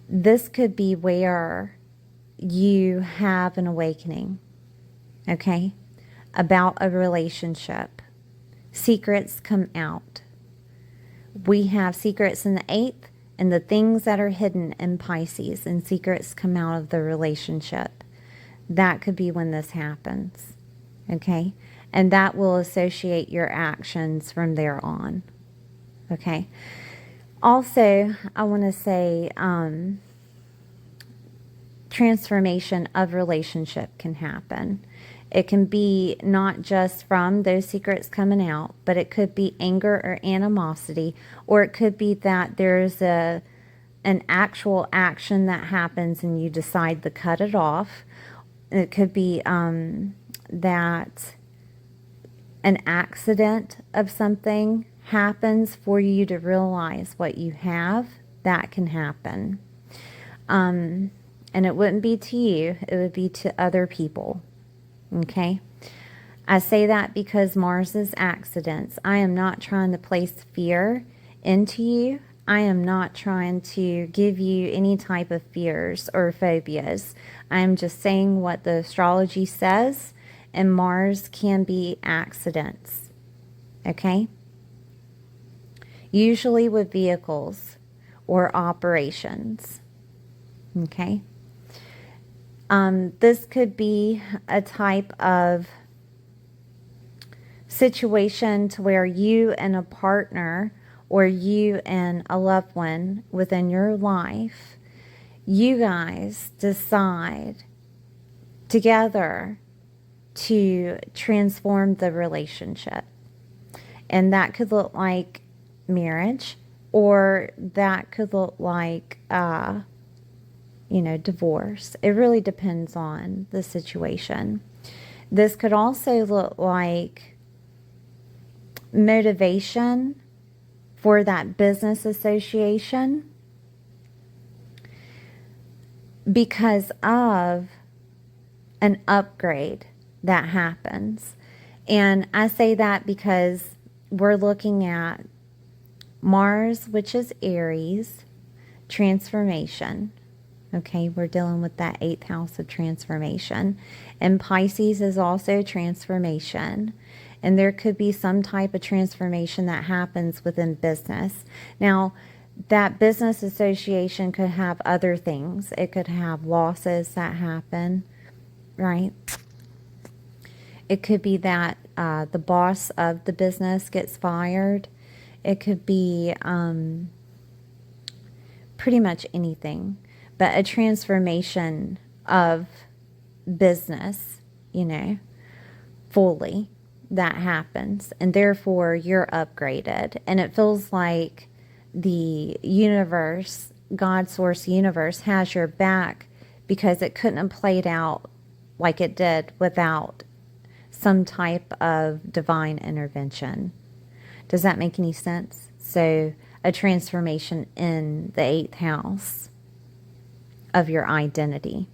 This could be where you have an awakening, okay, about a relationship. Secrets come out. We have secrets in the 8th and the things that are hidden in Pisces, and secrets come out of the relationship. That could be when this happens, okay? And that will associate your actions from there on, okay? Also, I want to say transformation of relationship can happen. It can be not just from those secrets coming out, but it could be anger or animosity, or it could be that there's an actual action that happens and you decide to cut it off. It could be that an accident of something happens for you to realize what you have. That can happen. And it wouldn't be to you, it would be to other people. Okay? I say that because Mars is accidents. I am not trying to place fear into you. I am not trying to give you any type of fears or phobias. I am just saying what the astrology says, and Mars can be accidents. Okay? Usually with vehicles or operations. Okay? This could be a type of situation to where you and a partner or you and a loved one within your life, you guys decide together to transform the relationship. And that could look like marriage, or that could look like, divorce. It really depends on the situation. This could also look like motivation for that business association because of an upgrade that happens. And I say that because we're looking at Mars, which is Aries, transformation. Okay, we're dealing with that 8th house of transformation. And Pisces is also transformation. And there could be some type of transformation that happens within business. Now, that business association could have other things. It could have losses that happen, right? It could be that the boss of the business gets fired. It could be pretty much anything. But a transformation of business, fully, that happens. And therefore, you're upgraded. And it feels like the universe, God source universe, has your back because it couldn't have played out like it did without some type of divine intervention. Does that make any sense? So a transformation in the 8th house of your identity.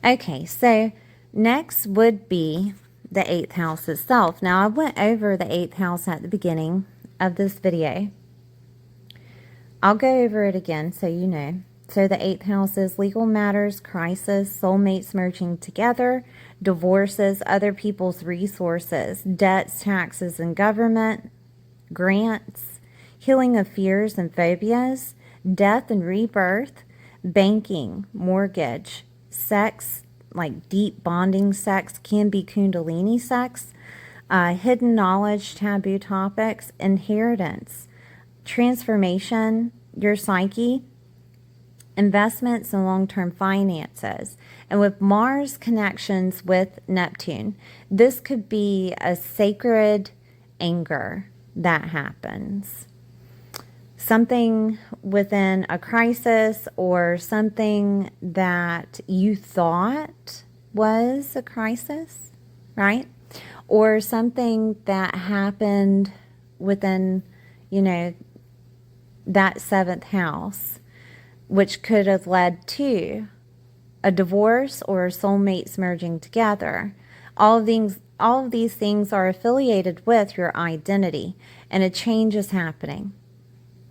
Okay, so next would be the 8th house itself. Now, I went over the 8th house at the beginning of this video. I'll go over it again so you know. So the 8th house is legal matters, crisis, soulmates merging together, divorces, other people's resources, debts, taxes, and government, grants, healing of fears and phobias, death and rebirth, banking, mortgage, sex, like deep bonding sex, can be kundalini sex, hidden knowledge, taboo topics, inheritance, transformation, your psyche, investments and long-term finances. And with Mars connections with Neptune, this could be a sacred anger that happens. Something within a crisis or something that you thought was a crisis, right? Or something that happened within, that 7th house, which could have led to a divorce or soulmates merging together. All of these things are affiliated with your identity, and a change is happening.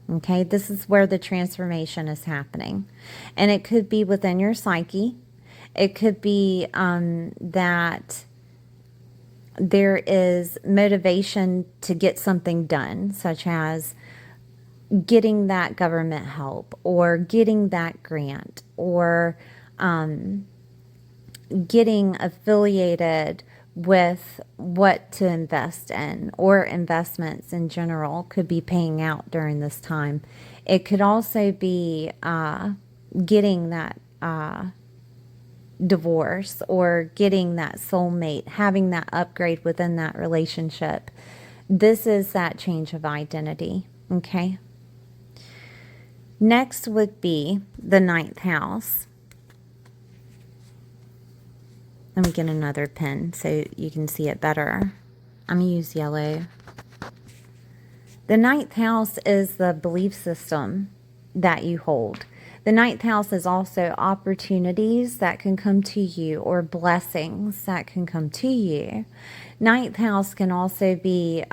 Okay, this is where the transformation is happening. And it could be within your psyche. It could be that there is motivation to get something done, such as getting that government help or getting that grant or getting affiliated with what to invest in, or investments in general could be paying out during this time. It could also be getting that divorce or getting that soulmate, having that upgrade within that relationship. This is that change of identity, okay? Next would be the 9th house. Let me get another pen so you can see it better. I'm going to use yellow. The 9th house is the belief system that you hold. The 9th house is also opportunities that can come to you or blessings that can come to you. 9th house can also be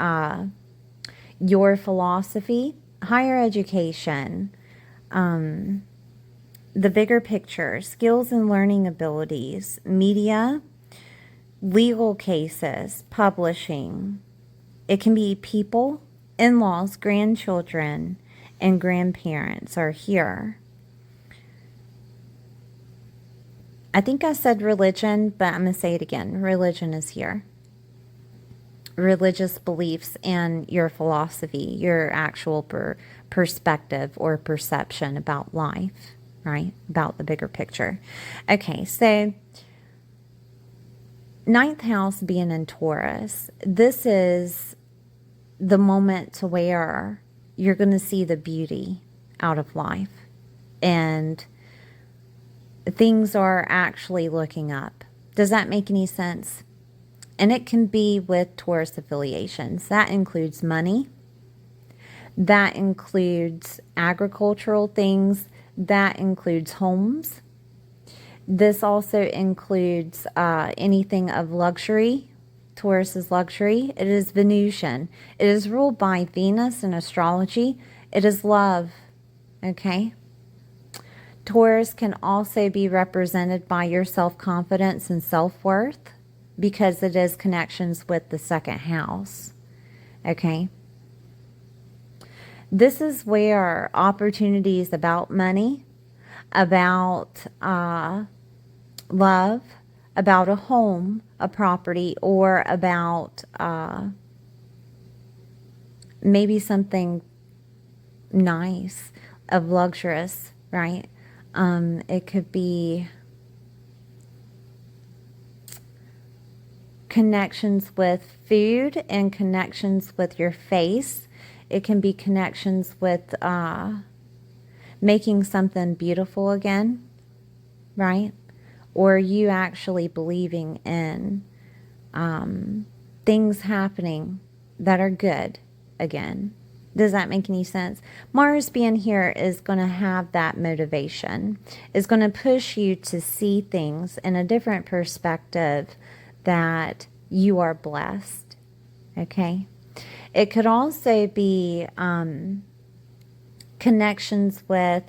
your philosophy, higher education, the bigger picture, skills and learning abilities, media, legal cases, publishing. It can be people, in-laws, grandchildren, and grandparents are here. I think I said religion, but I'm going to say it again. Religion is here. Religious beliefs and your philosophy, your actual perspective or perception about life, right? About the bigger picture. Okay, so Ninth house being in Taurus, this is the moment to where you're going to see the beauty out of life. And things are actually looking up. Does that make any sense? And it can be with Taurus affiliations. That includes money. That includes agricultural things. That includes homes. This also includes anything of luxury. Taurus is luxury. It is Venusian. It is ruled by Venus in astrology. It is love. Okay? Taurus can also be represented by your self-confidence and self-worth because it is connections with the second house. Okay? This is where opportunities about money, about love, about a home, a property, or about maybe something nice, of luxurious, right? It could be connections with food and connections with your face. It can be connections with making something beautiful again, right? Or you actually believing in things happening that are good again. Does that make any sense? Mars being here is going to have that motivation. It's going to push you to see things in a different perspective, that you are blessed. Okay? It could also be connections with,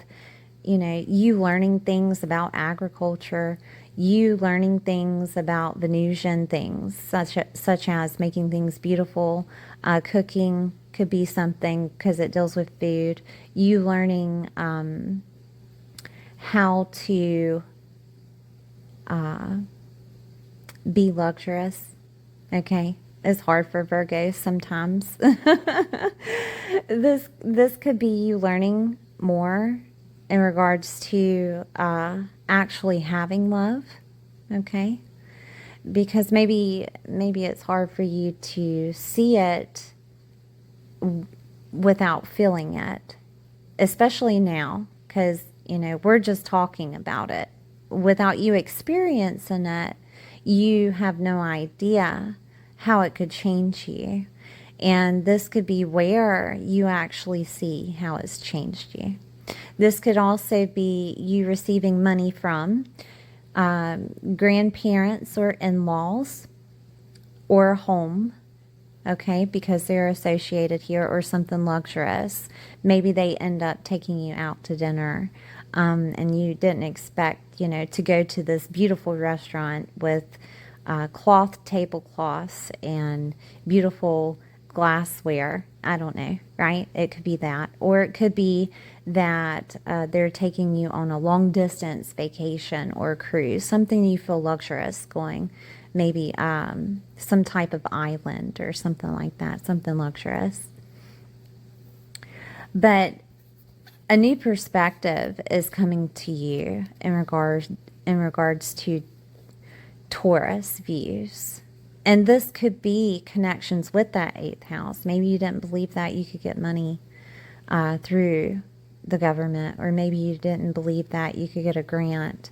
you learning things about agriculture, you learning things about Venusian things, such as making things beautiful. Cooking could be something because it deals with food. You learning how to be luxurious. Okay? It's hard for Virgos sometimes. This could be you learning more in regards to actually having love. Okay? Because maybe it's hard for you to see it without feeling it, especially now, because we're just talking about it. Without you experiencing it, you have no idea how it could change you. And this could be where you actually see how it's changed you. This could also be you receiving money from grandparents or in-laws or home, okay, because they're associated here, or something luxurious. Maybe they end up taking you out to dinner, and you didn't expect, to go to this beautiful restaurant with cloth tablecloths and beautiful glassware. I don't know, right? It could be that. Or it could be that they're taking you on a long distance vacation or cruise, something you feel luxurious going, maybe some type of island or something like that, something luxurious. But a new perspective is coming to you in regards to Taurus views. And this could be connections with that 8th house. Maybe you didn't believe that you could get money through the government, or maybe you didn't believe that you could get a grant,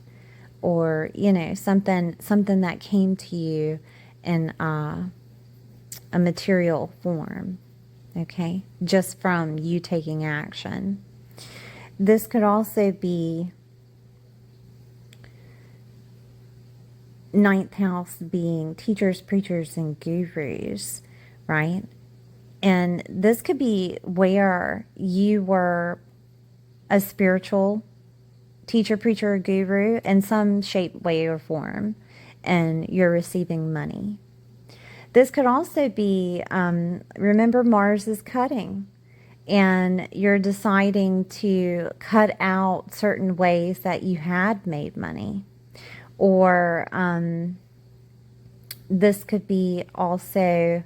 or something that came to you in a material form, okay, just from you taking action. This could also be 9th house being teachers, preachers, and gurus, right? And this could be where you were a spiritual teacher, preacher, or guru in some shape, way, or form, and you're receiving money. This could also be, remember, Mars is cutting, and you're deciding to cut out certain ways that you had made money. Or this could be also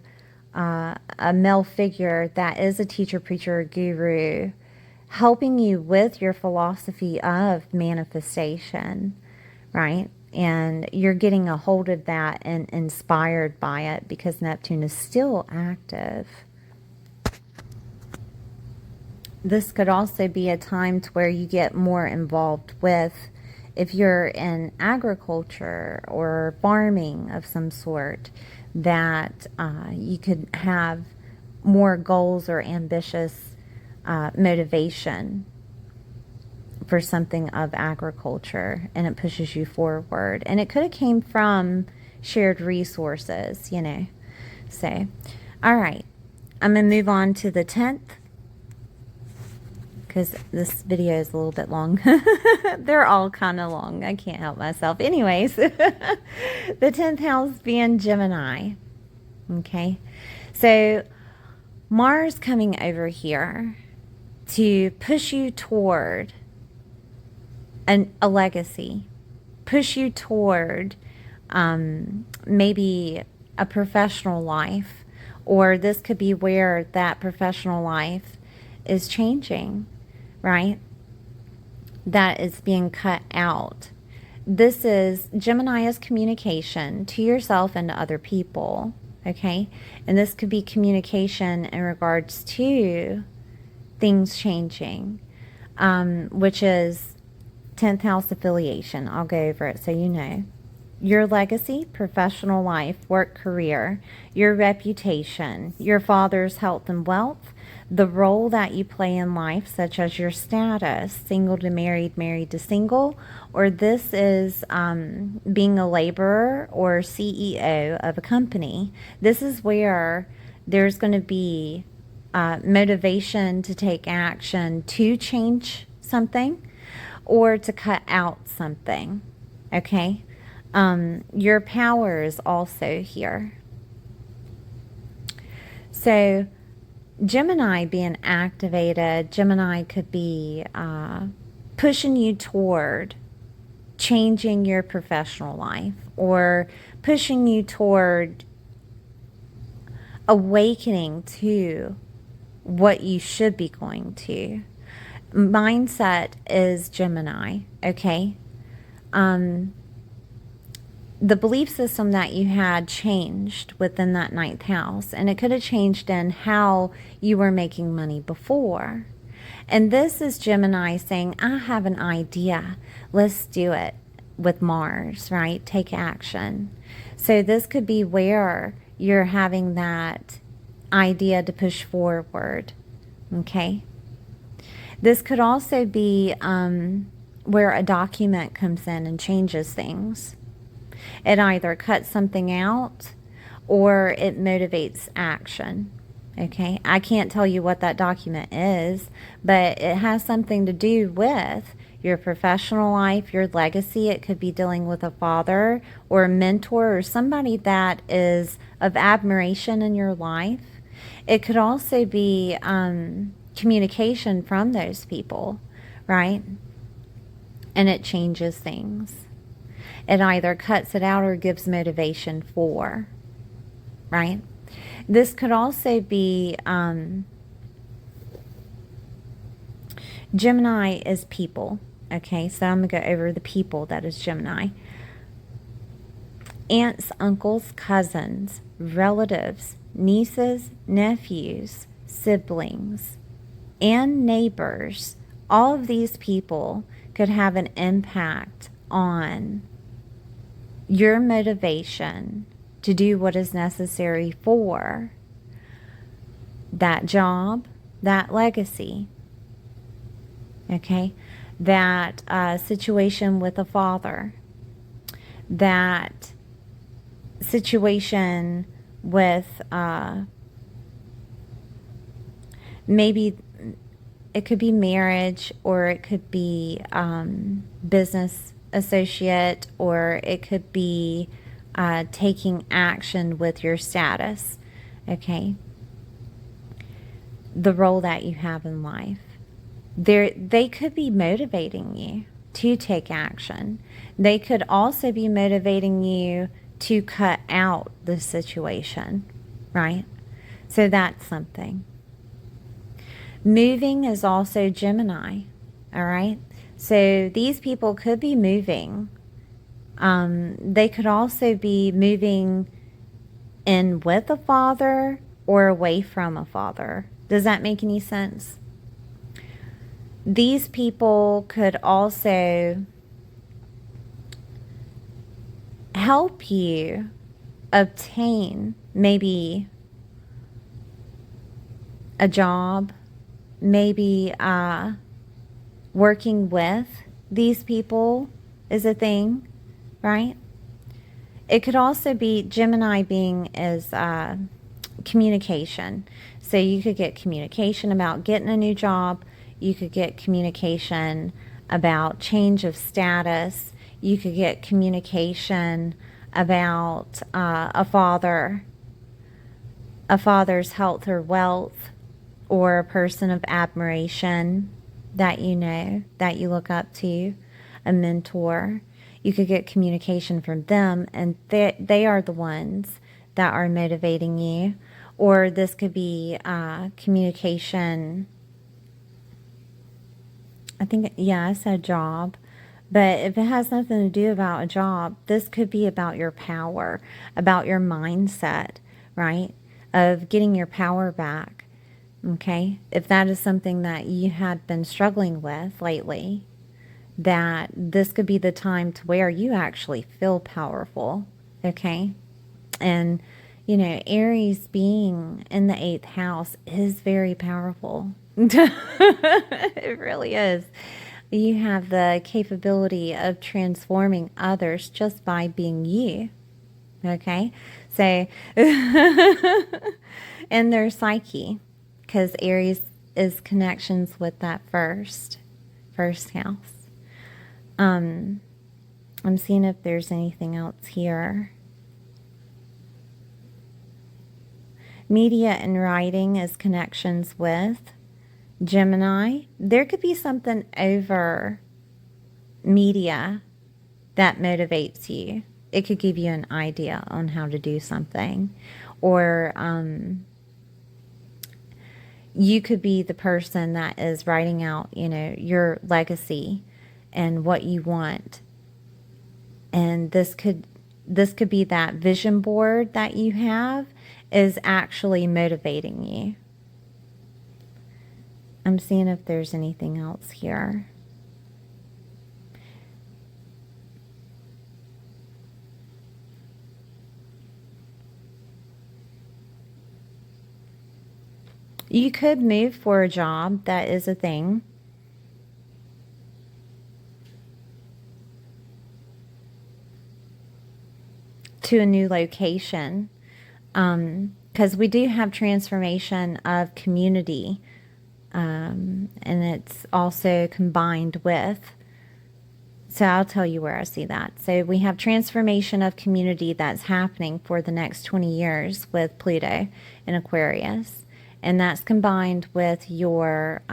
a male figure that is a teacher, preacher, or guru, helping you with your philosophy of manifestation, right? And you're getting a hold of that and inspired by it because Neptune is still active. This could also be a time to where you get more involved with, if you're in agriculture or farming of some sort, that you could have more goals or ambitious motivation for something of agriculture, and it pushes you forward. And it could have came from shared resources, you know. So, all right, I'm going to move on to the 10th, because this video is a little bit long. They're all kind of long. I can't help myself. Anyways, the 10th house being Gemini. Okay, so Mars coming over here to push you toward a legacy, push you toward maybe a professional life, or this could be where that professional life is changing, right? That is being cut out. This is, Gemini is communication to yourself and to other people, okay? And this could be communication in regards to things changing, which is 10th house affiliation. I'll go over it so you know. Your legacy, professional life, work career, your reputation, your father's health and wealth, the role that you play in life, such as your status, single to married, married to single, or this is being a laborer or CEO of a company. This is where there's going to be motivation to take action to change something or to cut out something, okay? Your power is also here. So Gemini being activated, Gemini could be pushing you toward changing your professional life, or pushing you toward awakening to what you should be going to. Mindset is Gemini, okay? The belief system that you had changed within that 9th house, and it could have changed in how you were making money before. And this is Gemini saying, I have an idea. Let's do it with Mars, right? Take action. So this could be where you're having that idea to push forward, okay? This could also be where a document comes in and changes things. It either cuts something out or it motivates action. Okay, I can't tell you what that document is, but it has something to do with your professional life, your legacy. It could be dealing with a father or a mentor or somebody that is of admiration in your life. It could also be communication from those people, right? And it changes things. It either cuts it out or gives motivation for, right? This could also be Gemini is people. Okay, so I'm going to go over the people that is Gemini. Aunts, uncles, cousins, relatives, nieces, nephews, siblings, and neighbors. All of these people could have an impact on your motivation to do what is necessary for that job, that legacy, okay? That situation with a father, that situation with maybe it could be marriage, or it could be business associate, or it could be taking action with your status, okay? The role that you have in life. They could be motivating you to take action. They could also be motivating you to cut out the situation, right? So that's something. Moving is also Gemini, all right? So these people could be moving They could also be moving in with a father or away from a father. Does that make any sense? These people could also help you obtain maybe a job, maybe working with these people is a thing, right? It could also be Gemini being is communication. So you could get communication about getting a new job. You could get communication about change of status. You could get communication about a father's health or wealth, or a person of admiration that you know, that you look up to, a mentor. You could get communication from them, and they are the ones that are motivating you. Or this could be communication. I think, yeah, I said job. But if it has nothing to do about a job, this could be about your power, about your mindset, right? Of getting your power back, okay? If that is something that you had been struggling with lately, that this could be the time to where you actually feel powerful, okay? And, you know, Aries being in the 8th house is very powerful. It really is. You have the capability of transforming others just by being you, okay? So, and their psyche, because Aries is connections with that first house. I'm seeing if there's anything else here. Media and writing is connections with Gemini. There could be something over media that motivates you. It could give you an idea on how to do something. Or you could be the person that is writing out, you know, your legacy and what you want. And this could be that vision board that you have is actually motivating you. I'm seeing if there's anything else here. You could move for a job. That is a thing. To a new location. Because we do have transformation of community. And it's also combined with, so I'll tell you where I see that. So we have transformation of community that's happening for the next 20 years with Pluto in Aquarius. And that's combined with your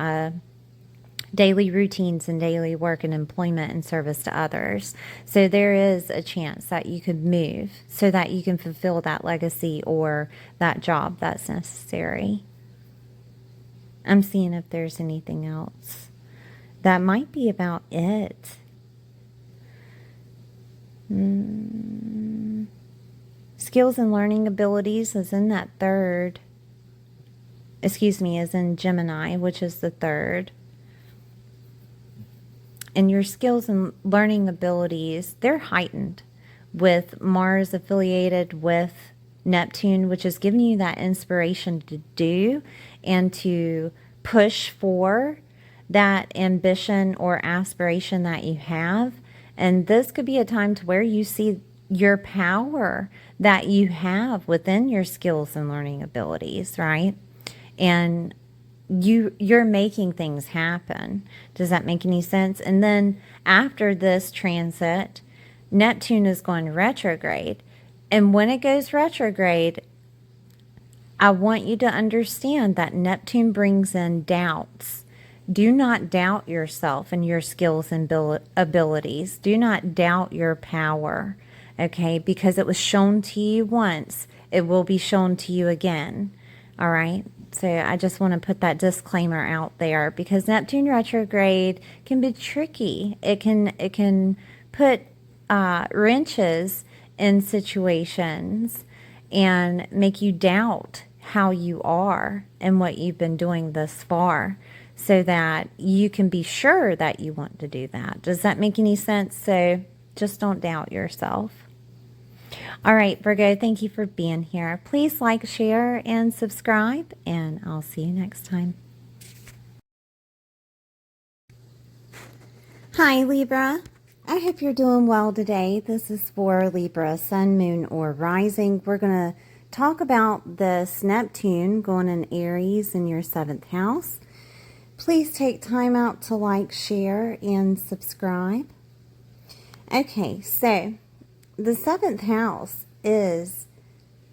daily routines and daily work and employment and service to others. So there is a chance that you could move so that you can fulfill that legacy or that job that's necessary. I'm seeing if there's anything else. That might be about it. Skills and learning abilities is in that third. Excuse me, is in Gemini, which is the third. And your skills and learning abilities, they're heightened with Mars affiliated with Neptune, which is giving you that inspiration to do and to push for that ambition or aspiration that you have. And this could be a time to where you see your power that you have within your skills and learning abilities, right? And you're making things happen. Does that make any sense? And then after this transit, Neptune is going retrograde. And when it goes retrograde, I want you to understand that Neptune brings in doubts. Do not doubt yourself and your skills and abilities. Do not doubt your power, okay? Because it was shown to you once, it will be shown to you again, all right? So I just want to put that disclaimer out there because Neptune retrograde can be tricky. It can put wrenches in situations and make you doubt how you are and what you've been doing thus far, so that you can be sure that you want to do that. Does that make any sense? So just don't doubt yourself. All right, Virgo, thank you for being here. Please like, share, and subscribe, and I'll see you next time. Hi, Libra. I hope you're doing well today. This is for Libra, Sun, Moon, or Rising. We're going to talk about this Neptune going in Aries in your 7th house. Please take time out to like, share, and subscribe. Okay, so the 7th house is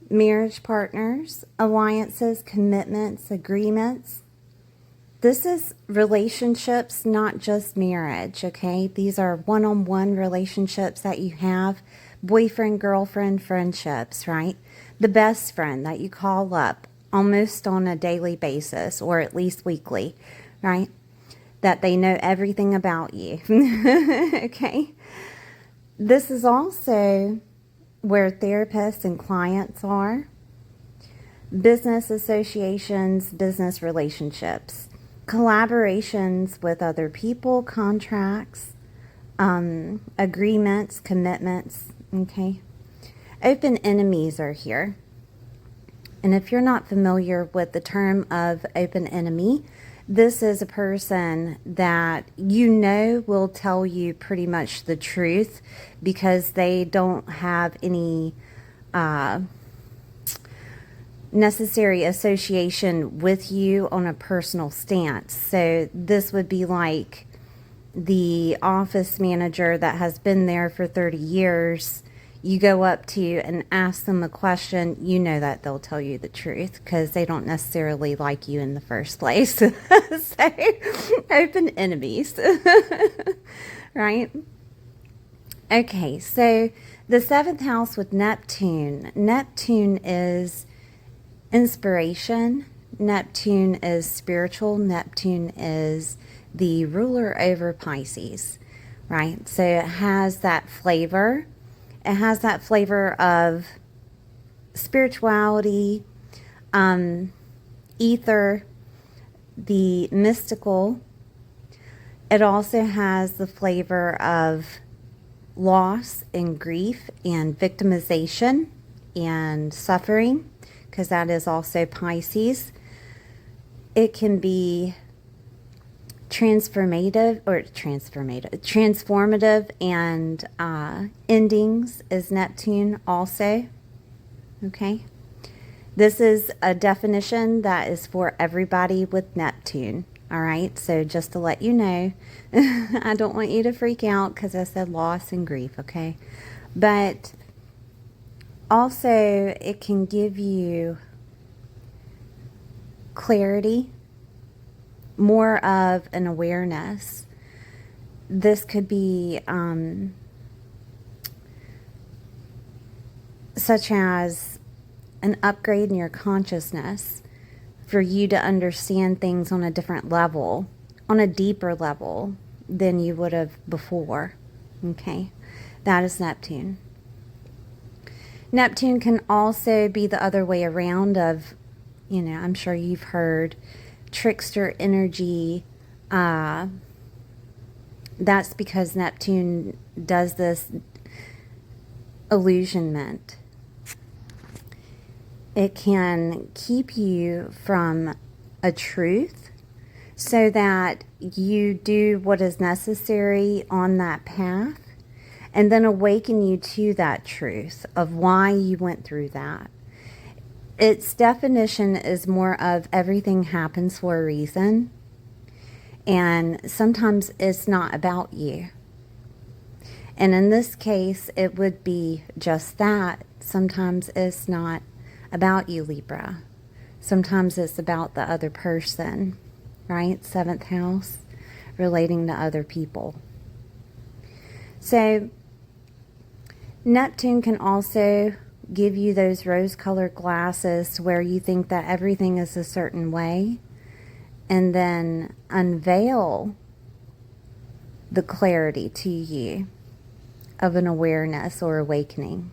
marriage partners, alliances, commitments, agreements. This is relationships, not just marriage, okay? These are one-on-one relationships that you have, boyfriend, girlfriend, friendships, right? The best friend that you call up almost on a daily basis, or at least weekly, right? That they know everything about you, okay? This is also where therapists and clients are, business associations, business relationships, collaborations with other people, contracts, agreements, commitments, okay? Open enemies are here. And if you're not familiar with the term of open enemy, this is a person that you know will tell you pretty much the truth because they don't have any necessary association with you on a personal stance. So this would be like the office manager that has been there for 30 years. You go up to and ask them a question, you know that they'll tell you the truth because they don't necessarily like you in the first place. So, open enemies, right? Okay, so the 7th house with Neptune. Neptune is inspiration. Neptune is spiritual. Neptune is the ruler over Pisces, right? So it has that flavor. It has that flavor of spirituality, ether, the mystical. It also has the flavor of loss and grief and victimization and suffering, because that is also Pisces. It can be transformative and endings is Neptune also. Okay, this is a definition that is for everybody with Neptune. All right, so just to let you know, I don't want you to freak out because I said loss and grief, okay? But also it can give you clarity, more of an awareness. This could be such as an upgrade in your consciousness for you to understand things on a different level, on a deeper level than you would have before. Okay, that is Neptune. Neptune can also be the other way around of, you know, I'm sure you've heard trickster energy. That's because Neptune does this illusionment. It can keep you from a truth so that you do what is necessary on that path and then awaken you to that truth of why you went through that. Its definition is more of everything happens for a reason, and sometimes it's not about you. And in this case, it would be just that. Sometimes it's not about you, Libra. Sometimes it's about the other person, right? 7th house, relating to other people. So Neptune can also give you those rose-colored glasses where you think that everything is a certain way, and then unveil the clarity to you of an awareness or awakening,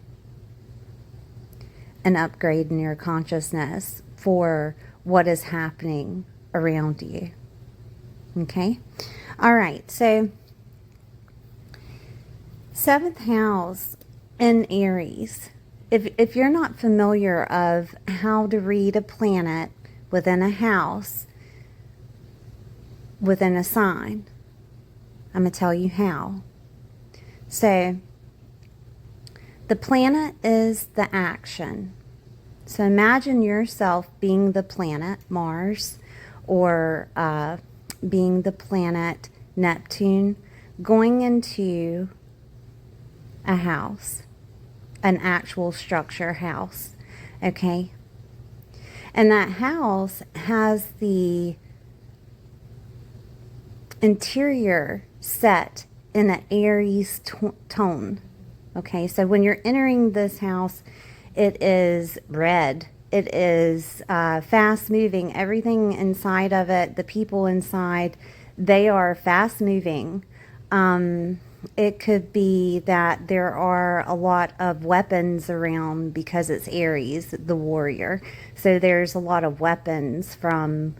an upgrade in your consciousness for what is happening around you. Okay? All right, so 7th house in Aries. If you're not familiar of how to read a planet within a house, within a sign, I'm going to tell you how. So, the planet is the action. So imagine yourself being the planet Mars, or being the planet Neptune, going into a house, an actual structure house, okay? And that house has the interior set in an Aries tone, okay? So when you're entering this house, it is red. It is fast moving. Everything inside of it, the people inside, they are fast moving. It could be that there are a lot of weapons around because it's Aries, the warrior. So there's a lot of weapons from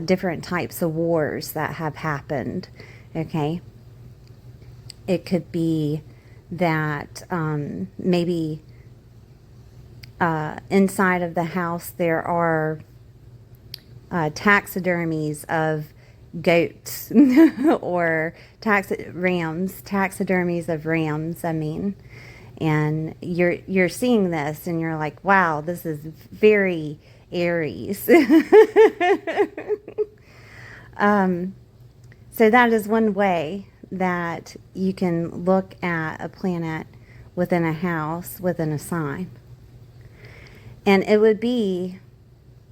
different types of wars that have happened, okay? It could be that maybe inside of the house there are taxidermies of goats or taxidermies of rams, I mean. And you're seeing this and you're like, wow, this is very Aries. So that is one way that you can look at a planet within a house, within a sign. And it would be,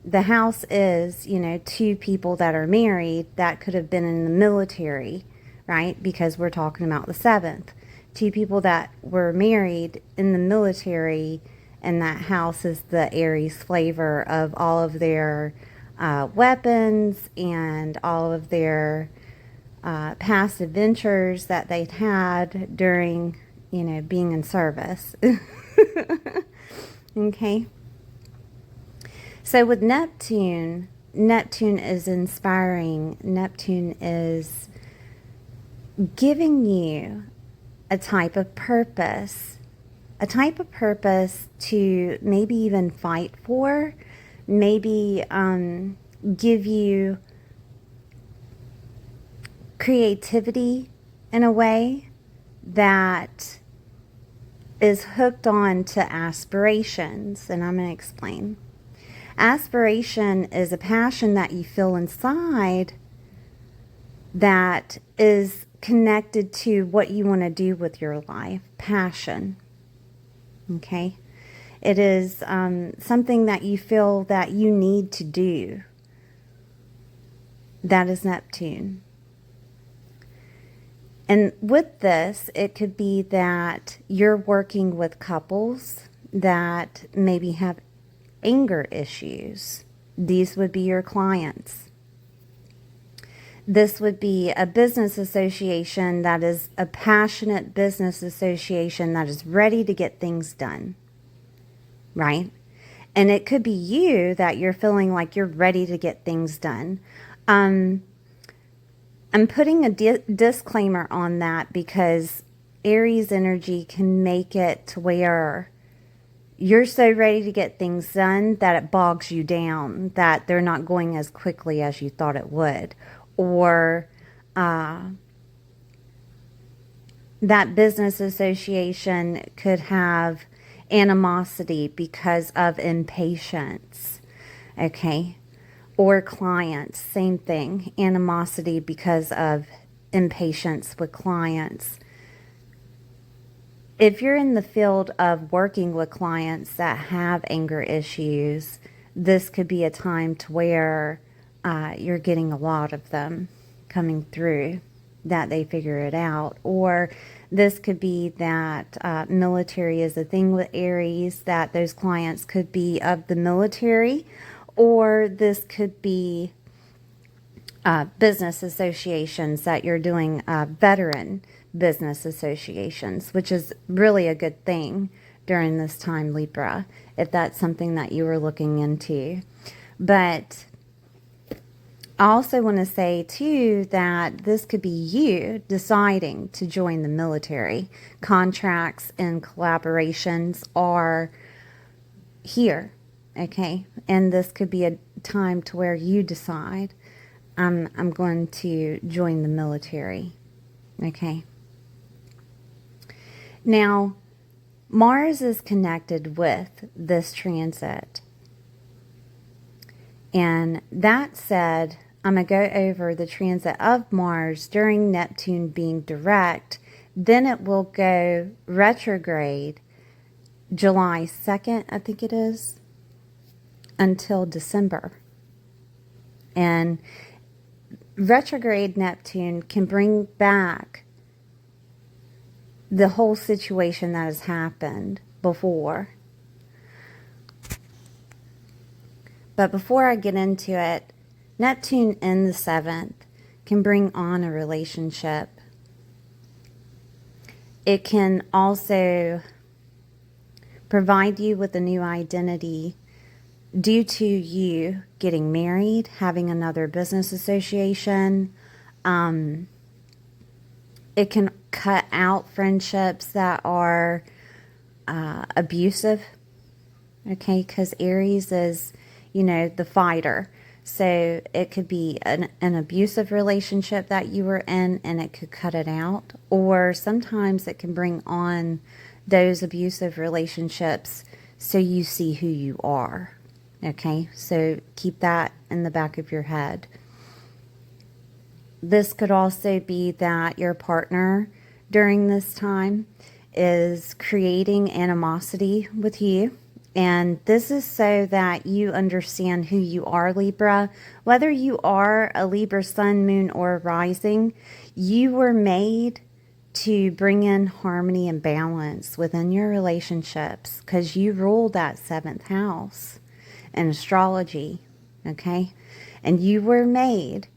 the house is, you know, two people that are married that could have been in the military, right? Because we're talking about the 7th. Two people that were married in the military, and that house is the Aries flavor of all of their weapons and all of their past adventures that they'd had during, you know, being in service. Okay? So with Neptune, Neptune is inspiring. Neptune is giving you a type of purpose to maybe even fight for, maybe give you creativity in a way that is hooked on to aspirations. And I'm going to explain. Aspiration is a passion that you feel inside that is connected to what you want to do with your life. Passion. Okay? It is something that you feel that you need to do. That is Neptune. And with this, it could be that you're working with couples that maybe have anger issues. These would be your clients. This would be a business association that is a passionate business association that is ready to get things done, right? And it could be you that you're feeling like you're ready to get things done. I'm putting a disclaimer on that because Aries energy can make it to where you're so ready to get things done that it bogs you down, that they're not going as quickly as you thought it would. Or that business association could have animosity because of impatience, okay? Or clients, same thing, animosity because of impatience with clients. If you're in the field of working with clients that have anger issues, this could be a time to where you're getting a lot of them coming through, that they figure it out. Or this could be that military is a thing with Aries, that those clients could be of the military. Or this could be business associations that you're doing, veteran business associations, which is really a good thing during this time, Libra, if that's something that you were looking into. But I also want to say, too, that this could be you deciding to join the military. Contracts and collaborations are here, okay? And this could be a time to where you decide, I'm going to join the military, okay? Now, Mars is connected with this transit. And that said, I'm going to go over the transit of Mars during Neptune being direct. Then it will go retrograde July 2nd, I think it is, until December. And retrograde Neptune can bring back the whole situation that has happened before. But before I get into it, Neptune in the 7th can bring on a relationship. It can also provide you with a new identity due to you getting married, having another business association. It can cut out friendships that are abusive, okay, because Aries is, the fighter. So it could be an abusive relationship that you were in, and it could cut it out. Or sometimes it can bring on those abusive relationships so you see who you are. Okay, so keep that in the back of your head. This could also be that your partner during this time is creating animosity with you. And this is so that you understand who you are, Libra. Whether you are a Libra sun, moon, or rising, you were made to bring in harmony and balance within your relationships because you rule that 7th house in astrology, okay? And you were made,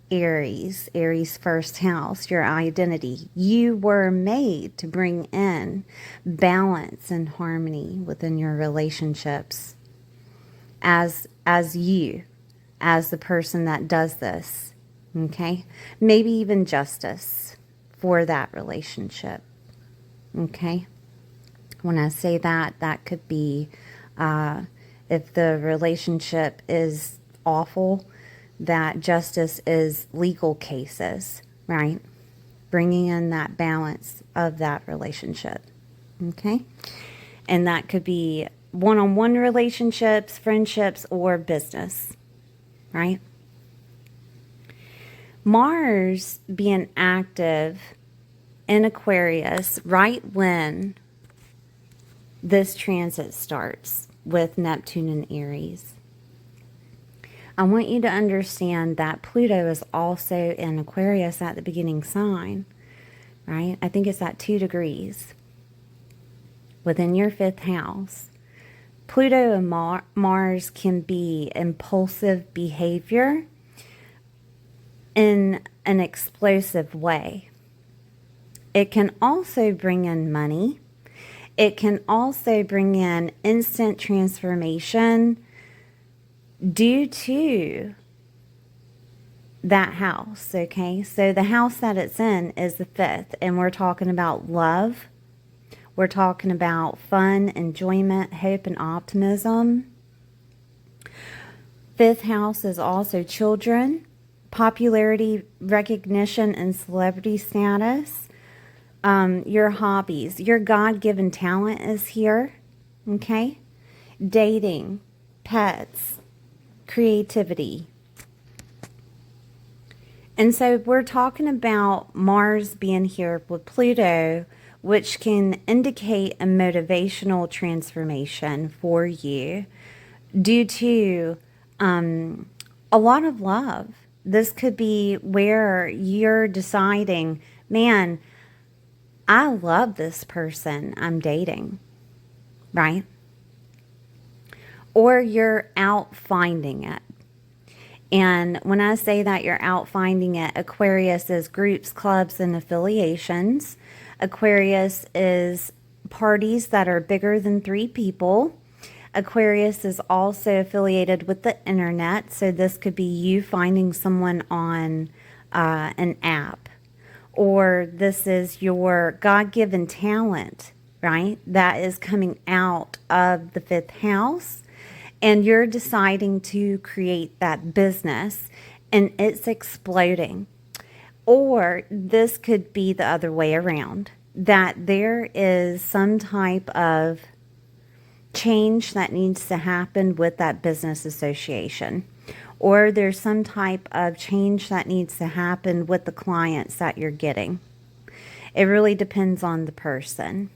Aries 1st house, your identity. You were made to bring in balance and harmony within your relationships as you, as the person that does this, okay? Maybe even justice for that relationship, okay? When I say that, that could be if the relationship is awful, that justice is legal cases, right? Bringing in that balance of that relationship, okay? And that could be one-on-one relationships, friendships, or business, right? Mars being active in Aquarius right when this transit starts with Neptune and Aries. I want you to understand that Pluto is also in Aquarius at the beginning sign, right? I think it's at 2 degrees within your 5th house. Pluto and Mars can be impulsive behavior in an explosive way. It can also bring in money. It can also bring in instant transformation due to that house, okay? So the house that it's in is the 5th, and we're talking about love. We're talking about fun, enjoyment, hope, and optimism. 5th house is also children, popularity, recognition, and celebrity status. Your hobbies, your God-given talent is here, okay? Dating, pets, creativity. And so we're talking about Mars being here with Pluto, which can indicate a motivational transformation for you due to a lot of love. This could be where you're deciding, man, I love this person I'm dating, right? Or you're out finding it. And when I say that you're out finding it, Aquarius is groups, clubs, and affiliations. Aquarius is parties that are bigger than 3 people. Aquarius is also affiliated with the internet, so this could be you finding someone on an app, or this is your God-given talent, right? That is coming out of the 5th house, and you're deciding to create that business, and it's exploding. Or this could be the other way around, that there is some type of change that needs to happen with that business association, or there's some type of change that needs to happen with the clients that you're getting. It really depends on the person,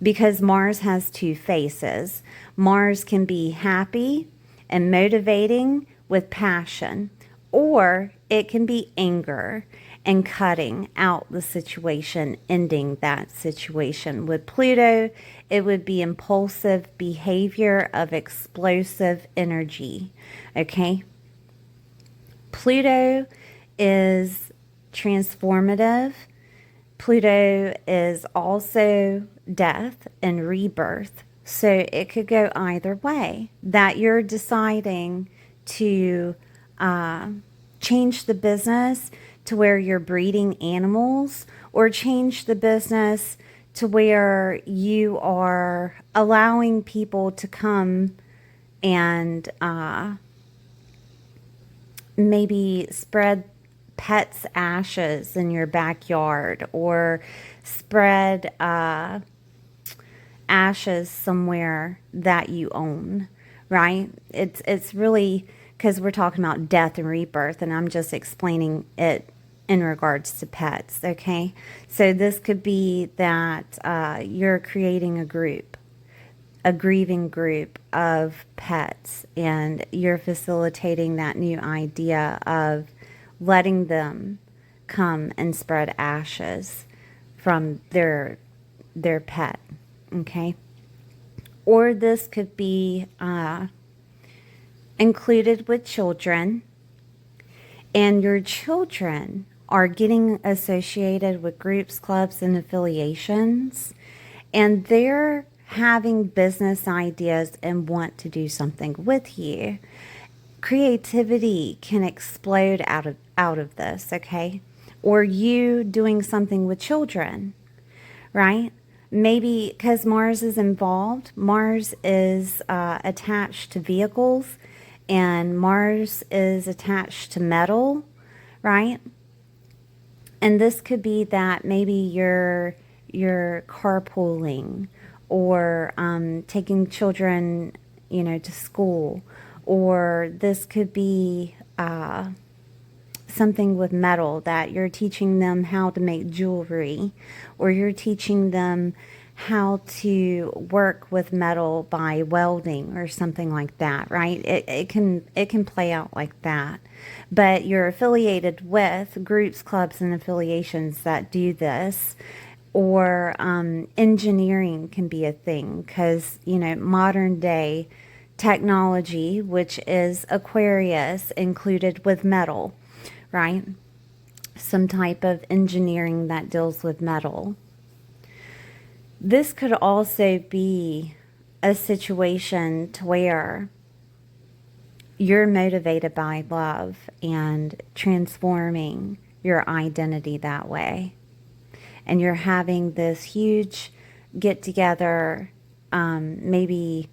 because Mars has 2 faces. Mars can be happy and motivating with passion, or it can be anger and cutting out the situation, ending that situation. With Pluto, it would be impulsive behavior of explosive energy, okay? Pluto is transformative. Pluto is also death and rebirth. So it could go either way, that you're deciding to change the business to where you're breeding animals, or change the business to where you are allowing people to come and maybe spread pets' ashes in your backyard, or spread ashes somewhere that you own, right? It's really, because we're talking about death and rebirth, and I'm just explaining it in regards to pets, okay? So this could be that you're creating a group, a grieving group of pets, and you're facilitating that new idea of letting them come and spread ashes from their pet, okay? Or this could be included with children, and your children are getting associated with groups, clubs, and affiliations, and they're having business ideas and want to do something with you. Creativity can explode out of this, okay? Or you doing something with children, right? Maybe because Mars is involved. Mars is attached to vehicles, and Mars is attached to metal, right? And this could be that maybe you're carpooling, or taking children, to school, or this could be something with metal, that you're teaching them how to make jewelry, or you're teaching them how to work with metal by welding or something like that, right? It can play out like that. But you're affiliated with groups, clubs, and affiliations that do this. Or engineering can be a thing, because, modern day technology, which is Aquarius, included with metal, right? Some type of engineering that deals with metal. This could also be a situation to where you're motivated by love and transforming your identity that way. And you're having this huge get together, maybe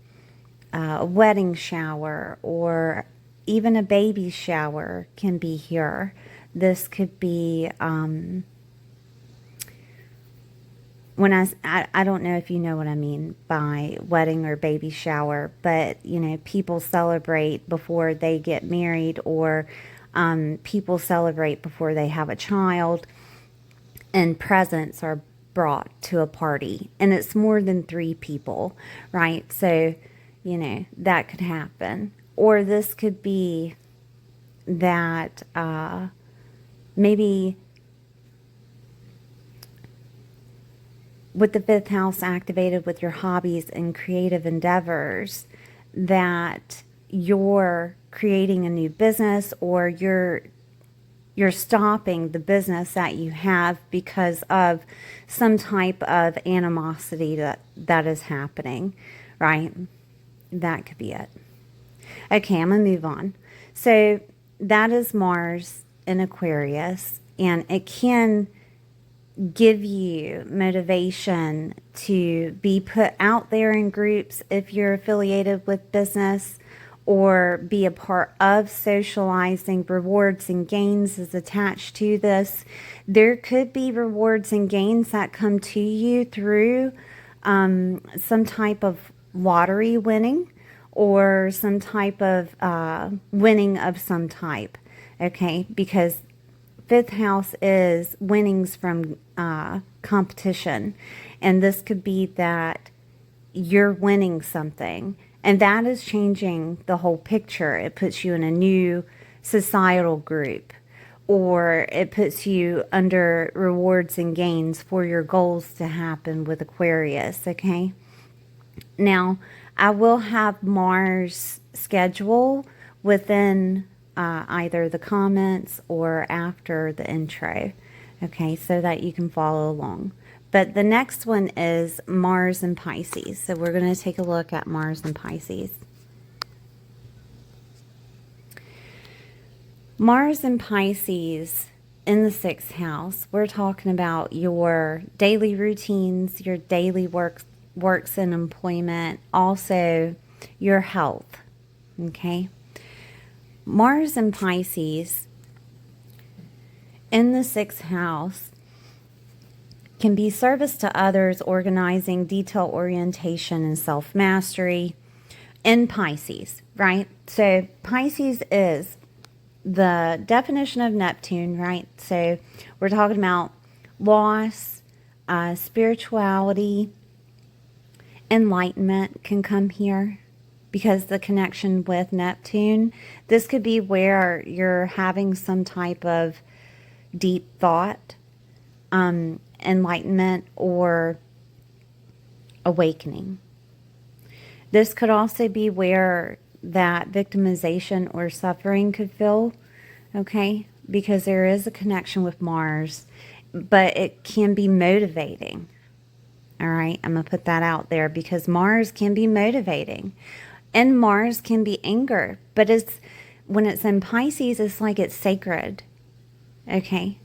a wedding shower, or even a baby shower can be here. This could be, when I don't know if you know what I mean by wedding or baby shower, but, people celebrate before they get married, or people celebrate before they have a child, and presents are brought to a party, and it's more than 3 people, right? So, that could happen. Or this could be that maybe with the 5th house activated with your hobbies and creative endeavors, that you're creating a new business, or you're stopping the business that you have because of some type of animosity that is happening, right? That could be it. Okay, I'm going to move on. So that is Mars in Aquarius, and it can give you motivation to be put out there in groups if you're affiliated with business, or be a part of socializing. Rewards and gains is attached to this. There could be rewards and gains that come to you through some type of lottery winning, or some type of winning of some type, okay? Because fifth house is winnings from competition. And this could be that you're winning something, and that is changing the whole picture. It puts you in a new societal group, or it puts you under rewards and gains for your goals to happen with Aquarius, okay? Now, I will have Mars schedule within either the comments or after the intro, okay, so that you can follow along. But the next one is Mars and Pisces. So we're going to take a look at Mars and Pisces. Mars and Pisces in the 6th house, we're talking about your daily routines, your daily works and employment, also your health, okay? Mars and Pisces in the 6th house can be service to others, organizing, detail orientation, and self-mastery in Pisces, right? So Pisces is the definition of Neptune, right? So we're talking about loss, spirituality, enlightenment can come here because the connection with Neptune. This could be where you're having some type of deep thought, enlightenment, or awakening. This could also be where that victimization or suffering could feel, okay? Because there is a connection with Mars, but it can be motivating. All right, I'm going to put that out there, because Mars can be motivating, and Mars can be anger, but when it's in Pisces, it's like it's sacred, okay?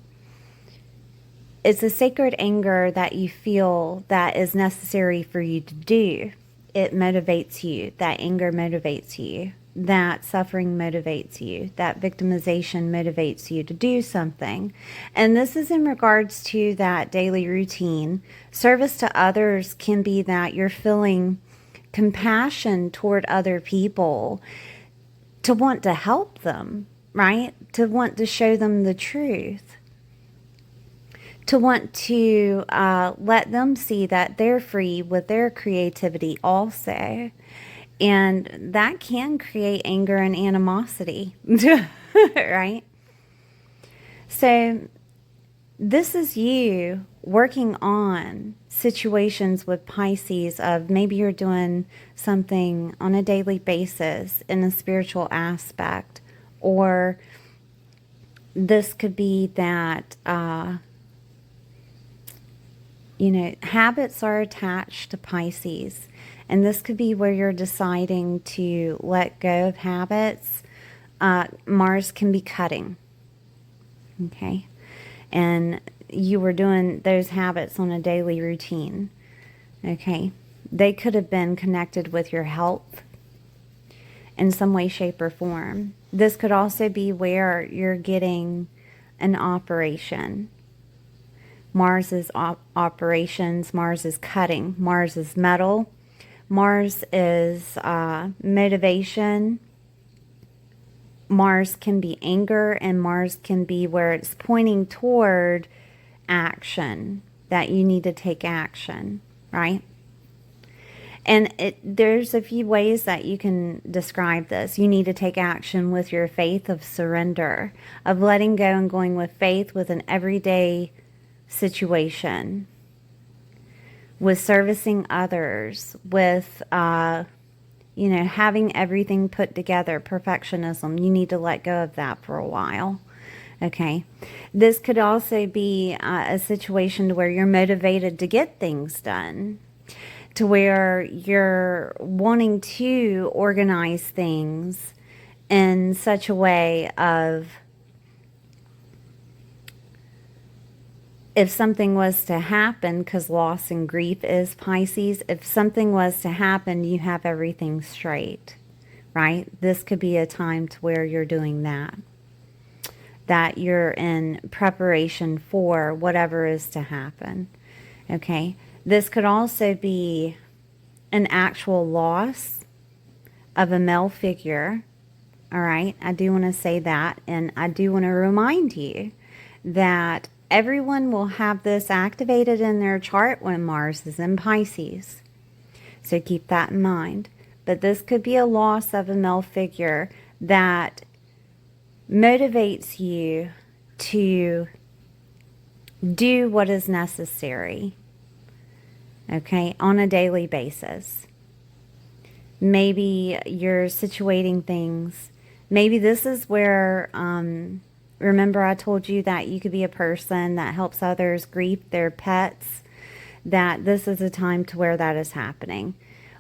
It's a sacred anger that you feel that is necessary for you to do. It motivates you. That anger motivates you. That suffering motivates you. That victimization motivates you to do something. And this is in regards to that daily routine. Service to others can be that you're feeling compassion toward other people, to want to help them, right? To want to show them the truth. To want to let them see that they're free with their creativity also. And that can create anger and animosity, right? So this is you working on situations with Pisces of maybe you're doing something on a daily basis in a spiritual aspect, or this could be that habits are attached to Pisces, and this could be where you're deciding to let go of habits. Mars can be cutting, okay? And you were doing those habits on a daily routine, okay? They could have been connected with your health in some way, shape, or form. This could also be where you're getting an operation. Mars is operations, Mars is cutting, Mars is metal, Mars is motivation, Mars can be anger, and Mars can be where it's pointing toward action, that you need to take action, right? And there's a few ways that you can describe this. You need to take action with your faith of surrender, of letting go and going with faith with an everyday situation, with servicing others, with You know, having everything put together, perfectionism, you need to let go of that for a while. Okay. This could also be a situation where you're motivated to get things done, to where you're wanting to organize things in such a way of, if something was to happen, because loss and grief is Pisces, if something was to happen, you have everything straight, right? This could be a time to where you're doing that you're in preparation for whatever is to happen. Okay. This could also be an actual loss of a male figure. All right. I do want to say that. And I do want to remind you that everyone will have this activated in their chart when Mars is in Pisces. So keep that in mind. But this could be a loss of a male figure that motivates you to do what is necessary, okay, on a daily basis. Maybe you're situating things. Maybe this is where, remember I told you that you could be a person that helps others grieve their pets, that this is a time to where that is happening.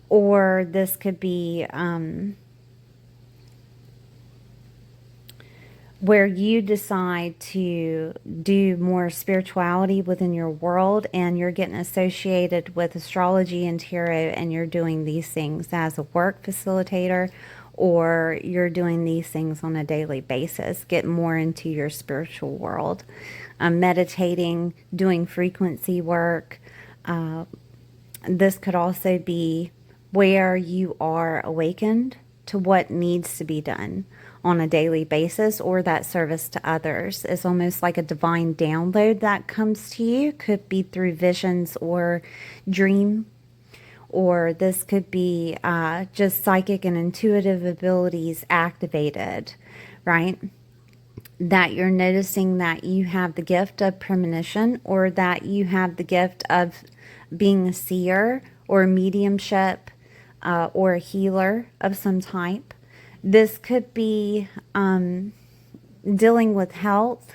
Or this could be where you decide to do more spirituality within your world, and you're getting associated with astrology and tarot, and you're doing these things as a work facilitator, or you're doing these things on a daily basis. Get more into your spiritual world, meditating, doing frequency work. This could also be where you are awakened to what needs to be done on a daily basis, or that service to others is almost like a divine download that comes to you. Could be through visions or dream, or this could be just psychic and intuitive abilities activated, right? That you're noticing that you have the gift of premonition, or that you have the gift of being a seer or a mediumship, or a healer of some type. This could be dealing with health,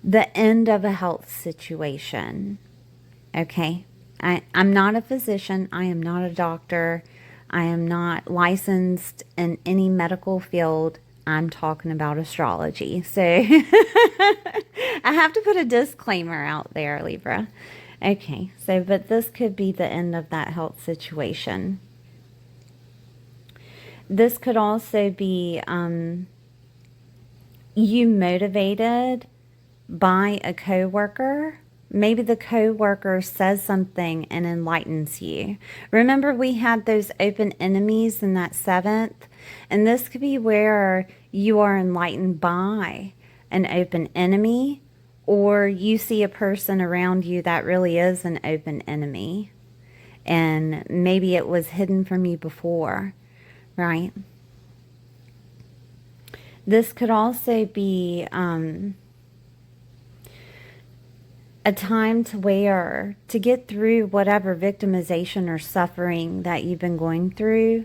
the end of a health situation. Okay, I'm not a physician. I am not a doctor. I am not licensed in any medical field. I'm talking about astrology. So I have to put a disclaimer out there, Libra. Okay, so but this could be the end of that health situation. This could also be you motivated by a coworker. Maybe the coworker says something and enlightens you. Remember, we had those open enemies in that 7th, and this could be where you are enlightened by an open enemy, or you see a person around you that really is an open enemy, and maybe it was hidden from you before, right? This could also be a time to where, to get through whatever victimization or suffering that you've been going through,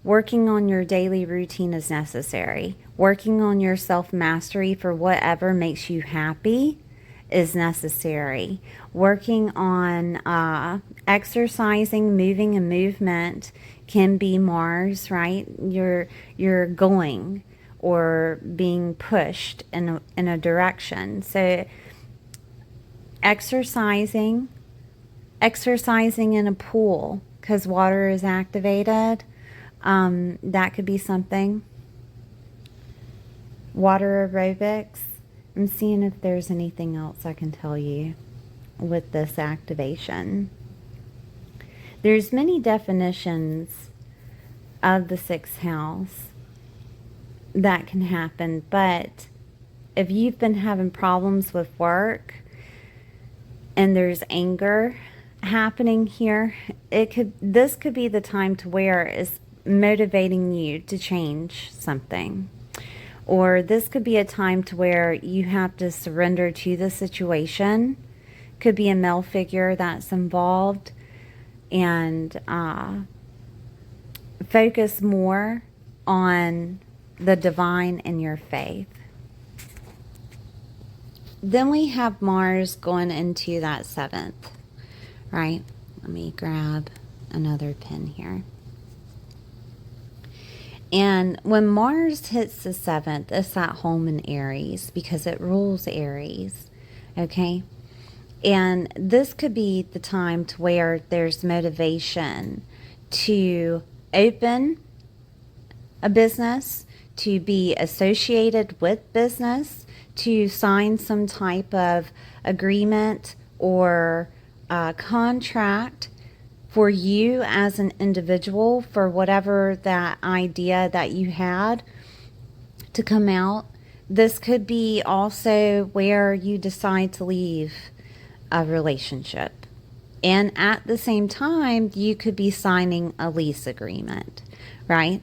working on your daily routine is necessary. Working on your self-mastery for whatever makes you happy is necessary. Working on exercising, moving, and movement can be Mars, right? You're going or being pushed in a direction. So exercising in a pool because water is activated, that could be something. Water aerobics. I'm seeing if there's anything else I can tell you with this activation. There's many definitions of the 6th house that can happen, but if you've been having problems with work and there's anger happening here, this could be the time to where it's motivating you to change something. Or this could be a time to where you have to surrender to the situation. Could be a male figure that's involved, and focus more on the divine in your faith. Then we have Mars going into that 7th, right? Let me grab another pen here. And when Mars hits the 7th, it's that home in Aries because it rules Aries, okay? And this could be the time to where there's motivation to open a business, to be associated with business, to sign some type of agreement or contract for you as an individual for whatever that idea that you had to come out. This could be also where you decide to leave a relationship. And at the same time, you could be signing a lease agreement, right?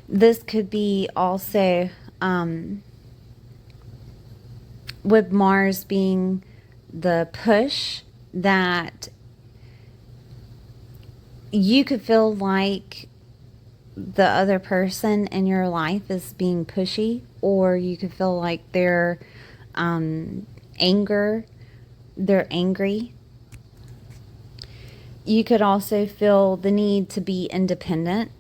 This could be also with Mars being the push that you could feel like the other person in your life is being pushy, or you could feel like they're angry. You could also feel the need to be independent,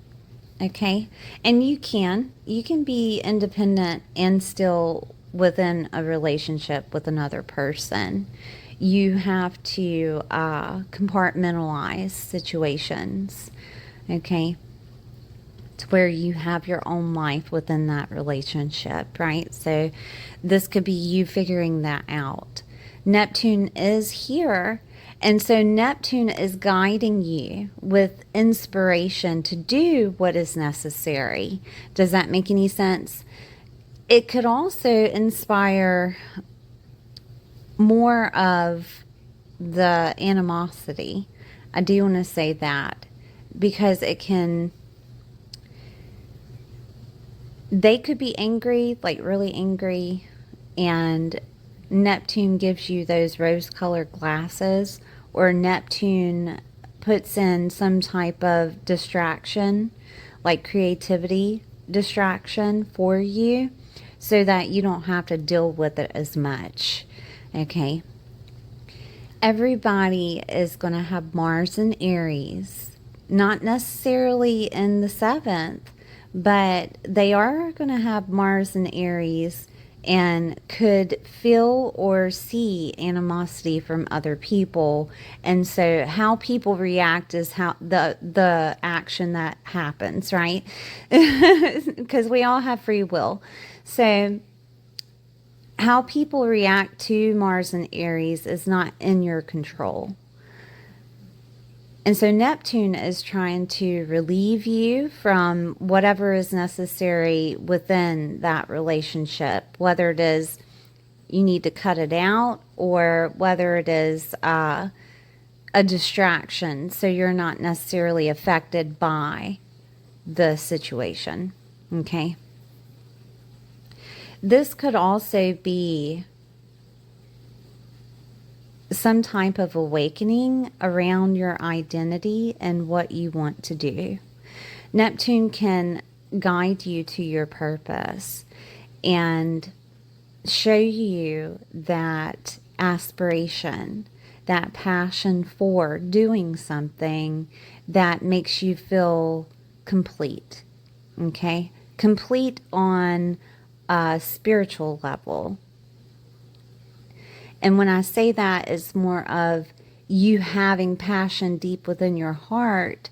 okay? And you can be independent and still within a relationship with another person. You have to compartmentalize situations, okay, to where you have your own life within that relationship, right? So this could be you figuring that out. Neptune is here, and so Neptune is guiding you with inspiration to do what is necessary. Does that make any sense? It could also inspire more of the animosity. I do want to say that because they could be angry, like really angry, and Neptune gives you those rose-colored glasses, or Neptune puts in some type of distraction, like creativity distraction for you, so that you don't have to deal with it as much. Okay. Everybody is going to have Mars in Aries, not necessarily in the 7th, but they are going to have Mars in Aries and could feel or see animosity from other people. And so how people react is how the action that happens, right? Because we all have free will. So how people react to Mars and Aries is not in your control. And so Neptune is trying to relieve you from whatever is necessary within that relationship, whether it is you need to cut it out or whether it is a distraction so you're not necessarily affected by the situation. Okay. This could also be some type of awakening around your identity and what you want to do. Neptune can guide you to your purpose and show you that aspiration, that passion for doing something that makes you feel complete. Okay? Complete on a spiritual level. And when I say that, it's more of you having passion deep within your heart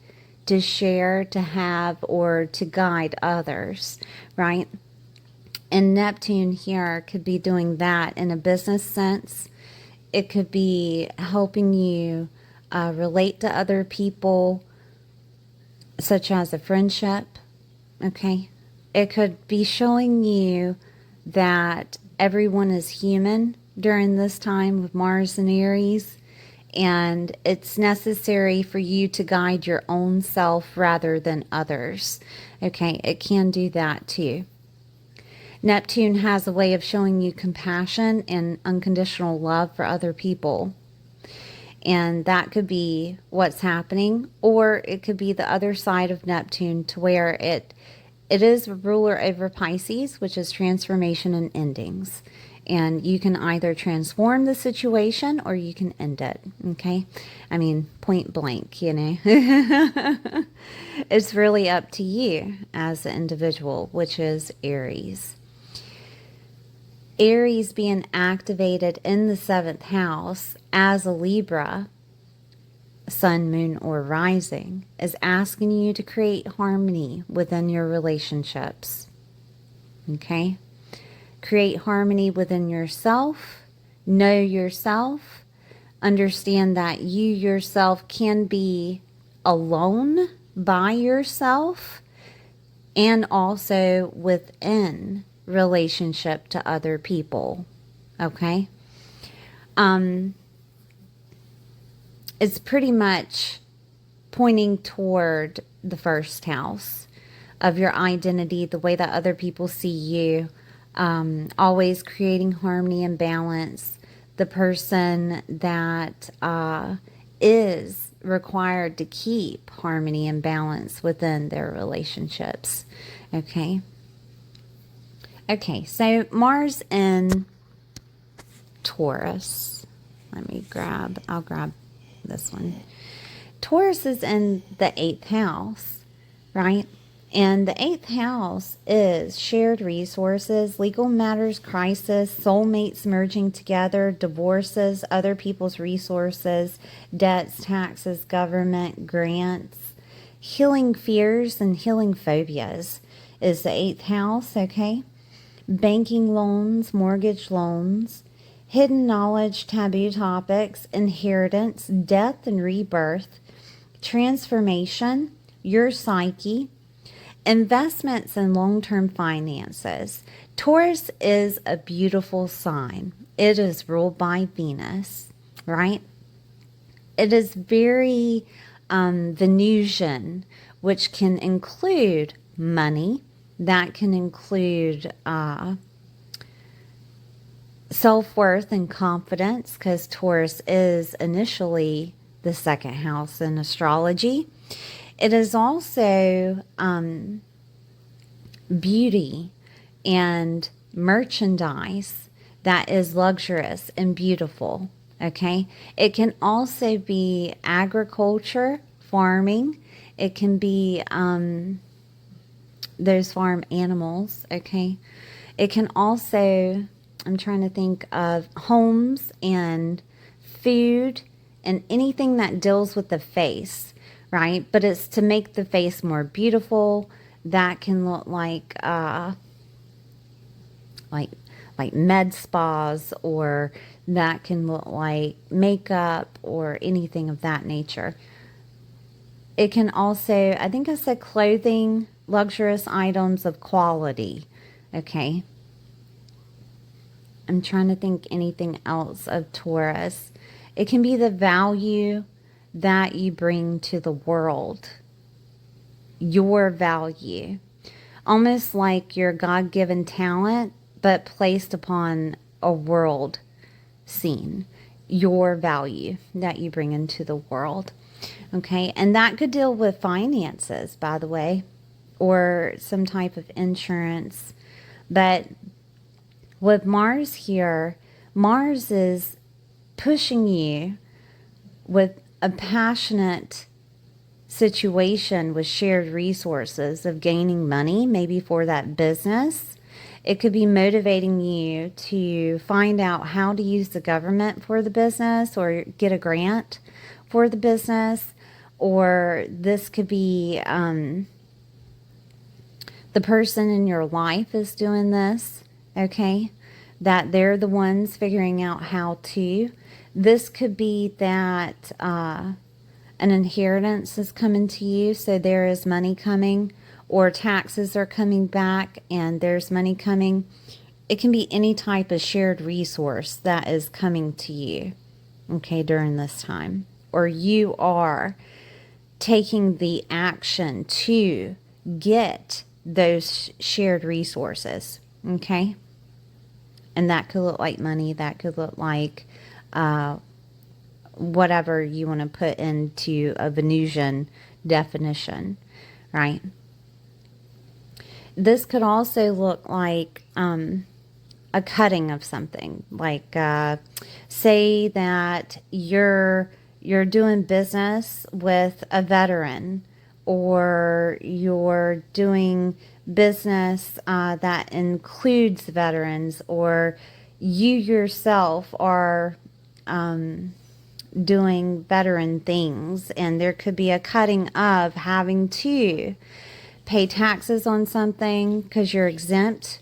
to share, to have, or to guide others, right? And Neptune here could be doing that in a business sense. It could be helping you relate to other people, such as a friendship, okay? It could be showing you that everyone is human during this time with Mars and Aries, and it's necessary for you to guide your own self rather than others. Okay, it can do that too. Neptune has a way of showing you compassion and unconditional love for other people. And that could be what's happening, or it could be the other side of Neptune, to where it is a ruler over Pisces, which is transformation and endings. And you can either transform the situation or you can end it. Okay. I mean, point blank, you know. It's really up to you as an individual, which is Aries. Aries being activated in the 7th house as a Libra, sun, moon, or rising, is asking you to create harmony within your relationships. Okay? Create harmony within yourself. Know yourself. Understand that you yourself can be alone by yourself and also within relationship to other people. Okay? It's pretty much pointing toward the 1st house of your identity, the way that other people see you, always creating harmony and balance, the person that is required to keep harmony and balance within their relationships. Okay. Okay, so Mars in Taurus. I'll grab this one. Taurus is in the 8th house, right? And the 8th house is shared resources, legal matters, crisis, soulmates merging together, divorces, other people's resources, debts, taxes, government, grants, healing fears and healing phobias is the 8th house, okay? Banking loans, mortgage loans, hidden knowledge, taboo topics, inheritance, death and rebirth, transformation, your psyche, investments and long-term finances. Taurus is a beautiful sign. It is ruled by Venus, right? It is very Venusian, which can include money. That can include self-worth and confidence, because Taurus is initially the 2nd house in astrology. It is also beauty and merchandise that is luxurious and beautiful. Okay. It can also be agriculture, farming. It can be those farm animals. Okay. It can also, I'm trying to think of homes and food and anything that deals with the face, right? But it's to make the face more beautiful. That can look like med spas, or that can look like makeup or anything of that nature. It can also, I think I said clothing, luxurious items of quality. Okay. I'm trying to think anything else of Taurus. It can be the value that you bring to the world. Your value. Almost like your God-given talent, but placed upon a world scene. Your value that you bring into the world. Okay, and that could deal with finances, by the way, or some type of insurance. But with Mars here, Mars is pushing you with a passionate situation with shared resources of gaining money, maybe for that business. It could be motivating you to find out how to use the government for the business, or get a grant for the business. Or this could be the person in your life is doing this, okay? That they're the ones figuring out how to. This could be that an inheritance is coming to you, so there is money coming, or taxes are coming back and there's money coming. It can be any type of shared resource that is coming to you, okay, during this time. Or you are taking the action to get those shared resources, okay? And that could look like money. That could look like whatever you want to put into a Venusian definition, right? This could also look like a cutting of something, like say that you're doing business with a veteran, or you're doing business that includes veterans, or you yourself are doing veteran things, and there could be a cutting of having to pay taxes on something because you're exempt.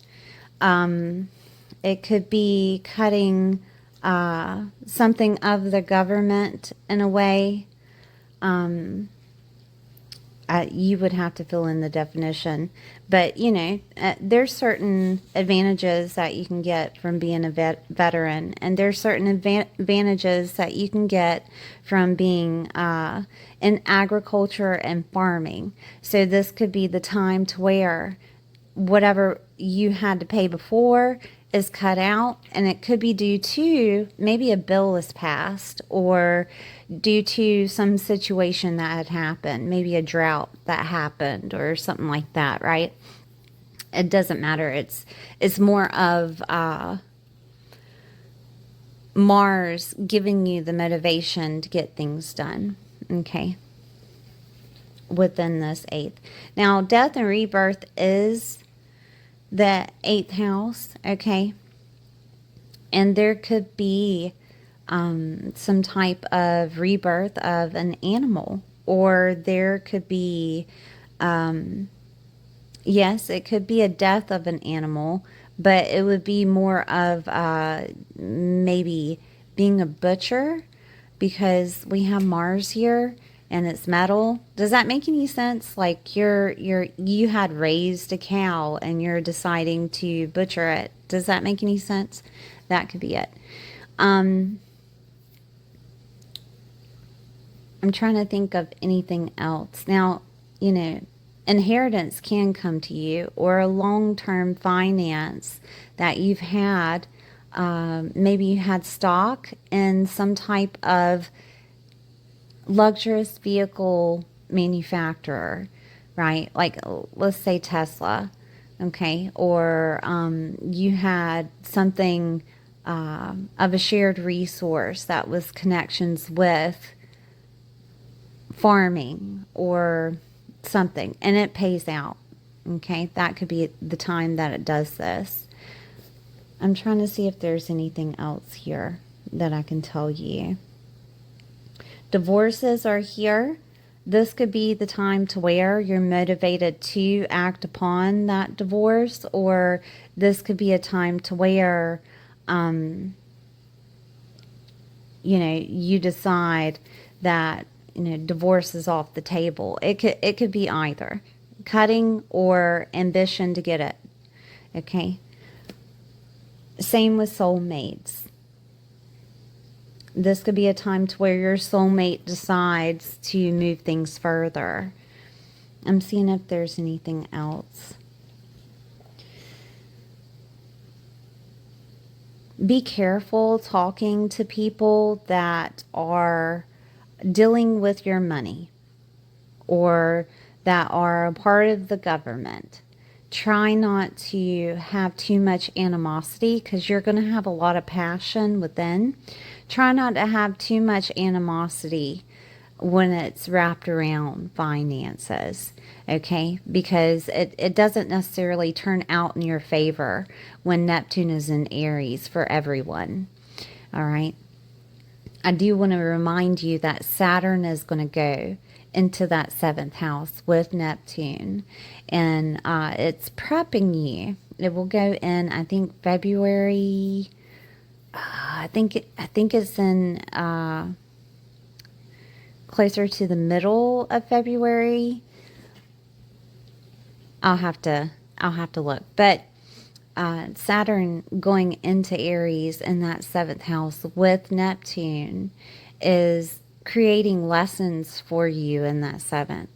It could be cutting something of the government in a way. You would have to fill in the definition. But, there's certain advantages that you can get from being a veteran. And there's certain advantages that you can get from being in agriculture and farming. So this could be the time to where whatever you had to pay before is cut out, and it could be due to maybe a bill is passed, or due to some situation that had happened, maybe a drought that happened or something like that, right? It doesn't matter. It's more of Mars giving you the motivation to get things done, okay, within this 8th. Now, death and rebirth is the 8th house, okay? And there could be some type of rebirth of an animal, or there could be, yes, it could be a death of an animal, but it would be more of maybe being a butcher, because we have Mars here and it's metal. Does that make any sense? Like you had raised a cow and you're deciding to butcher it. Does that make any sense? That could be it. I'm trying to think of anything else. Now, inheritance can come to you, or a long-term finance that you've had. Maybe you had stock in some type of luxurious vehicle manufacturer, right? Like, let's say Tesla, okay? Or you had something of a shared resource that was connections with farming or something, and it pays out, okay? That could be the time that it does this. I'm trying to see if there's anything else here that I can tell you. Divorces are here. This could be the time to where you're motivated to act upon that divorce, or this could be a time to where, you decide that, divorce is off the table. It could be either cutting or ambition to get it. Okay. Same with soulmates. This could be a time to where your soulmate decides to move things further. I'm seeing if there's anything else. Be careful talking to people that are dealing with your money, or that are a part of the government. Try not to have too much animosity, because you're going to have a lot of passion within. Try not to have too much animosity when it's wrapped around finances, okay? Because it doesn't necessarily turn out in your favor when Neptune is in Aries for everyone, all right? I do want to remind you that Saturn is going to go into that 7th house with Neptune, and it's prepping you. It will go in, I think, February. I think it's in closer to the middle of February. I'll have to look, but Saturn going into Aries in that 7th house with Neptune is creating lessons for you in that 7th.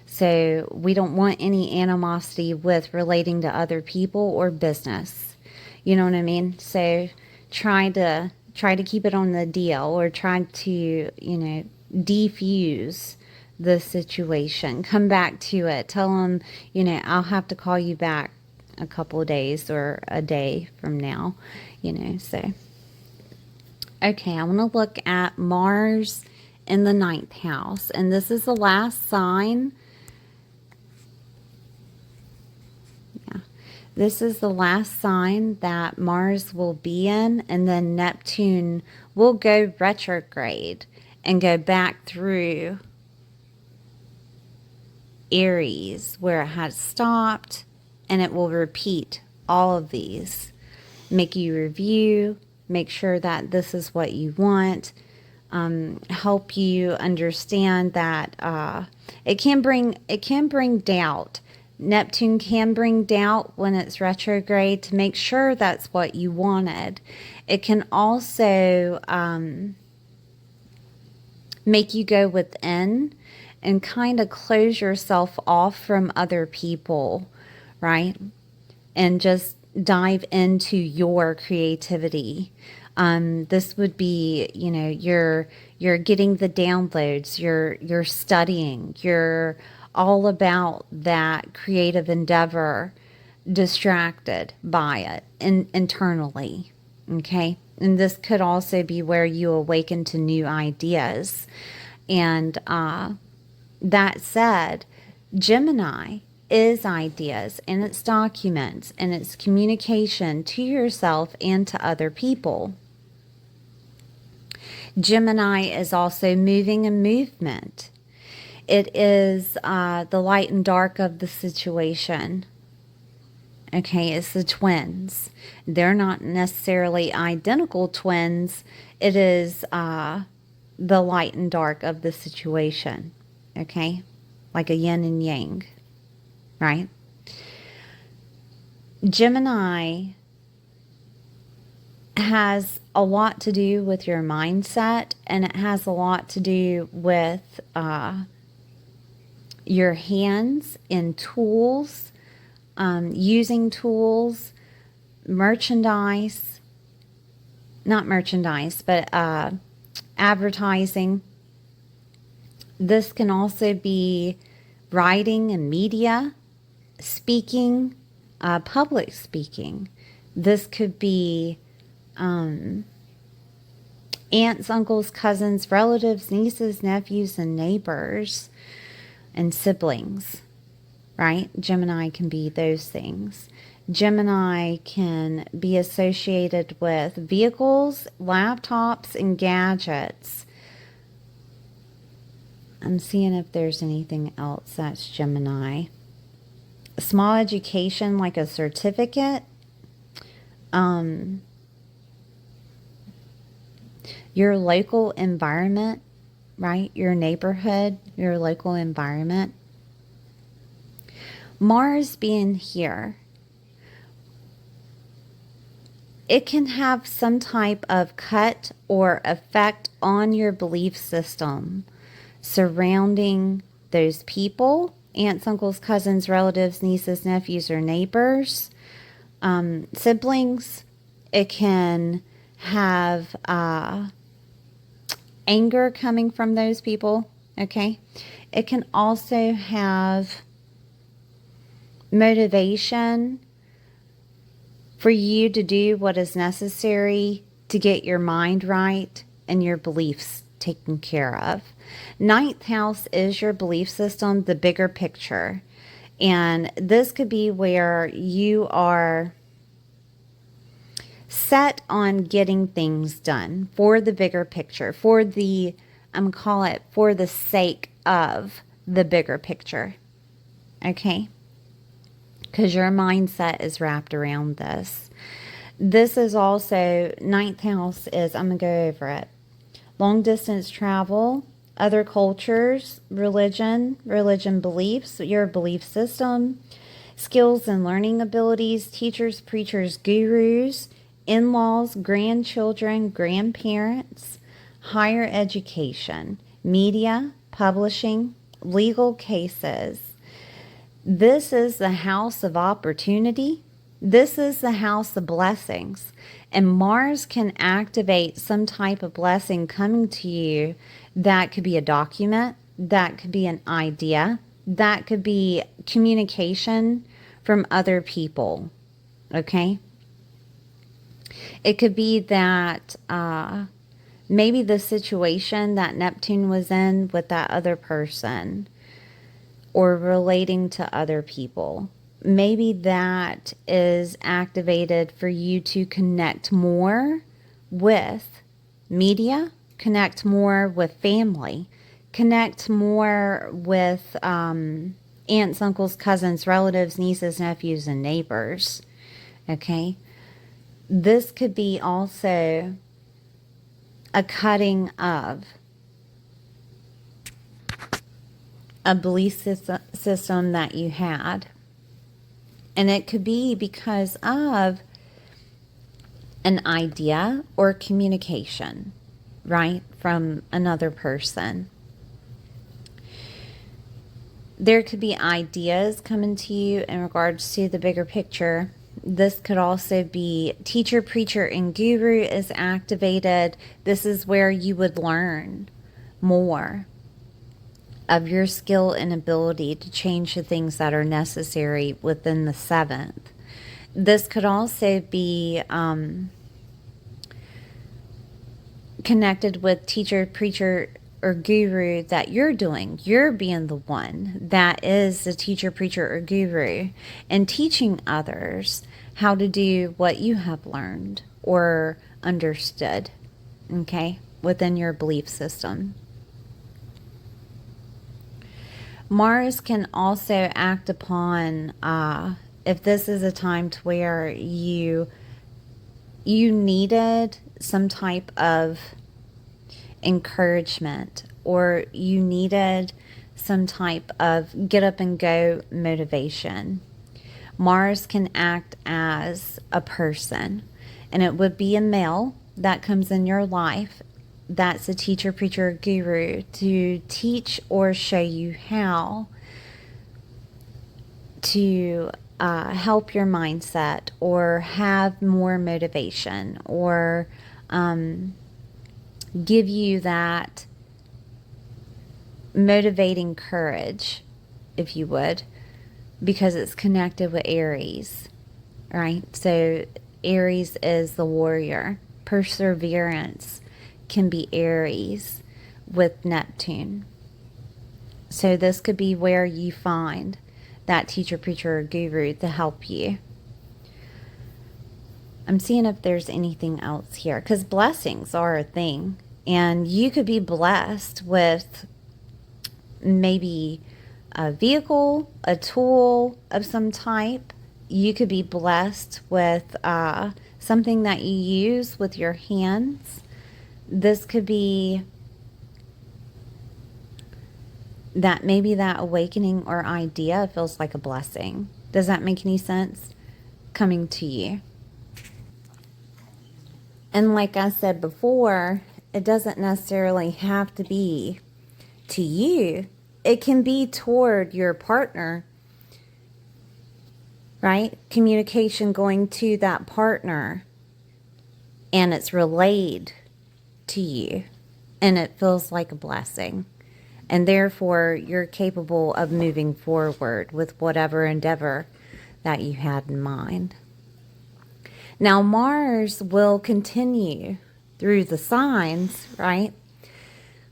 So we don't want any animosity with relating to other people or business. You know what I mean? So try to try to keep it on the deal, or try to, you know, defuse the situation. Come back to it. Tell them, you know, I'll have to call you back a couple of days or a day from now, you know. So, okay, I want to look at Mars in the 9th house, and this is the last sign. Yeah, this is the last sign that Mars will be in, and then Neptune will go retrograde and go back through Aries where it had stopped, and it will repeat all of these. Make you review, make sure that this is what you want, help you understand that it can bring doubt. Neptune can bring doubt when it's retrograde, to make sure that's what you wanted. It can also make you go within and kind of close yourself off from other people, right? And just dive into your creativity. This would be, you know, you're getting the downloads, you're studying, you're all about that creative endeavor, distracted by it internally. Okay. And this could also be where you awaken to new ideas. And that said, Gemini is ideas, and it's documents, and it's communication to yourself and to other people. Gemini is also moving and movement. It is the light and dark of the situation. Okay, it's the twins. They're not necessarily identical twins. It is the light and dark of the situation. Okay, like a yin and yang, right? Gemini has a lot to do with your mindset, and it has a lot to do with your hands and tools, using tools, merchandise, not merchandise, but advertising. This can also be writing and media, speaking, public speaking. This could be aunts, uncles, cousins, relatives, nieces, nephews, and neighbors, and siblings, right? Gemini can be those things. Gemini can be associated with vehicles, laptops, and gadgets. I'm seeing if there's anything else that's Gemini. Small education, like a certificate. Your local environment, right? Your neighborhood, your local environment. Mars being here, it can have some type of cut or effect on your belief system surrounding those people, aunts, uncles, cousins, relatives, nieces, nephews, or neighbors, siblings. It can have anger coming from those people, okay? It can also have motivation for you to do what is necessary to get your mind right and your beliefs taken care of. 9th house is your belief system, the bigger picture. And this could be where you are set on getting things done for the bigger picture, for the, I'm gonna call it, for the sake of the bigger picture. Okay? Because your mindset is wrapped around this. This is also, 9th house is, I'm going to go over it. Long distance travel, other cultures, religion beliefs, your belief system, skills and learning abilities, teachers, preachers, gurus, in-laws, grandchildren, grandparents, higher education, media, publishing, legal cases. This is the house of opportunity. This is the house of blessings. And Mars can activate some type of blessing coming to you. That could be a document, that could be an idea, that could be communication from other people. Okay? It could be that maybe the situation that Neptune was in with that other person, or relating to other people. Maybe that is activated for you to connect more with media, connect more with family, connect more with aunts, uncles, cousins, relatives, nieces, nephews, and neighbors. Okay? This could be also a cutting of a belief system that you had. And it could be because of an idea or communication, right, from another person. There could be ideas coming to you in regards to the bigger picture. This could also be teacher, preacher, and guru is activated. This is where you would learn more of your skill and ability to change the things that are necessary within the 7th. This could also be connected with teacher, preacher, or guru that you're doing. You're being the one that is the teacher, preacher, or guru, and teaching others how to do what you have learned or understood, okay, within your belief system. Mars can also act upon, if this is a time to where you needed some type of encouragement, or you needed some type of get up and go motivation. Mars can act as a person, and it would be a male that comes in your life that's a teacher, preacher, or guru to teach or show you how to help your mindset, or have more motivation, or give you that motivating courage, if you would, because it's connected with Aries, right? So Aries is the warrior. Perseverance can be Aries with Neptune. So this could be where you find that teacher, preacher, or guru to help you. I'm seeing if there's anything else here, because blessings are a thing, and you could be blessed with maybe a vehicle, a tool of some type. You could be blessed with something that you use with your hands. This could be that maybe that awakening or idea feels like a blessing. Does that make any sense? Coming to you. And like I said before, it doesn't necessarily have to be to you. It can be toward your partner, right? Communication going to that partner, and it's relayed to you, and it feels like a blessing. And therefore, you're capable of moving forward with whatever endeavor that you had in mind. Now, Mars will continue through the signs, right?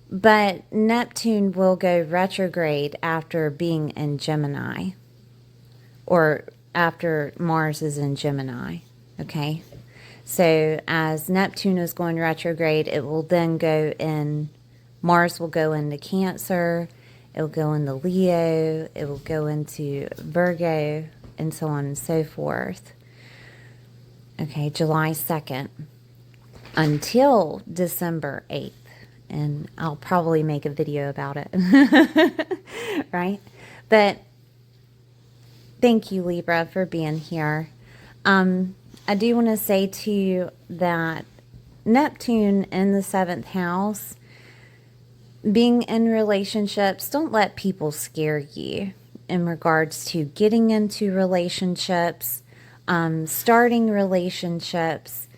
But Neptune will go retrograde after being in Gemini, or after Mars is in Gemini, okay? So as Neptune is going retrograde, it will then go in, Mars will go into Cancer, it will go into Leo, it will go into Virgo, and so on and so forth. Okay, July 2nd until December 8th. And I'll probably make a video about it, right? But thank you, Libra, for being here. I do want to say to you that Neptune in the 7th house, being in relationships, don't let people scare you in regards to getting into relationships, starting relationships.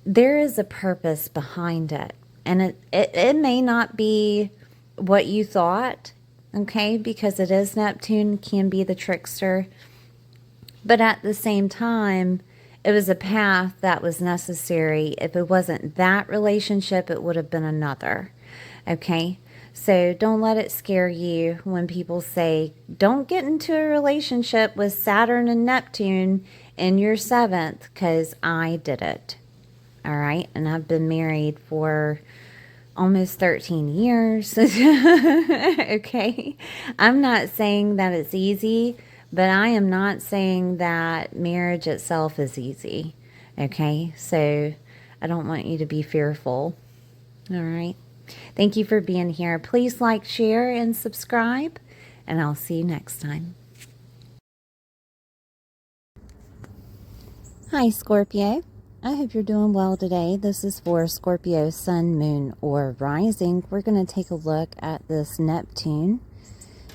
there is a purpose behind it. And it may not be what you thought, okay, because it is Neptune, can be the trickster. But at the same time, it was a path that was necessary. If it wasn't that relationship, it would have been another, okay? So don't let it scare you when people say, don't get into a relationship with Saturn and Neptune in your 7th, because I did it. All right. And I've been married for almost 13 years. Okay. I'm not saying that it's easy, but I am not saying that marriage itself is easy. Okay. So I don't want you to be fearful. All right. Thank you for being here. Please like, share, and subscribe, and I'll see you next time. Hi, Scorpio. I hope you're doing well today. This is for Scorpio Sun, Moon, or Rising. We're going to take a look at this Neptune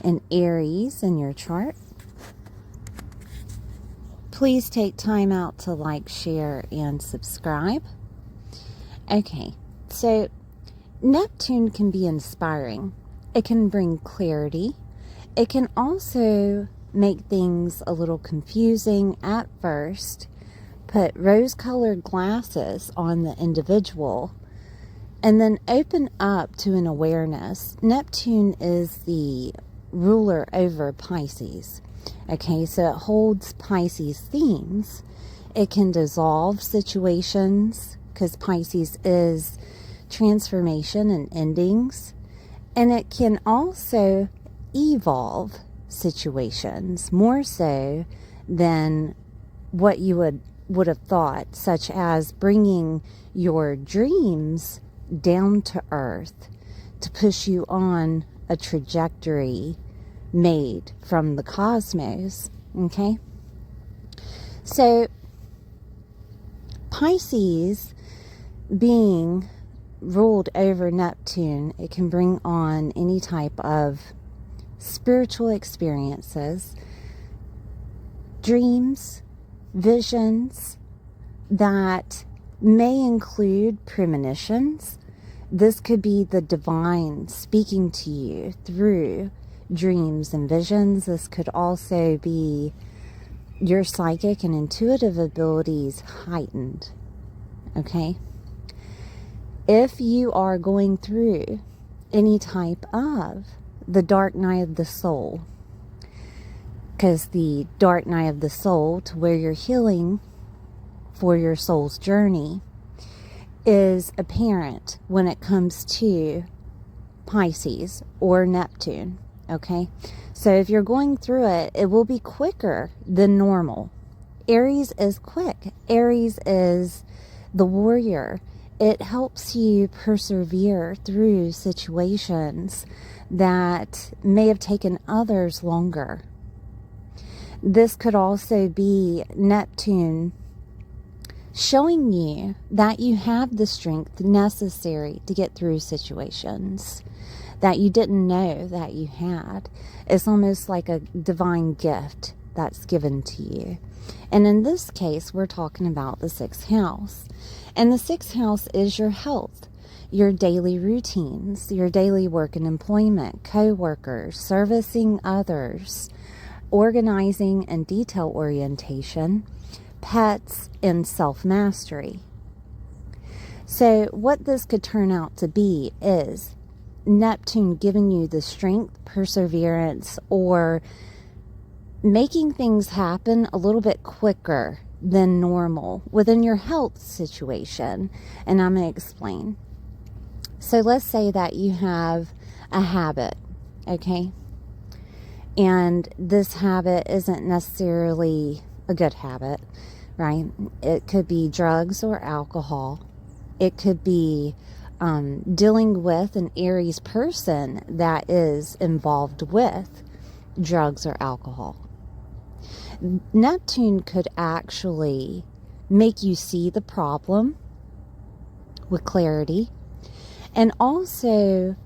and Aries in your chart. Please take time out to like, share, and subscribe. Okay, so Neptune can be inspiring. It can bring clarity. It can also make things a little confusing at first, put rose-colored glasses on the individual, and then open up to an awareness. Neptune is the ruler over Pisces. Okay, so it holds Pisces themes. It can dissolve situations because Pisces is transformation and endings. And it can also evolve situations more so than what you would have thought, such as bringing your dreams down to earth to push you on a trajectory made from the cosmos. Okay, so Pisces being ruled over Neptune, it can bring on any type of spiritual experiences, dreams, visions that may include premonitions. This could be the divine speaking to you through dreams and visions. This could also be your psychic and intuitive abilities heightened. Okay? If you are going through any type of the dark night of the soul, because the dark night of the soul, to where you're healing for your soul's journey, is apparent when it comes to Pisces or Neptune. Okay, so if you're going through it, it will be quicker than normal. Aries is quick. Aries is the warrior. It helps you persevere through situations that may have taken others longer. This could also be Neptune showing you that you have the strength necessary to get through situations that you didn't know that you had. It's almost like a divine gift that's given to you. And in this case, we're talking about the 6th house. And the 6th house is your health, your daily routines, your daily work and employment, co-workers, servicing others, organizing and detail orientation, pets, and self-mastery. So what this could turn out to be is Neptune giving you the strength, perseverance, or making things happen a little bit quicker than normal within your health situation. And I'm going to explain. So let's say that you have a habit, okay? And this habit isn't necessarily a good habit, right? It could be drugs or alcohol. It could be dealing with an Aries person that is involved with drugs or alcohol. Neptune could actually make you see the problem with clarity and also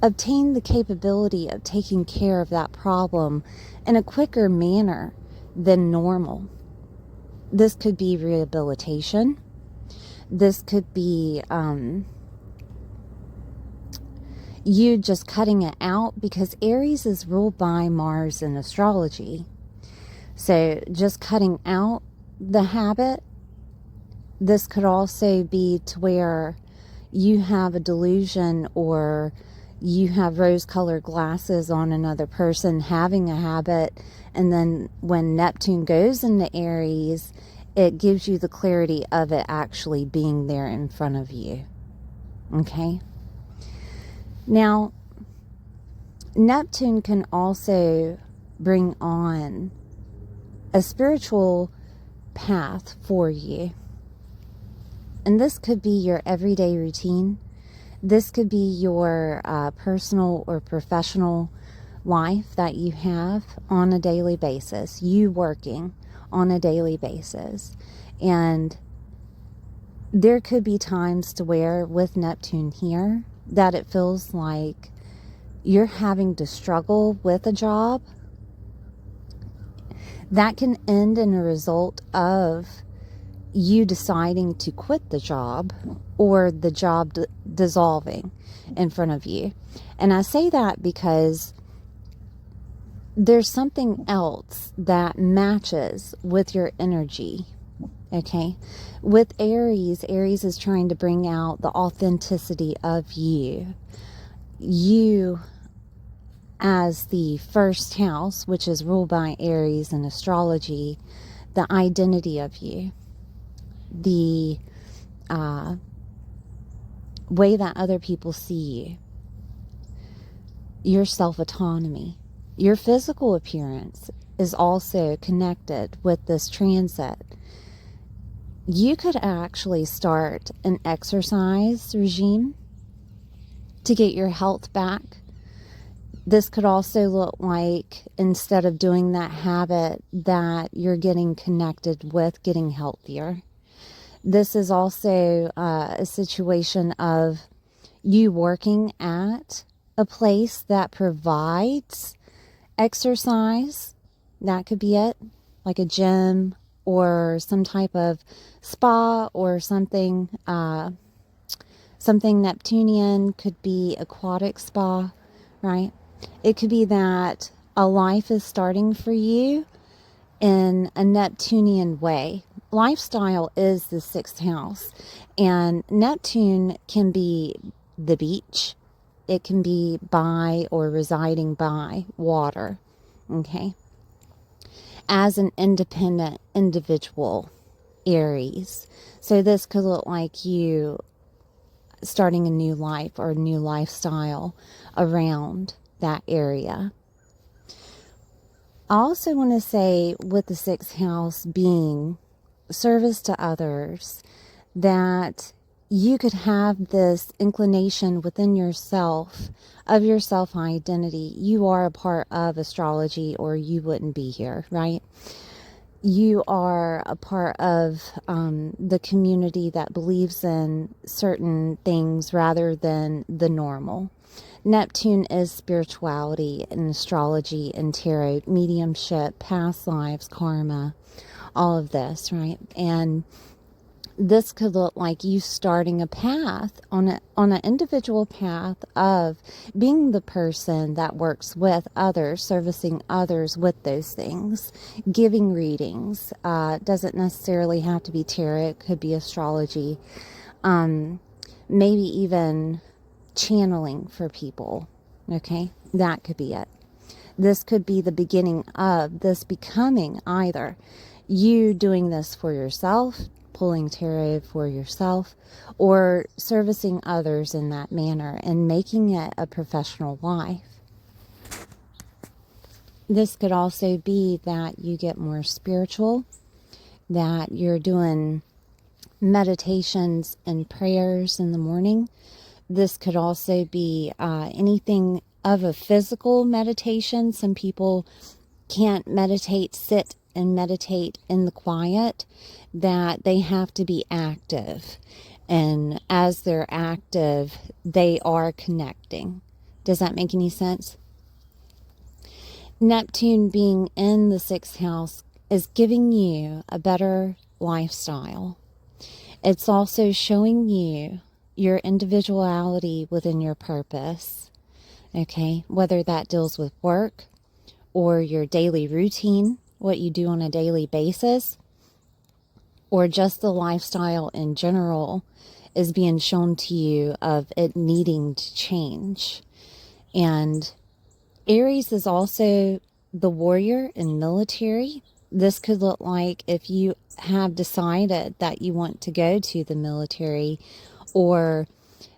obtain the capability of taking care of that problem in a quicker manner than normal. This could be rehabilitation. This could be you just cutting it out, because Aries is ruled by Mars in astrology. So just cutting out the habit. This could also be to where you have a delusion, or you have rose-colored glasses on another person having a habit, and then when Neptune goes into Aries, it gives you the clarity of it actually being there in front of you. Okay? Now, Neptune can also bring on a spiritual path for you. And this could be your everyday routine. This could be your personal or professional life that you have on a daily basis. You working on a daily basis. And there could be times to where with Neptune here that it feels like you're having to struggle with a job. That can end in a result of you deciding to quit the job, or the job dissolving in front of you. And I say that because there's something else that matches with your energy. Okay? With Aries, Aries is trying to bring out the authenticity of you. You as the first house, which is ruled by Aries in astrology, the identity of you, the way that other people see you, your self-autonomy, your physical appearance is also connected with this transit. You could actually start an exercise regime to get your health back. This could also look like, instead of doing that habit, that you're getting connected with getting healthier. This is also a situation of you working at a place that provides exercise. That could be it, like a gym or some type of spa or something. Something Neptunian could be aquatic spa, right? It could be that a life is starting for you in a Neptunian way. Lifestyle is the 6th house, and Neptune can be the beach. It can be by or residing by water, okay? As an independent individual, Aries. So this could look like you starting a new life or a new lifestyle around that area. I also want to say, with the 6th house being service to others, that you could have this inclination within yourself of your self-identity. You are a part of astrology, or you wouldn't be here, right? You are a part of the community that believes in certain things rather than the normal. Neptune is spirituality and astrology and tarot, mediumship, past lives, karma, all of this, right? And this could look like you starting a path on an individual path of being the person that works with others, servicing others with those things, giving readings. Doesn't necessarily have to be tarot. It could be astrology. Maybe even channeling for people. Okay, that could be it. This could be the beginning of this becoming either you doing this for yourself, pulling tarot for yourself, or servicing others in that manner and making it a professional life. This could also be that you get more spiritual, that you're doing meditations and prayers in the morning. This could also be anything of a physical meditation. Some people can't meditate, sit and meditate in the quiet, that they have to be active. And as they're active, they are connecting. Does that make any sense? Neptune being in the 6th house is giving you a better lifestyle. It's also showing you your individuality within your purpose, okay? Whether that deals with work or your daily routine, what you do on a daily basis, or just the lifestyle in general is being shown to you of it needing to change. And Aries is also the warrior and military. This could look like if you have decided that you want to go to the military, or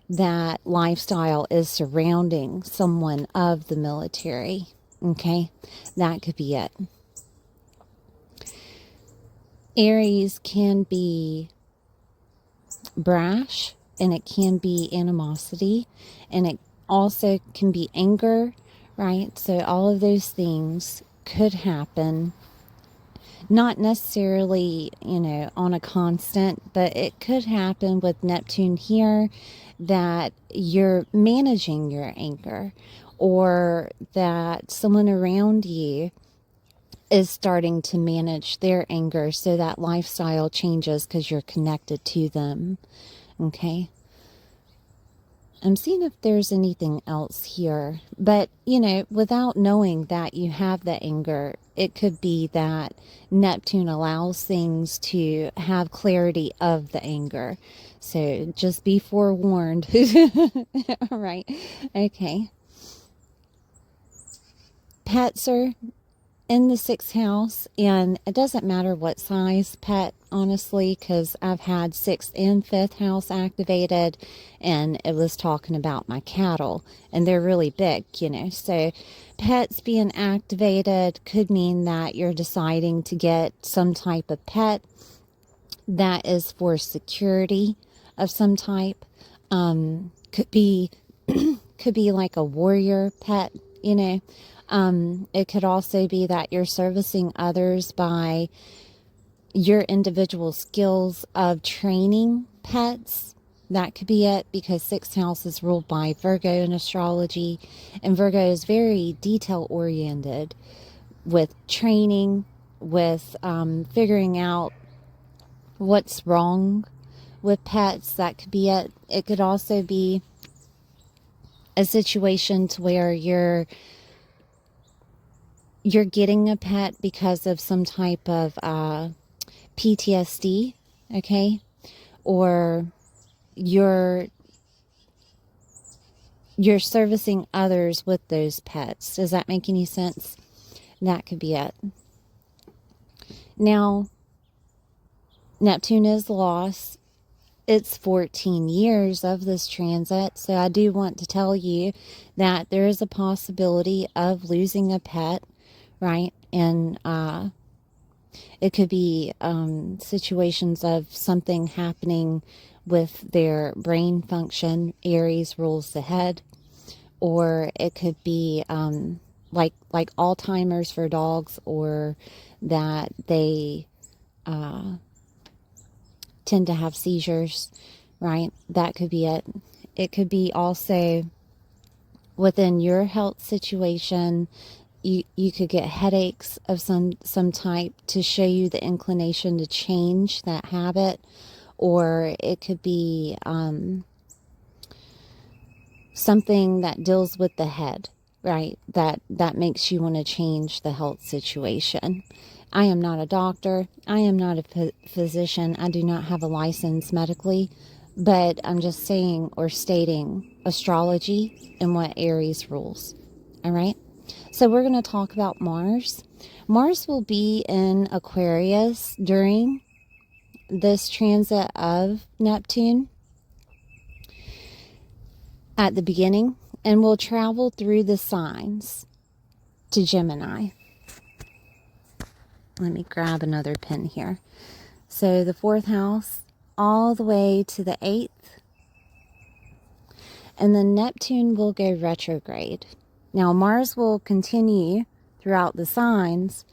that lifestyle is surrounding someone of the military. Okay, that could be it. Aries can be brash, and it can be animosity, and it also can be anger, right? So all of those things could happen, not necessarily, on a constant, but it could happen with Neptune here, that you're managing your anger, or that someone around you is starting to manage their anger, so that lifestyle changes because you're connected to them. Okay. I'm seeing if there's anything else here, but without knowing that you have the anger, it could be that Neptune allows things to have clarity of the anger. So just be forewarned. All right. Okay. Pets are in the 6th house, and it doesn't matter what size pet, honestly, because I've had 6th and 5th house activated, and it was talking about my cattle, and they're really big, so pets being activated could mean that you're deciding to get some type of pet that is for security of some type. Could be could be like a warrior pet, it could also be that you're servicing others by your individual skills of training pets. That could be it, because 6th house is ruled by Virgo in astrology, and Virgo is very detail oriented with training, with figuring out what's wrong with pets. That could be it. It could also be a situation to where you're getting a pet because of some type of PTSD, okay? Or you're servicing others with those pets. Does that make any sense? That could be it. Now, Neptune is lost. It's 14 years of this transit, so I do want to tell you that there is a possibility of losing a pet, right? And it could be situations of something happening with their brain function. Aries rules the head. Or it could be like Alzheimer's for dogs, or that they tend to have seizures, right? That could be it. It could be also within your health situation. You could get headaches of some type to show you the inclination to change that habit, or it could be something that deals with the head, right? That makes you want to change the health situation. I am not a doctor. I am not a physician. I do not have a license medically, but I'm just saying or stating astrology and what Aries rules. All right. So we're going to talk about Mars. Mars will be in Aquarius during this transit of Neptune at the beginning, and will travel through the signs to Gemini. Let me grab another pen here. So the 4th house all the way to the 8th, and then Neptune will go retrograde. Now Mars will continue throughout the signs,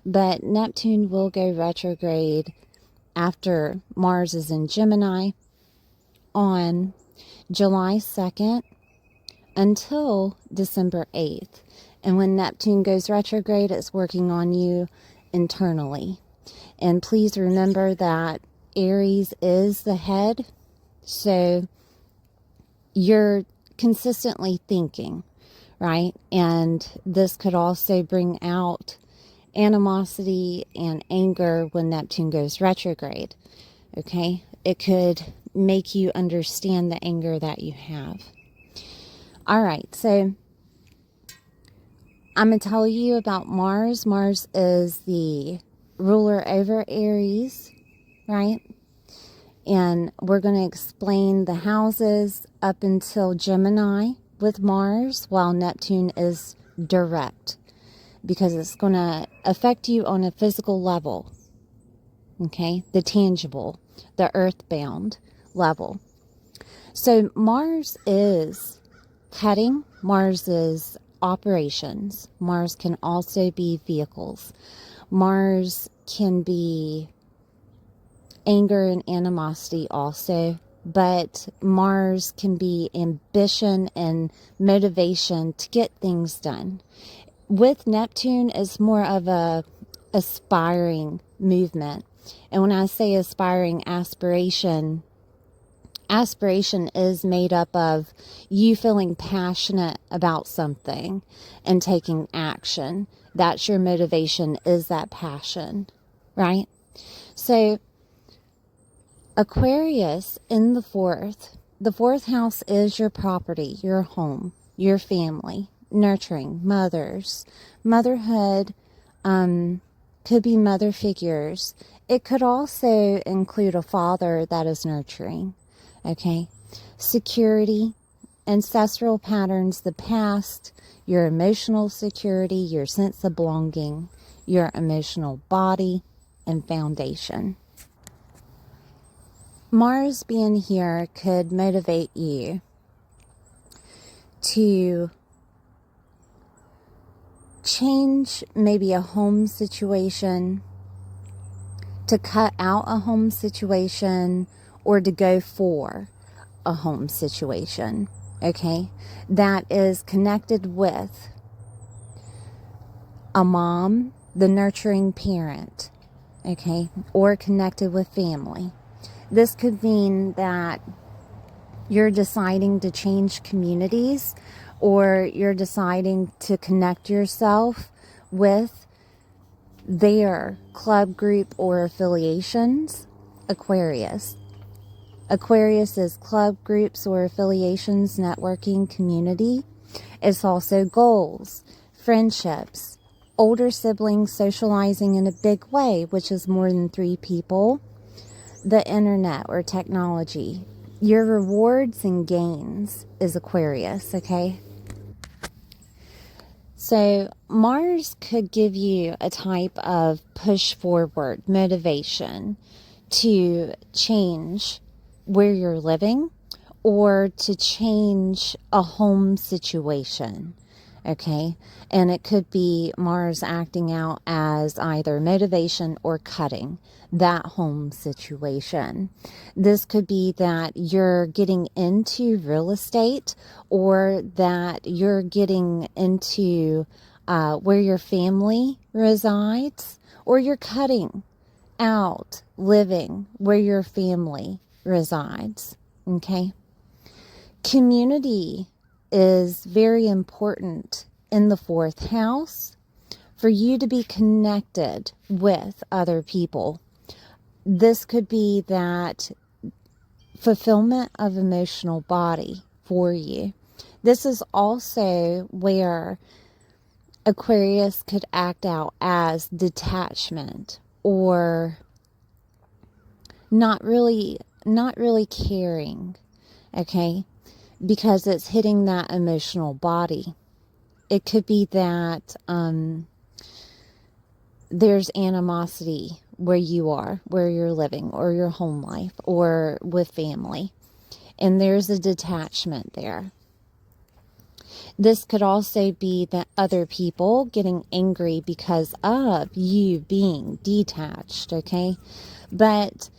but Neptune will go retrograde after Mars is in Gemini on July 2nd until December 8th. And when Neptune goes retrograde, it's working on you internally. And please remember that Aries is the head, so you're consistently thinking, right? And this could also bring out animosity and anger when Neptune goes retrograde, okay? It could make you understand the anger that you have. All right, so I'm going to tell you about Mars. Mars is the ruler over Aries, right? And we're going to explain the houses up until Gemini with Mars, while Neptune is direct, because it's going to affect you on a physical level, okay? The tangible, the earthbound level. So Mars is cutting, Mars is operations, Mars can also be vehicles, Mars can be anger and animosity also, but Mars can be ambition and motivation to get things done. With Neptune, it's more of a aspiring movement. And when I say aspiring, aspiration is made up of you feeling passionate about something and taking action. That's your motivation, is that passion, right? So Aquarius in the fourth house is your property, your home, your family, nurturing, mothers, motherhood, could be mother figures. It could also include a father that is nurturing, okay? Security, ancestral patterns, the past, your emotional security, your sense of belonging, your emotional body, and foundation. Mars being here could motivate you to change maybe a home situation, to cut out a home situation, or to go for a home situation, okay? That is connected with a mom, the nurturing parent, okay? Or connected with family. This could mean that you're deciding to change communities, or you're deciding to connect yourself with their club, group, or affiliations. Aquarius. Aquarius is club, groups, or affiliations, networking, community. It's also goals, friendships, older siblings socializing in a big way, which is more than 3 people. The internet or technology, your rewards and gains is Aquarius, okay? So Mars could give you a type of push forward motivation to change where you're living or to change a home situation, okay? And it could be Mars acting out as either motivation or cutting that home situation. This could be that you're getting into real estate, or that you're getting into where your family resides, or you're cutting out living where your family resides, okay? Community is very important in the 4th house for you to be connected with other people. This could be that fulfillment of emotional body for you. This is also where Aquarius could act out as detachment, or not really caring, okay? Because it's hitting that emotional body. It could be that there's animosity where you are, where you're living, or your home life, or with family. And there's a detachment there. This could also be that other people getting angry because of you being detached, okay? But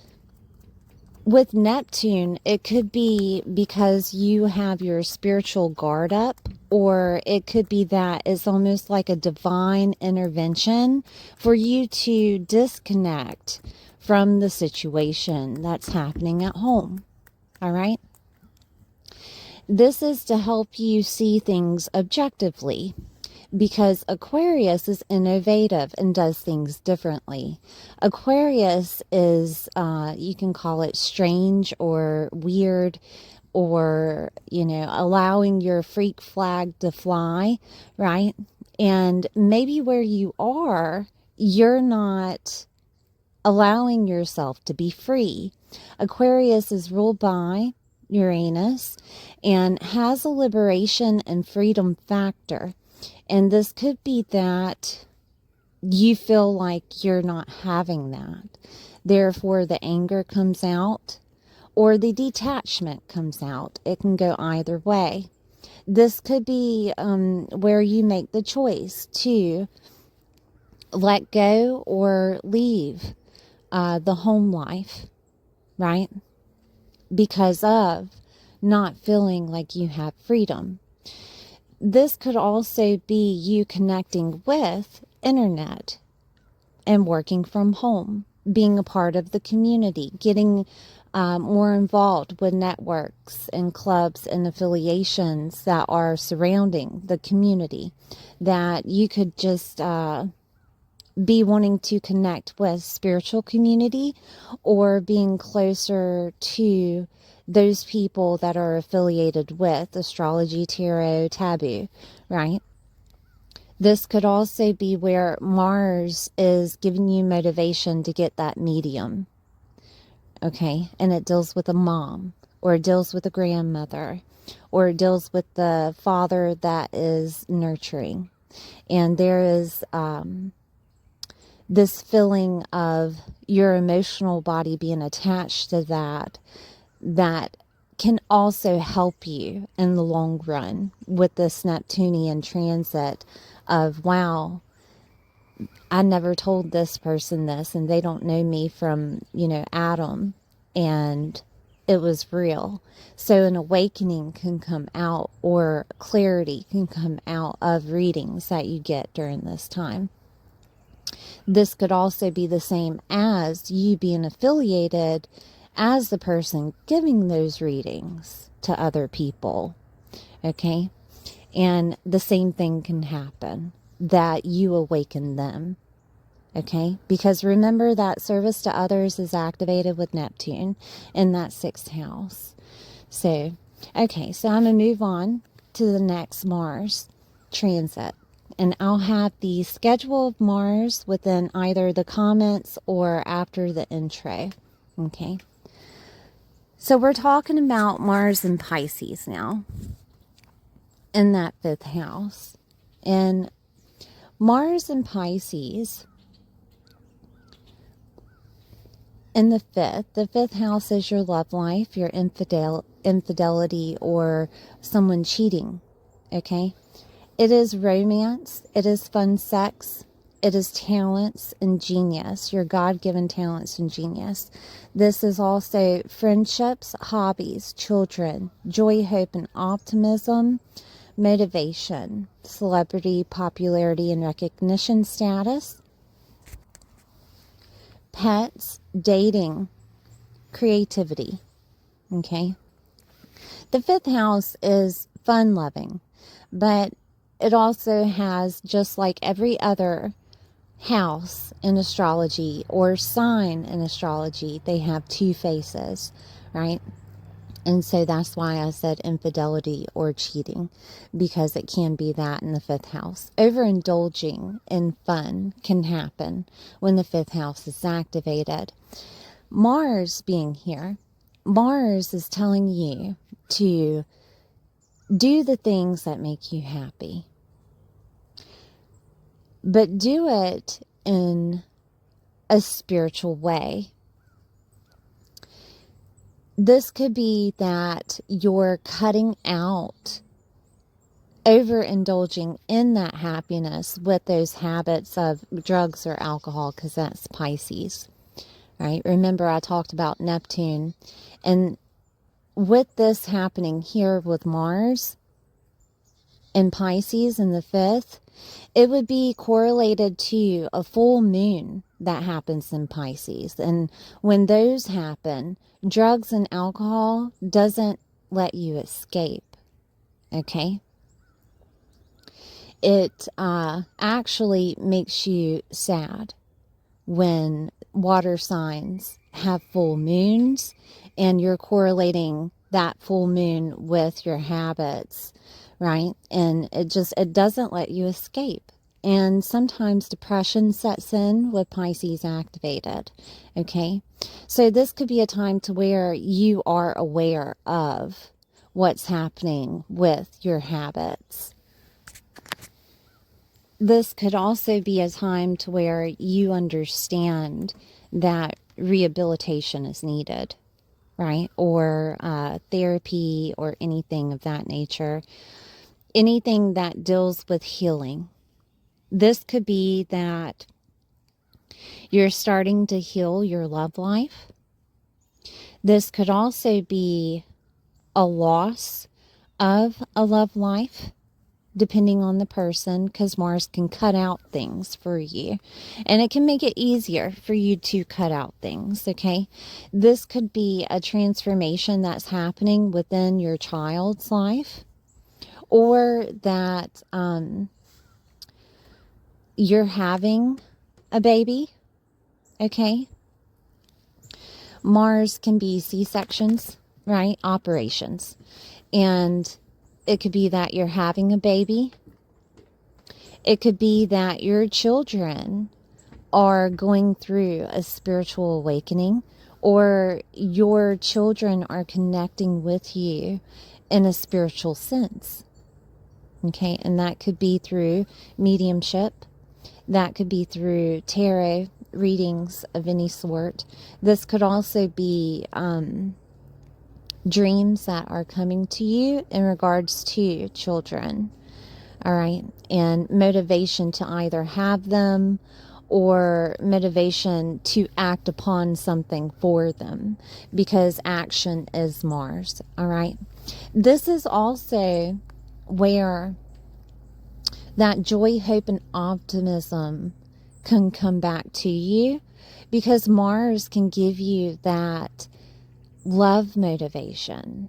with Neptune, it could be because you have your spiritual guard up, or it could be that it's almost like a divine intervention for you to disconnect from the situation that's happening at home. All right? This is to help you see things objectively, because Aquarius is innovative and does things differently. Aquarius is, you can call it strange or weird, or, allowing your freak flag to fly, right? And maybe where you are, you're not allowing yourself to be free. Aquarius is ruled by Uranus and has a liberation and freedom factor. And this could be that you feel like you're not having that. Therefore, the anger comes out or the detachment comes out. It can go either way. This could be where you make the choice to let go or leave the home life, right? Because of not feeling like you have freedom. This could also be you connecting with internet and working from home, being a part of the community, getting more involved with networks and clubs and affiliations that are surrounding the community, that you could just be wanting to connect with spiritual community, or being closer to those people that are affiliated with astrology, tarot, taboo, right? This could also be where Mars is giving you motivation to get that medium, okay? And it deals with a mom, or it deals with a grandmother, or it deals with the father that is nurturing. And there is this feeling of your emotional body being attached to that can also help you in the long run with this Neptunian transit of, wow, I never told this person this, and they don't know me from, Adam, and it was real. So an awakening can come out, or clarity can come out of readings that you get during this time. This could also be the same as you being affiliated as the person giving those readings to other people, okay? And the same thing can happen, that you awaken them, okay? Because remember that service to others is activated with Neptune in that 6th house. So, okay, so I'm going to move on to the next Mars transit. And I'll have the schedule of Mars within either the comments or after the intro. Okay. So we're talking about Mars and Pisces now, in that 5th house. And Mars and Pisces in the 5th house is your love life, your infidelity, or someone cheating. Okay. It is romance, it is fun sex, it is talents and genius, your God-given talents and genius. This is also friendships, hobbies, children, joy, hope, and optimism, motivation, celebrity, popularity, and recognition status, pets, dating, creativity, okay? The 5th house is fun-loving, but it also has, just like every other house in astrology or sign in astrology, they have 2 faces, right? And so that's why I said infidelity or cheating, because it can be that in the 5th house. Overindulging in fun can happen when the 5th house is activated. Mars being here, Mars is telling you to do the things that make you happy. But do it in a spiritual way. This could be that you're cutting out overindulging in that happiness with those habits of drugs or alcohol, because that's Pisces, right? Remember, I talked about Neptune. And with this happening here with Mars, in Pisces in the 5th, it would be correlated to a full moon that happens in Pisces. And when those happen, drugs and alcohol doesn't let you escape. Okay? It actually makes you sad when water signs have full moons and you're correlating that full moon with your habits, right? And it doesn't let you escape. And sometimes depression sets in with Pisces activated, okay? So this could be a time to where you are aware of what's happening with your habits. This could also be a time to where you understand that rehabilitation is needed, right? Or therapy or anything of that nature. Anything that deals with healing. This could be that you're starting to heal your love life. This could also be a loss of a love life, depending on the person, because Mars can cut out things for you. And it can make it easier for you to cut out things, okay? This could be a transformation that's happening within your child's life, or that you're having a baby, okay? Mars can be C-sections, right? Operations. And it could be that you're having a baby. It could be that your children are going through a spiritual awakening, or your children are connecting with you in a spiritual sense. Okay, and that could be through mediumship. That could be through tarot readings of any sort. This could also be dreams that are coming to you in regards to children. All right. And motivation to either have them or motivation to act upon something for them, because action is Mars. All right. This is also where that joy, hope, and optimism can come back to you, because Mars can give you that love motivation.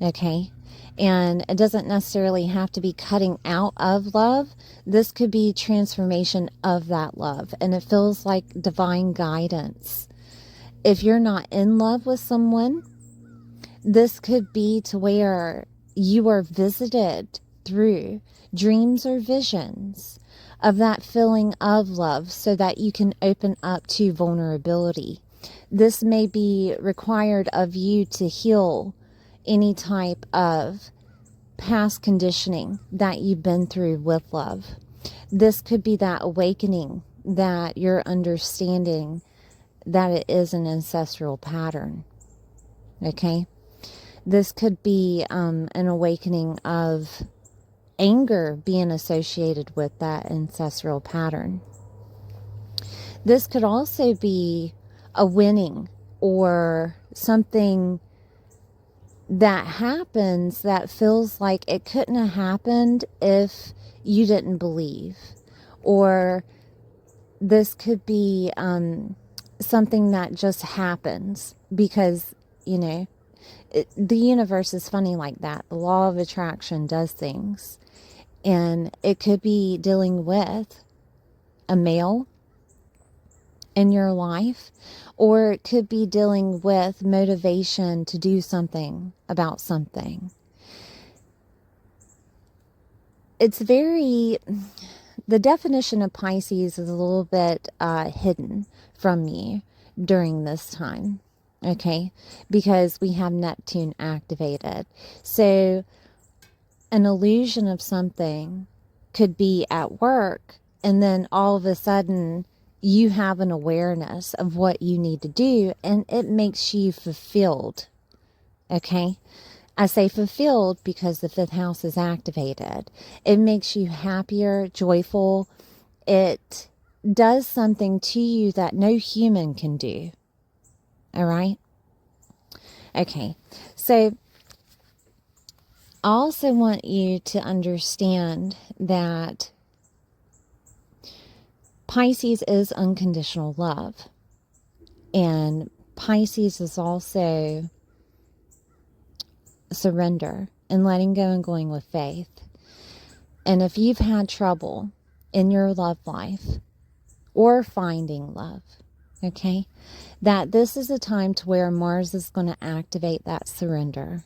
Okay. And it doesn't necessarily have to be cutting out of love. This could be transformation of that love. And it feels like divine guidance. If you're not in love with someone, this could be to where you are visited through dreams or visions of that feeling of love, so that you can open up to vulnerability. This may be required of you to heal any type of past conditioning that you've been through with love. This could be that awakening, that you're understanding that it is an ancestral pattern. Okay? This could be an awakening of anger being associated with that ancestral pattern. This could also be a winning, or something that happens that feels like it couldn't have happened if you didn't believe. Or this could be something that just happens because, the universe is funny like that. The law of attraction does things. And it could be dealing with a male in your life, or it could be dealing with motivation to do something about something. The definition of Pisces is a little bit hidden from you during this time, okay? Because we have Neptune activated. So an illusion of something could be at work, and then all of a sudden you have an awareness of what you need to do, and it makes you fulfilled. Okay? I say fulfilled because the 5th house is activated. It makes you happier, joyful. It does something to you that no human can do. All right? Okay. So I also want you to understand that Pisces is unconditional love. And Pisces is also surrender and letting go and going with faith. And if you've had trouble in your love life or finding love, okay, that this is a time to where Mars is going to activate that surrender.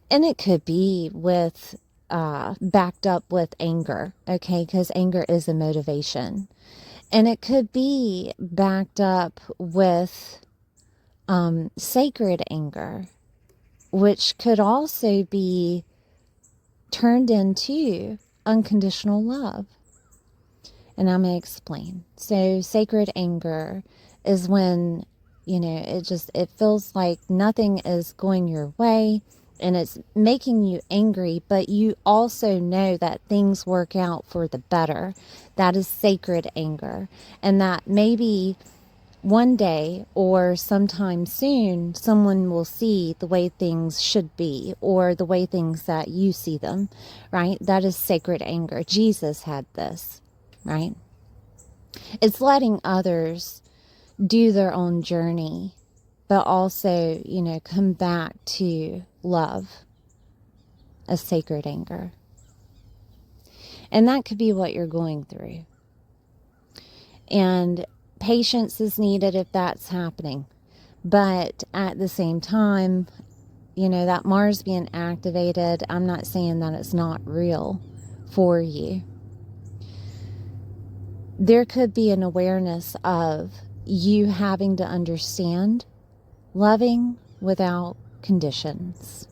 And it could be with backed up with anger, okay, because anger is a motivation. And it could be backed up with sacred anger, which could also be turned into unconditional love. And I'm going to explain. So sacred anger is when, it feels like nothing is going your way and it's making you angry, but you also know that things work out for the better. That is sacred anger. And that maybe one day or sometime soon, someone will see the way things should be or the way things that you see them, right? That is sacred anger. Jesus had this, right? It's letting others do their own journey, but also, come back to love, a sacred anger. And that could be what you're going through. And patience is needed if that's happening. But at the same time, that Mars being activated, I'm not saying that it's not real for you. There could be an awareness of you having to understand loving without conditions.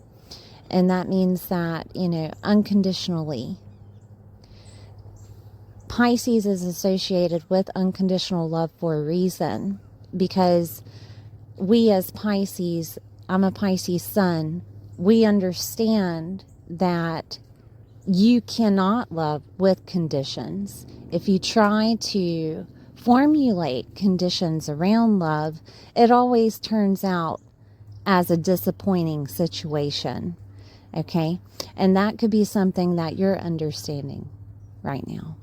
And that means that, unconditionally. Pisces is associated with unconditional love for a reason, because we as Pisces, I'm a Pisces sun, we understand that you cannot love with conditions. If you try to formulate conditions around love, it always turns out as a disappointing situation, okay? And that could be something that you're understanding right now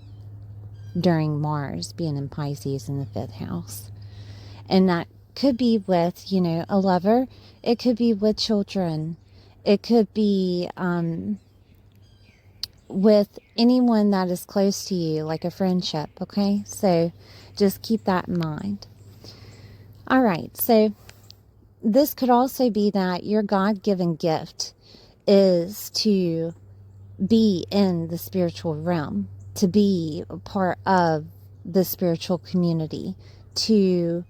during Mars being in Pisces in the 5th house. And that could be with, a lover. It could be with children. It could be with anyone that is close to you, like a friendship, okay? So just keep that in mind. All right, so this could also be that your God-given gift is to be in the spiritual realm, to be a part of the spiritual community, to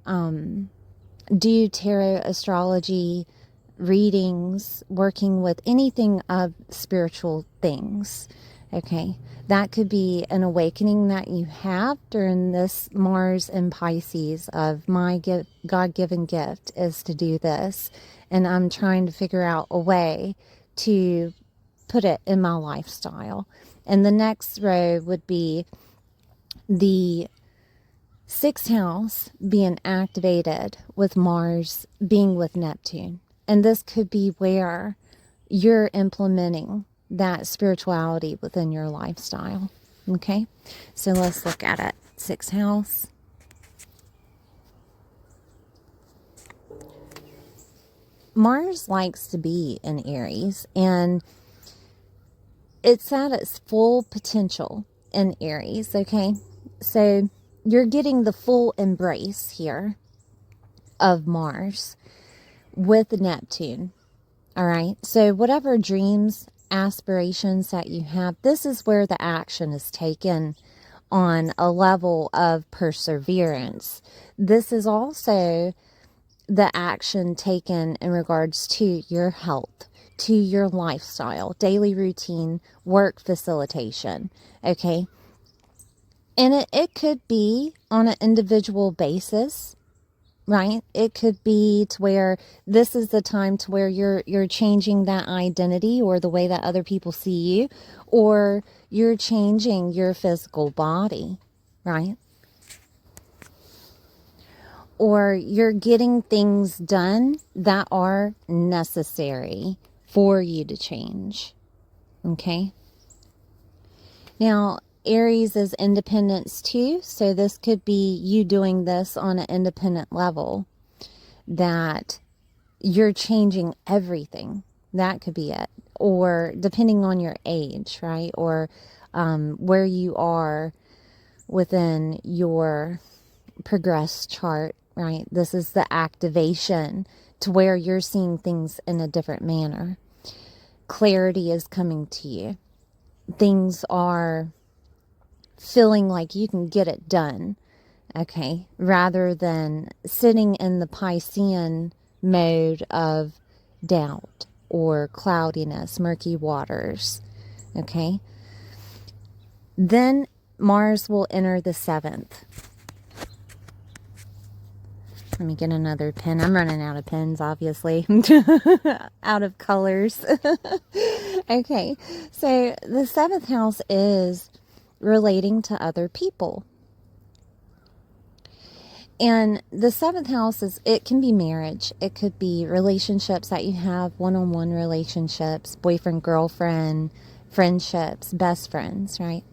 do tarot, astrology, readings, working with anything of spiritual things, okay? That could be an awakening that you have during this Mars in Pisces of my God-given gift is to do this. And I'm trying to figure out a way to put it in my lifestyle. And the next row would be the 6th house being activated with Mars being with Neptune. And this could be where you're implementing that spirituality within your lifestyle. Okay, so let's look at it. 6th house. Mars likes to be in Aries, and it's at its full potential in Aries, okay? So you're getting the full embrace here of Mars with Neptune, all right? So whatever dreams, aspirations that you have, this is where the action is taken on a level of perseverance. This is also the action taken in regards to your health, to your lifestyle, daily routine, work facilitation, okay? And it could be on an individual basis, right? It could be to where this is the time to where you're changing that identity or the way that other people see you, or you're changing your physical body, right? Or you're getting things done that are necessary for you to change. Okay? Now, Aries is independence too, so this could be you doing this on an independent level, that you're changing everything. That could be it. Or depending on your age, right? Or where you are within your progress chart, right? This is the activation to where you're seeing things in a different manner. Clarity is coming to you. Things are feeling like you can get it done, okay? Rather than sitting in the Piscean mode of doubt or cloudiness, murky waters, okay? Then Mars will enter the 7th. Let me get another pen. I'm running out of pens, obviously. Out of colors. Okay, so the 7th house is relating to other people. And the 7th house is, it can be marriage. It could be relationships that you have, one-on-one relationships, boyfriend, girlfriend, friendships, best friends, right?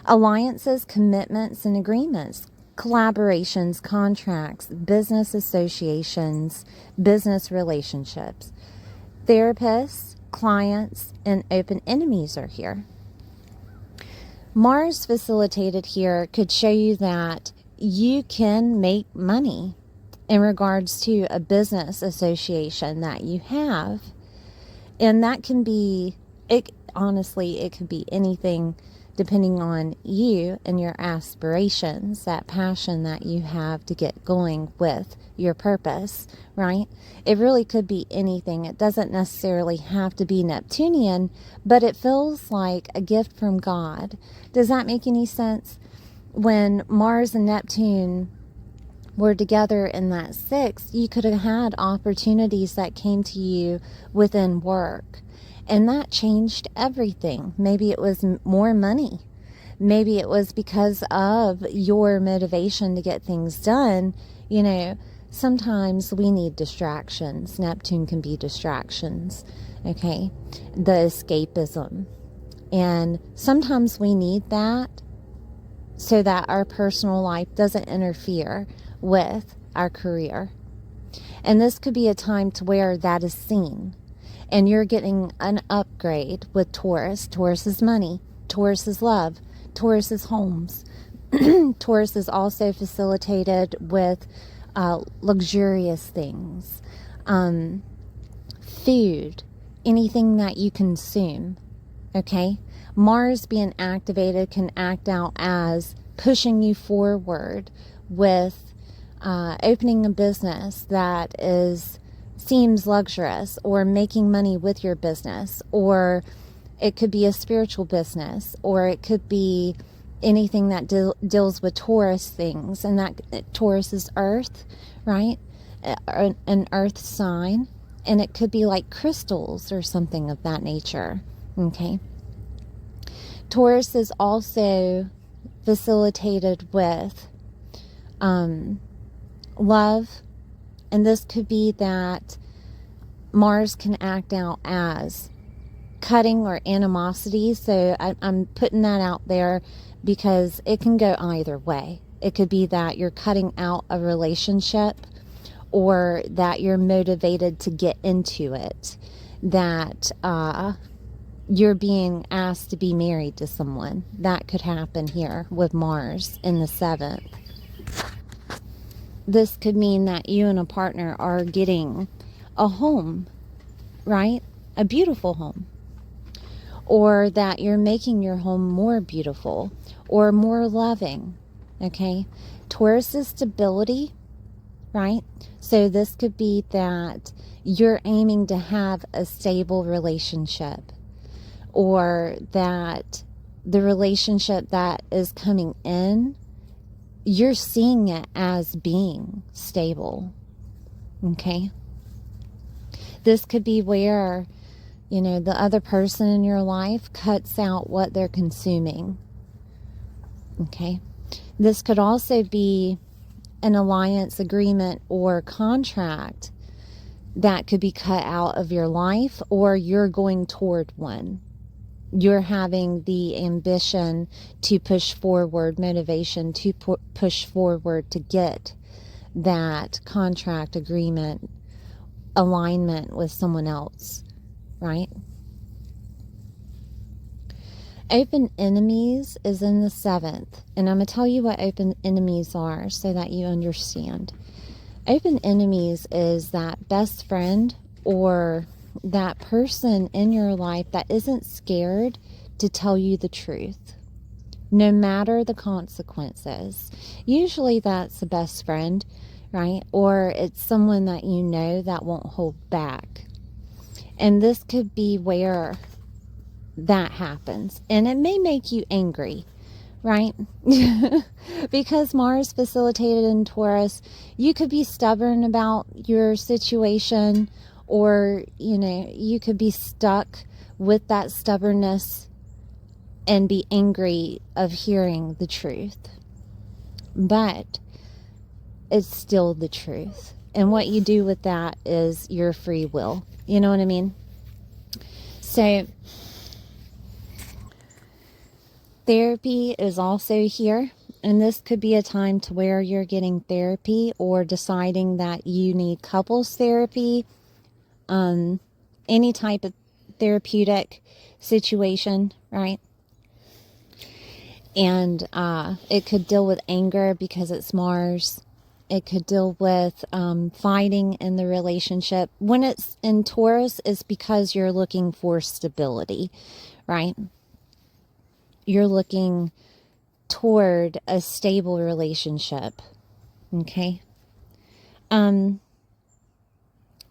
Alliances, commitments, and agreements. Collaborations, contracts, business associations, business relationships. Therapists, clients, and open enemies are here. Mars facilitated here could show you that you can make money in regards to a business association that you have. And that can be, honestly, it could be anything depending on you and your aspirations, that passion that you have to get going with your purpose, right? It really could be anything. It doesn't necessarily have to be Neptunian, but it feels like a gift from God. Does that make any sense? When Mars and Neptune were together in that 6th, you could have had opportunities that came to you within work. And that changed everything. Maybe it was more money. Maybe it was because of your motivation to get things done. You know, sometimes we need distractions. Neptune can be distractions, okay? The escapism. And sometimes we need that so that our personal life doesn't interfere with our career. And this could be a time to where that is seen. And you're getting an upgrade with Taurus. Taurus is money. Taurus is love. Taurus is homes. Taurus is also facilitated with luxurious things. Food. Anything that you consume. Okay? Mars being activated can act out as pushing you forward with opening a business that seems luxurious, or making money with your business, or it could be a spiritual business, or it could be anything that deals with Taurus things, and that Taurus is earth, right? An earth sign, and it could be like crystals or something of that nature, okay? Taurus is also facilitated with love. And this could be that Mars can act out as cutting or animosity. So I'm putting that out there because it can go either way. It could be that you're cutting out a relationship, or that you're motivated to get into it. That you're being asked to be married to someone. That could happen here with Mars in the 7th. This could mean that you and a partner are getting a home, right? A beautiful home. Or that you're making your home more beautiful or more loving, okay? Taurus is stability, right? So this could be that you're aiming to have a stable relationship, or that the relationship that is coming in, you're seeing it as being stable, okay? This could be where, you know, the other person in your life cuts out what they're consuming, okay? This could also be an alliance, agreement, or contract that could be cut out of your life, or you're going toward one. You're having the ambition to push forward, motivation to push forward to get that contract, agreement, alignment with someone else, right? Open enemies is in the 7th, and I'm going to tell you what open enemies are so that you understand. Open enemies is that best friend or that person in your life that isn't scared to tell you the truth, no matter the consequences. Usually that's the best friend, right? Or it's someone that you know that won't hold back. And this could be where that happens. And it may make you angry, right? Because Mars facilitated in Taurus, you could be stubborn about your situation, or, you could be stuck with that stubbornness and be angry of hearing the truth. But it's still the truth. And what you do with that is your free will. You know what I mean? So therapy is also here, and this could be a time to where you're getting therapy or deciding that you need couples therapy, any type of therapeutic situation, right? And it could deal with anger because it's Mars. It could deal with fighting in the relationship. When it's in Taurus, it's because you're looking for stability, right? You're looking toward a stable relationship, okay?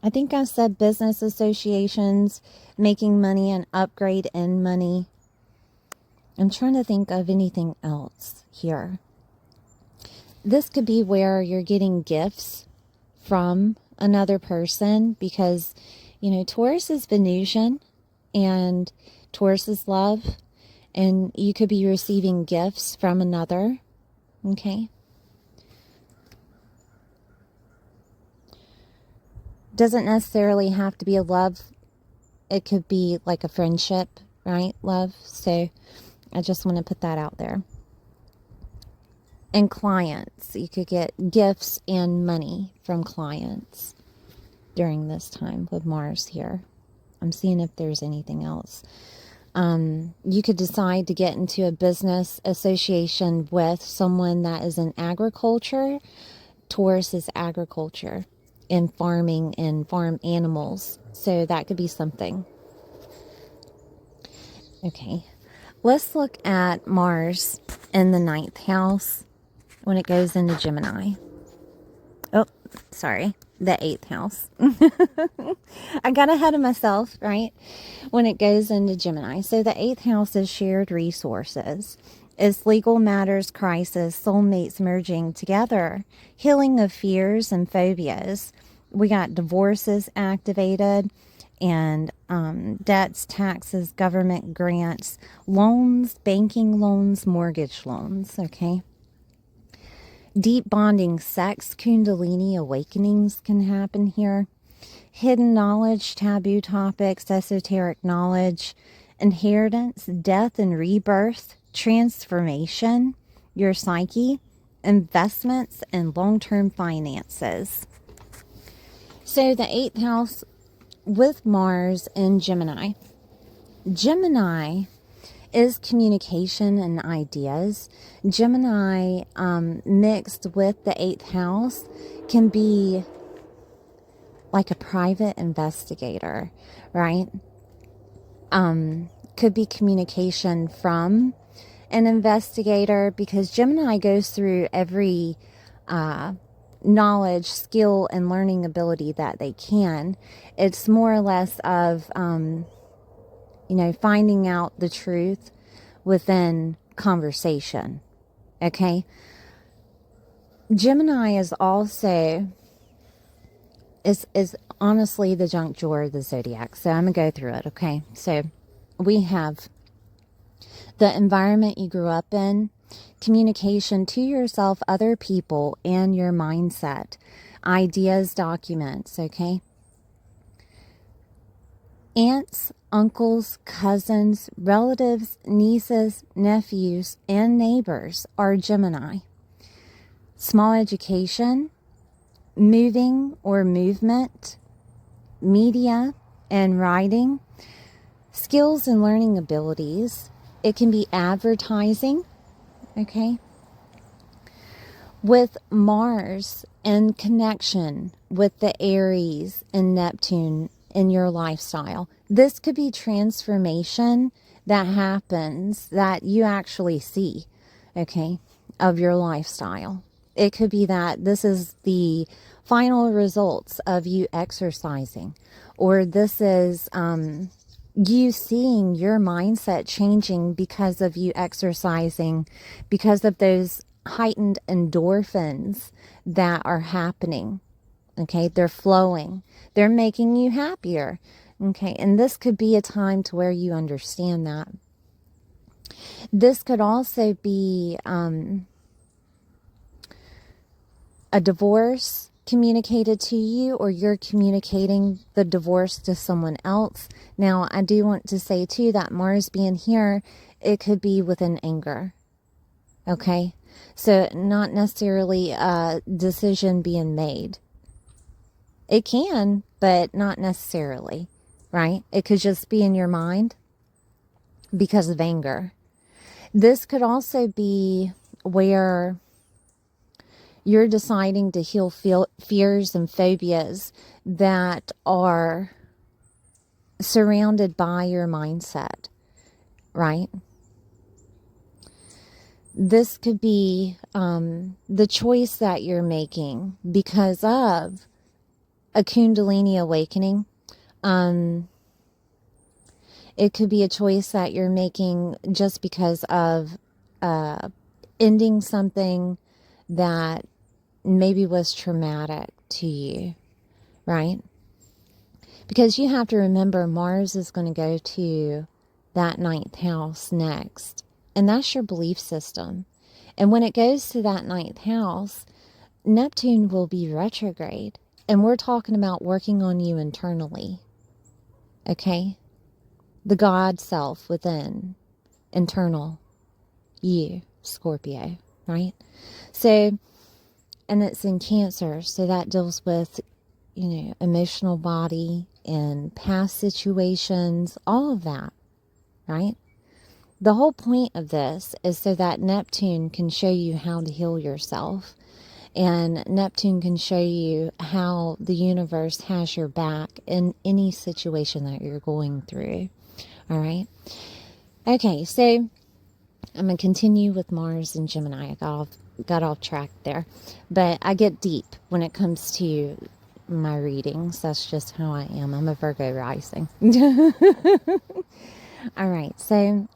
I think I said business associations, making money and upgrade in money. I'm trying to think of anything else here. This could be where you're getting gifts from another person because, Taurus is Venusian and Taurus is love. And you could be receiving gifts from another, okay? Doesn't necessarily have to be a love. It could be like a friendship, right? Love. So I just want to put that out there. And clients. You could get gifts and money from clients during this time with Mars here. I'm seeing if there's anything else. You could decide to get into a business association with someone that is in agriculture. Taurus is agriculture and farming and farm animals. So that could be something. Okay. Let's look at Mars in the 9th house when it goes into Gemini. Oh, sorry. The 8th house. I got ahead of myself, right? When it goes into Gemini. So the 8th house is shared resources. It's legal matters, crisis, soulmates merging together, healing of fears and phobias. We got divorces activated, and debts, taxes, government grants, loans, banking loans, mortgage loans, okay? Deep bonding, sex, kundalini awakenings can happen here. Hidden knowledge, taboo topics, esoteric knowledge, inheritance, death and rebirth, transformation, your psyche, investments, and long-term finances. So the 8th house with Mars in Gemini. Gemini is communication and ideas. Gemini mixed with the 8th house can be like a private investigator, right? Could be communication from an investigator, because Gemini goes through every knowledge, skill, and learning ability that they can. It's more or less of finding out the truth within conversation. Okay. Gemini is also is honestly the junk drawer of the zodiac. So I'm gonna go through it. Okay. So we have the environment you grew up in, communication to yourself, other people, and your mindset, ideas, documents. Okay. Aunts, uncles, cousins, relatives, nieces, nephews, and neighbors are Gemini. Small education, moving or movement, media and writing, skills and learning abilities. It can be advertising, okay? With Mars in connection with the Aries and Neptune in your lifestyle, this could be transformation that happens that you actually see, okay, of your lifestyle. It could be that this is the final results of you exercising, or this is you seeing your mindset changing because of you exercising, because of those heightened endorphins that are happening. Okay, they're flowing, they're making you happier. Okay, and this could be a time to where you understand that. This could also be a divorce communicated to you, or you're communicating the divorce to someone else. Now, I do want to say too that Mars being here, it could be within anger. Okay, so not necessarily a decision being made. It can, but not necessarily, right? It could just be in your mind because of anger. This could also be where you're deciding to heal fears and phobias that are surrounded by your mindset, right? This could be the choice that you're making because of a Kundalini awakening. It could be a choice that you're making just because of ending something that maybe was traumatic to you, right? Because you have to remember Mars is going to go to that 9th house next, and that's your belief system. And when it goes to that 9th house, Neptune will be retrograde, and we're talking about working on you internally, okay? The God self within, internal you, Scorpio, right? So, and it's in Cancer, so that deals with, emotional body and past situations, all of that, right? The whole point of this is so that Neptune can show you how to heal yourself. And Neptune can show you how the universe has your back in any situation that you're going through. All right. Okay, so I'm going to continue with Mars and Gemini. I got off track there. But I get deep when it comes to my readings. That's just how I am. I'm a Virgo rising. All right. So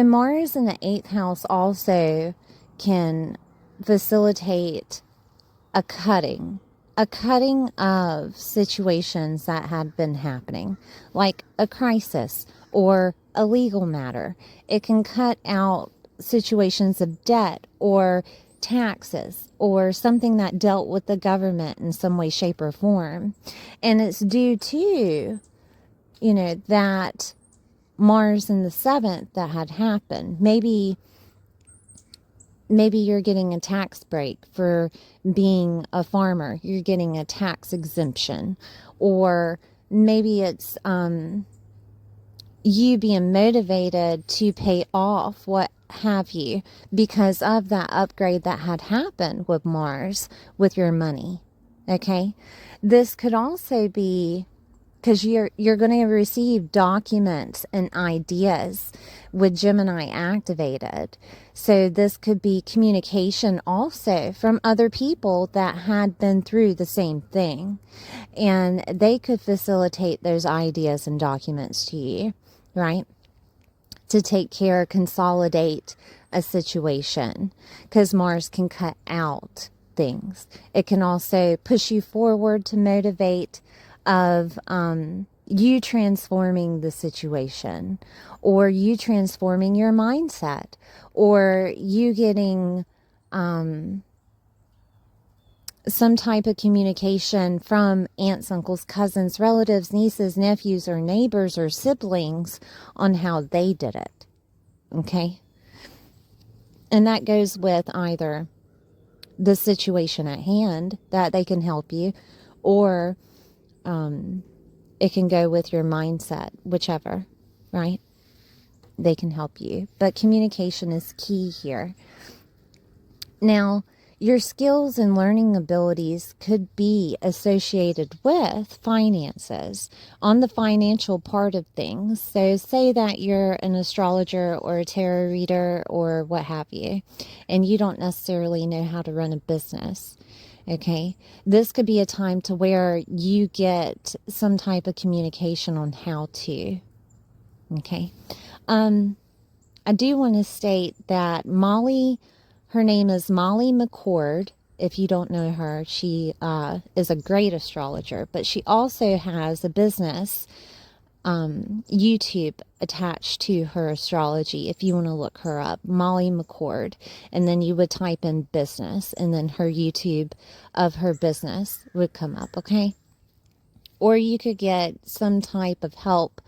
Mars in the 8th house also can facilitate a cutting of situations that had been happening, like a crisis or a legal matter. It can cut out situations of debt or taxes or something that dealt with the government in some way, shape, or form. And it's due to, that Mars in the 7th that had happened. Maybe you're getting a tax break for being a farmer. You're getting a tax exemption. Or maybe it's you being motivated to pay off what have you because of that upgrade that had happened with Mars with your money. Okay? This could also be because you're going to receive documents and ideas with Gemini activated. So this could be communication also from other people that had been through the same thing. And they could facilitate those ideas and documents to you, right? To take care, consolidate a situation. Because Mars can cut out things. It can also push you forward to motivate of you transforming the situation, or you transforming your mindset, or you getting some type of communication from aunts, uncles, cousins, relatives, nieces, nephews, or neighbors or siblings on how they did it. Okay? And that goes with either the situation at hand that they can help you, or it can go with your mindset, whichever, right? They can help you. But communication is key here. Now, your skills and learning abilities could be associated with finances on the financial part of things. So say that you're an astrologer or a tarot reader or what have you, and you don't necessarily know how to run a business. Okay, this could be a time to where you get some type of communication on how to. Okay, I do want to state that Molly, her name is Molly McCord. If you don't know her, she is a great astrologer, but she also has a business YouTube attached to her astrology. If you want to look her up, Molly McCord, and then you would type in business, and then her YouTube of her business would come up, okay? Or you could get some type of help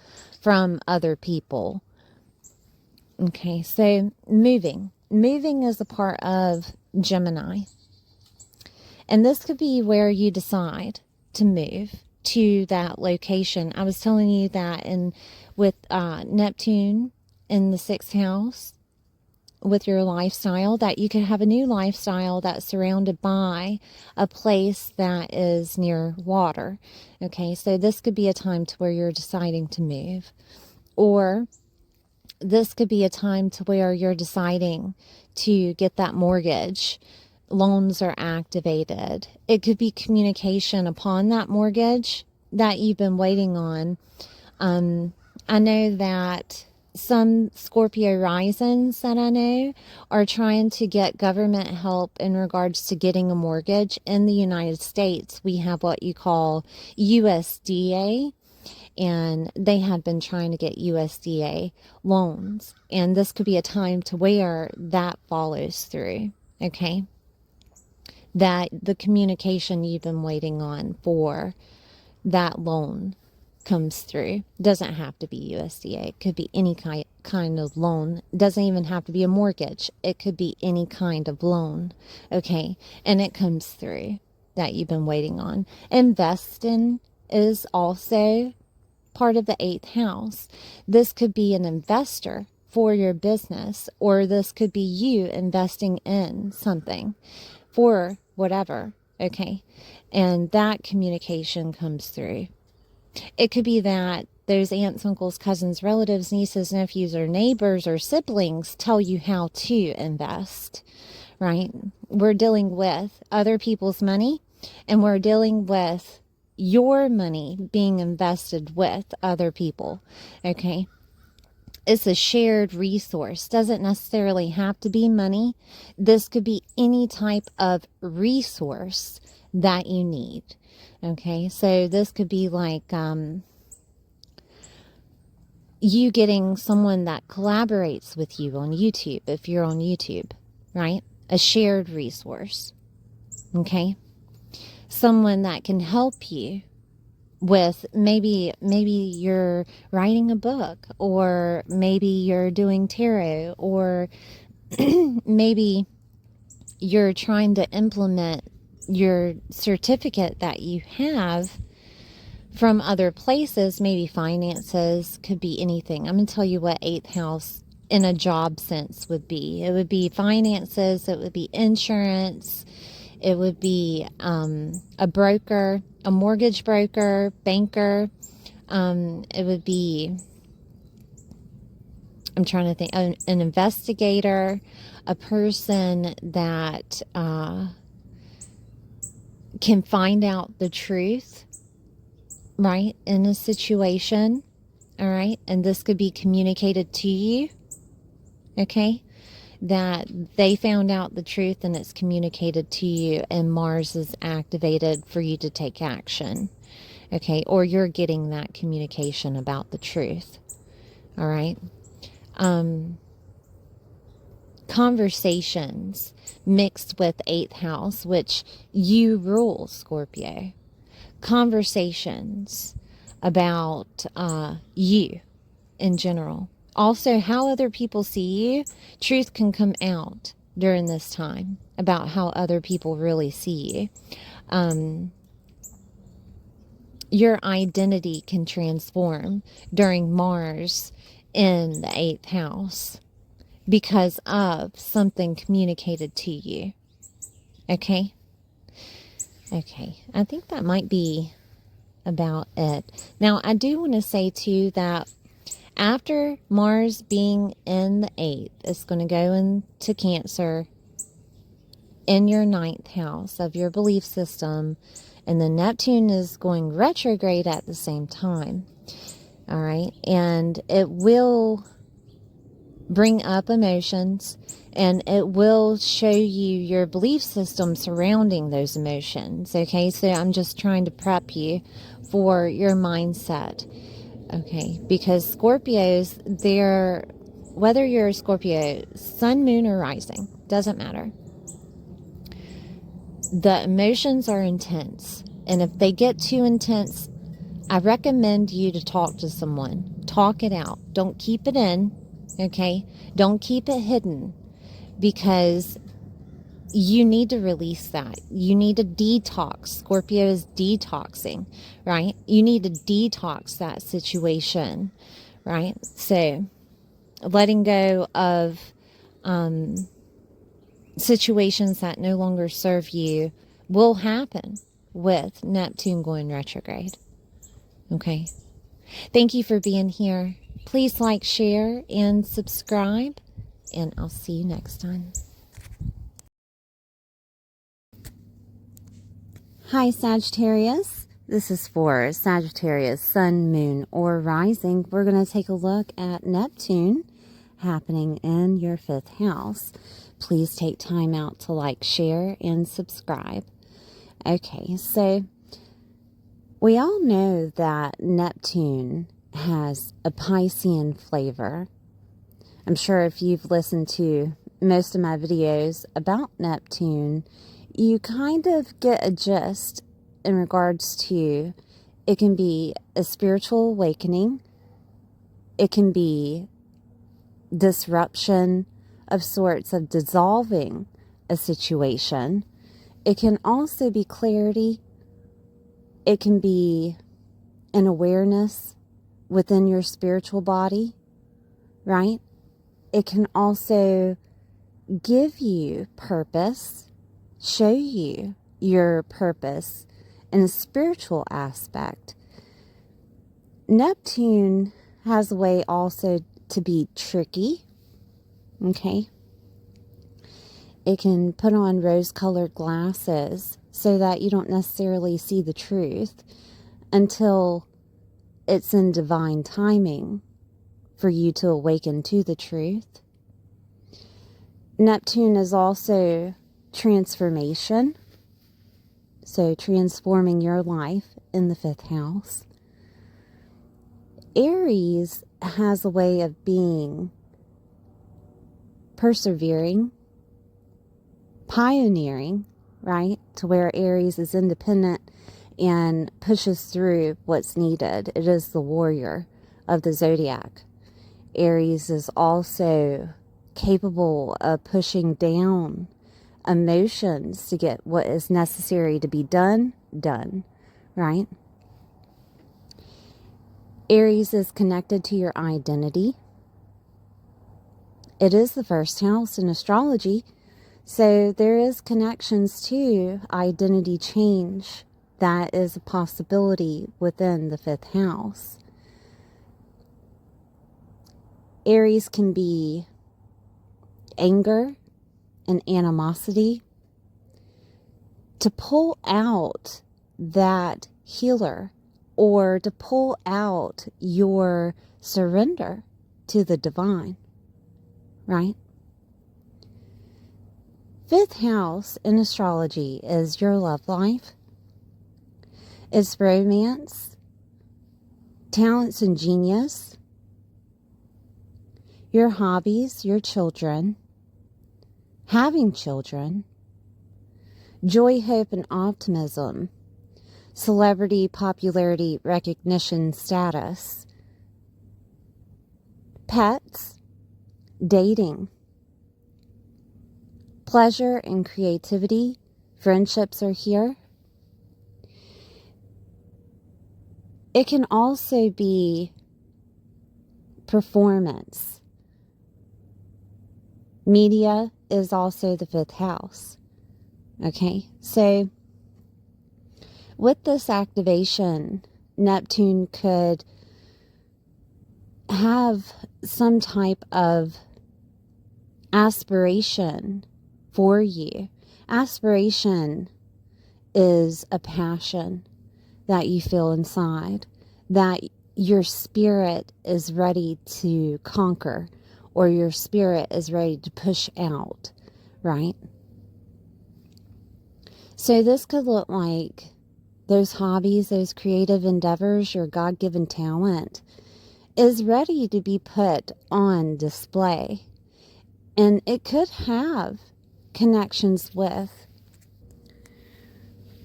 from other people. Okay, so moving. Moving is a part of Gemini. And this could be where you decide to move to that location. I was telling you that with Neptune in the 6th house, with your lifestyle, that you could have a new lifestyle that's surrounded by a place that is near water. Okay, so this could be a time to where you're deciding to move. Or this could be a time to where you're deciding to get that mortgage. Loans are activated. It could be communication upon that mortgage that you've been waiting on. I know that some Scorpio risings that I know are trying to get government help in regards to getting a mortgage. In the United States, we have what you call USDA, and they had been trying to get USDA loans. And this could be a time to where that follows through, okay? That the communication you've been waiting on for that loan comes through. Doesn't have to be USDA. It could be any kind of loan. Doesn't even have to be a mortgage. It could be any kind of loan, okay? And it comes through that you've been waiting on. Investing is also part of the 8th house. This could be an investor for your business, or this could be you investing in something for whatever, okay? And that communication comes through. It could be that those aunts, uncles, cousins, relatives, nieces, nephews, or neighbors or siblings tell you how to invest, right? We're dealing with other people's money, and we're dealing with your money being invested with other people, okay? It's a shared resource. Doesn't necessarily have to be money. This could be any type of resource that you need, okay? So this could be like you getting someone that collaborates with you on YouTube, if you're on YouTube, right? A shared resource, okay? Someone that can help you with maybe you're writing a book, or maybe you're doing tarot, or maybe you're trying to implement your certificate that you have from other places. Maybe finances, could be anything. I'm going to tell you what 8th house in a job sense would be. It would be finances, it would be insurance, it would be a broker, a mortgage broker, banker. It would be, I'm trying to think, an investigator, a person that can find out the truth, right, in a situation, all right? And this could be communicated to you, okay? That they found out the truth and it's communicated to you, and Mars is activated for you to take action, okay? Or you're getting that communication about the truth, all right? conversations mixed with 8th house, which you rule, Scorpio. Conversations about you in general. Also, how other people see you. Truth can come out during this time about how other people really see you. Your identity can transform during Mars in the 8th house because of something communicated to you. Okay? Okay. I think that might be about it. Now, I do want to say too that after Mars being in the 8th, it's going to go into Cancer in your 9th house of your belief system, and then Neptune is going retrograde at the same time. All right, and it will bring up emotions, and it will show you your belief system surrounding those emotions. Okay, so I'm just trying to prep you for your mindset. Okay, because Scorpios, whether you're a Scorpio, sun, moon, or rising, doesn't matter. The emotions are intense, and if they get too intense, I recommend you to talk to someone. Talk it out. Don't keep it in, okay? Don't keep it hidden, because you need to release that. You need to detox. Scorpio is detoxing, right? You need to detox that situation, right? So letting go of situations that no longer serve you will happen with Neptune going retrograde. Okay. Thank you for being here. Please like, share, and subscribe, and I'll see you next time. Hi, Sagittarius. This is for Sagittarius, sun, moon, or rising. We're going to take a look at Neptune happening in your 5th house. Please take time out to like, share, and subscribe. Okay, so we all know that Neptune has a Piscean flavor. I'm sure if you've listened to most of my videos about Neptune, you kind of get a gist in regards to it can be a spiritual awakening. It can be disruption of sorts, of dissolving a situation. It can also be clarity. It can be an awareness within your spiritual body, right? It can also give you purpose, show you your purpose in a spiritual aspect. Neptune has a way also to be tricky, okay? It can put on rose-colored glasses so that you don't necessarily see the truth until it's in divine timing for you to awaken to the truth. Neptune is also transformation, so transforming your life in the 5th house. Aries has a way of being persevering, pioneering, right? To where Aries is independent and pushes through what's needed. It is the warrior of the zodiac. Aries is also capable of pushing down emotions to get what is necessary to be done, right? Aries is connected to your identity. It is the 1st house in astrology, so there is connections to identity change. That is a possibility within the 5th house. Aries can be anger and animosity. To pull out that healer, or to pull out your surrender to the divine, right? 5th house in astrology is your love life. It's romance, talents and genius, your hobbies, your children, having children, joy, hope, and optimism, celebrity, popularity, recognition, status, pets, dating, pleasure and creativity, friendships are here. It can also be performance. Media is also the 5th house. Okay, so with this activation, Neptune could have some type of aspiration for you. Aspiration is a passion that you feel inside, that your spirit is ready to conquer, or your spirit is ready to push out, right? So this could look like those hobbies, those creative endeavors, your God-given talent is ready to be put on display. And it could have connections with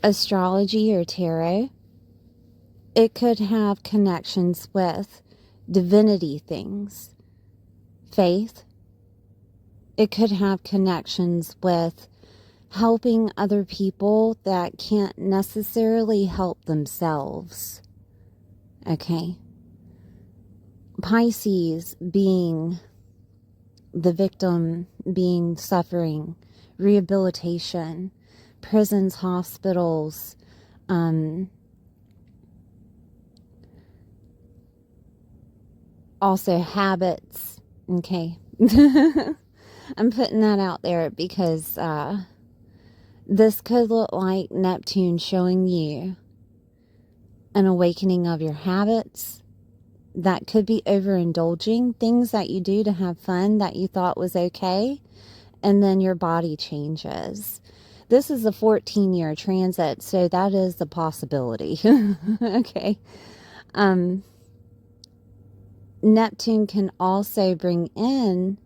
astrology or tarot. It could have connections with divinity things, faith. It could have connections with helping other people that can't necessarily help themselves. Okay? Pisces being the victim, being suffering, rehabilitation, prisons, hospitals, also habits. Okay. I'm putting that out there because this could look like Neptune showing you an awakening of your habits. That could be overindulging, things that you do to have fun that you thought was okay, and then your body changes. This is a 14-year transit, so that is the possibility. Okay. Neptune can also bring in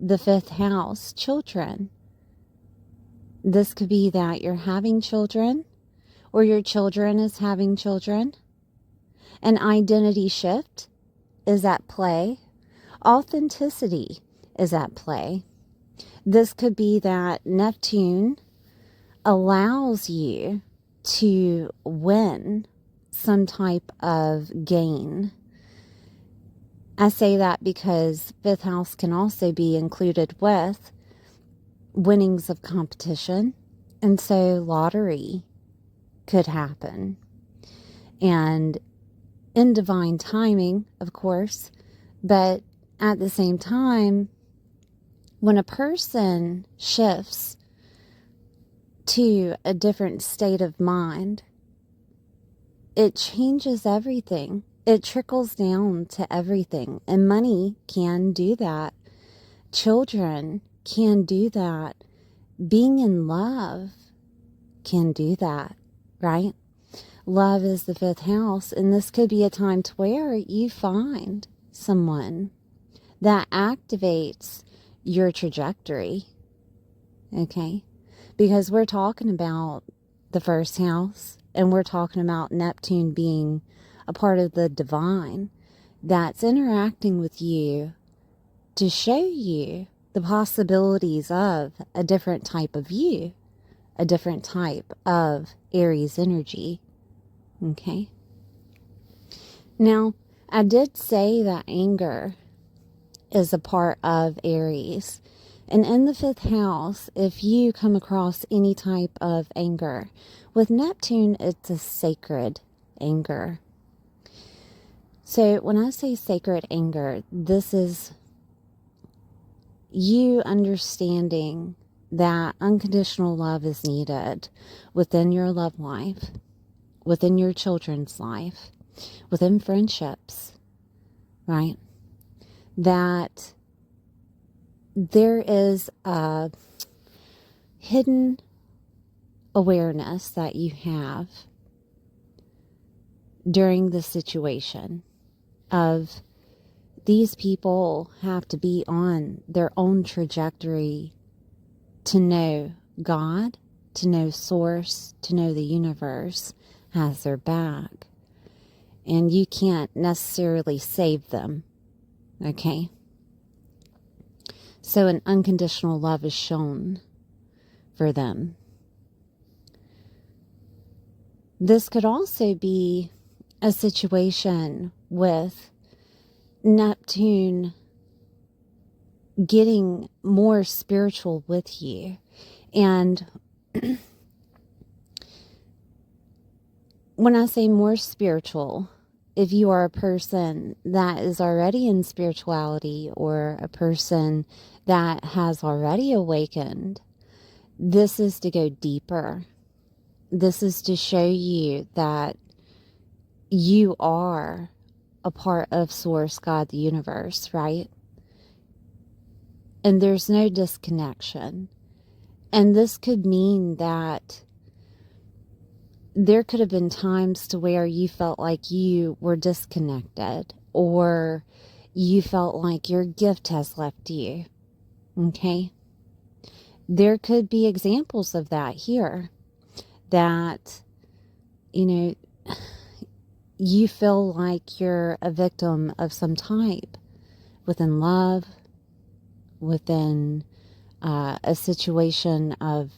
the 5th house, children. This could be that you're having children, or your children is having children. An identity shift is at play. Authenticity is at play. This could be that Neptune allows you to win some type of gain. I say that because 5th house can also be included with winnings of competition. And so lottery could happen. And in divine timing, of course, but at the same time, when a person shifts to a different state of mind, it changes everything. It trickles down to everything. And money can do that. Children can do that. Being in love can do that, right? Love is the 5th house, and this could be a time to where you find someone that activates your trajectory, okay? Because we're talking about the 1st house, and we're talking about Neptune being a part of the divine that's interacting with you to show you the possibilities of a different type of you, a different type of Aries energy. Okay. Now, I did say that anger is a part of Aries. And in the 5th house, if you come across any type of anger, with Neptune, it's a sacred anger. So when I say sacred anger, this is you understanding that unconditional love is needed within your love life, within your children's life, within friendships, right? That there is a hidden awareness that you have during the situation of these people have to be on their own trajectory to know God, to know Source, to know the universe has their back. And you can't necessarily save them, okay? So an unconditional love is shown for them. This could also be a situation with Neptune getting more spiritual with you. And when I say more spiritual, if you are a person that is already in spirituality or a person that has already awakened, this is to go deeper. This is to show you that you are a part of Source, God, the universe, right? And there's no disconnection. And this could mean that there could have been times to where you felt like you were disconnected, or you felt like your gift has left you, okay? There could be examples of that here, that, you know, you feel like you're a victim of some type within love, within a situation of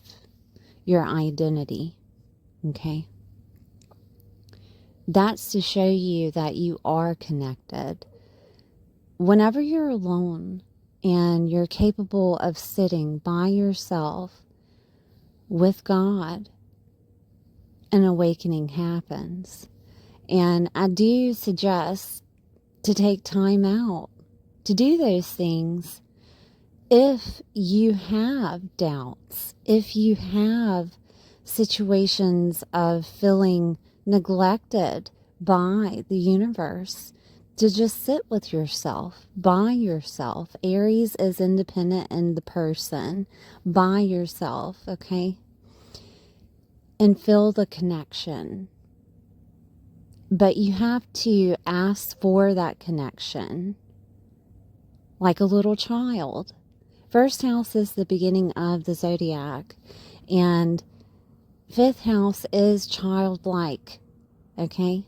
your identity, okay? That's to show you that you are connected. Whenever you're alone and you're capable of sitting by yourself with God, an awakening happens. And I do suggest to take time out to do those things if you have doubts, if you have situations of feeling neglected by the universe, to just sit with yourself, by yourself. Aries is independent in the person, by yourself, okay? And feel the connection. But you have to ask for that connection like a little child. First house is the beginning of the zodiac, and fifth house is childlike, okay?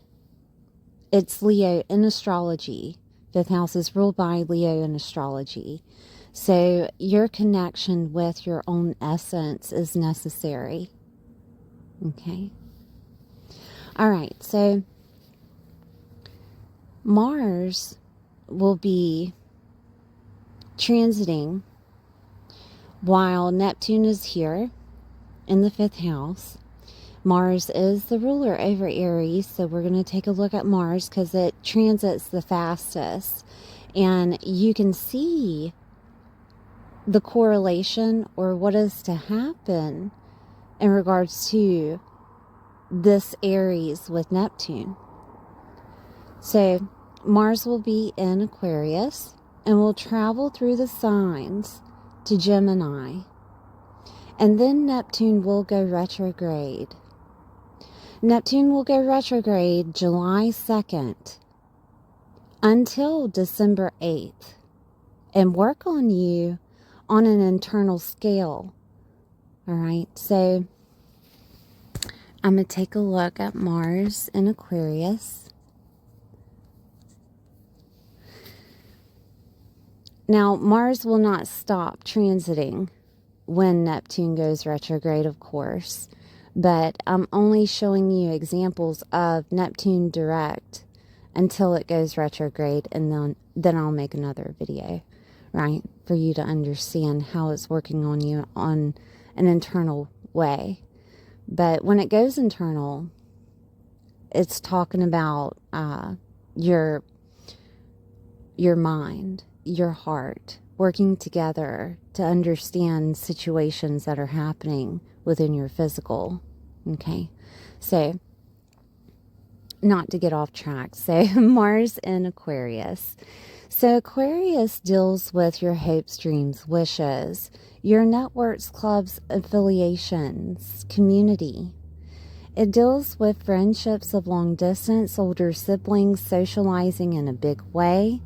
It's Leo in astrology. Fifth house is ruled by Leo in astrology. So your connection with your own essence is necessary, okay? All right, so Mars will be transiting while Neptune is here in the fifth house. Mars is the ruler over Aries, so we're going to take a look at Mars because it transits the fastest. And you can see the correlation, or what is to happen in regards to this Aries with Neptune. So Mars will be in Aquarius and will travel through the signs to Gemini. And then Neptune will go retrograde. Neptune will go retrograde July 2nd until December 8th and work on you on an internal scale. All right, so I'm going to take a look at Mars in Aquarius. Now, Mars will not stop transiting when Neptune goes retrograde, of course, but I'm only showing you examples of Neptune direct until it goes retrograde, and then I'll make another video, right, for you to understand how it's working on you on an internal way. But when it goes internal, it's talking about your mind, your heart, working together to understand situations that are happening within your physical, okay? So, not to get off track, so Mars in Aquarius. So Aquarius deals with your hopes, dreams, wishes, your networks, clubs, affiliations, community. It deals with friendships of long distance, older siblings, socializing in a big way.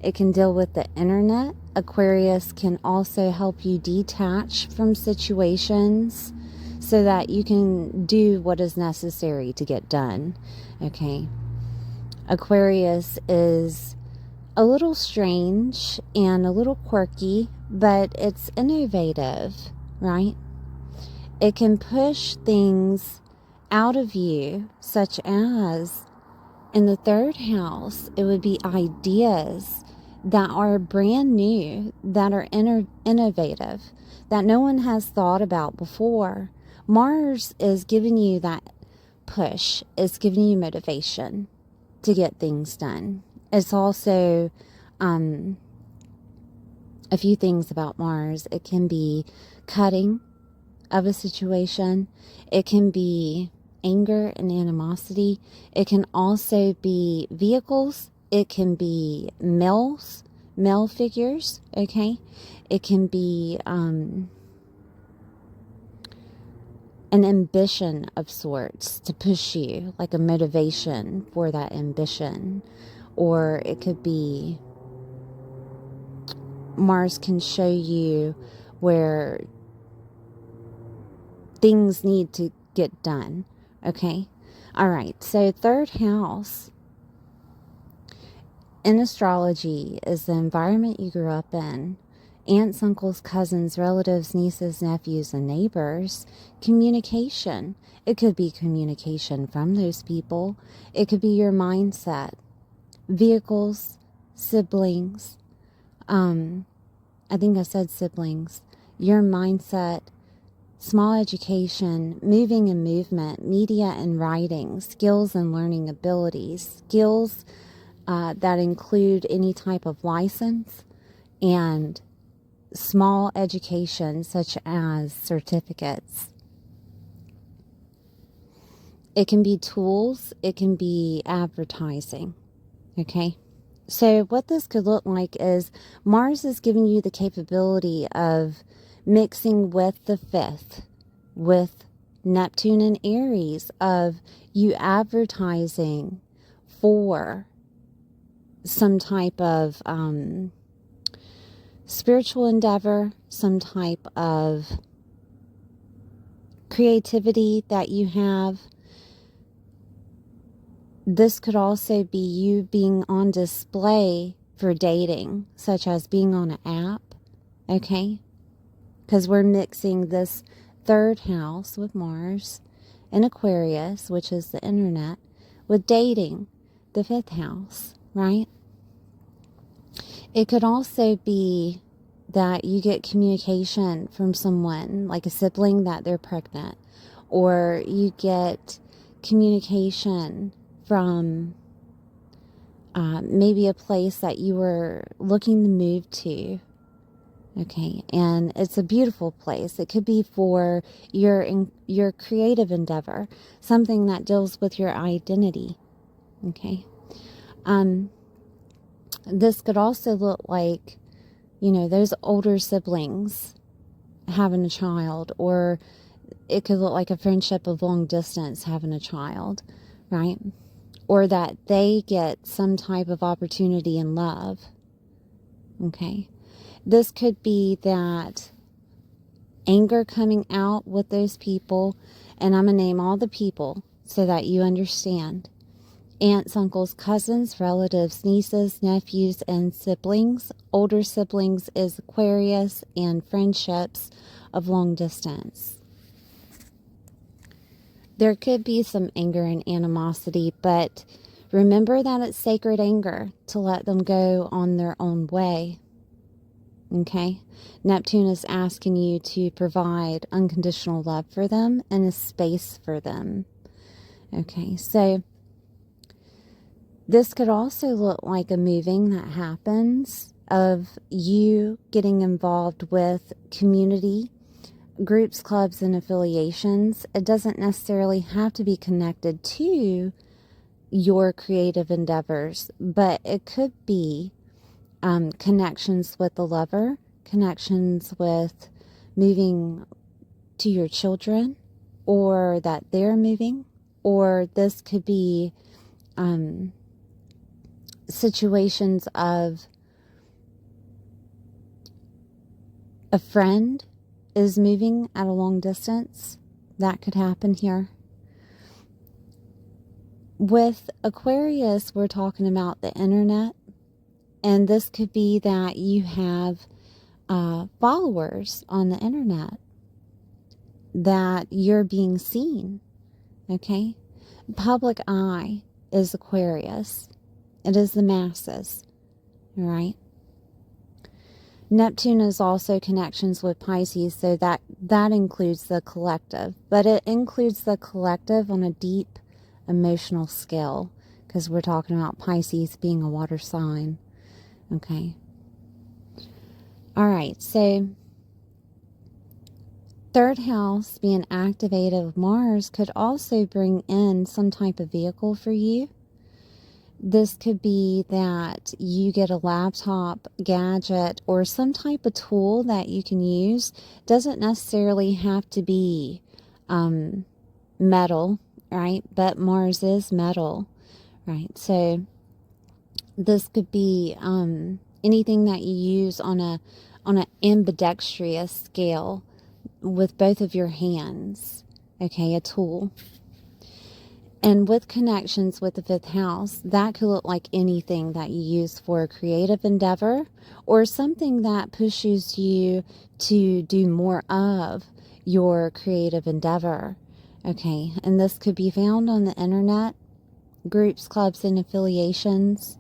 It can deal with the internet. Aquarius can also help you detach from situations so that you can do what is necessary to get done. Okay. Aquarius is a little strange and a little quirky, but it's innovative, right? It can push things out of you, such as in the third house, it would be ideas that are brand new, that are innovative, that no one has thought about before. Mars is giving you that push. It's giving you motivation to get things done. It's also a few things about Mars. It can be cutting of a situation. It can be anger and animosity. It can also be vehicles. It can be male figures, okay? It can be an ambition of sorts to push you, like a motivation for that ambition. Or it could be Mars can show you where things need to get done. Okay. All right. So third house in astrology is the environment you grew up in. Aunts, uncles, cousins, relatives, nieces, nephews, and neighbors. Communication. It could be communication from those people. It could be your mindset. Vehicles, siblings. I think I said siblings. Your mindset. Small education, moving and movement, media and writing, skills and learning abilities, skills that include any type of license, and small education such as certificates. It can be tools, it can be advertising, okay? So what this could look like is Mars is giving you the capability of mixing with the fifth, with Neptune and Aries, of you advertising for some type of spiritual endeavor, some type of creativity that you have. This could also be you being on display for dating, such as being on an app, okay? Because we're mixing this third house with Mars and Aquarius, which is the internet, with dating, the fifth house, right? It could also be that you get communication from someone, like a sibling, that they're pregnant, or you get communication from maybe a place that you were looking to move to. Okay, and it's a beautiful place. It could be for your creative endeavor, something that deals with your identity. Okay, this could also look like, those older siblings having a child, or it could look like a friendship of long distance having a child, right? Or that they get some type of opportunity in love. Okay. This could be that anger coming out with those people, and I'm going to name all the people so that you understand. Aunts, uncles, cousins, relatives, nieces, nephews, and siblings. Older siblings is Aquarius, and friendships of long distance. There could be some anger and animosity, but remember that it's sacred anger to let them go on their own way. Okay? Neptune is asking you to provide unconditional love for them and a space for them. Okay, so this could also look like a moving that happens of you getting involved with community groups, clubs, and affiliations. It doesn't necessarily have to be connected to your creative endeavors, but it could be connections with the lover, connections with moving to your children, or that they're moving, or this could be situations of A friend is moving at a long distance. That could happen here. With Aquarius, we're talking about the internet. And this could be that you have followers on the internet, that you're being seen. Okay? Public eye is Aquarius. It is the masses. All right? Neptune is also connections with Pisces, so that includes the collective. But it includes the collective on a deep emotional scale, because we're talking about Pisces being a water sign. Okay. All right, so third house being activated with Mars could also bring in some type of vehicle for you. This could be that you get a laptop, gadget, or some type of tool that you can use. Doesn't necessarily have to be metal, right? But Mars is metal, right? So this could be anything that you use on an ambidextrous scale with both of your hands. Okay, a tool. And with connections with the fifth house, that could look like anything that you use for a creative endeavor, or something that pushes you to do more of your creative endeavor. Okay, and this could be found on the internet, groups, clubs, and affiliations.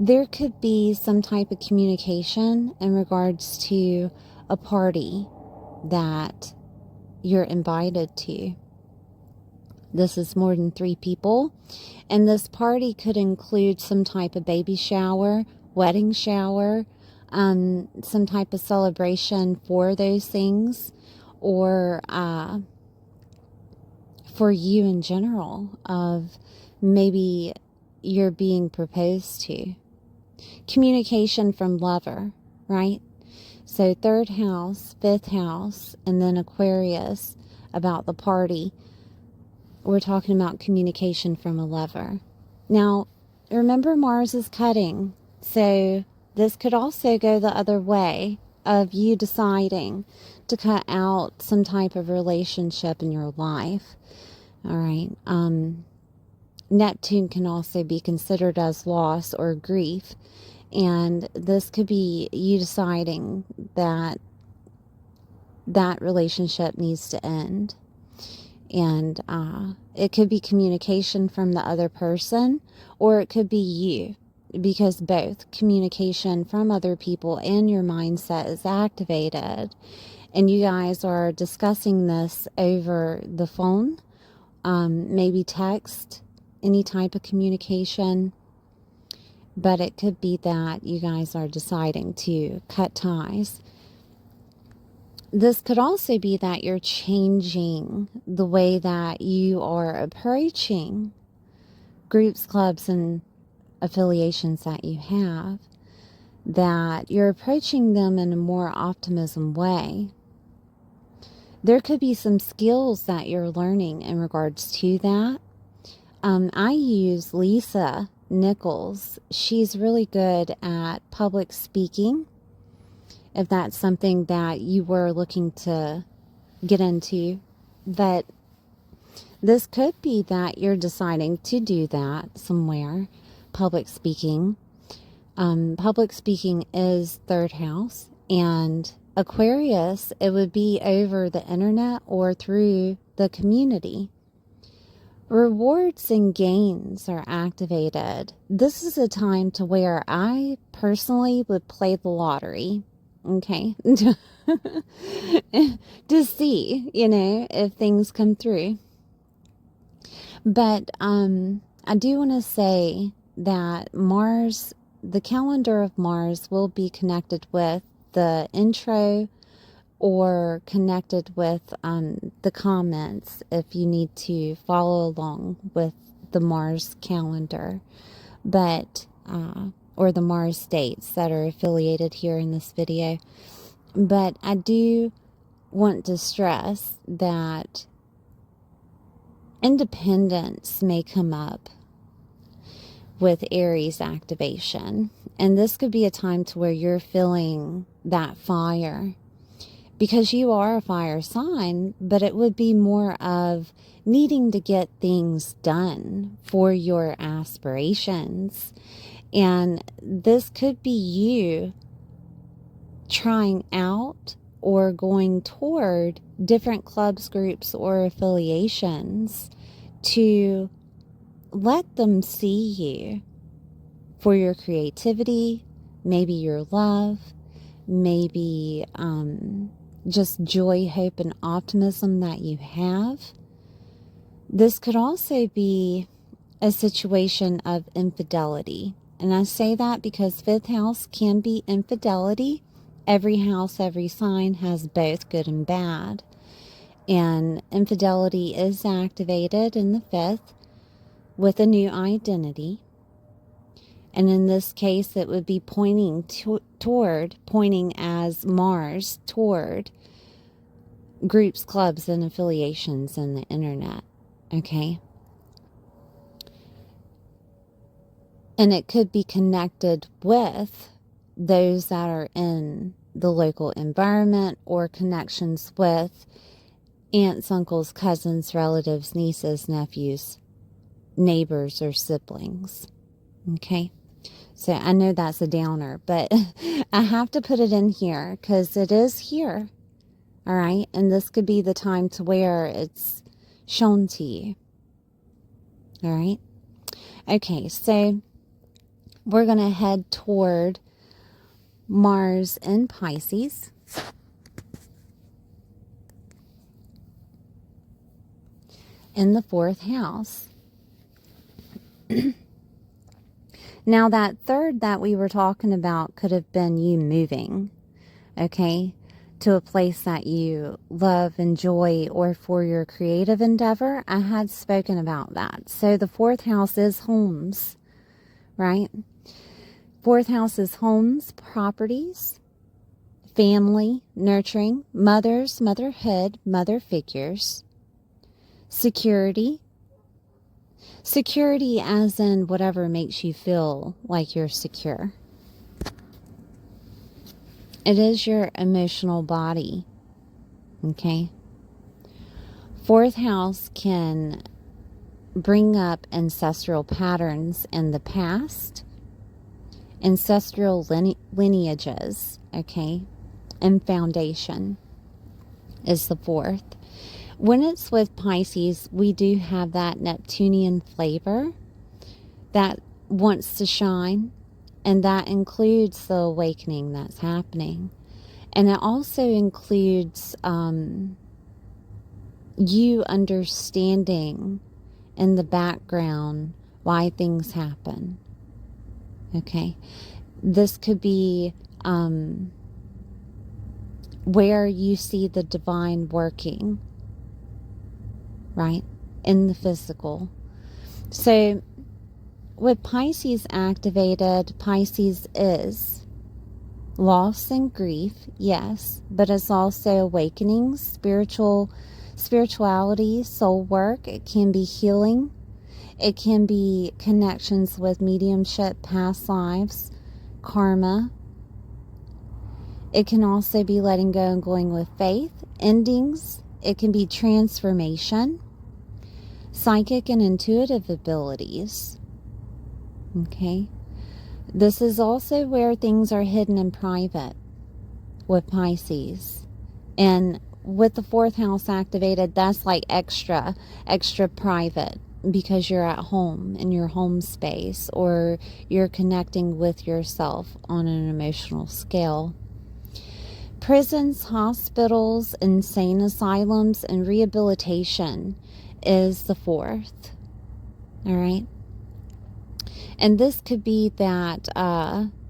There could be some type of communication in regards to a party that you're invited to. This is more than 3 people. And this party could include some type of baby shower, wedding shower, some type of celebration for those things, or for you in general, of maybe you're being proposed to. Communication from lover, right? So third house, fifth house, and then Aquarius about the party. We're talking about communication from a lover. Now, remember Mars is cutting, so this could also go the other way of you deciding to cut out some type of relationship in your life. All right. Neptune can also be considered as loss or grief, and this could be you deciding that that relationship needs to end. And it could be communication from the other person, or it could be you, because both communication from other people and your mindset is activated, and you guys are discussing this over the phone, maybe text, any type of communication. But it could be that you guys are deciding to cut ties. This could also be that you're changing the way that you are approaching groups, clubs, and affiliations that you have, that you're approaching them in a more optimism way. There could be some skills that you're learning in regards to that. I use Lisa Nichols. She's really good at public speaking, if that's something that you were looking to get into. But this could be that you're deciding to do that somewhere, public speaking. Public speaking is third house, and Aquarius, it would be over the internet or through the community. Rewards and gains are activated. This is a time to where I personally would play the lottery. Okay. To see, if things come through. But I do want to say that Mars, the calendar of Mars, will be connected with the intro, or connected with the comments if you need to follow along with the Mars calendar. But or the Mars dates that are affiliated here in this video. But I do want to stress that independence may come up. with Aries activation. And this could be a time to where you're feeling that fire, because you are a fire sign, but it would be more of needing to get things done for your aspirations. And this could be you trying out or going toward different clubs, groups, or affiliations to let them see you for your creativity, maybe your love, maybe just joy, hope, and optimism that you have. This could also be a situation of infidelity. And I say that because 5th house can be infidelity. Every house, every sign has both good and bad. And infidelity is activated in the 5th with a new identity. And in this case, it would be pointing as Mars toward groups, clubs, and affiliations in the internet. Okay? And it could be connected with those that are in the local environment, or connections with aunts, uncles, cousins, relatives, nieces, nephews, neighbors, or siblings. Okay? So I know that's a downer, but I have to put it in here because it is here. All right? And this could be the time to where it's shown to you. All right? Okay, so we're going to head toward Mars in Pisces. In the 4th house. Now, that 3rd that we were talking about could have been you moving, okay, to a place that you love, enjoy, or for your creative endeavor. I had spoken about that. So the 4th house is homes, right? 4th house is homes, properties, family, nurturing, mothers, motherhood, mother figures, security. Security as in whatever makes you feel like you're secure. It is your emotional body. Okay? 4th house can bring up ancestral patterns in the past, ancestral lineages, okay? And foundation is the 4th. When it's with Pisces, we do have that Neptunian flavor that wants to shine, and that includes the awakening that's happening. And it also includes you understanding in the background why things happen. Okay? This could be where you see the divine working, right, in the physical. So with Pisces activated, Pisces is loss and grief, yes, but it's also awakening, spirituality, soul work. It can be healing. It can be connections with mediumship, past lives, karma. It can also be letting go and going with faith, endings. It can be transformation, psychic and intuitive abilities. Okay? This is also where things are hidden in private with Pisces. And with the 4th house activated, that's like extra private, because you're at home in your home space, or you're connecting with yourself on an emotional scale. Prisons, hospitals, insane asylums, and rehabilitation is the 4th. All right? And this could be that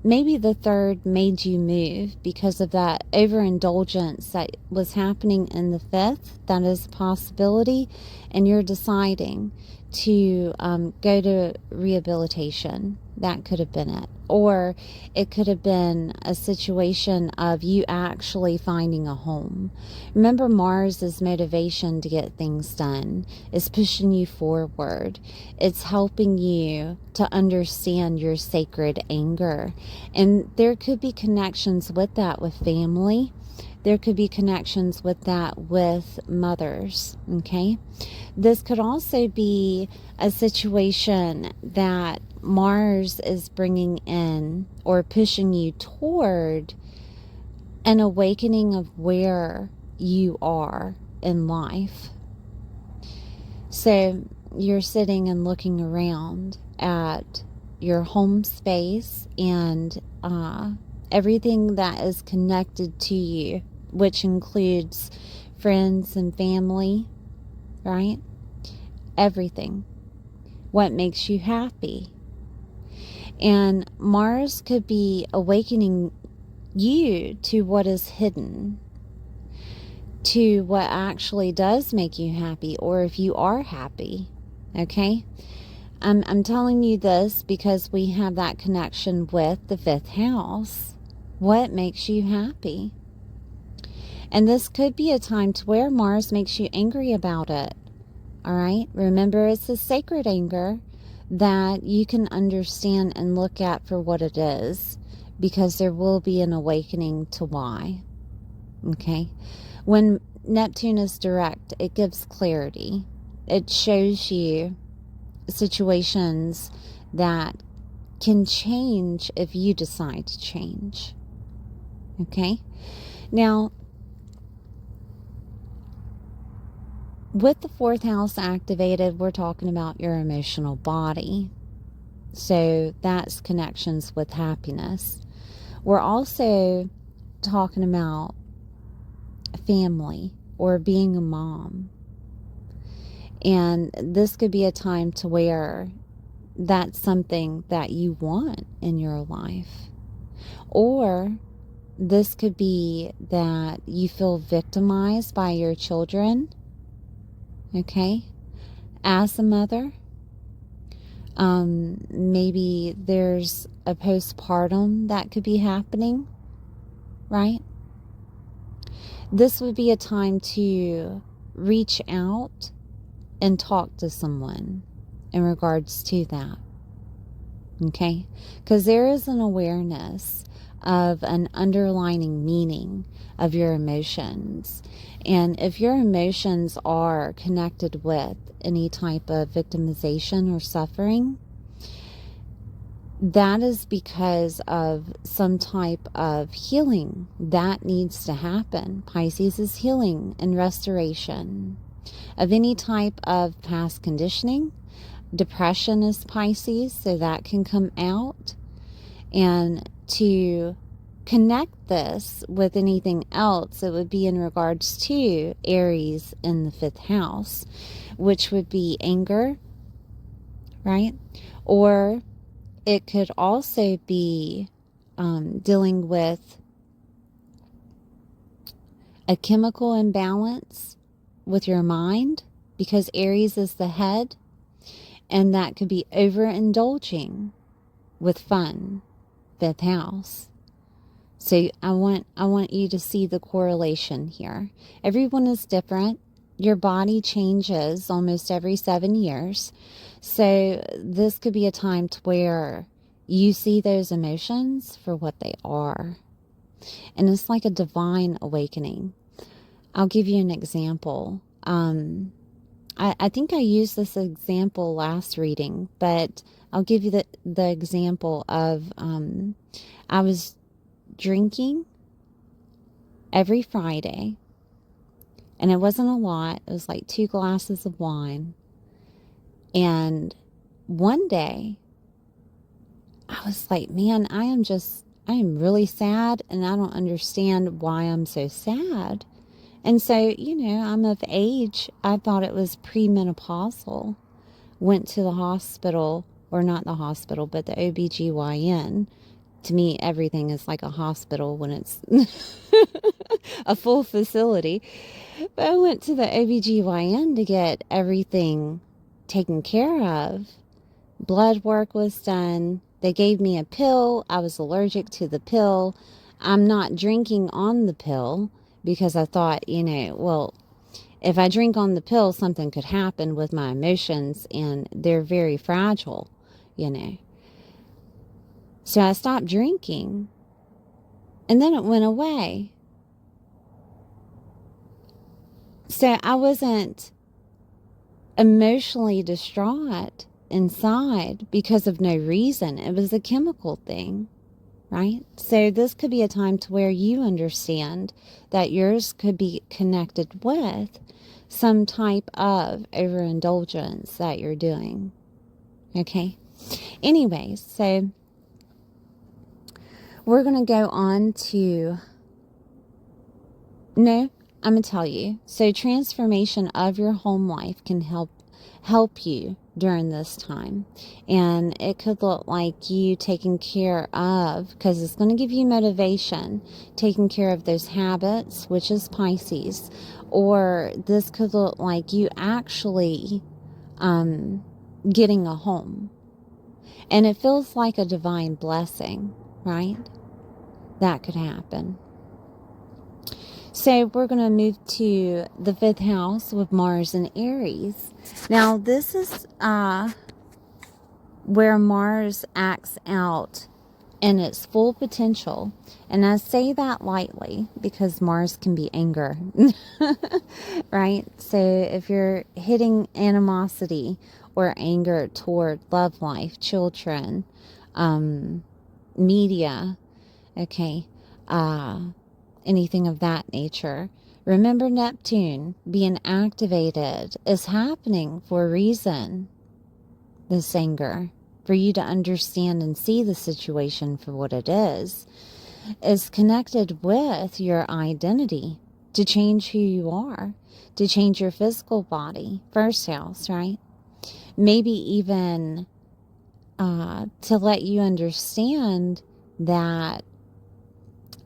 maybe the third made you move because of that overindulgence that was happening in the fifth. That is a possibility. And you're deciding to go to rehabilitation. That could have been it. Or it could have been a situation of you actually finding a home. Remember, Mars' motivation to get things done is pushing you forward. It's helping you to understand your sacred anger. And there could be connections with that with family. There could be connections with that with mothers, okay? This could also be a situation that Mars is bringing in or pushing you toward an awakening of where you are in life. So you're sitting and looking around at your home space and everything that is connected to you, which includes friends and family, right? Everything. What makes you happy. And Mars could be awakening you to what is hidden, to what actually does make you happy, or if you are happy, okay? I'm telling you this because we have that connection with the fifth house. What makes you happy? And this could be a time to where Mars makes you angry about it. All right? Remember, it's a sacred anger that you can understand and look at for what it is, because there will be an awakening to why. Okay? When Neptune is direct, it gives clarity. It shows you situations that can change if you decide to change. Okay? Now, with the fourth house activated, we're talking about your emotional body. So that's connections with happiness. We're also talking about family or being a mom. And this could be a time to where that's something that you want in your life. Or this could be that you feel victimized by your children, okay, as a mother. Maybe there's a postpartum that could be happening, right? This would be a time to reach out and talk to someone in regards to that, okay? Because there is an awareness of an underlining meaning of your emotions. And if your emotions are connected with any type of victimization or suffering, that is because of some type of healing that needs to happen. Pisces is healing and restoration of any type of past conditioning. Depression is Pisces, so that can come out. And to connect this with anything else, it would be in regards to Aries in the fifth house, which would be anger, right? Or it could also be dealing with a chemical imbalance with your mind, because Aries is the head, and that could be overindulging with fun, fifth house. So I want you to see the correlation here. Everyone is different. Your body changes almost every 7 years. So this could be a time to where you see those emotions for what they are. And it's like a divine awakening. I'll give you an example. I think I used this example last reading, but I'll give you the example of I was drinking every Friday, and it wasn't a lot. It was like 2 glasses of wine. And one day I was like, man, I am really sad, and I don't understand why I'm so sad. And so, I'm of age. I thought it was premenopausal. Went to the hospital, or not the hospital, but the OBGYN, To me, everything is like a hospital when it's a full facility. But I went to the OBGYN to get everything taken care of. Blood work was done. They gave me a pill. I was allergic to the pill. I'm not drinking on the pill because I thought, well, if I drink on the pill, something could happen with my emotions, and they're very fragile, So I stopped drinking, and then it went away. So I wasn't emotionally distraught inside because of no reason. It was a chemical thing, right? So this could be a time to where you understand that yours could be connected with some type of overindulgence that you're doing. Okay? Anyways, so we're going to go on to... No, I'm going to tell you. So transformation of your home life can help you during this time. And it could look like you taking care of, because it's going to give you motivation, taking care of those habits, which is Pisces. Or this could look like you actually getting a home. And it feels like a divine blessing, right? That could happen. So we're going to move to the 5th house with Mars and Aries. Now, this is where Mars acts out in its full potential. And I say that lightly because Mars can be anger, right? So if you're hitting animosity or anger toward love life, children, media, okay, anything of that nature. Remember, Neptune being activated is happening for a reason. This anger, for you to understand and see the situation for what it is connected with your identity, to change who you are, to change your physical body. 1st house, right? Maybe even to let you understand that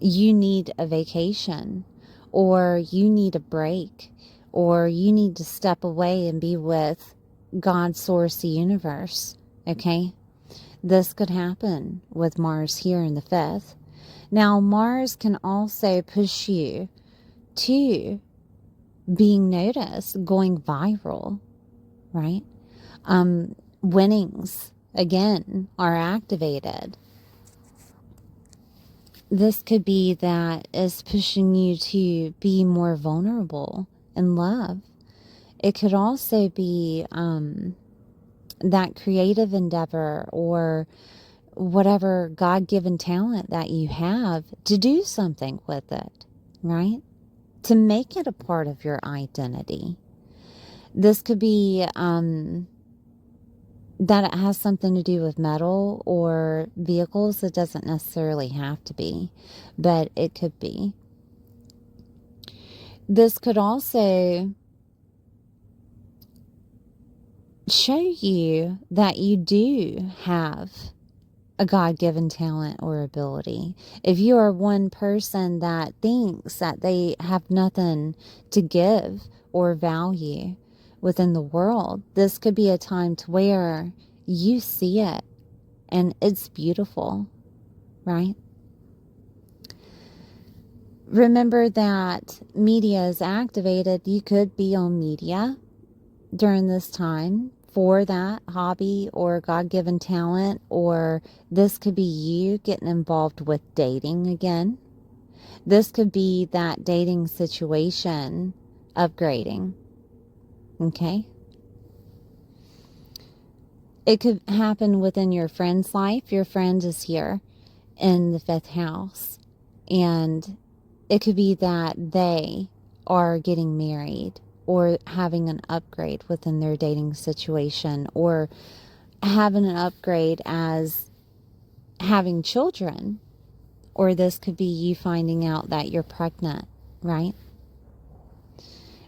you need a vacation, or you need a break, or you need to step away and be with God, source, the universe. Okay? This could happen with Mars here in the 5th. Now, Mars can also push you to being noticed, going viral, right? Winnings, again, are activated. This could be that is pushing you to be more vulnerable in love. It could also be that creative endeavor or whatever God-given talent that you have to do something with it, right? To make it a part of your identity. This could be that it has something to do with metal or vehicles. It doesn't necessarily have to be, but it could be. This could also show you that you do have a God-given talent or ability. If you are one person that thinks that they have nothing to give or value within the world, this could be a time to where you see it and it's beautiful, right? Remember that media is activated. You could be on media during this time for that hobby or God-given talent, or this could be you getting involved with dating again. This could be that dating situation upgrading. Okay? It could happen within your friend's life. Your friend is here in the 5th house. And it could be that they are getting married or having an upgrade within their dating situation, or having an upgrade as having children. Or this could be you finding out that you're pregnant, right?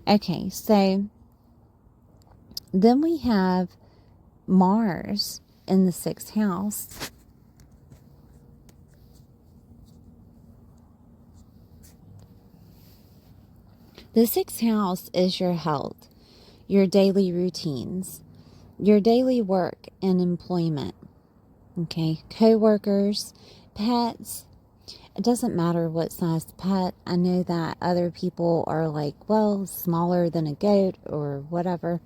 Okay, so then we have Mars in the 6th house. The 6th house is your health, your daily routines, your daily work and employment. Okay, co-workers, pets. It doesn't matter what size pet. I know that other people are like, well, smaller than a goat or whatever.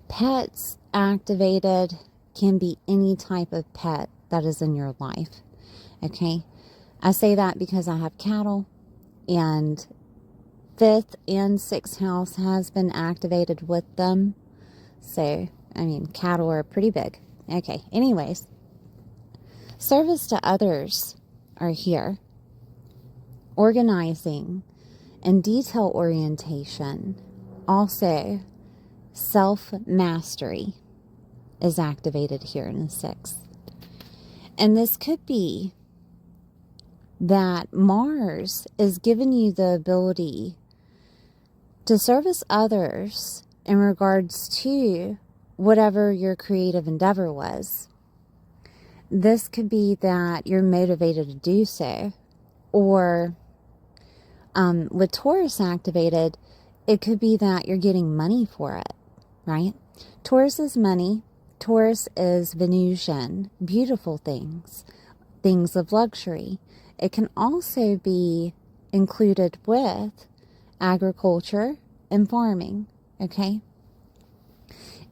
Pets activated can be any type of pet that is in your life. Okay, I say that because I have cattle, and 5th and 6th house has been activated with them. So, I mean, cattle are pretty big. Okay, anyways, service to others are here. Organizing and detail orientation. Also, self-mastery is activated here in the 6th. And this could be that Mars is giving you the ability to service others in regards to whatever your creative endeavor was. This could be that you're motivated to do so. Or with Taurus activated, it could be that you're getting money for it, right? Taurus is money. Taurus is Venusian, beautiful things, things of luxury. It can also be included with agriculture and farming, okay?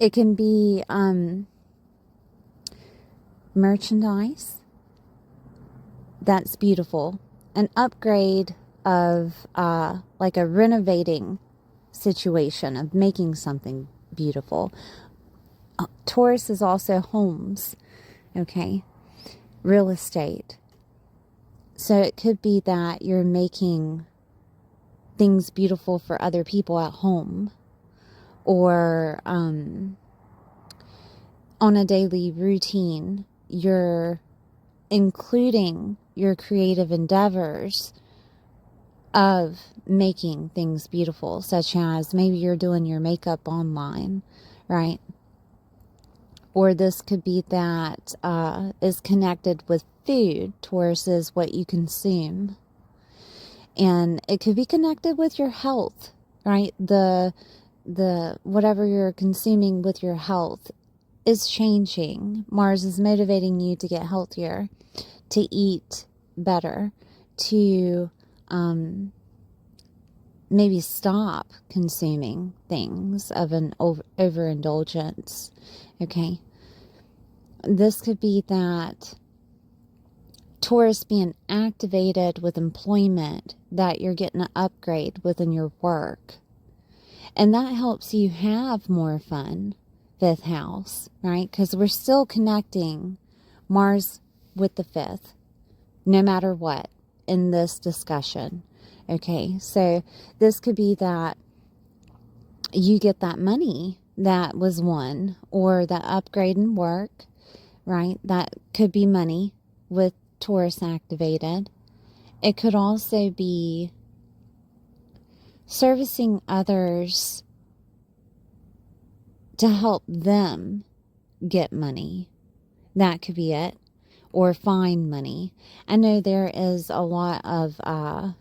It can be merchandise. That's beautiful. An upgrade of like a renovating situation of making something beautiful. Taurus is also homes, okay? Real estate. So it could be that you're making things beautiful for other people at home, or on a daily routine, you're including your creative endeavors of making things beautiful, such as maybe you're doing your makeup online, right? Or this could be that is connected with food. Taurus is what you consume. And it could be connected with your health, right? The whatever you're consuming with your health is changing. Mars is motivating you to get healthier, to eat better, to maybe stop consuming things of an overindulgence, okay? This could be that Taurus being activated with employment, that you're getting an upgrade within your work. And that helps you have more fun, 5th house, right? Because we're still connecting Mars with the 5th, no matter what, in this discussion. Okay, so this could be that you get that money that was won, or that upgrade in work, right? That could be money with Taurus activated. It could also be servicing others to help them get money. That could be it. Or find money. I know there is a lot of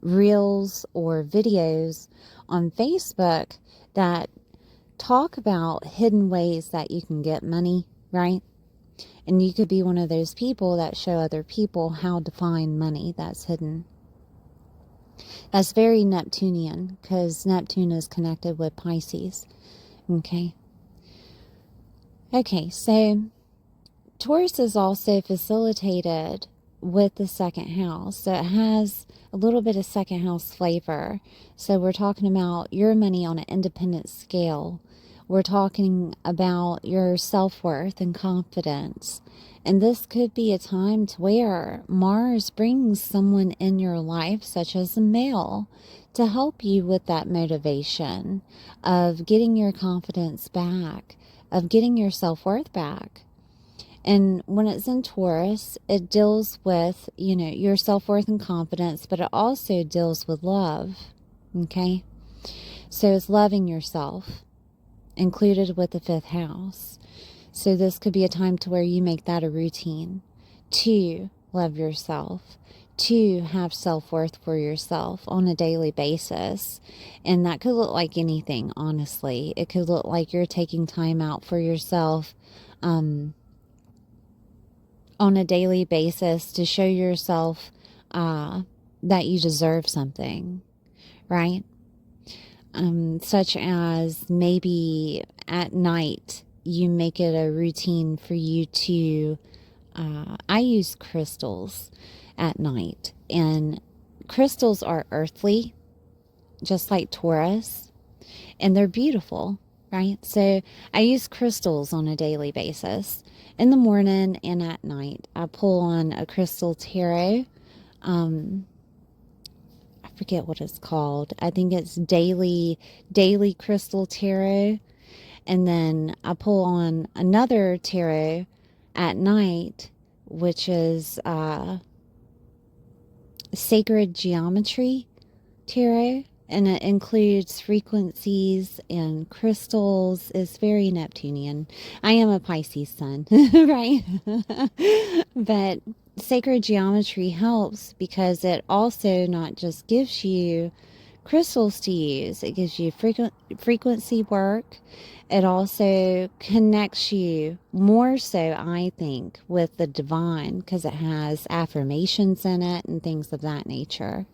reels or videos on Facebook that talk about hidden ways that you can get money, right? And you could be one of those people that show other people how to find money that's hidden. That's very Neptunian, because Neptune is connected with Pisces. Okay. Okay, so Taurus is also facilitated with the 2nd house. So it has a little bit of 2nd house flavor. So we're talking about your money on an independent scale. We're talking about your self-worth and confidence. And this could be a time to where Mars brings someone in your life, such as a male, to help you with that motivation of getting your confidence back, of getting your self-worth back. And when it's in Taurus, it deals with, your self-worth and confidence, but it also deals with love, okay? So it's loving yourself, included with the 5th house. So this could be a time to where you make that a routine, to love yourself, to have self-worth for yourself on a daily basis. And that could look like anything, honestly. It could look like you're taking time out for yourself on a daily basis to show yourself that you deserve something, right? Such as maybe at night you make it a routine for you to I use crystals at night, and crystals are earthly, just like Taurus, and they're beautiful, right? So I use crystals on a daily basis in the morning and at night. I pull on a crystal tarot. I forget what it's called. I think it's daily crystal tarot. And then I pull on another tarot at night, which is sacred geometry tarot, and it includes frequencies and crystals. It's very Neptunian. I am a Pisces sun, right? But sacred geometry helps because it also not just gives you crystals to use, it gives you frequency work. It also connects you more so, I think, with the divine, because it has affirmations in it and things of that nature.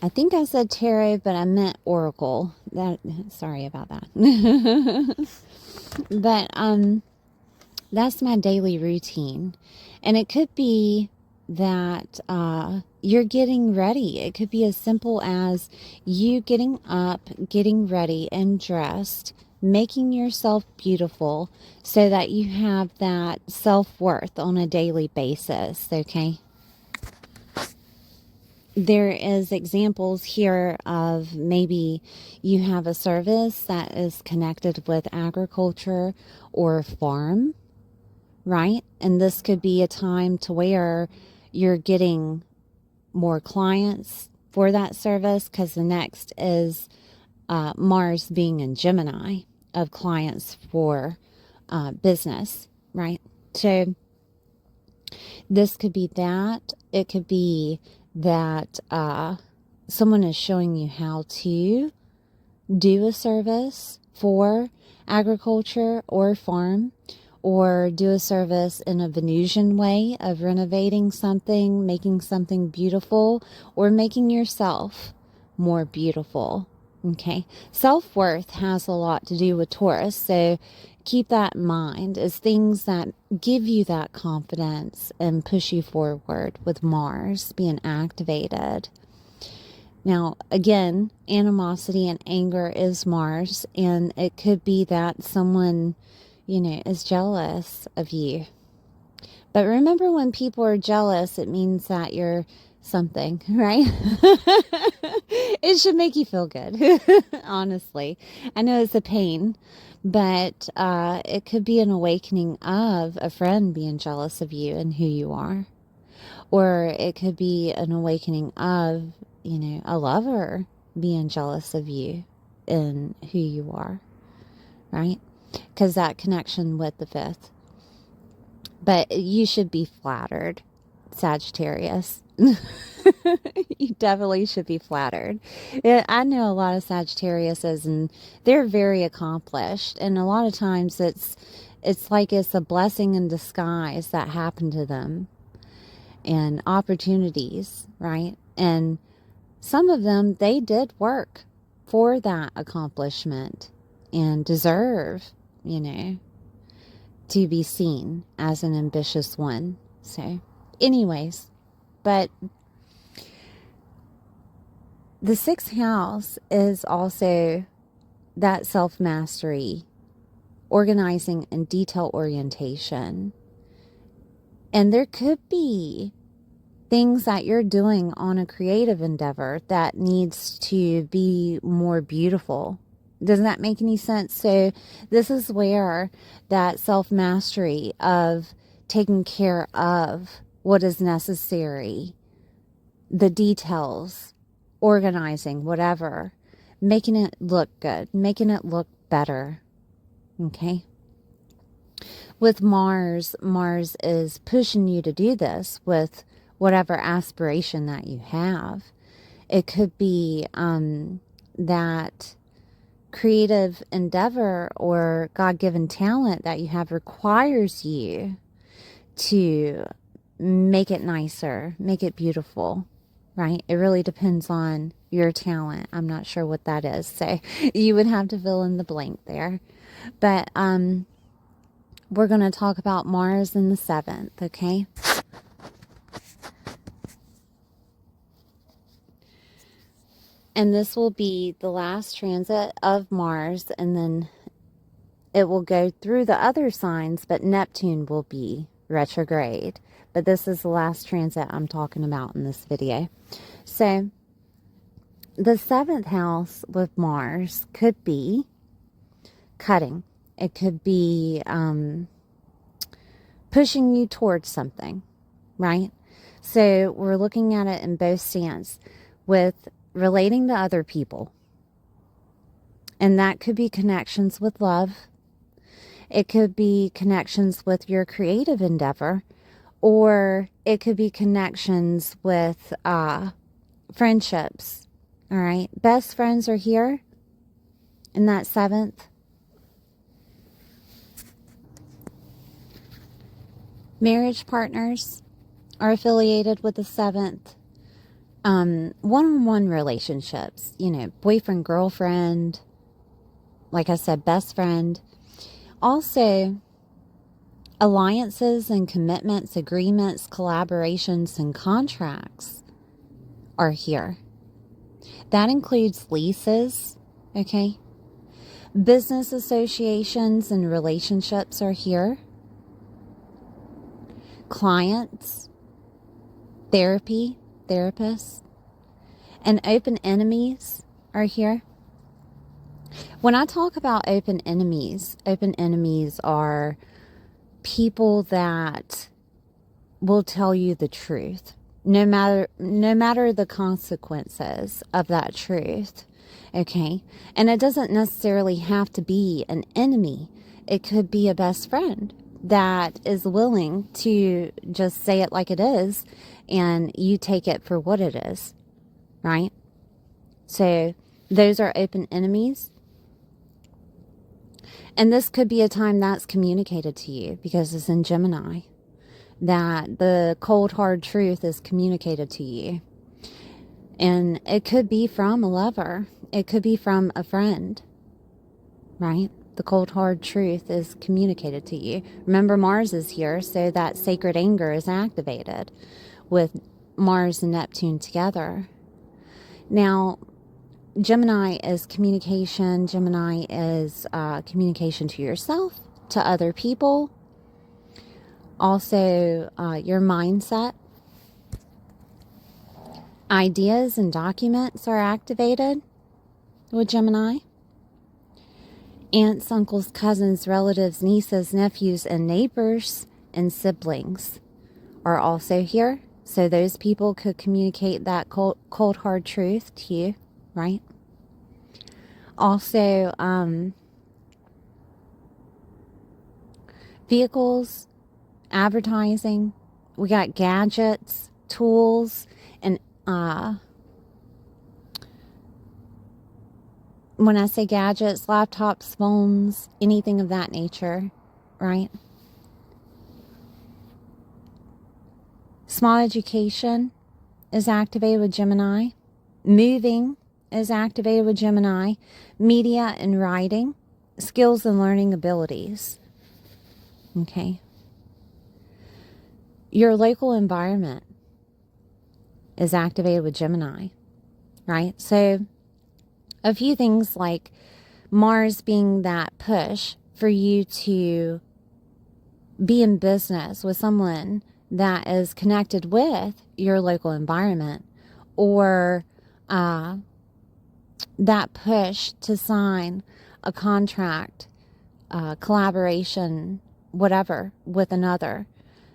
I think I said tarot, but I meant oracle. Sorry about that. But that's my daily routine. And it could be that you're getting ready. It could be as simple as you getting up, getting ready and dressed, making yourself beautiful so that you have that self-worth on a daily basis, okay? There is examples here of maybe you have a service that is connected with agriculture or farm, right? And this could be a time to where you're getting more clients for that service, because the next is Mars being in Gemini of clients for business, right? So this could be that. It could be that someone is showing you how to do a service for agriculture or farm, or do a service in a Venusian way of renovating something, making something beautiful, or making yourself more beautiful. Okay, self-worth has a lot to do with Taurus, so keep that in mind as things that give you that confidence and push you forward with Mars being activated. Now, again, animosity and anger is Mars, and it could be that someone, is jealous of you. But remember, when people are jealous, it means that you're something, right? It should make you feel good, honestly. I know it's a pain, but it could be an awakening of a friend being jealous of you and who you are. Or it could be an awakening of, a lover being jealous of you and who you are, right? Because that connection with the fifth. But you should be flattered, Sagittarius. You definitely should be flattered. I know a lot of Sagittariuses, and they're very accomplished. And a lot of times it's like it's a blessing in disguise that happened to them. And opportunities, right? And some of them, they did work for that accomplishment and deserve, to be seen as an ambitious one. So, anyways, but the sixth house is also that self-mastery, organizing, and detail orientation. And there could be things that you're doing on a creative endeavor that needs to be more beautiful. Doesn't that make any sense? So this is where that self-mastery of taking care of what is necessary, the details, organizing, whatever, making it look good, making it look better. Okay? with Mars, Mars is pushing you to do this with whatever aspiration that you have. It could be that creative endeavor or God-given talent that you have requires you to make it nicer, make it beautiful, right? It really depends on your talent. I'm not sure what that is, so you would have to fill in the blank there. But we're going to talk about Mars in the 7th, okay? And this will be the last transit of Mars, and then it will go through the other signs, but Neptune will be retrograde. But this is the last transit I'm talking about in this video. So, the 7th house with Mars could be cutting. It could be pushing you towards something, right? So, we're looking at it in both stance with relating to other people. And that could be connections with love. It could be connections with your creative endeavor, or it could be connections with friendships. All right. Best friends are here in that 7th. Marriage partners are affiliated with the 7th. One-on-one relationships, you know, boyfriend, girlfriend, like I said, best friend. Also, alliances and commitments, agreements, collaborations, and contracts are here. That includes leases, okay? Business associations and relationships are here. Clients, therapy, therapists, and open enemies are here. When I talk about open enemies are people that will tell you the truth, no matter the consequences of that truth, okay? And it doesn't necessarily have to be an enemy. It could be a best friend that is willing to just say it like it is, and you take it for what it is, right? So those are open enemies. And this could be a time that's communicated to you, because it's in Gemini, that the cold, hard truth is communicated to you. And it could be from a lover. It could be from a friend, right? The cold, hard truth is communicated to you. Remember, Mars is here, so that sacred anger is activated with Mars and Neptune together. Now, Gemini is communication. Gemini is communication to yourself, to other people. Also, your mindset. Ideas and documents are activated with Gemini. Aunts, uncles, cousins, relatives, nieces, nephews, and neighbors and siblings are also here. So those people could communicate that cold, hard truth to you, right? Also, vehicles, advertising. We got gadgets, tools, and when I say gadgets, laptops, phones, anything of that nature, right? Small education is activated with Gemini. Moving is activated with Gemini. Media and writing. Skills and learning abilities. Okay. Your local environment is activated with Gemini, right? So a few things like Mars being that push for you to be in business with someone that is connected with your local environment, or that push to sign a contract, collaboration, whatever, with another,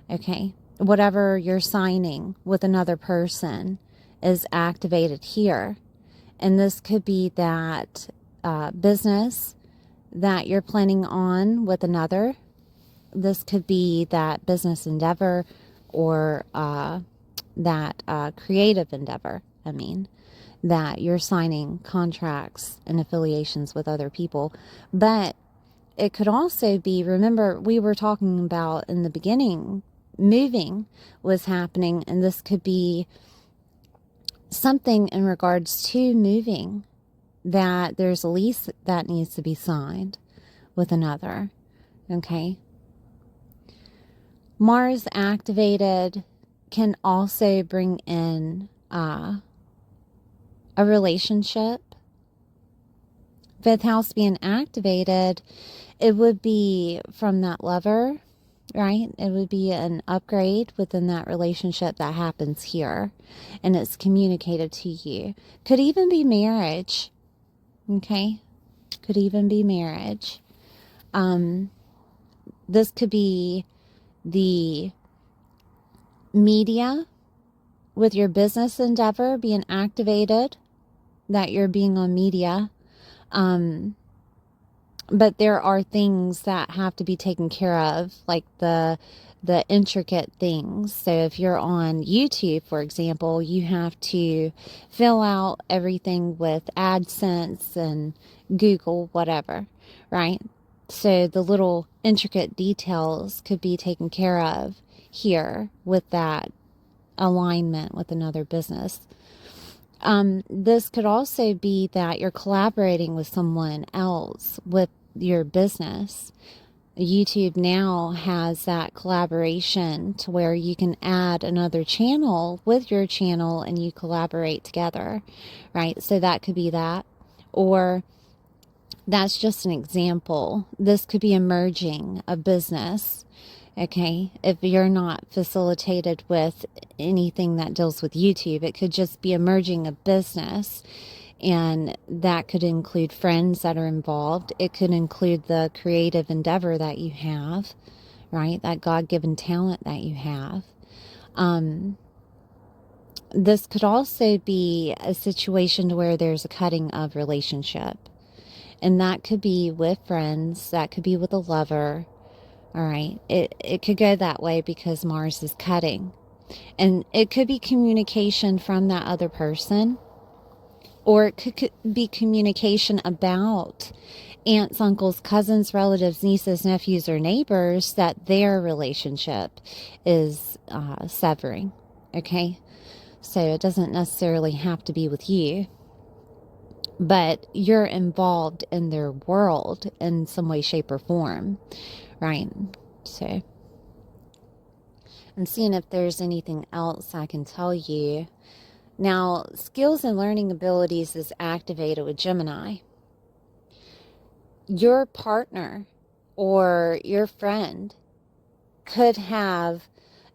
okay? Whatever you're signing with another person is activated here. And this could be that business that you're planning on with another, This could be that business endeavor or that creative endeavor, that you're signing contracts and affiliations with other people. But it could also be, remember, we were talking about in the beginning, moving was happening, and this could be something in regards to moving, that there's a lease that needs to be signed with another. Okay. Mars activated can also bring in a relationship. Fifth house being activated, it would be from that lover, right? It would be an upgrade within that relationship that happens here, and it's communicated to you. Could even be marriage. Okay. Could even be marriage. This could be the media with your business endeavor being activated, that you're being on media. But there are things that have to be taken care of, like the intricate things. So if you're on YouTube, for example, you have to fill out everything with AdSense and Google, whatever, right? So the little intricate details could be taken care of here with that alignment with another business. This could also be that you're collaborating with someone else with your business. YouTube now has that collaboration to where you can add another channel with your channel and you collaborate together, right? So that could be that. Or that's just an example. This could be a merging of business. Okay, if you're not facilitated with anything that deals with YouTube, it could just be a merging of business. And that could include friends that are involved. It could include the creative endeavor that you have, right? That God-given talent that you have. This could also be a situation where there's a cutting of relationship. And that could be with friends. That could be with a lover. All right. It could go that way because Mars is cutting. And it could be communication from that other person. Or it could be communication about aunts, uncles, cousins, relatives, nieces, nephews, or neighbors that their relationship is severing. Okay? So it doesn't necessarily have to be with you. But you're involved in their world in some way, shape, or form. Right? So I'm seeing if there's anything else I can tell you. Now, skills and learning abilities is activated with Gemini. Your partner or your friend could have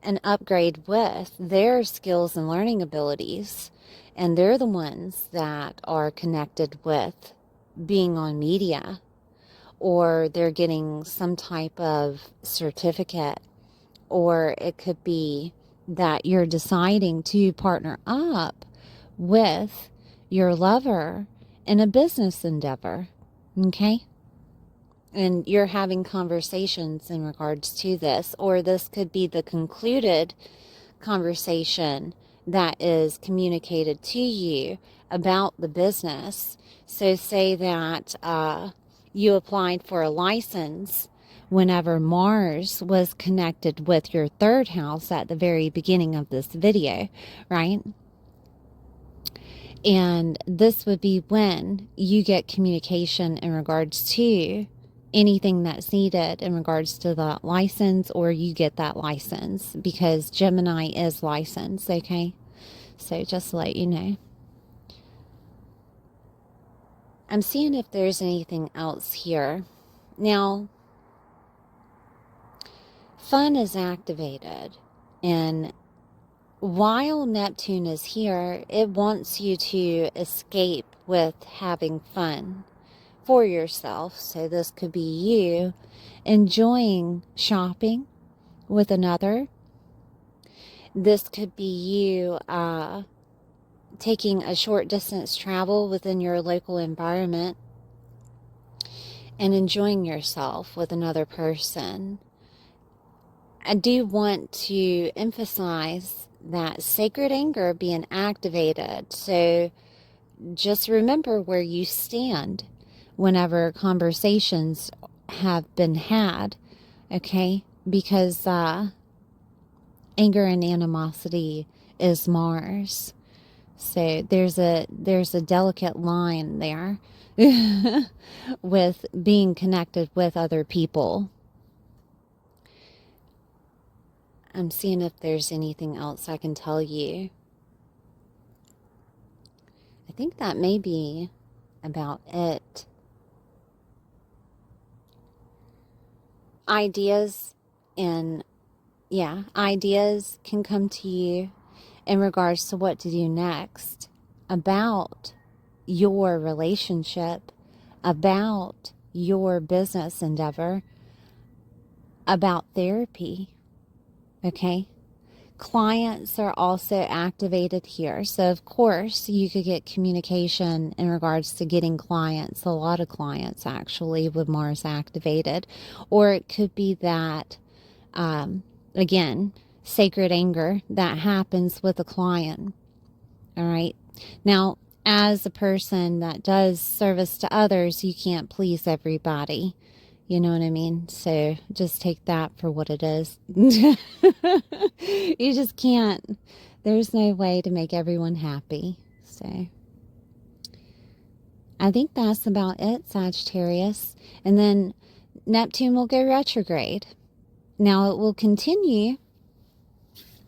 an upgrade with their skills and learning abilities, and they're the ones that are connected with being on media, or they're getting some type of certificate, or it could be that you're deciding to partner up with your lover in a business endeavor, okay? And you're having conversations in regards to this, or this could be the concluded conversation that is communicated to you about the business. So say that you applied for a license whenever Mars was connected with your third house at the very beginning of this video, right? And this would be when you get communication in regards to anything that's needed in regards to the license, or you get that license, because Gemini is licensed, okay? So just to let you know. I'm seeing if there's anything else here. Now, fun is activated, and while Neptune is here, it wants you to escape with having fun for yourself. So this could be you enjoying shopping with another. This could be you taking a short distance travel within your local environment and enjoying yourself with another person. I do want to emphasize that sacred anger being activated. So just remember where you stand whenever conversations have been had, okay? Because anger and animosity is Mars. So there's a delicate line there with being connected with other people. I'm seeing if there's anything else I can tell you. I think that may be about it. Ideas ideas can come to you in regards to what to do next about your relationship, about your business endeavor, about therapy, okay? Clients are also activated here. So, of course, you could get communication in regards to getting clients, a lot of clients actually, with Mars activated. Or it could be that, again, sacred anger that happens with a client. All right. Now, as a person that does service to others, you can't please everybody. You know what I mean? So just take that for what it is. You just can't. There's no way to make everyone happy. So I think that's about it, Sagittarius. And then Neptune will go retrograde. Now it will continue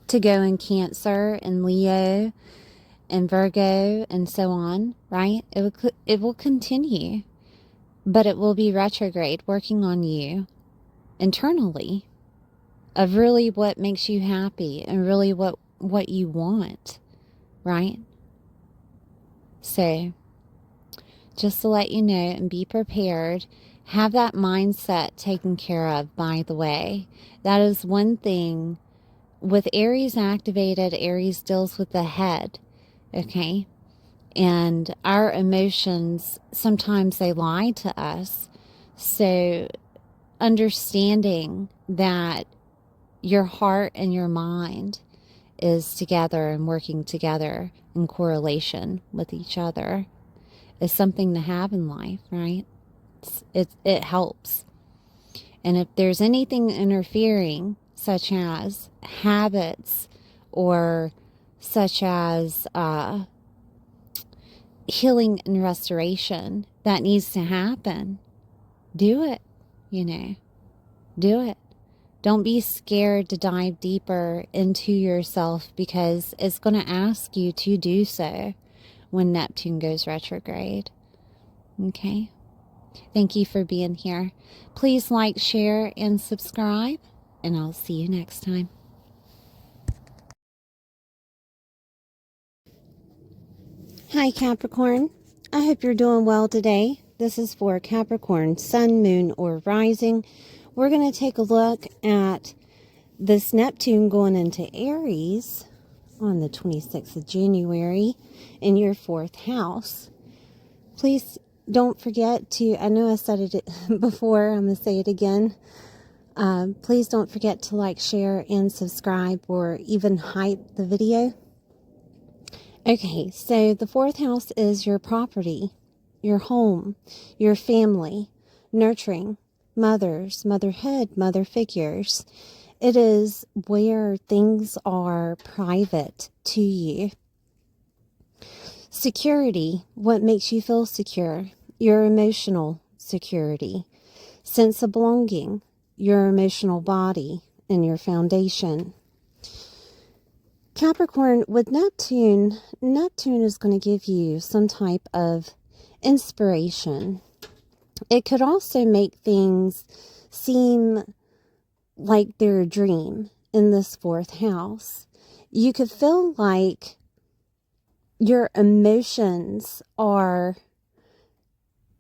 to go in Cancer and Leo and Virgo and so on, right? It will continue, but it will be retrograde, working on you internally, of really what makes you happy and really what you want, right? So just to let you know and be prepared, have that mindset taken care of, by the way. That is one thing. With Aries activated, Aries deals with the head, okay? And our emotions, sometimes they lie to us. So understanding that your heart and your mind is together and working together in correlation with each other is something to have in life, right? It helps. And if there's anything interfering, such as habits or such as healing and restoration that needs to happen, do it, do it. Don't be scared to dive deeper into yourself, because it's going to ask you to do so when Neptune goes retrograde. Okay? Thank you for being here. Please like, share, and subscribe, and I'll see you next time. Hi, Capricorn. I hope you're doing well today. This is for Capricorn, Sun, Moon, or Rising. We're going to take a look at this Neptune going into Aries on the 26th of January in your 4th house. Please don't forget to, I know I said it before, I'm going to say it again. Please don't forget to like, share, and subscribe, or even hype the video. Okay, so the 4th house is your property, your home, your family, nurturing, mothers, motherhood, mother figures. It is where things are private to you. Security, what makes you feel secure? Your emotional security. Sense of belonging, your emotional body, and your foundation. Capricorn, with Neptune is going to give you some type of inspiration. It could also make things seem like they're a dream in this 4th house. You could feel like your emotions are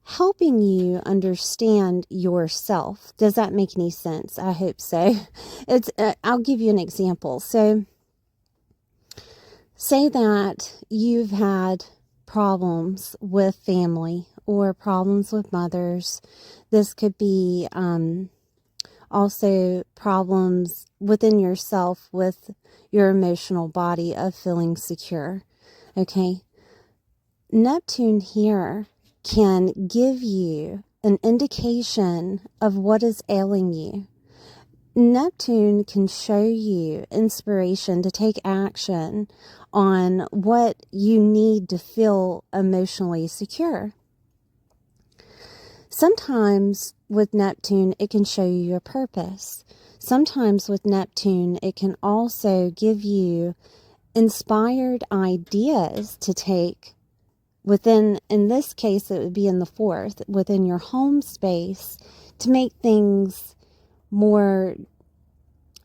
helping you understand yourself. Does that make any sense? I hope so. I'll give you an example. So, say that you've had problems with family or problems with mothers. This could be also problems within yourself with your emotional body of feeling secure. Okay. Neptune here can give you an indication of what is ailing you. Neptune can show you inspiration to take action on what you need to feel emotionally secure. Sometimes with Neptune, it can show you your purpose. Sometimes with Neptune, it can also give you inspired ideas to take within, in this case, it would be in the fourth, within your home space to make things more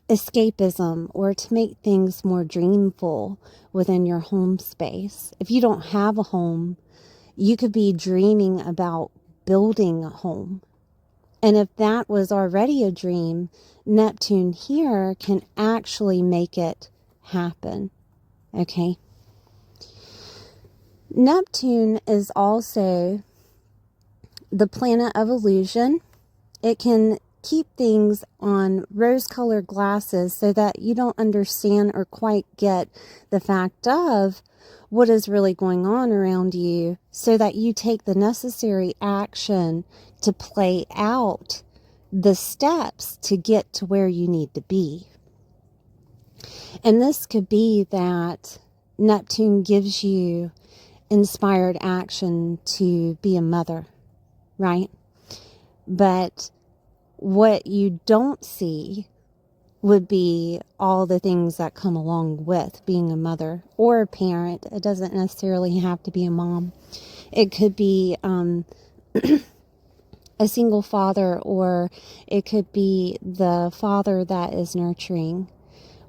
escapism or to make things more dreamful within your home space. If you don't have a home, you could be dreaming about building a home. And if that was already a dream, Neptune here can actually make it happen. Okay? Neptune is also the planet of illusion. It can keep things on rose-colored glasses so that you don't understand or quite get the fact of what is really going on around you, so that you take the necessary action to play out the steps to get to where you need to be. And this could be that Neptune gives you inspired action to be a mother, right? But what you don't see would be all the things that come along with being a mother or a parent. It doesn't necessarily have to be a mom. It could be a single father, or it could be the father that is nurturing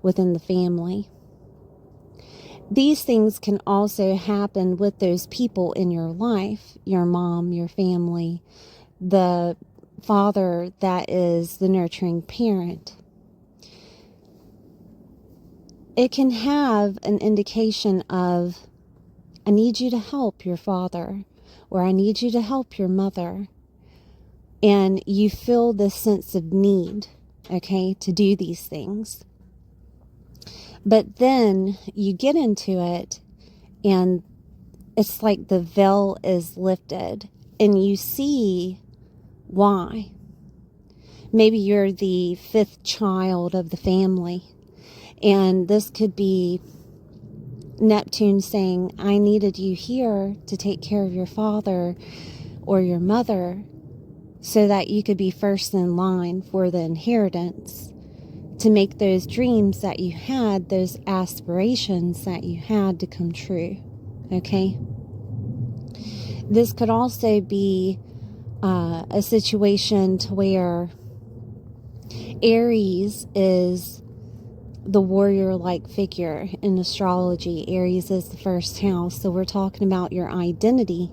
within the family. These things can also happen with those people in your life, your mom, your family, the father that is the nurturing parent. It can have an indication of, I need you to help your father, or I need you to help your mother. And you feel this sense of need, okay, to do these things. But then you get into it and it's like the veil is lifted and you see why. Maybe you're the fifth child of the family, and this could be Neptune saying, I needed you here to take care of your father or your mother so that you could be first in line for the inheritance, to make those dreams that you had, those aspirations that you had to come true. Okay? This could also be a situation to where Aries is the warrior-like figure in astrology. Aries is the first house, so we're talking about your identity.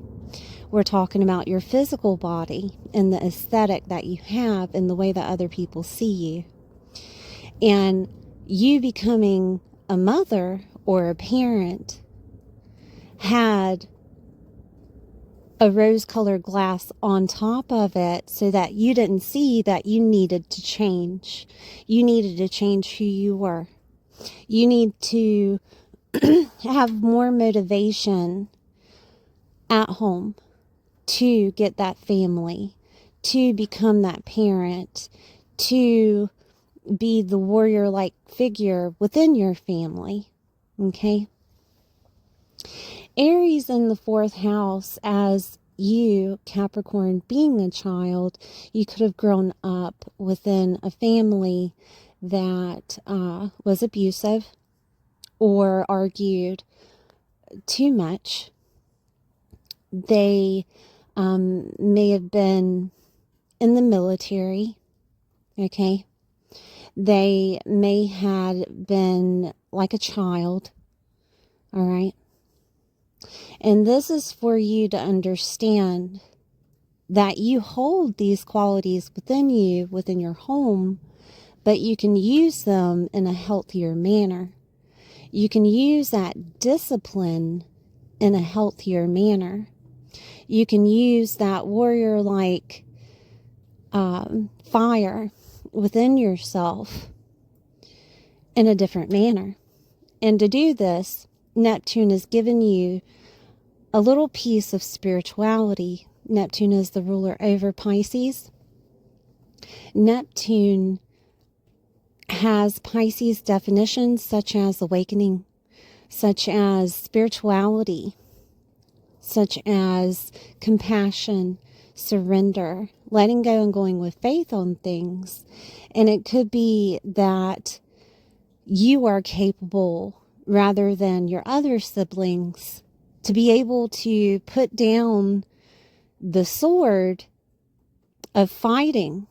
We're talking about your physical body and the aesthetic that you have and the way that other people see you. And you becoming a mother or a parent had a rose-colored glass on top of it so that you didn't see that you needed to change. You needed to change who you were. You need to have more motivation at home to get that family, to become that parent, to be the warrior-like figure within your family. Okay? Aries in the fourth house, as you, Capricorn, being a child, you could have grown up within a family that was abusive or argued too much. They may have been in the military, okay? They may have been like a child, all right? And this is for you to understand that you hold these qualities within you, within your home, but you can use them in a healthier manner. You can use that discipline in a healthier manner. You can use that warrior-like fire within yourself in a different manner. And to do this, Neptune has given you a little piece of spirituality. Neptune is the ruler over Pisces. Neptune has Pisces definitions such as awakening, such as spirituality, such as compassion, surrender, letting go and going with faith on things. And it could be that you are capable, rather than your other siblings, to be able to put down the sword of fighting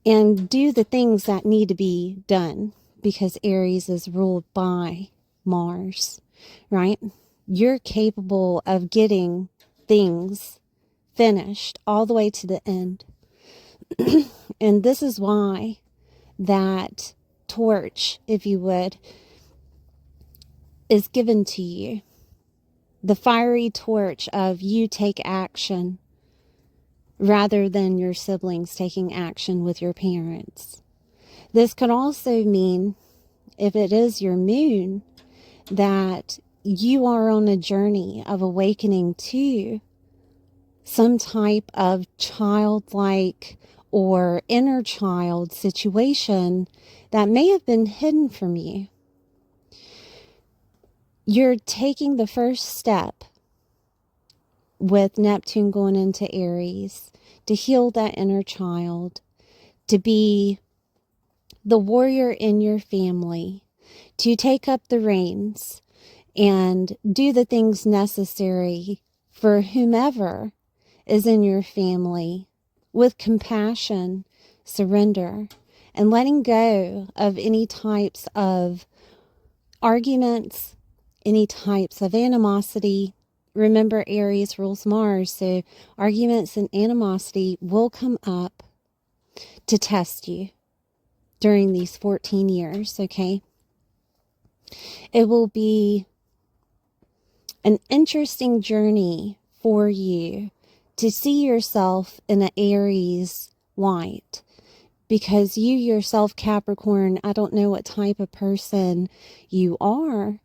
and do the things that need to be done, because Aries is ruled by Mars, right? You're capable of getting things finished all the way to the end. And this is why that torch, if you would, is given to you. The fiery torch of you take action rather than your siblings taking action with your parents. This could also mean, if it is your moon, that you are on a journey of awakening to some type of childlike or inner child situation that may have been hidden from you. You're taking the first step with Neptune going into Aries to heal that inner child, to be the warrior in your family, to take up the reins and do the things necessary for whomever is in your family with compassion, surrender, and letting go of any types of arguments, any types of animosity. Remember, Aries rules Mars, so arguments and animosity will come up to test you during these 14 years, okay? It will be an interesting journey for you to see yourself in an Aries light, because you yourself, Capricorn, I don't know what type of person you are,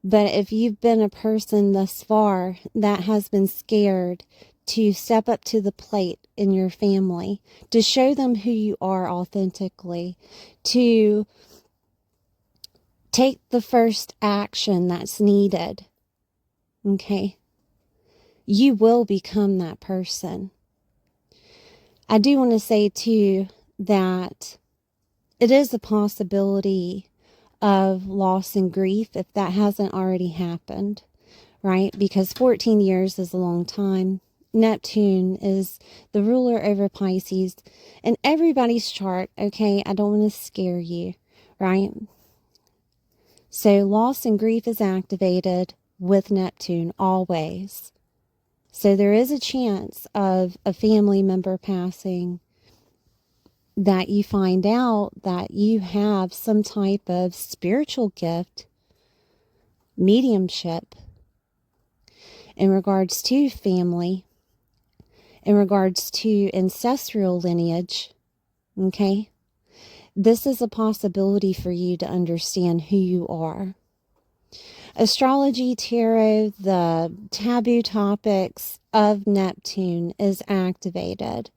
but if you've been a person thus far that has been scared to step up to the plate in your family, to show them who you are authentically, to take the first action that's needed, okay, you will become that person. I do want to say too that it is a possibility of loss and grief if that hasn't already happened, right? Because 14 years is a long time. Neptune is the ruler over Pisces in everybody's chart, okay? I don't want to scare you, right? So loss and grief is activated with Neptune always. So there is a chance of a family member passing, that you find out that you have some type of spiritual gift, mediumship, in regards to family, in regards to ancestral lineage, okay? This is a possibility for you to understand who you are. Astrology, tarot, the taboo topics of Neptune is activated.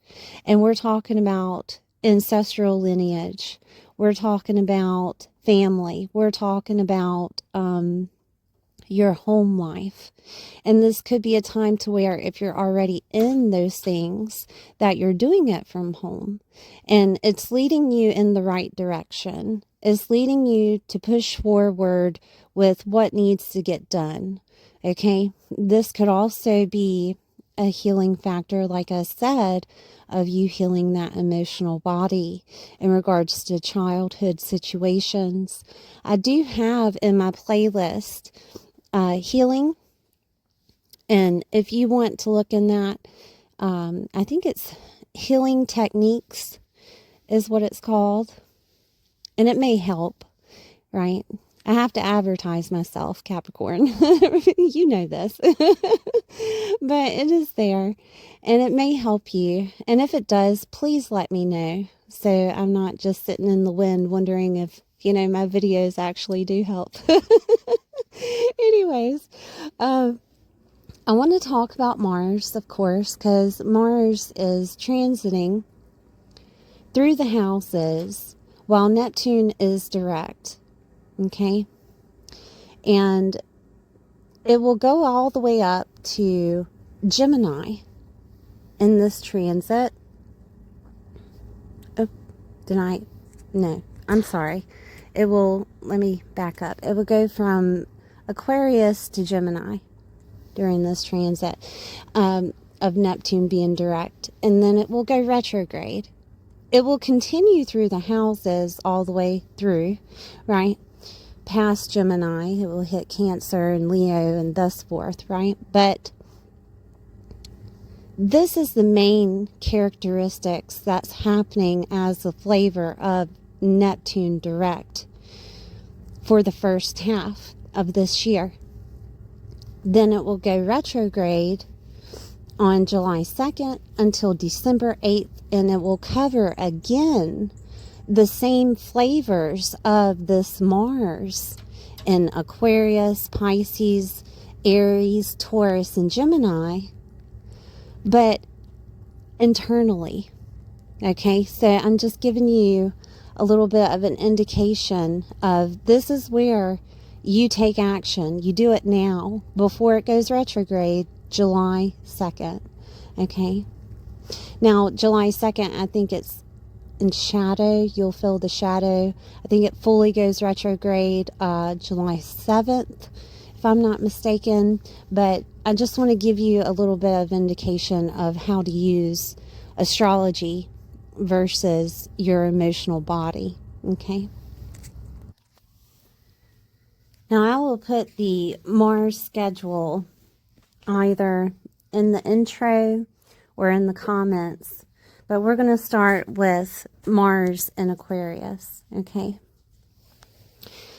And we're talking about ancestral lineage. We're talking about family. We're talking about your home life. And this could be a time to where, if you're already in those things, that you're doing it from home. And it's leading you in the right direction. It's leading you to push forward with what needs to get done. Okay? This could also be a healing factor, like I said, of you healing that emotional body in regards to childhood situations. I do have in my playlist healing, and if you want to look in that, I think it's healing techniques is what it's called, and it may help, right? I have to advertise myself, Capricorn. You know this. But it is there, and it may help you. And if it does, please let me know, so I'm not just sitting in the wind wondering if, my videos actually do help. Anyways, I want to talk about Mars, of course, because Mars is transiting through the houses while Neptune is direct. Okay? And it will go all the way up to Gemini in this transit. Oh, no, I'm sorry. Let me back up. It will go from Aquarius to Gemini during this transit of Neptune being direct. And then it will go retrograde. It will continue through the houses all the way through, right? Past Gemini, it will hit Cancer and Leo and thus forth, right? But this is the main characteristics that's happening as the flavor of Neptune direct for the first half of this year. Then it will go retrograde on July 2nd until December 8th, and it will cover again the same flavors of this Mars in Aquarius, Pisces, Aries, Taurus, and Gemini, but internally. Okay, so I'm just giving you a little bit of an indication of this is where you take action. You do it now before it goes retrograde, July 2nd. Okay, now July 2nd, I think it's in shadow. You'll feel the shadow. I think it fully goes retrograde July 7th, if I'm not mistaken. But I just want to give you a little bit of indication of how to use astrology versus your emotional body. Okay. Now I will put the Mars schedule either in the intro or in the comments. But we're going to start with Mars in Aquarius, okay?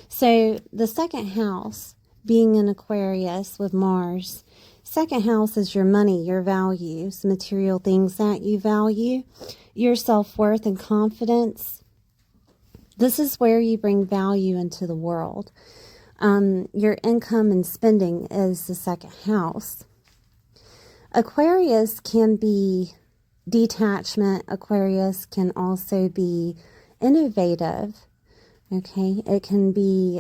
So the second house, being in Aquarius with Mars, second house is your money, your values, material things that you value, your self-worth and confidence. This is where you bring value into the world. Your income and spending is the second house. Aquarius can be detachment. Aquarius can also be innovative. Okay, it can be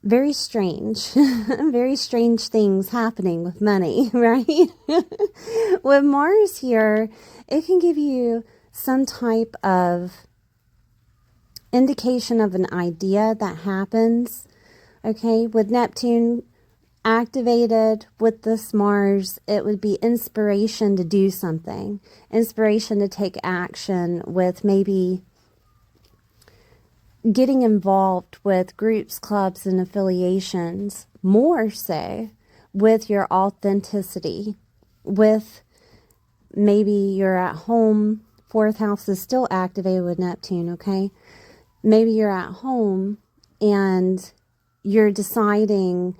very strange, very strange things happening with money, right? With Mars here, it can give you some type of indication of an idea that happens. Okay, with Neptune activated with this Mars, it would be inspiration to do something, inspiration to take action with maybe getting involved with groups, clubs, and affiliations, more so with your authenticity, with maybe you're at home. Fourth house is still activated with Neptune, okay? Maybe you're at home and you're deciding,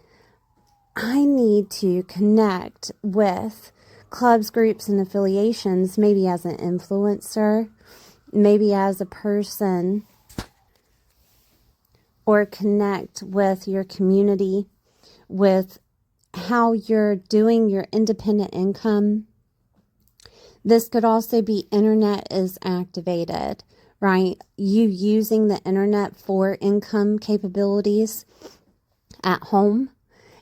I need to connect with clubs, groups, and affiliations, maybe as an influencer, maybe as a person, or connect with your community, with how you're doing your independent income. This could also be internet is activated, right? You using the internet for income capabilities at home.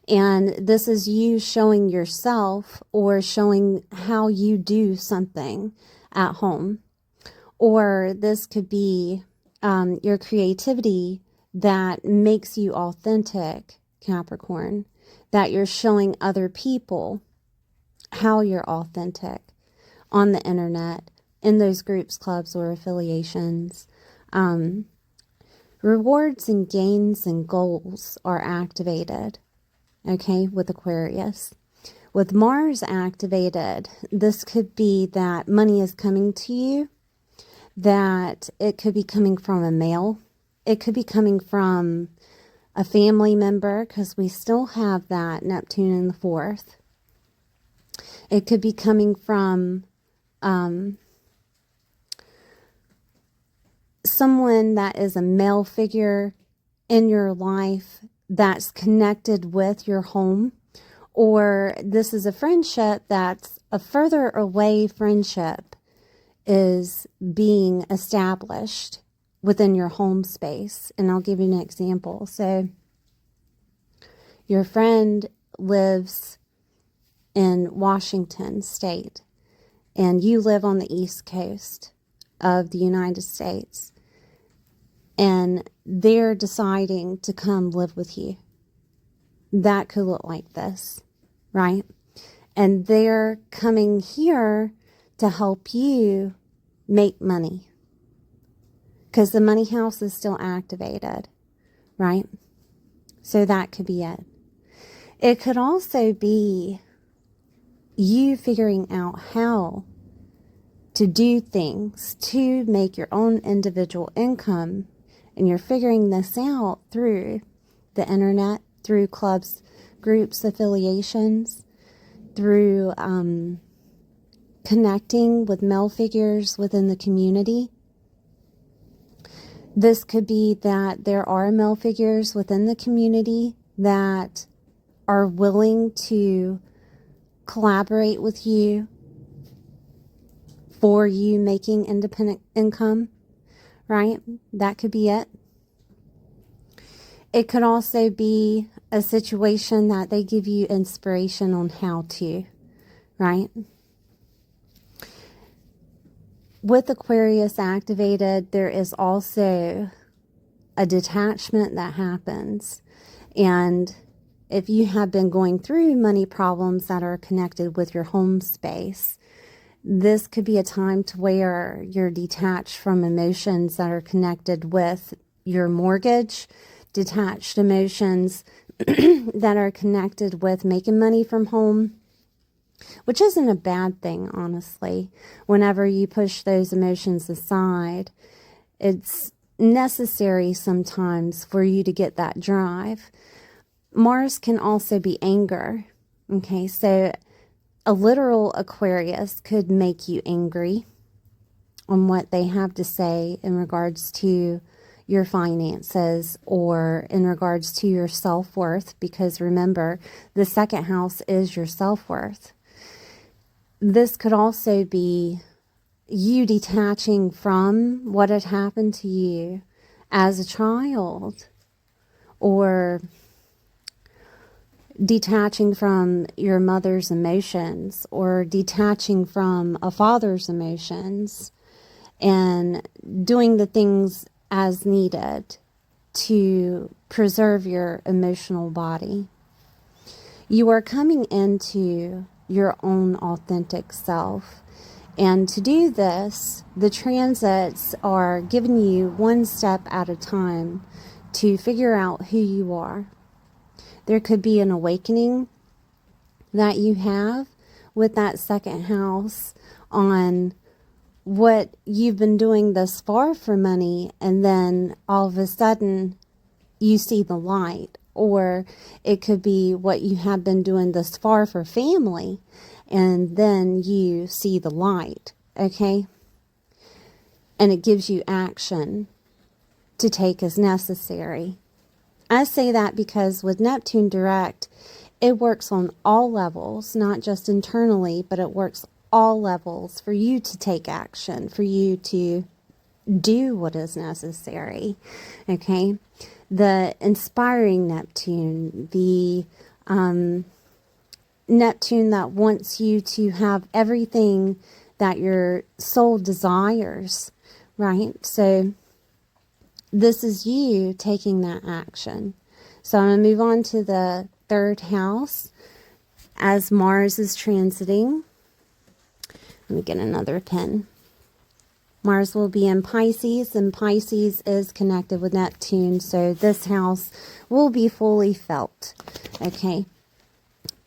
And this is you showing yourself or showing how you do something at home. Or this could be your creativity that makes you authentic, Capricorn, that you're showing other people how you're authentic on the internet, in those groups, clubs, or affiliations. Rewards and gains and goals are activated. Okay, with Aquarius. With Mars activated, this could be that money is coming to you, that it could be coming from a male, It could be coming from a family member, because we still have that Neptune in the 4th. It could be coming from someone that is a male figure in your life that's connected with your home. Or this is a friendship that's a further away friendship is being established within your home space. And I'll give you an example. So your friend lives in Washington State, and you live on the East Coast of the United States, and they're deciding to come live with you. That could look like this, right? And they're coming here to help you make money, because the money house is still activated, right? So that could be it. It could also be you figuring out how to do things to make your own individual income, and you're figuring this out through the internet, through clubs, groups, affiliations, through connecting with male figures within the community. This could be that there are male figures within the community that are willing to collaborate with you for you making independent income, right? That could be it. It could also be a situation that they give you inspiration on how to, right? With Aquarius activated, there is also a detachment that happens. And if you have been going through money problems that are connected with your home space, this could be a time to where you're detached from emotions that are connected with your mortgage, detached emotions that are connected with making money from home, which isn't a bad thing, honestly. Whenever you push those emotions aside, it's necessary sometimes for you to get that drive. Mars can also be anger. Okay, so a literal Aquarius could make you angry on what they have to say in regards to your finances or in regards to your self-worth, because remember, the 2nd house is your self-worth. This could also be you detaching from what had happened to you as a child, or detaching from your mother's emotions, or detaching from a father's emotions, and doing the things as needed to preserve your emotional body. You are coming into your own authentic self. And to do this, the transits are giving you one step at a time to figure out who you are. There could be an awakening that you have with that 2nd house on what you've been doing thus far for money, and then all of a sudden you see the light. Or it could be what you have been doing thus far for family, and then you see the light, okay? And it gives you action to take as necessary. I say that because with Neptune direct, it works on all levels, not just internally, but it works all levels for you to take action, for you to do what is necessary, okay? The inspiring Neptune, the Neptune that wants you to have everything that your soul desires, right? So this is you taking that action. So I'm going to move on to the 3rd house as Mars is transiting. Let me get another pen. Mars will be in Pisces, and Pisces is connected with Neptune, so this house will be fully felt, okay?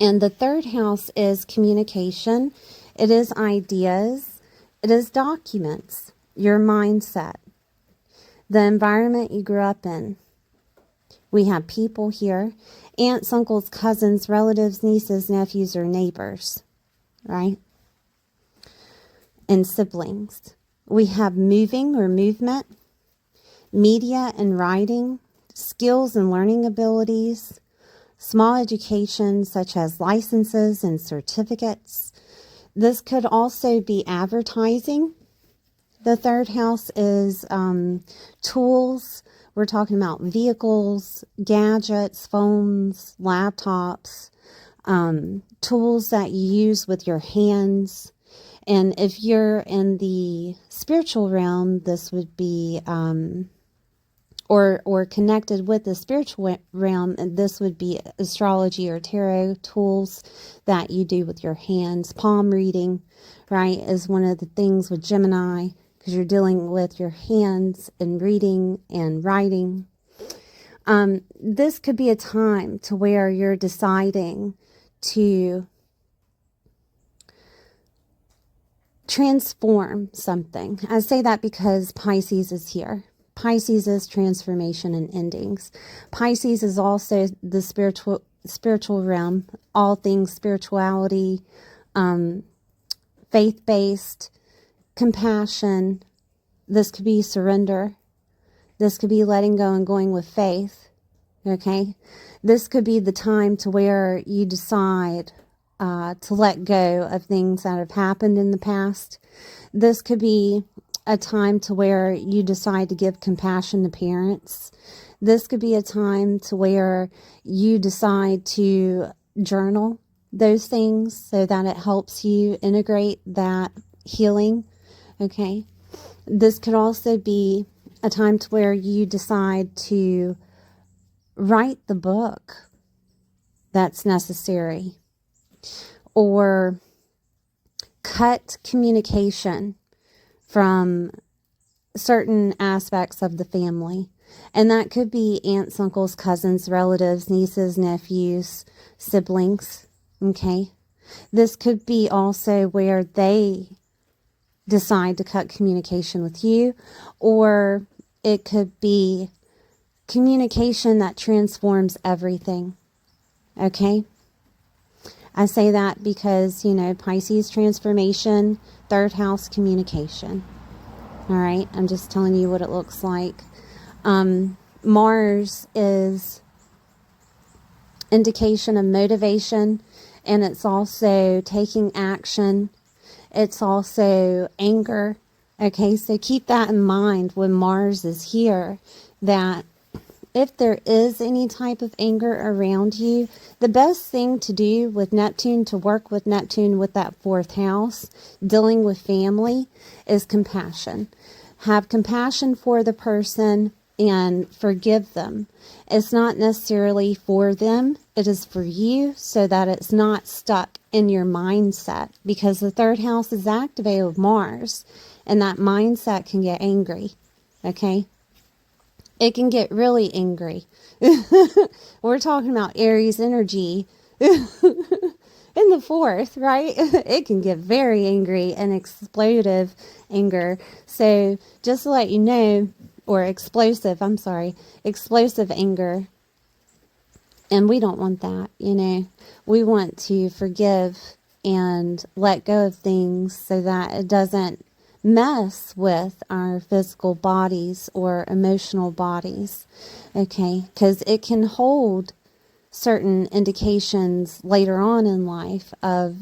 And the 3rd house is communication. It is ideas. It is documents, your mindset. the environment you grew up in. We have people here, aunts, uncles, cousins, relatives, nieces, nephews, or neighbors, right? And siblings. We have moving or movement, media and writing, skills and learning abilities, small education such as licenses and certificates. This could also be advertising. The third house is tools. We're talking about vehicles, gadgets, phones, laptops, tools that you use with your hands. And if you're in the spiritual realm, this would be, or connected with the spiritual realm, and this would be astrology or tarot tools that you do with your hands. Palm reading, right, is one of the things with Gemini, because you're dealing with your hands and reading and writing. This could be a time to where you're deciding to transform something. I say that because Pisces is here. Pisces is transformation and endings. Pisces is also the spiritual realm, all things spirituality, faith-based, compassion. This could be surrender. This could be letting go and going with faith. Okay? This could be the time to where you decide to let go of things that have happened in the past. This could be a time to where you decide to give compassion to parents. This could be a time to where you decide to journal those things so that it helps you integrate that healing. Okay. This could also be a time to where you decide to write the book that's necessary, or cut communication from certain aspects of the family. And that could be aunts, uncles, cousins, relatives, nieces, nephews, siblings. Okay. This could be also where they decide to cut communication with you, or it could be communication that transforms everything. Okay. I say that because, Pisces transformation, third house communication. All right. I'm just telling you what it looks like. Mars is indication of motivation, and it's also taking action. It's also anger. Okay. So keep that in mind when Mars is here, that if there is any type of anger around you, the best thing to do with Neptune, to work with Neptune with that fourth house, dealing with family, is compassion. Have compassion for the person and forgive them. It's not necessarily for them. It is for you, so that it's not stuck in your mindset, because the third house is activated with Mars, and that mindset can get angry. Okay. It can get really angry. We're talking about Aries energy in the fourth, right? It can get very angry and explosive anger. So just to let you know, or explosive anger. And we don't want that, We want to forgive and let go of things so that it doesn't mess with our physical bodies or emotional bodies. Okay, because it can hold certain indications later on in life of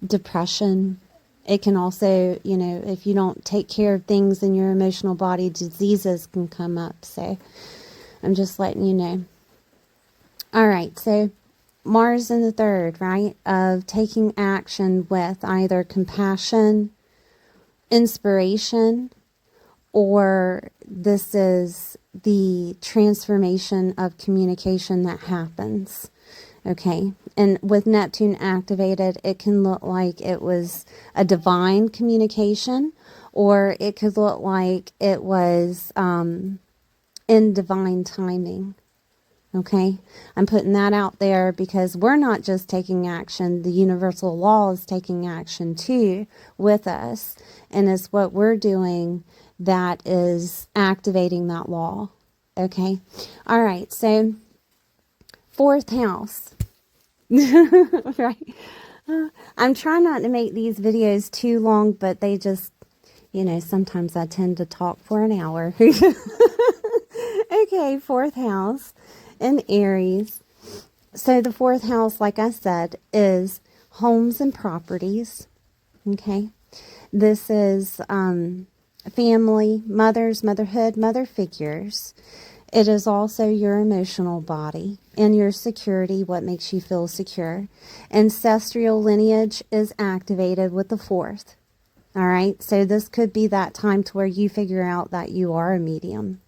depression. It can also, if you don't take care of things in your emotional body, diseases can come up. So I'm just letting you know. All right, so Mars in the third, right, of taking action with either compassion, inspiration, or this is the transformation of communication that happens. Okay. And with Neptune activated, it can look like it was a divine communication, or it could look like it was in divine timing. Okay. I'm putting that out there because we're not just taking action. The universal law is taking action too with us. And it's what we're doing that is activating that law. Okay. All right. So 4th house. Right. I'm trying not to make these videos too long, but they just, sometimes I tend to talk for an hour. Okay. 4th house in Aries. So the 4th house, like I said, is homes and properties. Okay. This is family, mothers, motherhood, mother figures. It is also your emotional body and your security, what makes you feel secure. Ancestral lineage is activated with the 4th. All right. So this could be that time to where you figure out that you are a medium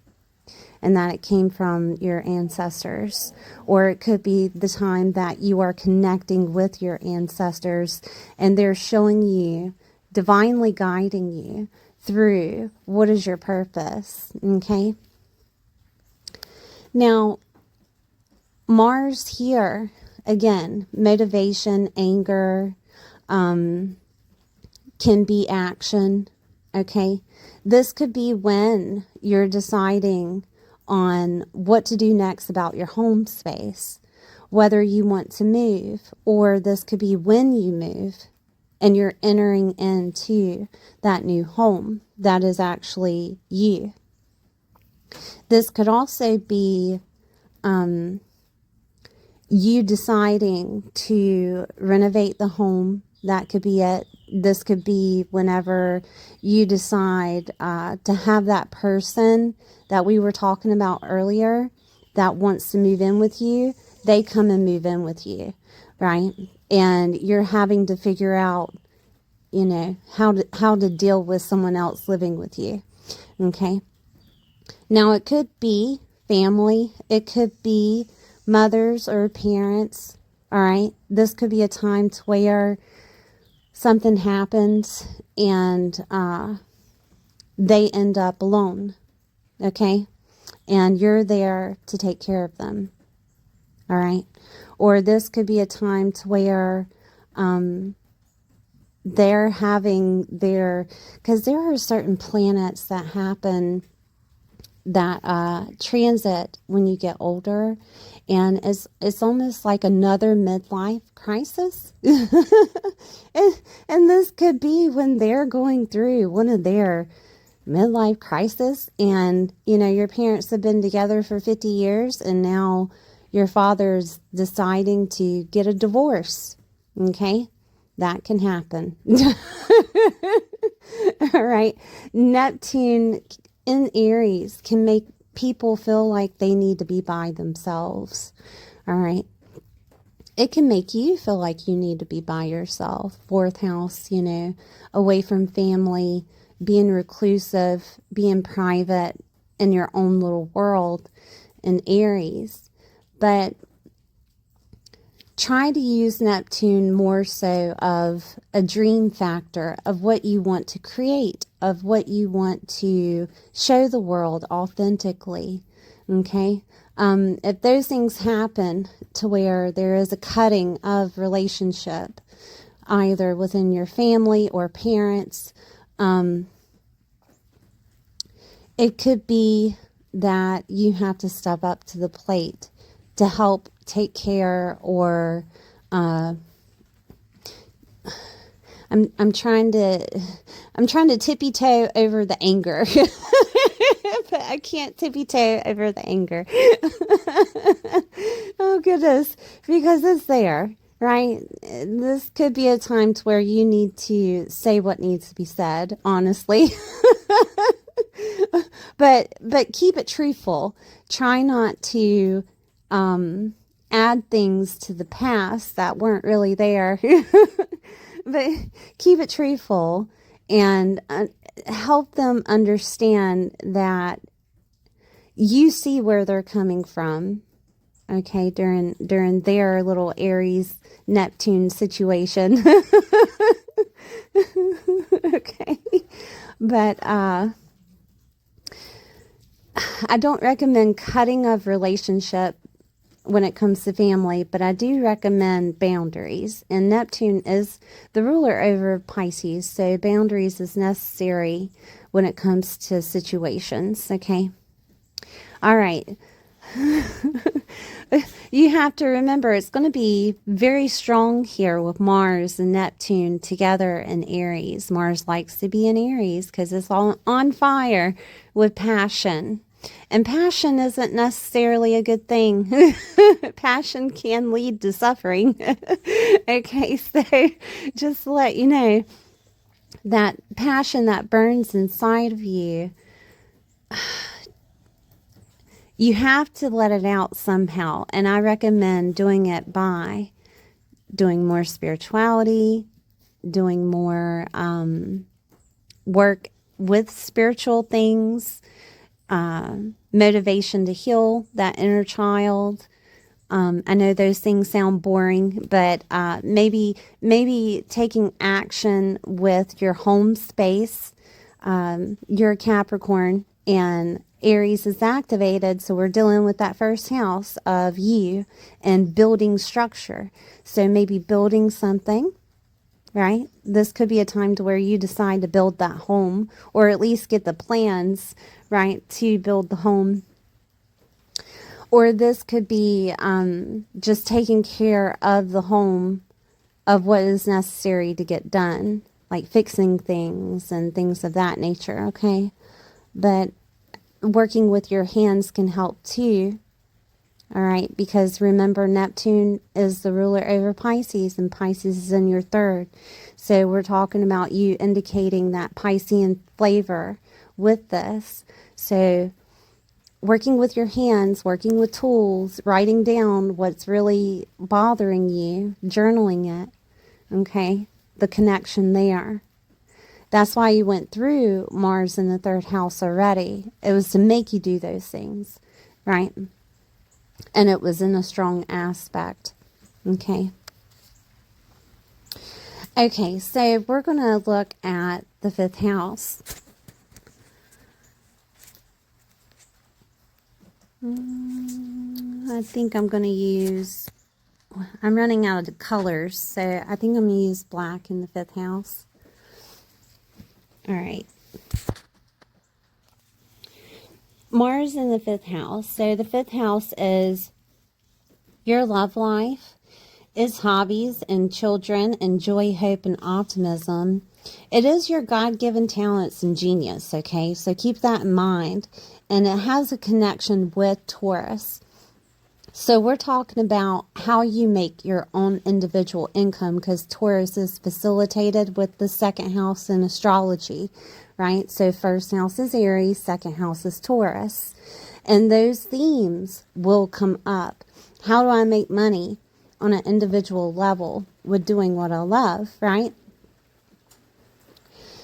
and that it came from your ancestors. Or it could be the time that you are connecting with your ancestors and they're showing you, divinely guiding you through what is your purpose. Okay. Now, Mars here, again, motivation, anger, can be action. Okay. This could be when you're deciding on what to do next about your home space, whether you want to move, or this could be when you move and you're entering into that new home that is actually you. This could also be you deciding to renovate the home. That could be it. This could be whenever you decide to have that person that we were talking about earlier that wants to move in with you. They come and move in with you, right? And you're having to figure out, how to deal with someone else living with you. Okay. Now it could be family. It could be mothers or parents. All right. This could be a time to where something happens and they end up alone. Okay. And you're there to take care of them. All right. Or this could be a time to where they're having because there are certain planets that happen that transit when you get older, and it's almost like another midlife crisis. and this could be when they're going through one of their midlife crisis, and your parents have been together for 50 years and now your father's deciding to get a divorce. Okay. That can happen. All right. Neptune in Aries can make people feel like they need to be by themselves. All right. It can make you feel like you need to be by yourself. 4th house, away from family, being reclusive, being private in your own little world in Aries. But try to use Neptune more so of a dream factor of what you want to create, of what you want to show the world authentically. Okay. If those things happen to where there is a cutting of relationship, either within your family or parents, it could be that you have to step up to the plate to help take care, or I'm trying to tippy toe over the anger, but I can't tippy toe over the anger. Oh goodness, because it's there, right? This could be a time to where you need to say what needs to be said, honestly. but keep it truthful. Try not to add things to the past that weren't really there. But keep it truthful and help them understand that you see where they're coming from. Okay, during their little Aries Neptune situation. Okay. But I don't recommend cutting of relationship when it comes to family, but I do recommend boundaries. And Neptune is the ruler over Pisces, so boundaries is necessary when it comes to situations, okay? All right. You have to remember it's going to be very strong here with Mars and Neptune together in Aries. Mars likes to be in Aries because it's all on fire with passion. And passion isn't necessarily a good thing. Passion can lead to suffering. Okay, so just to let you know, that passion that burns inside of you, you have to let it out somehow. And I recommend doing it by doing more spirituality, doing more work with spiritual things, motivation to heal that inner child. I know those things sound boring, but maybe taking action with your home space. You're a Capricorn and Aries is activated, so we're dealing with that first house of you and building structure. So maybe building something, right? This could be a time to where you decide to build that home, or at least get the plans, right, to build the home. Or this could be just taking care of the home, of what is necessary to get done, like fixing things and things of that nature, okay? But working with your hands can help too, all right? Because remember, Neptune is the ruler over Pisces, and Pisces is in your third. So we're talking about you indicating that Piscean flavor with this. So working with your hands, working with tools, writing down what's really bothering you, journaling it, okay? The connection there. That's why you went through Mars in the third house already. It was to make you do those things, right? And it was in a strong aspect, okay? Okay, so we're going to look at the fifth house. I think I'm going to use, I'm running out of the colors, so I think I'm going to use black in the fifth house. All right. Mars in the fifth house. So the fifth house is your love life, is hobbies and children and joy, hope, and optimism. It is your God-given talents and genius, okay? So keep that in mind. And it has a connection with Taurus. So we're talking about how you make your own individual income, because Taurus is facilitated with the second house in astrology, right? So first house is Aries, second house is Taurus. And those themes will come up. How do I make money on an individual level with doing what I love, right?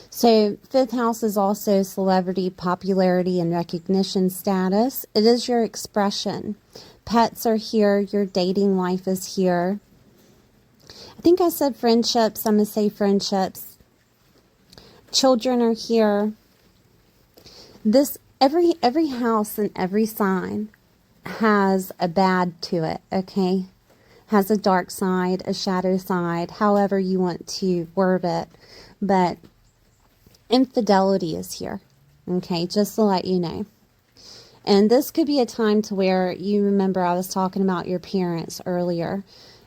So fifth house is also celebrity, popularity, and recognition status. It is your expression. Pets are here. Your dating life is here. I think I said friendships. I'm going to say friendships. Children are here. This every house and every sign has a bad to it, okay? Has a dark side, a shadow side, however you want to word it. But infidelity is here, okay? Just to let you know. And this could be a time to where, you remember I was talking about your parents earlier,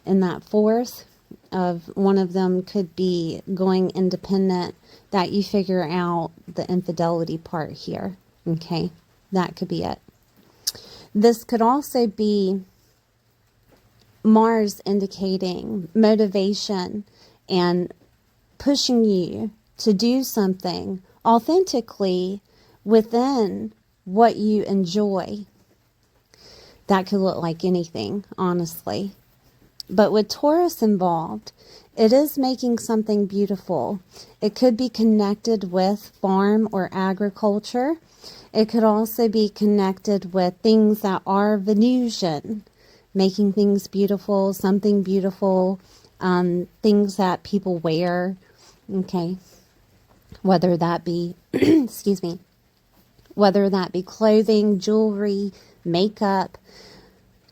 in that fourth of one of them could be going independent, that you figure out the infidelity part here, okay? That could be it. This could also be Mars indicating motivation and pushing you to do something authentically within what you enjoy. That could look like anything, honestly. But with Taurus involved, it is making something beautiful. It could be connected with farm or agriculture. It could also be connected with things that are Venusian, making things beautiful, something beautiful, things that people wear, okay? Whether that be, excuse me, whether that be clothing, jewelry, makeup,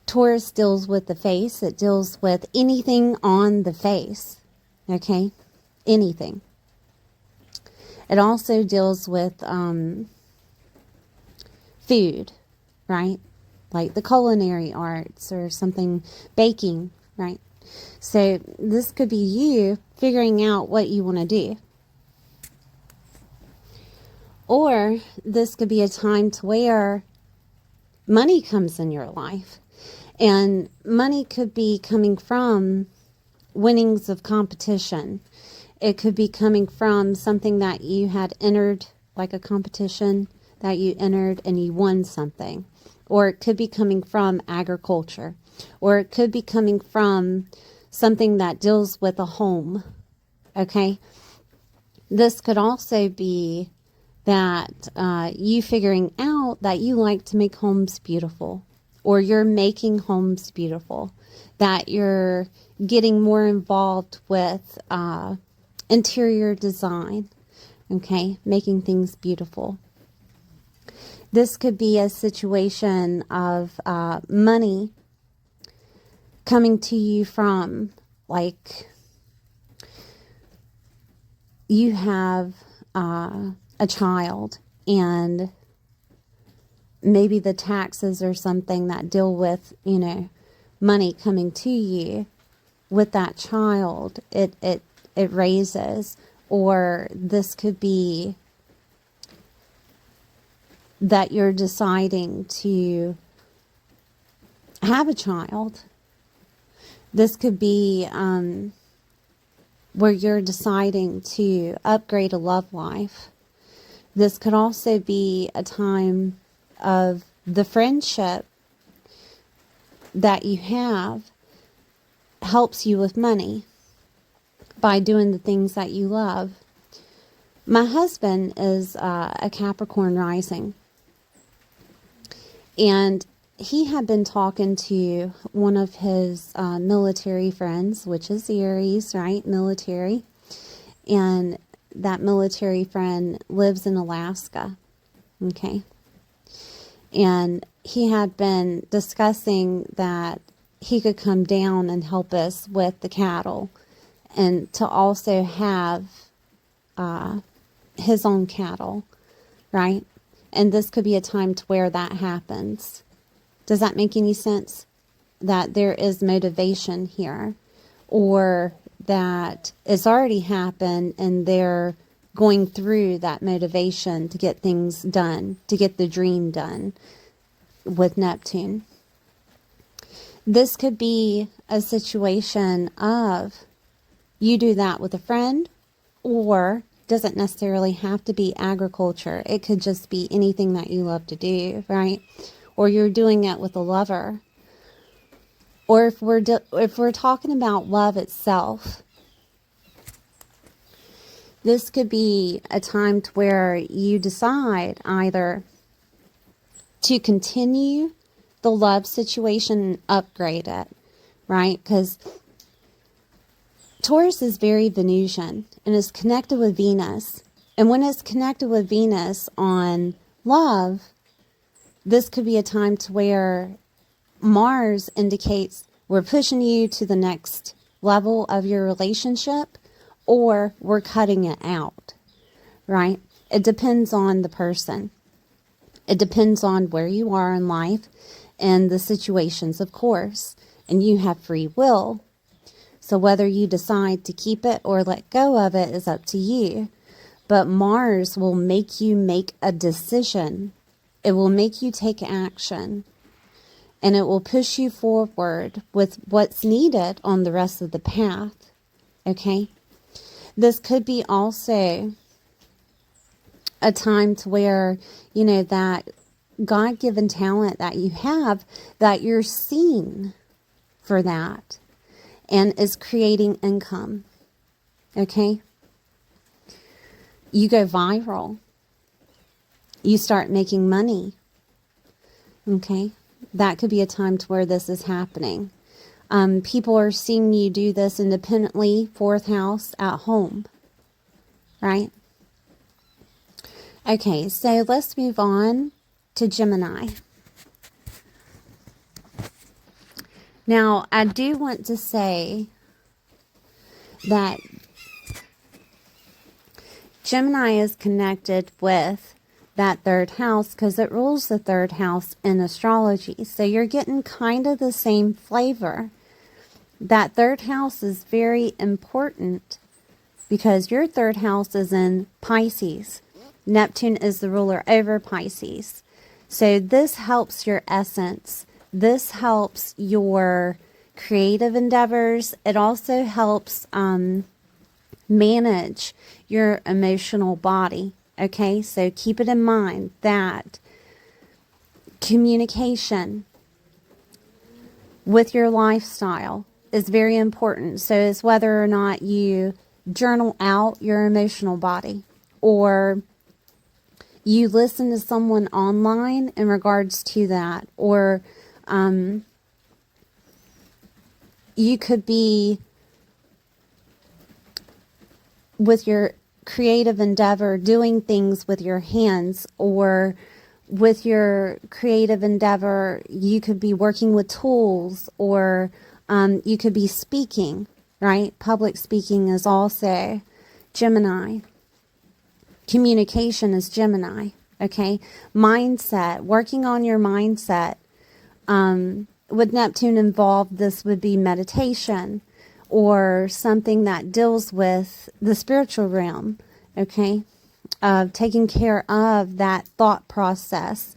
Taurus deals with the face. It deals with anything on the face. Okay? Anything. It also deals with food, right? Like the culinary arts or something, baking, right? So this could be you figuring out what you want to do. Or this could be a time to where money comes in your life. And money could be coming from winnings of competition. It could be coming from something that you had entered, like a competition that you entered and you won something. Or it could be coming from agriculture. Or it could be coming from something that deals with a home. Okay? This could also be that you figuring out that you like to make homes beautiful, or you're making homes beautiful, that you're getting more involved with interior design, okay, making things beautiful. This could be a situation of money coming to you from, like, you have a child, and maybe the taxes or something that deal with, money coming to you with that child, it raises. Or this could be that you're deciding to have a child. This could be where you're deciding to upgrade a love life. This could also be a time of the friendship that you have helps you with money by doing the things that you love. My husband is a Capricorn rising, and he had been talking to one of his military friends, which is Aries, right? Military. And that military friend lives in Alaska. Okay. And he had been discussing that he could come down and help us with the cattle, and to also have his own cattle, right? And this could be a time to where that happens. Does that make any sense? That there is motivation here, or that it's already happened and they're going through that motivation to get things done, to get the dream done with Neptune. This could be a situation of you do that with a friend, or doesn't necessarily have to be agriculture. It could just be anything that you love to do, right? Or you're doing it with a lover. Or if we're talking about love itself, this could be a time to where you decide either to continue the love situation and upgrade it, right? Because Taurus is very Venusian and is connected with Venus. And when it's connected with Venus on love, this could be a time to where Mars indicates we're pushing you to the next level of your relationship, or we're cutting it out, right? It depends on the person. It depends on where you are in life and the situations, of course. And you have free will. So whether you decide to keep it or let go of it is up to you. But Mars will make you make a decision. It will make you take action. And it will push you forward with what's needed on the rest of the path. Okay? This could be also a time to where, that God-given talent that you have, that you're seen for that and is creating income. Okay? You go viral. You start making money. Okay? That could be a time to where this is happening. People are seeing you do this independently, fourth house, at home. Right? Okay, so let's move on to Gemini. Now, I do want to say that Gemini is connected with that third house because it rules the third house in astrology. So you're getting kind of the same flavor. That third house is very important because your third house is in Pisces. Neptune is the ruler over Pisces. So this helps your essence. This helps your creative endeavors. It also helps manage your emotional body. Okay, so keep it in mind that communication with your lifestyle is very important. So it's whether or not you journal out your emotional body or you listen to someone online in regards to that, or you could be with your creative endeavor doing things with your hands, or with your creative endeavor you could be working with tools, or you could be speaking, right? Public speaking is also Gemini. Communication is Gemini. Okay, mindset, working on your mindset. With Neptune involved, this would be meditation or something that deals with the spiritual realm, okay? Taking care of that thought process,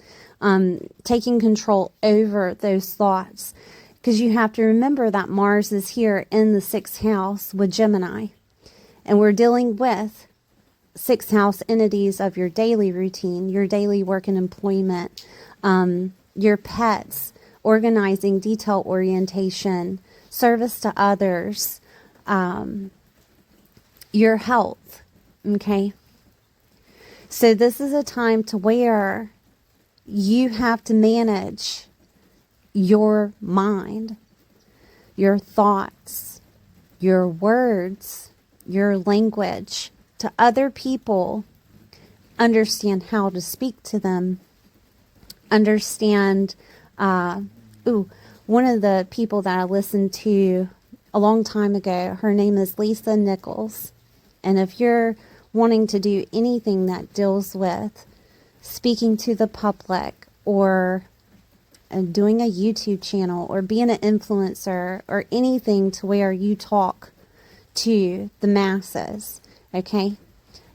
taking control over those thoughts. Because you have to remember that Mars is here in the 6th house with Gemini. And we're dealing with 6th house entities of your daily routine, your daily work and employment, your pets, organizing, detail orientation, service to others, your health, okay? So this is a time to where you have to manage your mind, your thoughts, your words, your language to other people. Understand how to speak to them. Understand, one of the people that I listened to a long time ago, her name is Lisa Nichols. And if you're wanting to do anything that deals with speaking to the public, or doing a YouTube channel, or being an influencer, or anything to where you talk to the masses, okay?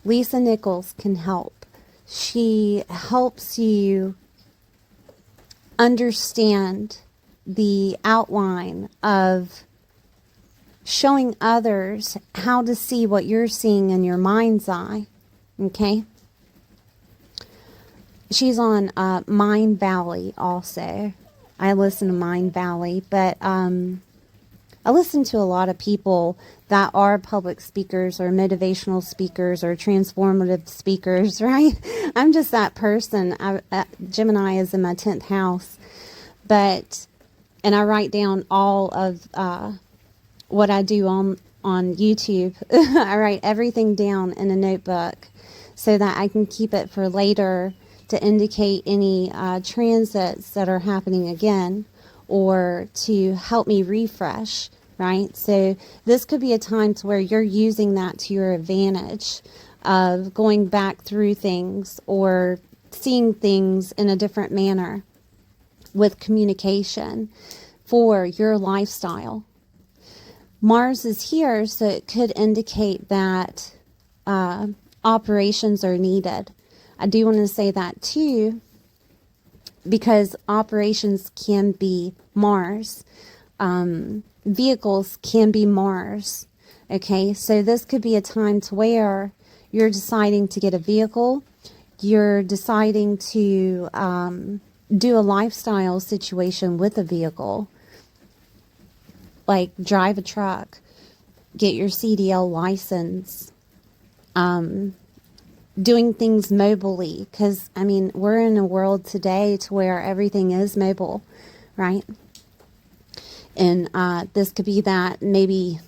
Lisa Nichols can help. She helps you understand the outline of showing others how to see what you're seeing in your mind's eye, okay? She's on Mind Valley also. I listen to Mind Valley, but I listen to a lot of people that are public speakers or motivational speakers or transformative speakers, right? I'm just that person. Gemini is in my 10th house, and I write down all of what I do on YouTube. I write everything down in a notebook so that I can keep it for later to indicate any transits that are happening again, or to help me refresh, right? So this could be a time to where you're using that to your advantage of going back through things or seeing things in a different manner with communication for your lifestyle. Mars is here, so it could indicate that operations are needed. I do want to say that too, because operations can be Mars. Vehicles can be Mars. Okay, so this could be a time to where you're deciding to get a vehicle. You're deciding to do a lifestyle situation with a vehicle. Like drive a truck, get your CDL license, doing things mobily, because I mean we're in a world today to where everything is mobile, right? And this could be that maybe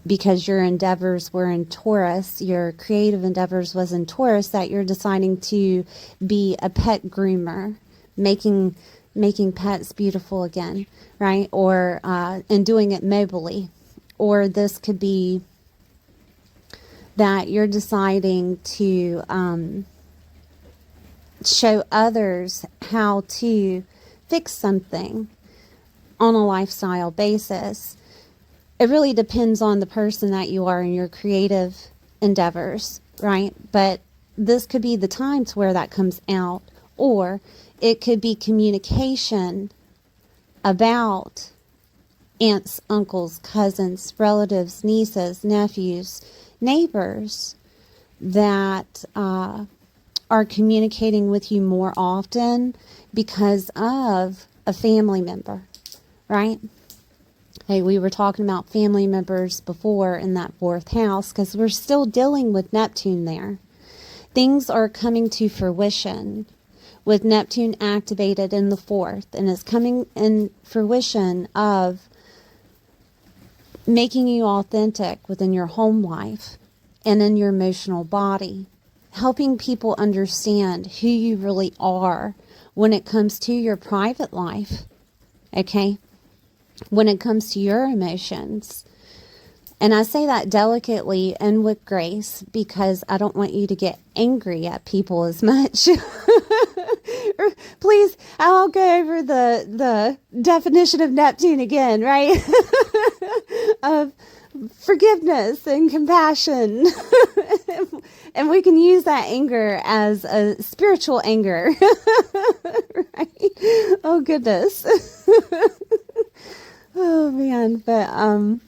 because your endeavors were in Taurus, your creative endeavors was in Taurus, that you're deciding to be a pet groomer, making making pets beautiful again, right? Or and doing it mobily. Or this could be that you're deciding to show others how to fix something on a lifestyle basis. It really depends on the person that you are in your creative endeavors, right? But this could be the time to where that comes out. Or it could be communication about aunts, uncles, cousins, relatives, nieces, nephews, neighbors that are communicating with you more often because of a family member, right? Hey, we were talking about family members before in that fourth house because we're still dealing with Neptune there. Things are coming to fruition with Neptune activated in the fourth, and it's coming in fruition of making you authentic within your home life and in your emotional body, helping people understand who you really are when it comes to your private life, okay? When it comes to your emotions. And I say that delicately and with grace because I don't want you to get angry at people as much. Please, I'll go over the definition of Neptune again, right? Of forgiveness and compassion. And we can use that anger as a spiritual anger. Right? Oh, goodness. Oh, man. But,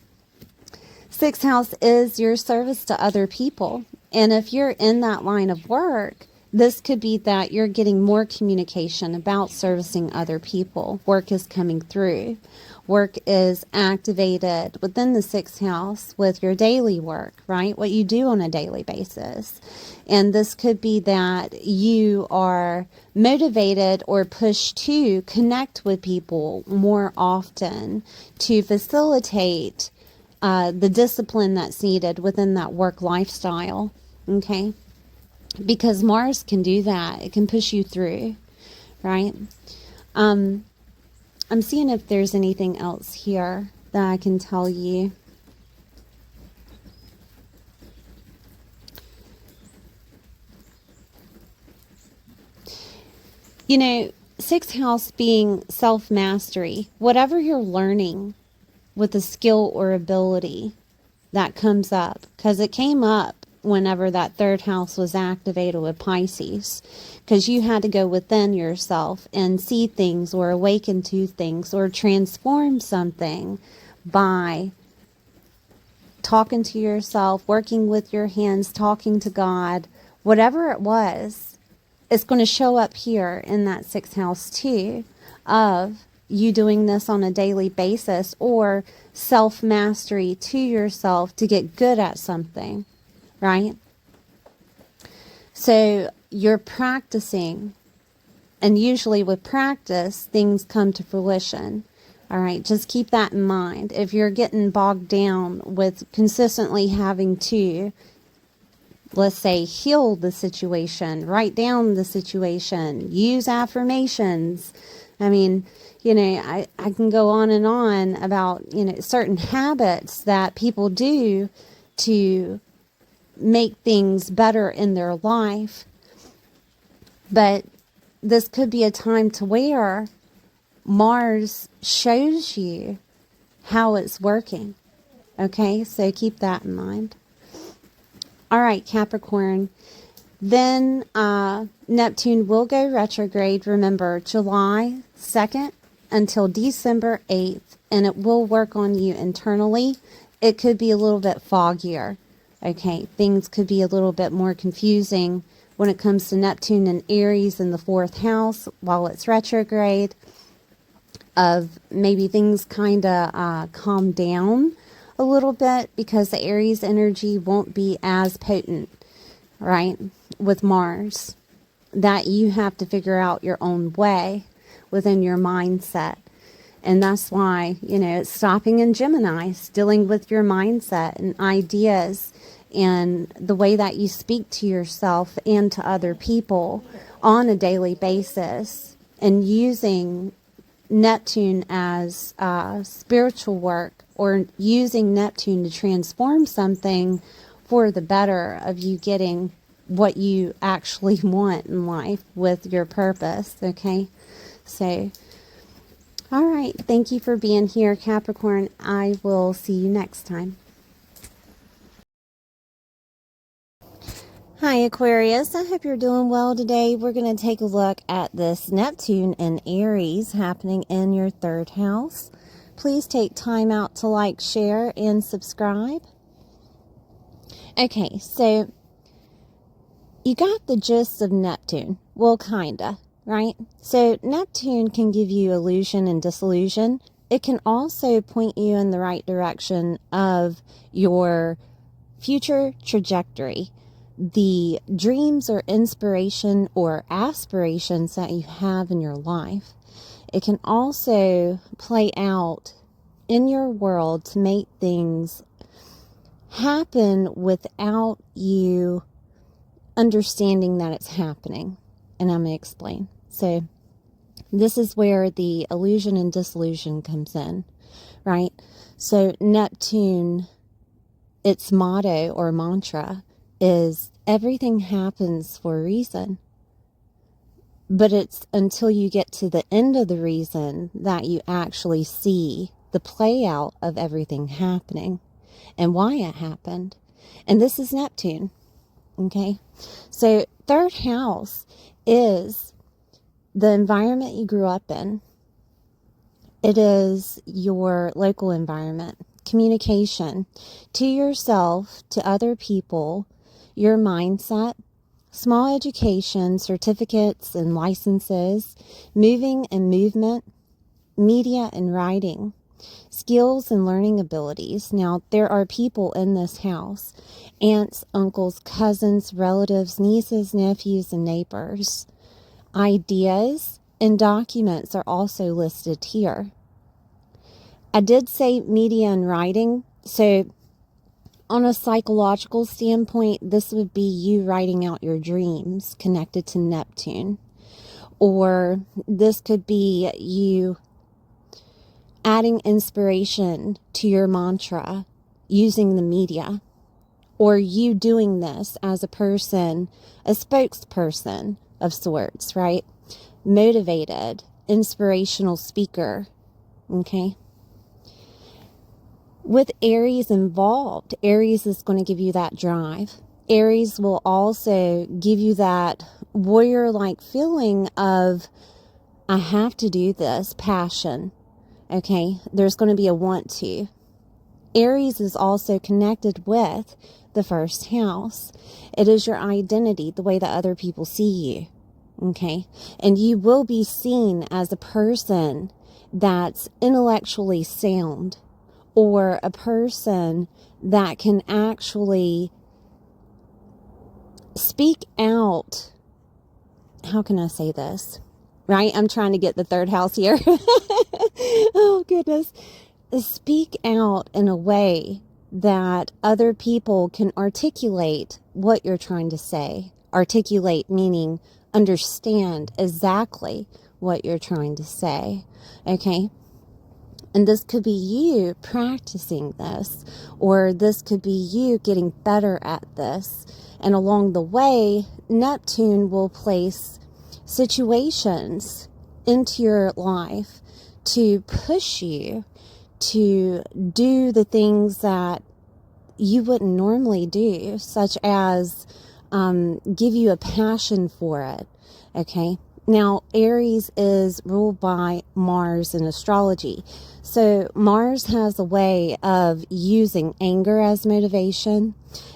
sixth house is your service to other people. And if you're in that line of work, this could be that you're getting more communication about servicing other people. Work is coming through. Work is activated within the sixth house with your daily work, right? What you do on a daily basis. And this could be that you are motivated or pushed to connect with people more often to facilitate the discipline that's needed within that work lifestyle, okay? Because Mars can do that. It can push you through, right? I'm seeing if there's anything else here that I can tell you. You know, sixth house being self-mastery, whatever you're learning with a skill or ability that comes up, because it came up whenever that third house was activated with Pisces, because you had to go within yourself and see things or awaken to things or transform something by talking to yourself, working with your hands, talking to God, whatever it was. It's going to show up here in that sixth house too, of you doing this on a daily basis or self-mastery to yourself to get good at something, right? So you're practicing, and usually with practice, things come to fruition. All right, just keep that in mind. If you're getting bogged down with consistently having to, let's say, heal the situation, write down the situation, use affirmations. I mean, you know, I can go on and on about, you know, certain habits that people do to make things better in their life. But this could be a time to where Mars shows you how it's working. Okay, so keep that in mind. All right, Capricorn. Then Neptune will go retrograde, remember, July 2nd until December 8th, and it will work on you internally. It could be a little bit foggier. Okay, things could be a little bit more confusing when it comes to Neptune and Aries in the fourth house while it's retrograde, of maybe things kind of calm down a little bit because the Aries energy won't be as potent, right, with Mars, that you have to figure out your own way within your mindset. And that's why, you know, it's stopping in Gemini, dealing with your mindset and ideas and the way that you speak to yourself and to other people on a daily basis, and using Neptune as spiritual work, or using Neptune to transform something for the better of you getting what you actually want in life with your purpose. Okay, so all right, thank you for being here, Capricorn. I will see you next time. Hi, Aquarius. I hope you're doing well today. We're going to take a look at this Neptune in Aries happening in your third house. Please take time out to like, share, and subscribe. Okay, so you got the gist of Neptune. Well, kinda, right? So Neptune can give you illusion and disillusion. It can also point you in the right direction of your future trajectory. The dreams or inspiration or aspirations that you have in your life. It can also play out in your world to make things happen without you understanding that it's happening. And I'm going to explain. So this is where the illusion and disillusion comes in, right? So Neptune, its motto or mantra is everything happens for a reason. But it's until you get to the end of the reason that you actually see the play out of everything happening and why it happened. And this is Neptune. Okay, so third house is the environment you grew up in. It is your local environment, communication to yourself, to other people, your mindset, small education, certificates and licenses, moving and movement, media and writing, skills and learning abilities. Now, there are people in this house, aunts, uncles, cousins, relatives, nieces, nephews, and neighbors. Ideas and documents are also listed here. I did say media and writing, so on a psychological standpoint, this would be you writing out your dreams connected to Neptune. Or this could be you adding inspiration to your mantra using the media, or you doing this as a person, a spokesperson of sorts, right? Motivated, inspirational speaker, okay? With Aries involved, Aries is going to give you that drive. Aries will also give you that warrior-like feeling of, I have to do this, passion. Okay, there's going to be a want to. Aries is also connected with the first house. It is your identity, the way that other people see you. Okay, and you will be seen as a person that's intellectually sound, or a person that can actually speak out. How can I say this? Right? I'm trying to get the third house here. Oh, goodness. Speak out in a way that other people can articulate what you're trying to say. Articulate meaning understand exactly what you're trying to say. Okay? And this could be you practicing this, or this could be you getting better at this. And along the way, Neptune will place situations into your life to push you to do the things that you wouldn't normally do, such as give you a passion for it. Okay. Now, Aries is ruled by Mars in astrology. So Mars has a way of using anger as motivation.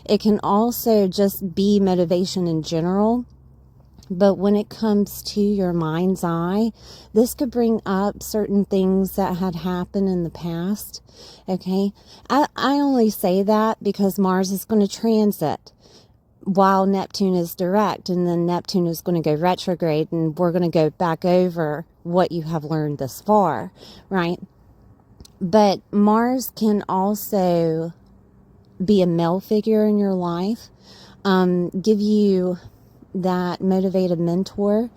It can also just be motivation in general. But when it comes to your mind's eye, this could bring up certain things that had happened in the past. Okay. I only say that because Mars is going to transit while Neptune is direct, and then Neptune is going to go retrograde, and we're going to go back over what you have learned thus far, right? But Mars can also be a male figure in your life, give you that motivated mentor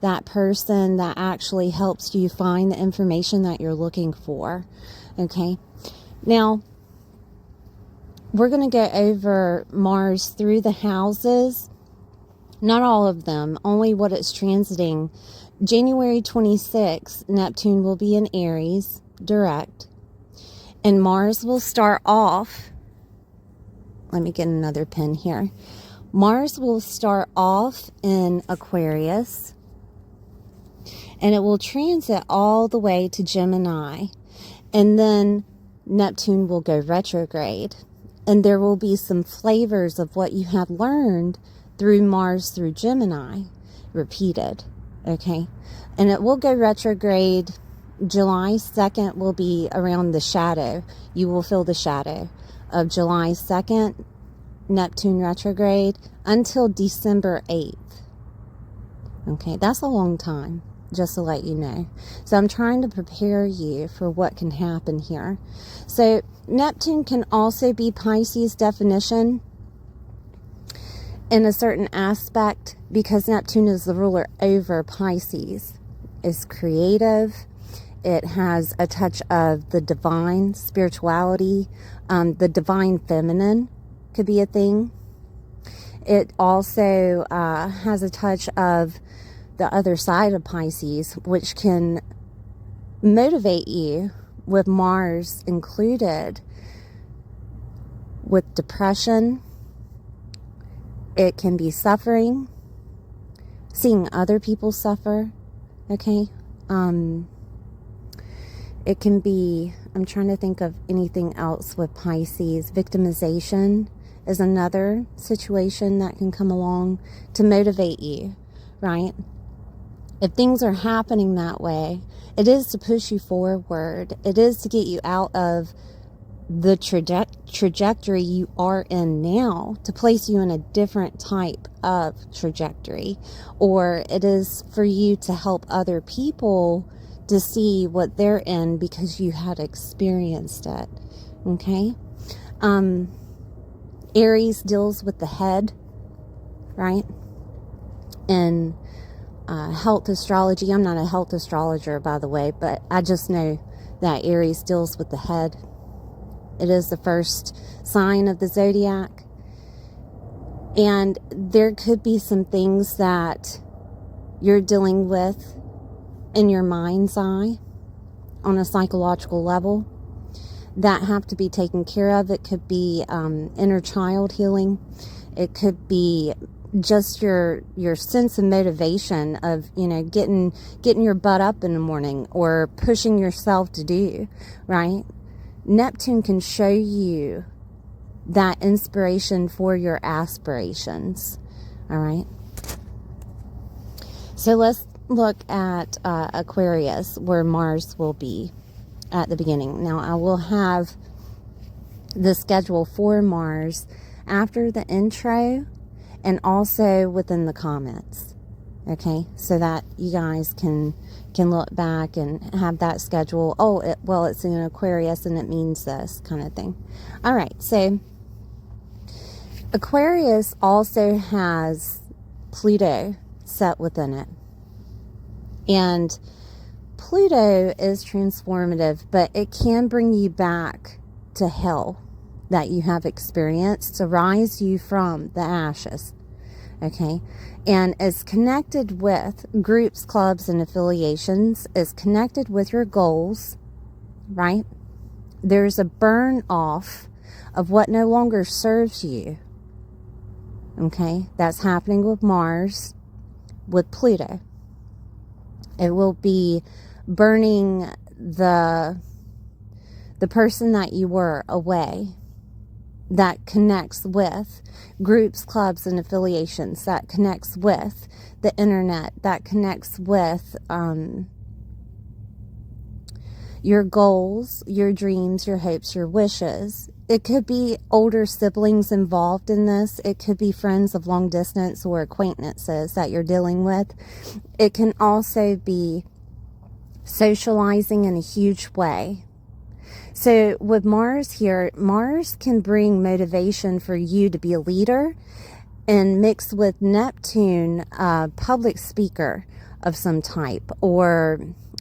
that person that actually helps you find the information that you're looking for. Okay, now we're going to go over Mars through the houses. Not all of them, only what it's transiting. January 26th, Neptune will be in Aries, direct. And Mars will start off, let me get another pen here. Mars will start off in Aquarius. And it will transit all the way to Gemini. And then Neptune will go retrograde. And there will be some flavors of what you have learned through Mars through Gemini repeated. Okay. And it will go retrograde. July 2nd will be around the shadow. You will feel the shadow of July 2nd, Neptune retrograde, until December 8th. Okay. That's a long time, just to let you know. So I'm trying to prepare you for what can happen here. So Neptune can also be Pisces definition in a certain aspect, because Neptune is the ruler over Pisces. It's creative. It has a touch of the divine, spirituality, the divine feminine could be a thing. It also has a touch of the other side of Pisces, which can motivate you, with Mars included, with depression. It can be suffering, seeing other people suffer. Okay. It can be, I'm trying to think of anything else with Pisces. Victimization is another situation that can come along to motivate you, right? If things are happening that way, it is to push you forward. It is to get you out of the trajectory you are in now, to place you in a different type of trajectory. Or it is for you to help other people to see what they're in because you had experienced it. Okay? Aries deals with the head, right? And health astrology. I'm not a health astrologer, by the way, but I just know that Aries deals with the head. It is the first sign of the zodiac. And there could be some things that you're dealing with in your mind's eye on a psychological level that have to be taken care of. It could be inner child healing. It could be just your sense of motivation of, you know, getting your butt up in the morning or pushing yourself to do, right? Neptune can show you that inspiration for your aspirations. All right. So let's look at Aquarius, where Mars will be at the beginning. Now, I will have the schedule for Mars after the intro and also within the comments. Okay, so that you guys can look back and have that schedule. Oh, it's in Aquarius and it means this kind of thing. All right, so Aquarius also has Pluto set within it. And Pluto is transformative, but it can bring you back to hell that you have experienced, to rise you from the ashes. Okay, and is connected with groups, clubs, and affiliations, is connected with your goals, right? There's a burn off of what no longer serves you. Okay, that's happening with Mars, with Pluto. It will be burning the person that you were away, that connects with groups, clubs, and affiliations, that connects with the internet, that connects with your goals, your dreams, your hopes, your wishes. It could be older siblings involved in this. It could be friends of long distance or acquaintances that you're dealing with. It can also be socializing in a huge way. So with Mars here, Mars can bring motivation for you to be a leader, and mixed with Neptune, public speaker, of some type, or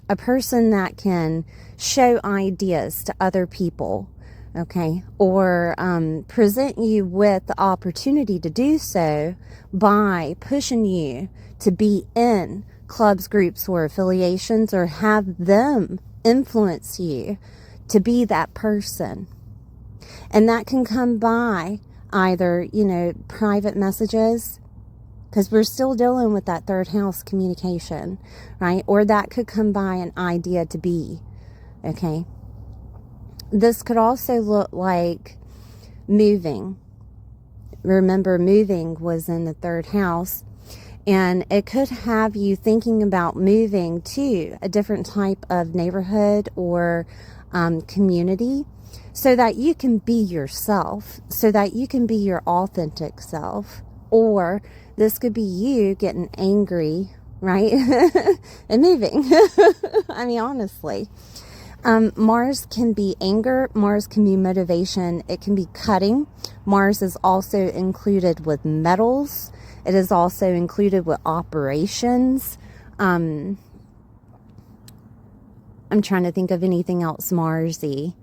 a person that can show ideas to other people, okay, or present you with the opportunity to do so by pushing you to be in clubs, groups, or affiliations, or have them influence you to be that person. And that can come by either, private messages, because we're still dealing with that third house communication, right? Or that could come by an idea to be, okay? This could also look like moving. Remember, moving was in the third house, and it could have you thinking about moving to a different type of neighborhood or community, so that you can be yourself, so that you can be your authentic self. Or this could be you getting angry, right? And moving. I mean, honestly. Mars can be anger. Mars can be motivation. It can be cutting. Mars is also included with metals. It is also included with operations. I'm trying to think of anything else Marsy,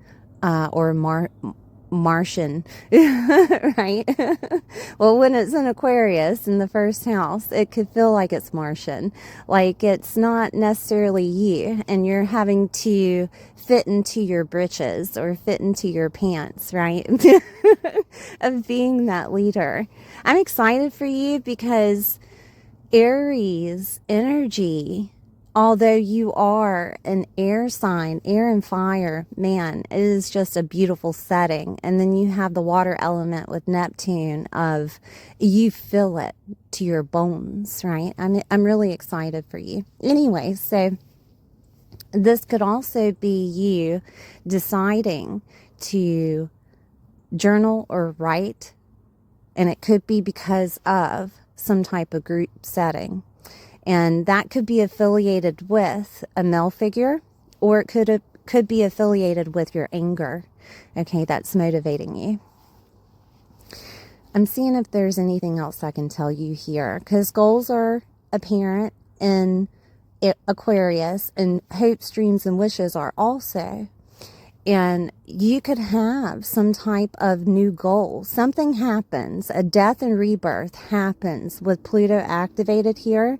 or Martian, right? Well, when it's in Aquarius in the first house, it could feel like it's Martian, like it's not necessarily you, and you're having to fit into your britches or fit into your pants, right? Of being that leader. I'm excited for you because Aries energy, although you are an air sign, air and fire, man, it is just a beautiful setting. And then you have the water element with Neptune of you feel it to your bones, right? I'm really excited for you. Anyway, so this could also be you deciding to journal or write, and it could be because of some type of group setting. And that could be affiliated with a male figure, or it could be affiliated with your anger, okay, that's motivating you. I'm seeing if there's anything else I can tell you here, because goals are apparent in Aquarius, and hopes, dreams, and wishes are also. And you could have some type of new goal. Something happens, a death and rebirth happens with Pluto activated here,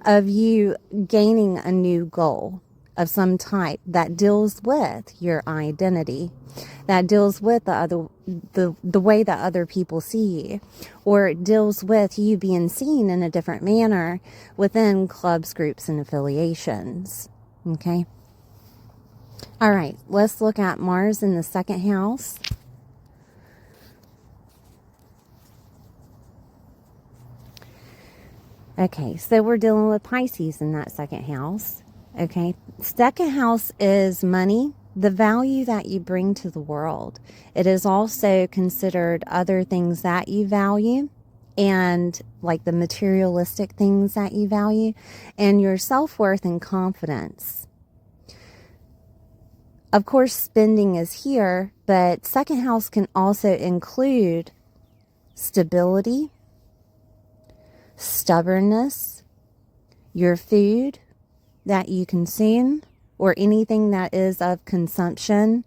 of you gaining a new goal of some type that deals with your identity, that deals with the way that other people see you, or it deals with you being seen in a different manner within clubs, groups, and affiliations. Okay. All right, let's look at Mars in the second house. Okay, so we're dealing with Pisces in that second house. Okay, second house is money, the value that you bring to the world. It is also considered other things that you value, and like the materialistic things that you value, and your self-worth and confidence. Of course, spending is here, but second house can also include stability, stubbornness, your food that you consume, or anything that is of consumption,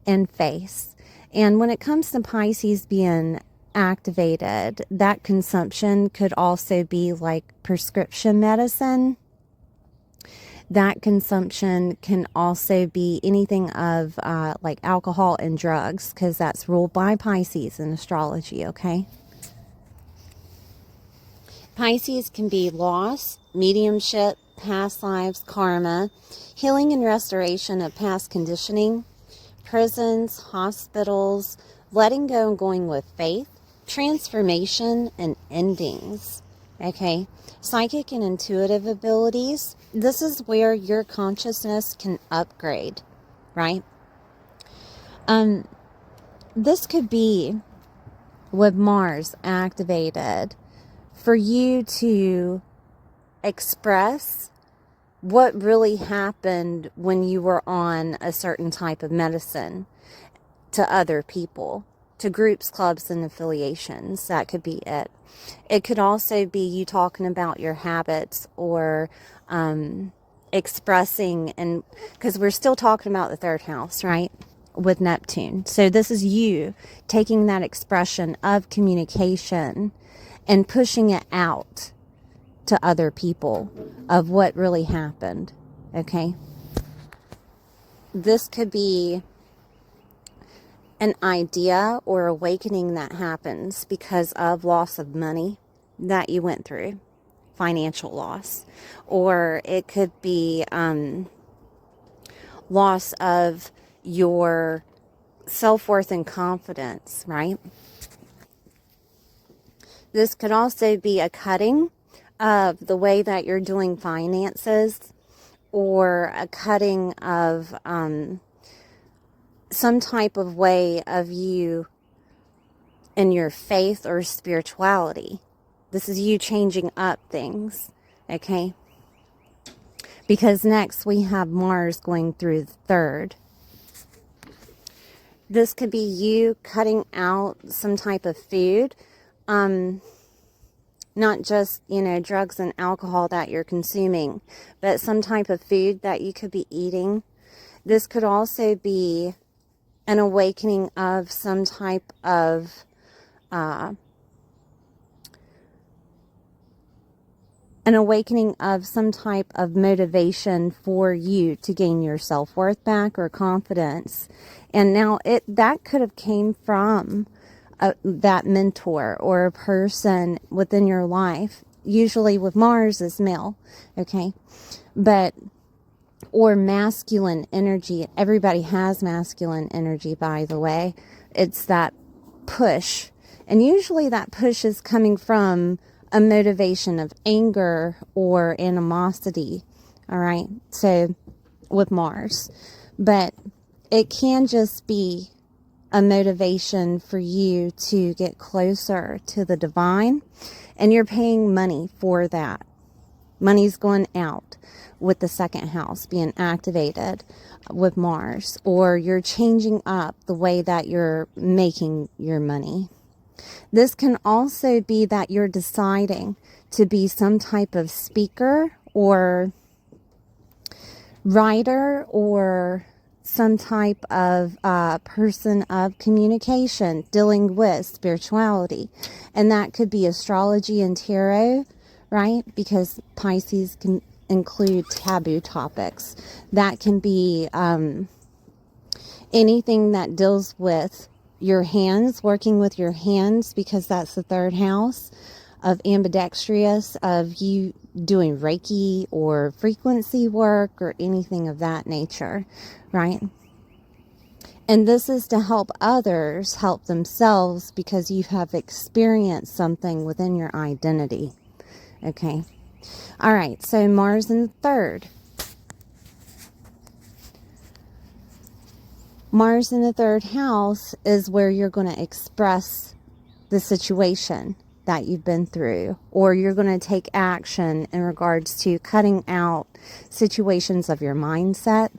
and faith. And when it comes to Pisces being activated, that consumption could also be like prescription medicine. That consumption can also be anything of like alcohol and drugs, because that's ruled by Pisces in astrology, okay? Pisces can be loss, mediumship, past lives, karma, healing and restoration of past conditioning, prisons, hospitals, letting go and going with faith, transformation, and endings. Okay, psychic and intuitive abilities. This is where your consciousness can upgrade, right? This could be with Mars activated for you to express what really happened when you were on a certain type of medicine to other people. to groups, clubs, and affiliations. That could be it. It could also be you talking about your habits or expressing, and because we're still talking about the third house, right? With Neptune. So this is you taking that expression of communication and pushing it out to other people of what really happened. Okay. This could be an idea or awakening that happens because of loss of money that you went through, financial loss, or it could be loss of your self-worth and confidence, right? This could also be a cutting of the way that you're doing finances, or a cutting of some type of way of you in your faith or spirituality. This is you changing up things, okay? Because next we have Mars going through the third. This could be you cutting out some type of food, not just, drugs and alcohol that you're consuming, but some type of food that you could be eating. This could also be an awakening of some type of motivation for you to gain your self-worth back or confidence. And now that could have came from that mentor or a person within your life. Usually with Mars is male, okay? Or masculine energy. Everybody has masculine energy, by the way. It's that push. And usually that push is coming from a motivation of anger or animosity. All right. So with Mars, but it can just be a motivation for you to get closer to the divine, and you're paying money for that. Money's going out with the second house being activated with Mars, or you're changing up the way that you're making your money. This can also be that you're deciding to be some type of speaker or writer or some type of person of communication dealing with spirituality. And that could be astrology and tarot, right? Because Pisces can include taboo topics. That can be anything that deals with your hands, working with your hands, because that's the third house of ambidextrous, of you doing Reiki or frequency work or anything of that nature, right? And this is to help others help themselves, because you have experienced something within your identity. Okay. All right. So Mars in the third. Mars in the third house is where you're going to express the situation that you've been through, or you're going to take action in regards to cutting out situations of your mindset,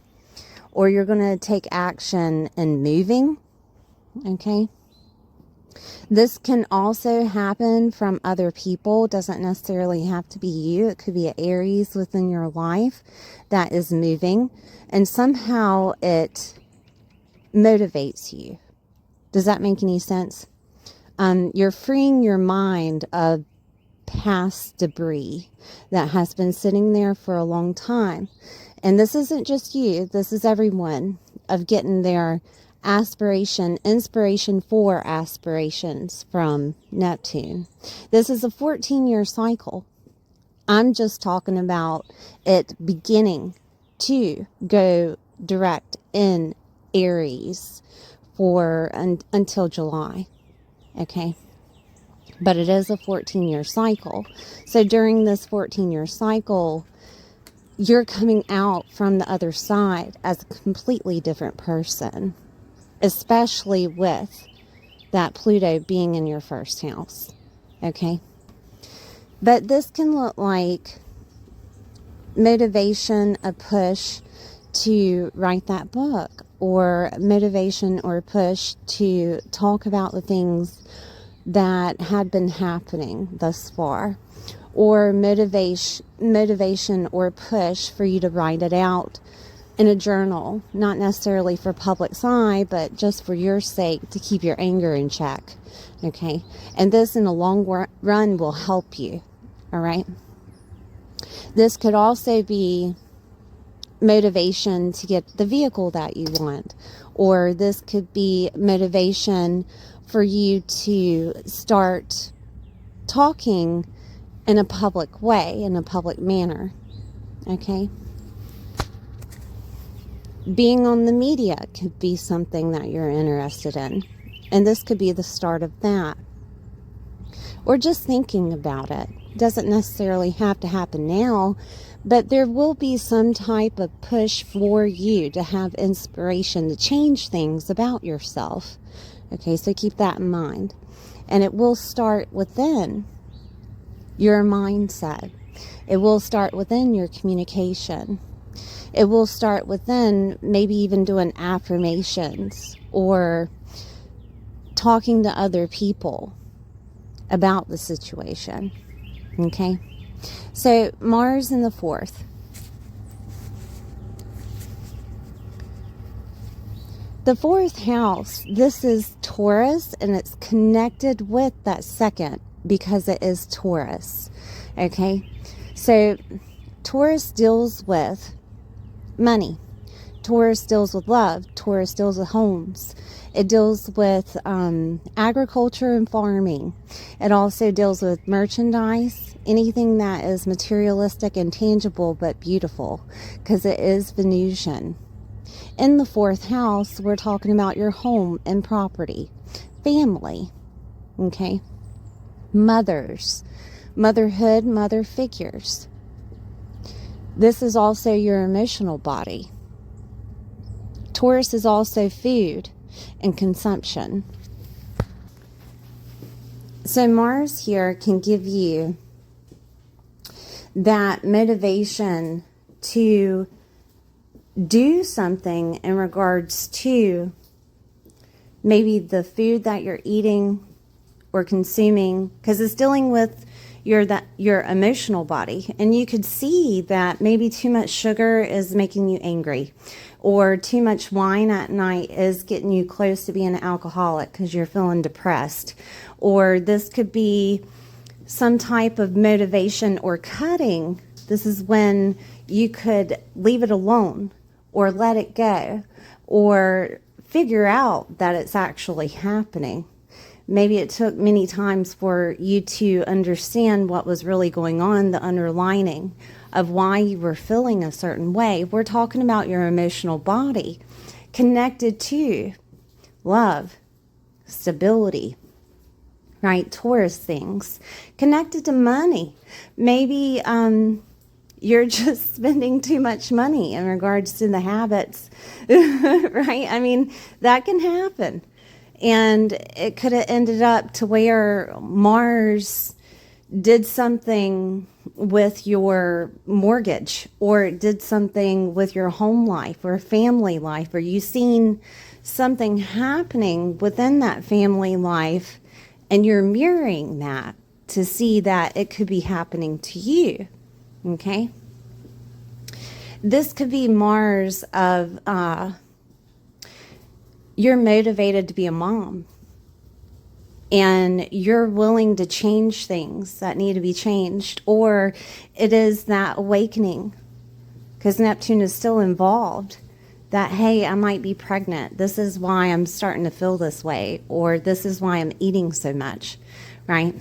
or you're going to take action in moving. Okay. This can also happen from other people. It doesn't necessarily have to be you. It could be an Aries within your life that is moving, and somehow it motivates you. Does that make any sense? You're freeing your mind of past debris that has been sitting there for a long time. And this isn't just you, this is everyone, of getting their inspiration for aspirations from Neptune. This is a 14-year cycle. I'm just talking about it beginning to go direct in Aries until July. Okay. But it is a 14-year cycle. So during this 14-year cycle, you're coming out from the other side as a completely different person, especially with that Pluto being in your first house. Okay. But this can look like motivation, a push to write that book, or motivation or push to talk about the things that had been happening thus far, or motivation or push for you to write it out in a journal, not necessarily for public's eye, but just for your sake, to keep your anger in check. Okay, and this in the long run will help you. All right, this could also be motivation to get the vehicle that you want, or this could be motivation for you to start talking in a public way, in a public manner. Okay, being on the media could be something that you're interested in, and this could be the start of that. Or just thinking about it. Doesn't necessarily have to happen now, but there will be some type of push for you to have inspiration to change things about yourself. Okay, so keep that in mind. And it will start within your mindset. It will start within your communication. It will start within maybe even doing affirmations or talking to other people about the situation. Okay, so Mars in the 4th. The 4th house, this is Taurus, and it's connected with that second because it is Taurus. Okay, so Taurus deals with money. Taurus deals with love. Taurus deals with homes. It deals with agriculture and farming. It also deals with merchandise, anything that is materialistic and tangible but beautiful, because it is Venusian. In the 4th house, we're talking about your home and property, family, okay? Mothers, motherhood, mother figures. This is also your emotional body. Taurus is also food and consumption. So Mars here can give you that motivation to do something in regards to maybe the food that you're eating or consuming, because it's dealing with your emotional body. And you could see that maybe too much sugar is making you angry, or too much wine at night is getting you close to being an alcoholic because you're feeling depressed. Or this could be some type of motivation or cutting. This is when you could leave it alone or let it go, or figure out that it's actually happening. Maybe it took many times for you to understand what was really going on, the underlining of why you were feeling a certain way. We're talking about your emotional body connected to love, stability, right? Taurus things connected to money. Maybe you're just spending too much money in regards to the habits, right? I mean, that can happen. And it could have ended up to where Mars did something with your mortgage, or did something with your home life or family life, or you seen something happening within that family life, and you're mirroring that to see that it could be happening to you. Okay? This could be Mars of you're motivated to be a mom, and you're willing to change things that need to be changed, or it is that awakening, because Neptune is still involved, that, hey, I might be pregnant. This is why I'm starting to feel this way, or this is why I'm eating so much, right?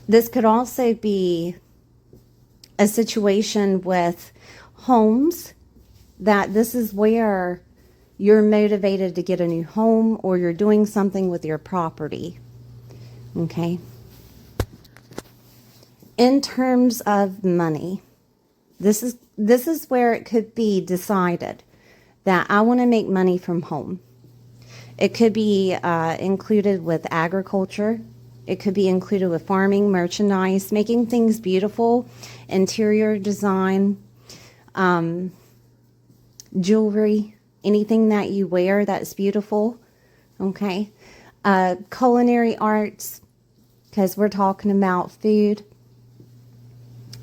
This could also be a situation with homes, that this is where you're motivated to get a new home, or you're doing something with your property. Okay? In terms of money, this is where it could be decided that I want to make money from home. It could be included with agriculture. It could be included with farming, merchandise, making things beautiful, interior design, jewelry, anything that you wear that's beautiful, okay? Culinary arts, because we're talking about food.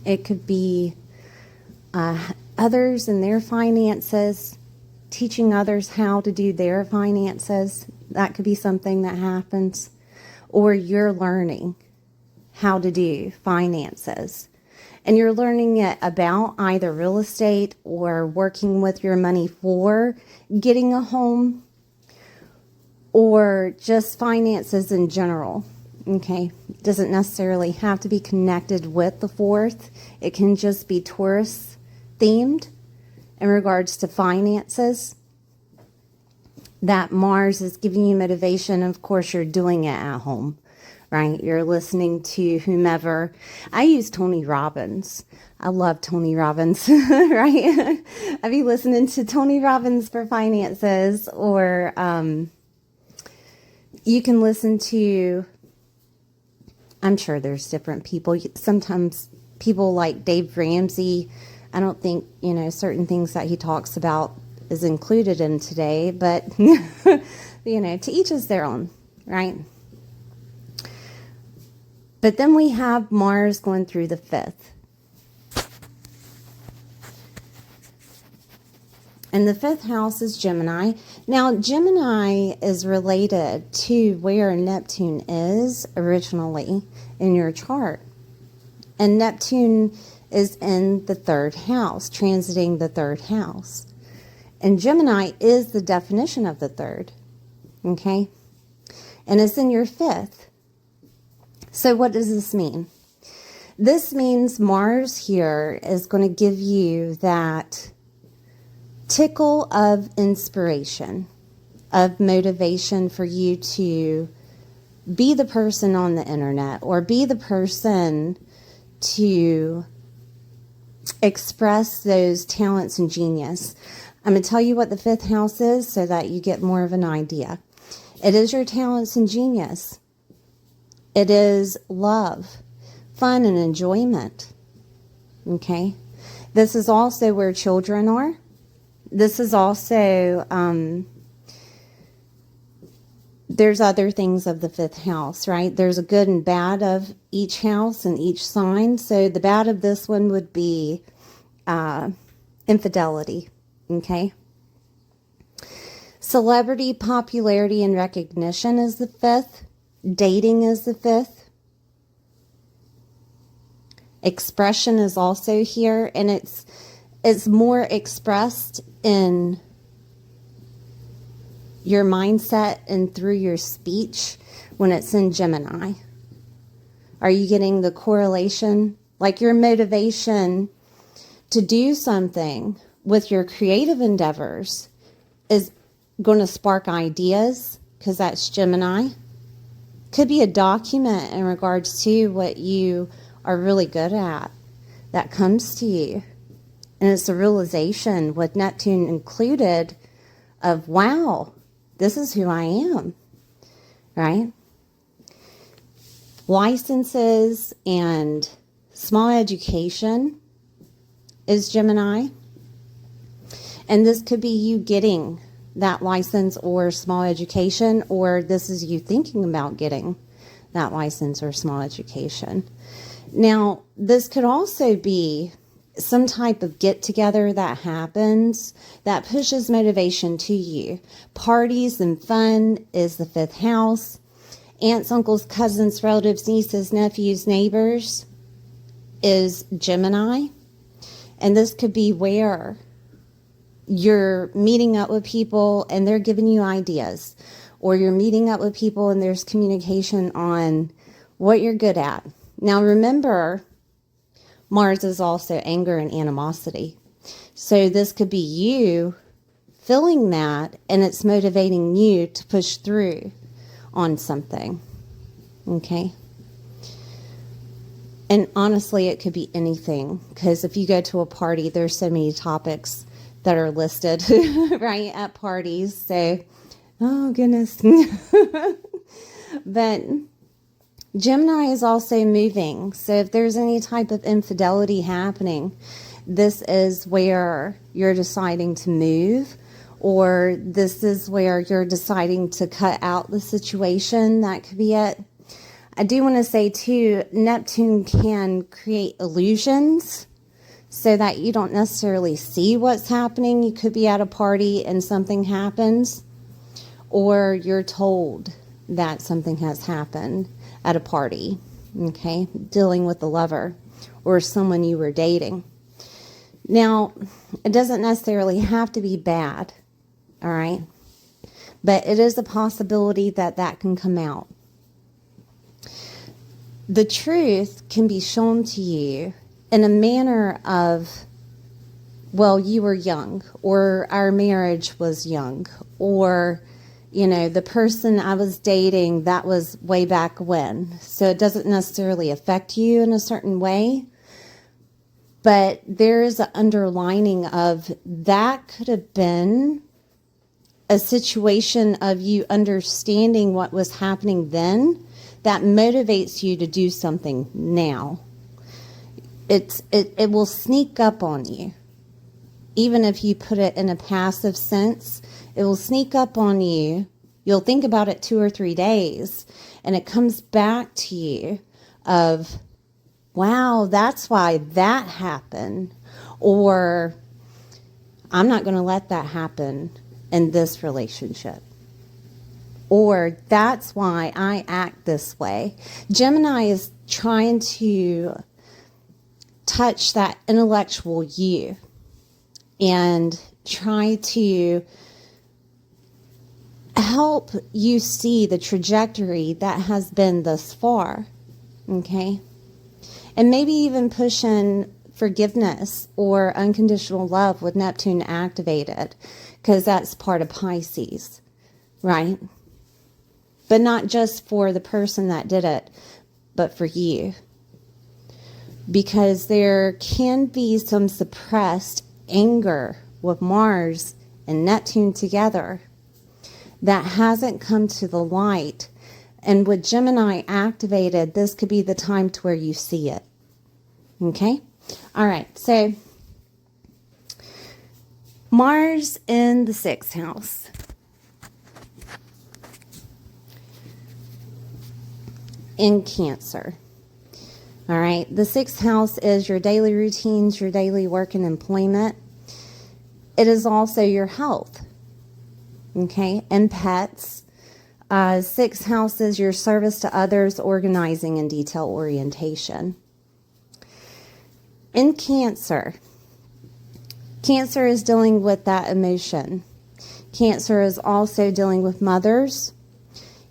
It could be others and their finances, teaching others how to do their finances. That could be something that happens. Or you're learning how to do finances. And you're learning it about either real estate or working with your money for getting a home, or just finances in general. Okay, doesn't necessarily have to be connected with the fourth. It can just be Taurus themed in regards to finances. That Mars is giving you motivation. Of course, you're doing it at home, right? You're listening to whomever. I use Tony Robbins. I love Tony Robbins, right? I'd be listening to Tony Robbins for finances, or you can listen to, I'm sure there's different people. Sometimes people like Dave Ramsey, I don't think, certain things that he talks about is included in today, but, to each is their own, right? But then we have Mars going through the 5th. And the 5th house is Gemini. Now, Gemini is related to where Neptune is originally in your chart. And Neptune is in the 3rd house, transiting the 3rd house. And Gemini is the definition of the 3rd. Okay? And it's in your 5th. So what does this mean? This means Mars here is going to give you that tickle of inspiration, of motivation for you to be the person on the internet, or be the person to express those talents and genius. I'm going to tell you what the 5th house is so that you get more of an idea. It is your talents and genius. It is love, fun, and enjoyment. Okay? This is also where children are. This is also, there's other things of the 5th house, right? There's a good and bad of each house and each sign. So the bad of this one would be infidelity, okay? Celebrity, popularity, and recognition is the 5th. Dating is the 5th. Expression is also here, and it's more expressed in your mindset and through your speech when it's in Gemini. Are you getting the correlation? Like your motivation to do something with your creative endeavors is going to spark ideas, because that's Gemini. Could be a document in regards to what you are really good at that comes to you. And it's a realization with Neptune included of, wow, this is who I am, right? Licenses and small education is Gemini. And this could be you getting that license or small education, or this is you thinking about getting that license or small education. Now, this could also be some type of get-together that happens that pushes motivation to you. Parties and fun is the 5th house. Aunts, uncles, cousins, relatives, nieces, nephews, neighbors is Gemini. And this could be where you're meeting up with people and they're giving you ideas. Or you're meeting up with people and there's communication on what you're good at. Now remember, Mars is also anger and animosity. So this could be you feeling that, and it's motivating you to push through on something. Okay? And honestly, it could be anything. Because if you go to a party, there's so many topics that are listed, right, at parties. So, oh goodness. But Gemini is also moving. So if there's any type of infidelity happening, This is where you're deciding to move, or this is where you're deciding to cut out the situation. That could be it. I do want to say too, Neptune can create illusions so that you don't necessarily see what's happening. You could be at a party and something happens, or you're told that something has happened at a party, okay, dealing with the lover or someone you were dating. Now, it doesn't necessarily have to be bad, all right, but it is a possibility that that can come out. The truth can be shown to you in a manner of, well, you were young, or our marriage was young, or, you know, the person I was dating, that was way back when. So it doesn't necessarily affect you in a certain way, but there is an underlining of that could have been a situation of you understanding what was happening then that motivates you to do something now. It will sneak up on you. Even if you put it in a passive sense, it will sneak up on you. You'll think about it 2 or 3 days, and it comes back to you of, wow, that's why that happened. Or, I'm not going to let that happen in this relationship. Or, that's why I act this way. Gemini is trying to touch that intellectual you and try to help you see the trajectory that has been thus far, okay? And maybe even push in forgiveness or unconditional love with Neptune activated, because that's part of Pisces, right? But not just for the person that did it, but for you. Because there can be some suppressed anger with Mars and Neptune together that hasn't come to the light. And with Gemini activated, this could be the time to where you see it. Okay? All right. So, Mars in the 6th house. In Cancer. All right. The 6th house is your daily routines, your daily work and employment. It is also your health. Okay, and pets. 6th house is your service to others, organizing, and detail orientation. In Cancer, Cancer is dealing with that emotion. Cancer is also dealing with mothers.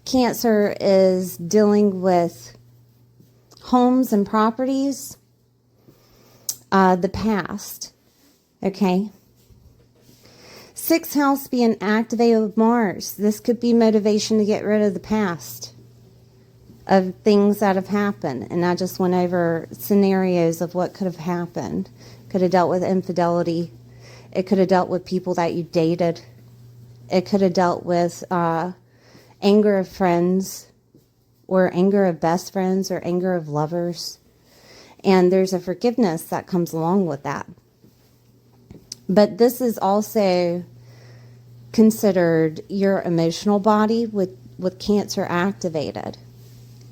Cancer is dealing with homes and properties, the past. Okay. 6th house being activated with Mars. This could be motivation to get rid of the past, of things that have happened. And I just went over scenarios of what could have happened. Could have dealt with infidelity. It could have dealt with people that you dated. It could have dealt with anger of friends, or anger of best friends, or anger of lovers. And there's a forgiveness that comes along with that. But this is also considered your emotional body with Cancer activated.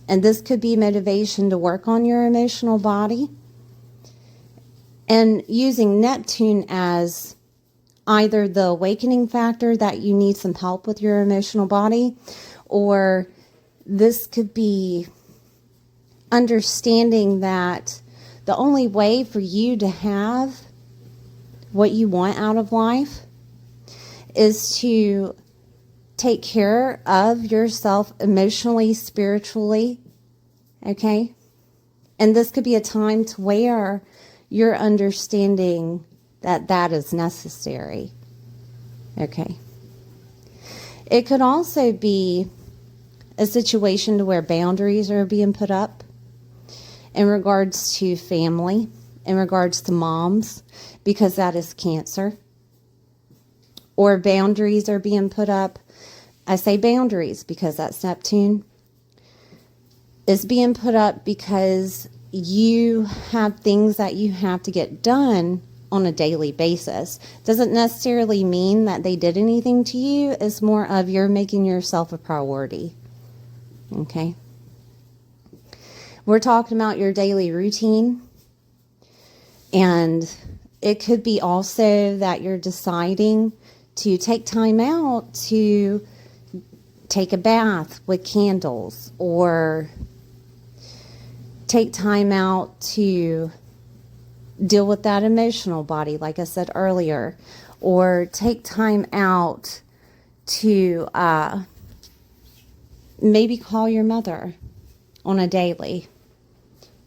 And this could be motivation to work on your emotional body. And using Neptune as either the awakening factor that you need some help with your emotional body, or this could be understanding that the only way for you to have what you want out of life is to take care of yourself emotionally, spiritually, okay? And this could be a time to where you're understanding that that is necessary, okay? It could also be a situation to where boundaries are being put up in regards to family, in regards to moms, because that is Cancer. Or boundaries are being put up. I say boundaries because that's Neptune. Is being put up because you have things that you have to get done on a daily basis. Doesn't necessarily mean that they did anything to you. It's more of you're making yourself a priority. Okay? We're talking about your daily routine. And it could be also that you're deciding to take time out to take a bath with candles, or take time out to deal with that emotional body, like I said earlier, or take time out to maybe call your mother on a daily.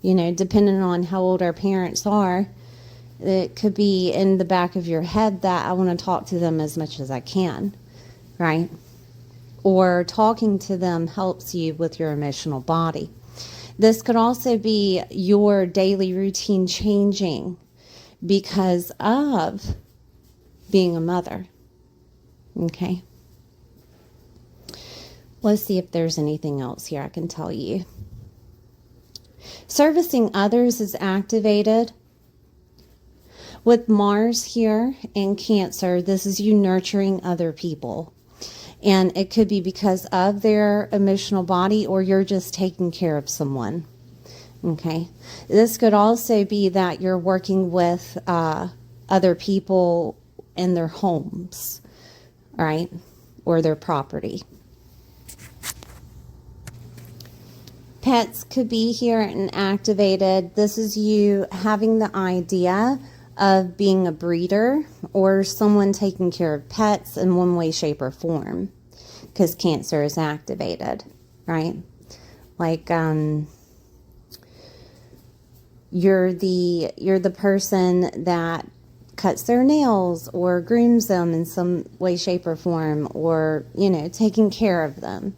You know, depending on how old our parents are, it could be in the back of your head that I want to talk to them as much as I can, right? Or talking to them helps you with your emotional body. This could also be your daily routine changing because of being a mother. Okay. Let's see if there's anything else here I can tell you. Servicing others is activated. With Mars here in Cancer, this is you nurturing other people. And it could be because of their emotional body, or you're just taking care of someone. Okay. This could also be that you're working with other people in their homes, right? Or their property. Pets could be here and activated. This is you having the idea of being a breeder or someone taking care of pets in one way, shape, or form, because Cancer is activated, right? Like you're the person that cuts their nails or grooms them in some way, shape, or form, or, you know, taking care of them.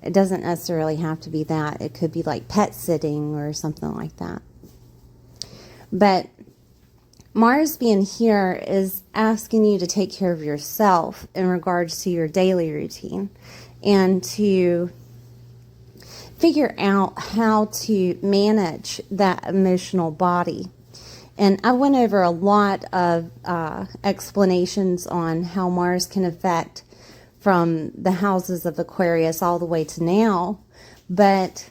It doesn't necessarily have to be that. It could be like pet sitting or something like that. But Mars being here is asking you to take care of yourself in regards to your daily routine, and to figure out how to manage that emotional body. And I went over a lot of explanations on how Mars can affect from the houses of Aquarius all the way to now, but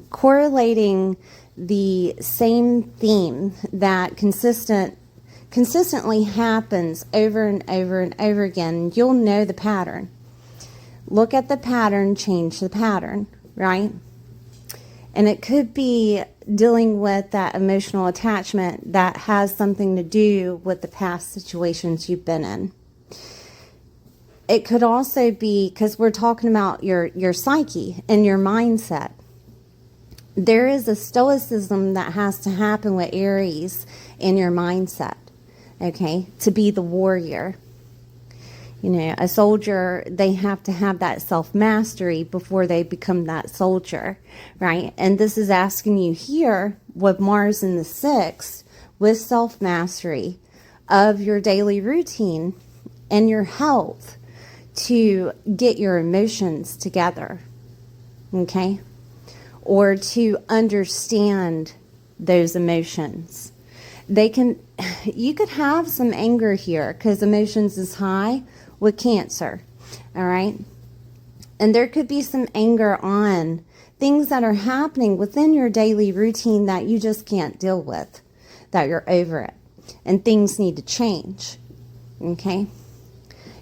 correlating the same theme that consistently happens over and over and over again, you'll know the pattern. Look at the pattern, change the pattern, right? And it could be dealing with that emotional attachment that has something to do with the past situations you've been in. It could also be, because we're talking about your psyche and your mindset. There is a stoicism that has to happen with Aries in your mindset, okay, to be the warrior. You know, a soldier, they have to have that self-mastery before they become that soldier, right? And this is asking you here with Mars in the 6th, with self-mastery of your daily routine and your health, to get your emotions together, okay? Or to understand those emotions. You could have some anger here because emotions is high with Cancer, all right? And there could be some anger on things that are happening within your daily routine that you just can't deal with, that you're over it, and things need to change, okay?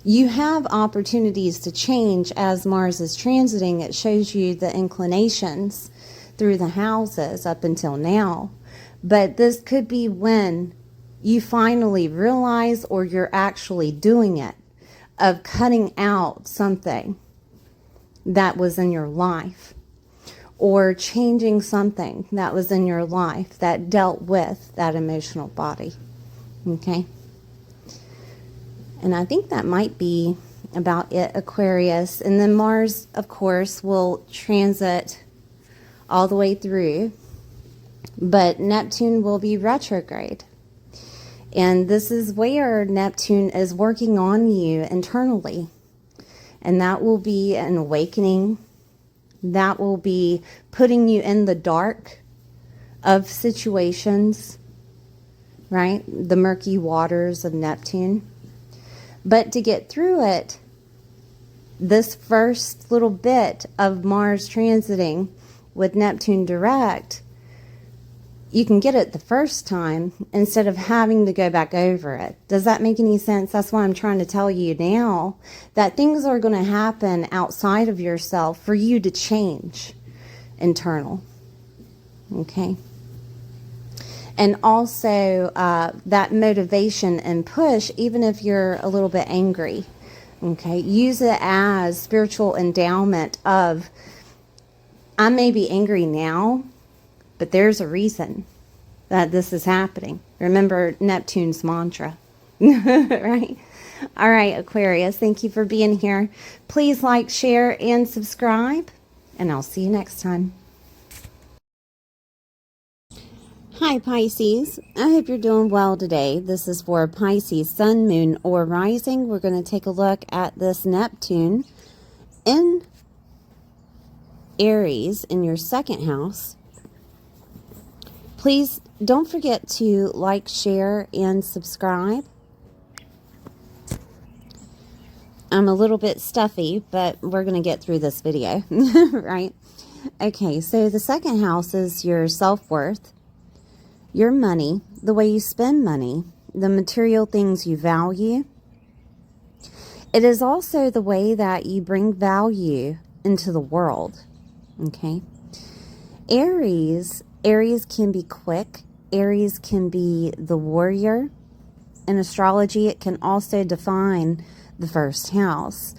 You have opportunities to change as Mars is transiting. It shows you the inclinations through the houses up until now. But this could be when you finally realize, or you're actually doing it, of cutting out something that was in your life, or changing something that was in your life that dealt with that emotional body. Okay? And I think that might be about it, Aquarius. And then Mars, of course, will transit all the way through. But Neptune will be retrograde. And this is where Neptune is working on you internally. And that will be an awakening. That will be putting you in the dark of situations, right? The murky waters of Neptune. But to get through it, this first little bit of Mars transiting with Neptune direct, you can get it the first time instead of having to go back over it. Does that make any sense? That's why I'm trying to tell you now that things are going to happen outside of yourself for you to change internal. Okay? And also that motivation and push, even if you're a little bit angry. Okay? Use it as spiritual endowment of, I may be angry now, but there's a reason that this is happening. Remember Neptune's mantra, right? All right, Aquarius, thank you for being here. Please like, share, and subscribe, and I'll see you next time. Hi, Pisces. I hope you're doing well today. This is for Pisces, Sun, Moon, or Rising. We're going to take a look at this Neptune in Aries in your second house. Please don't forget to like, share, and subscribe. I'm a little bit stuffy, but we're going to get through this video, right? Okay, so the second house is your self-worth, your money, the way you spend money, the material things you value. It is also the way that you bring value into the world, okay? Aries can be quick. Aries can be the warrior. In astrology, it can also define the first house.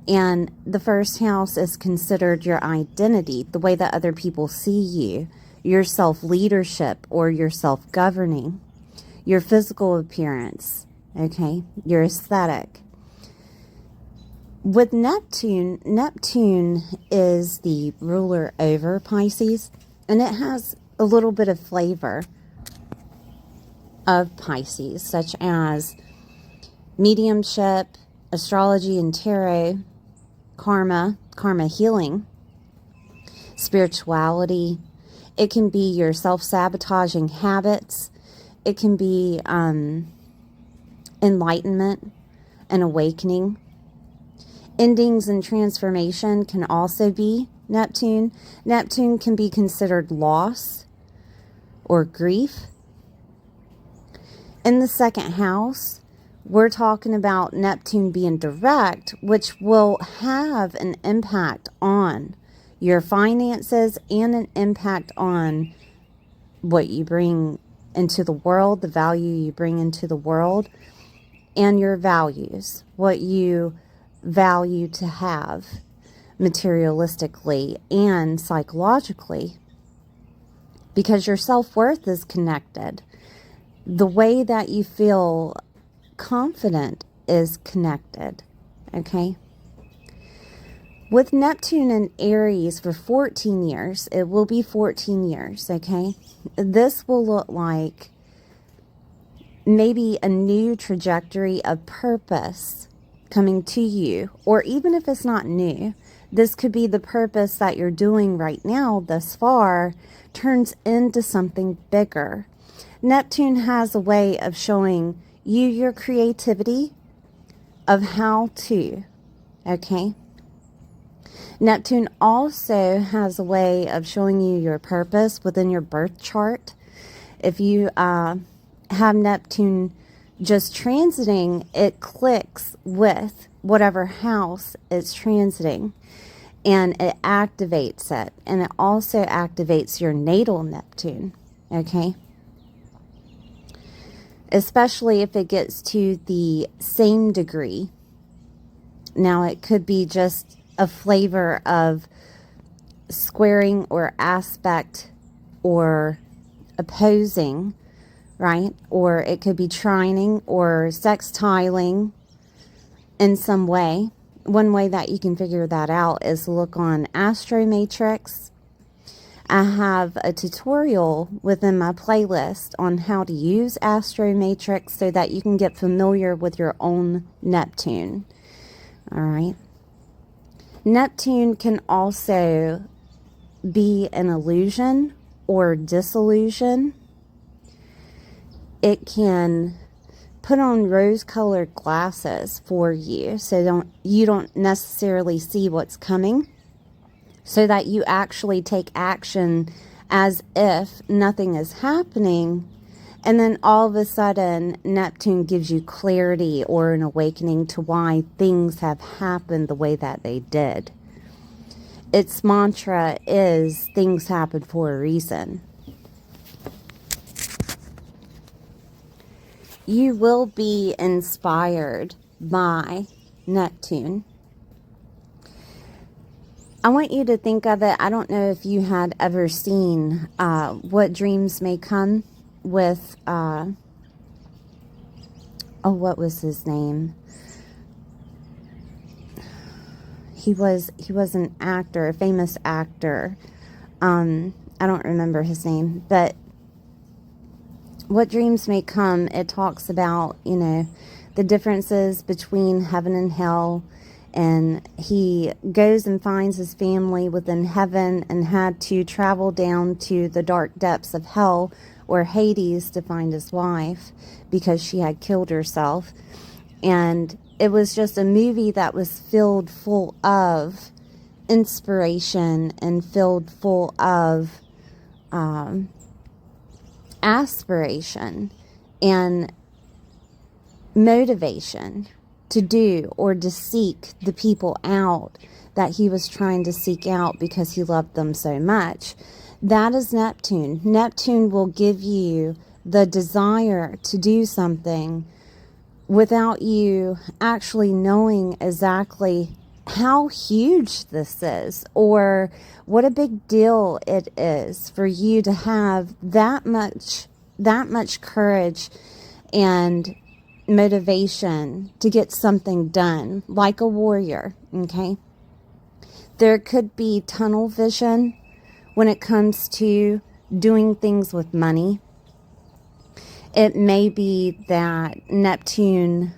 And the first house is considered your identity, the way that other people see you, your self-leadership or your self-governing, your physical appearance, okay, your aesthetic. With Neptune is the ruler over Pisces, and it has a little bit of flavor of Pisces, such as mediumship, astrology and tarot, karma healing, spirituality. It can be your self-sabotaging habits. It can be enlightenment and awakening. Endings and transformation can also be Neptune. Neptune can be considered loss or grief. In the second house, we're talking about Neptune being direct, which will have an impact on your finances and an impact on what you bring into the world, the value you bring into the world, and your values, what you value to have materialistically and psychologically, because your self-worth is connected. The way that you feel confident is connected, okay? With Neptune in Aries for 14 years, it will be 14 years, okay? This will look like maybe a new trajectory of purpose coming to you, or even if it's not new, this could be the purpose that you're doing right now thus far turns into something bigger. Neptune has a way of showing you your creativity of how to, okay? Neptune also has a way of showing you your purpose within your birth chart. If you have Neptune just transiting, it clicks with whatever house it's transiting, and it activates it. And it also activates your natal Neptune, okay? Especially if it gets to the same degree. Now, it could be just a flavor of squaring or aspect or opposing, right? Or it could be trining or sextiling in some way. One way that you can figure that out is look on Astro Matrix. I have a tutorial within my playlist on how to use Astro Matrix so that you can get familiar with your own Neptune. All right. Neptune can also be an illusion or disillusion. it can put on rose-colored glasses for you, so you don't necessarily see what's coming, so that you actually take action as if nothing is happening. And then all of a sudden, Neptune gives you clarity or an awakening to why things have happened the way that they did. Its mantra is, things happen for a reason. You will be inspired by Neptune. I want you to think of it, I don't know if you had ever seen What Dreams May Come with, what was his name? He was an actor, a famous actor. I don't remember his name, but What Dreams May Come, it talks about, the differences between heaven and hell, and he goes and finds his family within heaven and had to travel down to the dark depths of hell, or Hades, to find his wife because she had killed herself. And it was just a movie that was filled full of inspiration and filled full of aspiration and motivation to do or to seek the people out that he was trying to seek out because he loved them so much. That is Neptune. Neptune will give you the desire to do something without you actually knowing exactly how huge this is or what a big deal it is for you to have that much courage and motivation to get something done, like a warrior. Okay, there could be tunnel vision when it comes to doing things with money. It may be that Neptune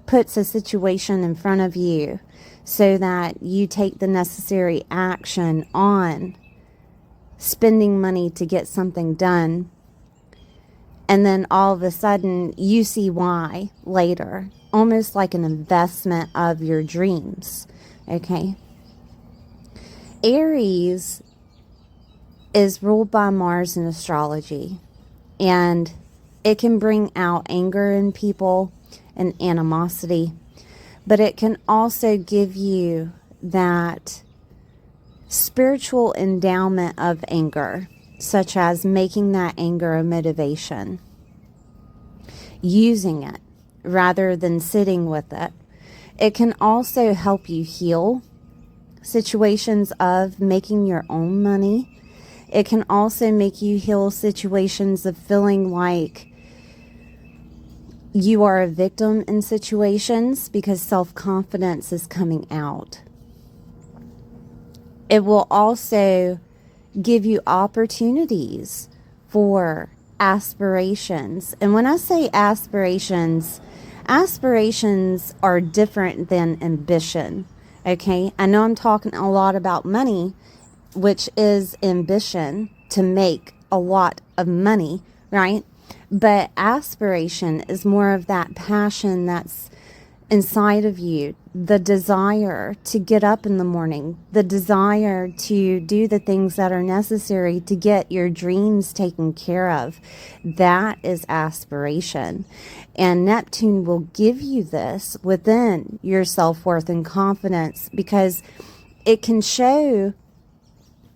puts a situation in front of you so that you take the necessary action on spending money to get something done. And then all of a sudden you see why later, almost like an investment of your dreams. Okay. Aries is ruled by Mars in astrology, and it can bring out anger in people and animosity, but it can also give you that spiritual endowment of anger, such as making that anger a motivation, using it rather than sitting with it. It can also help you heal situations of making your own money. It can also make you heal situations of feeling like you are a victim in situations because self-confidence is coming out. It will also give you opportunities for aspirations. And when I say aspirations are different than ambition. Okay, I know I'm talking a lot about money, which is ambition to make a lot of money, right? But aspiration is more of that passion that's inside of you, the desire to get up in the morning, the desire to do the things that are necessary to get your dreams taken care of. That is aspiration. And Neptune will give you this within your self-worth and confidence, because it can show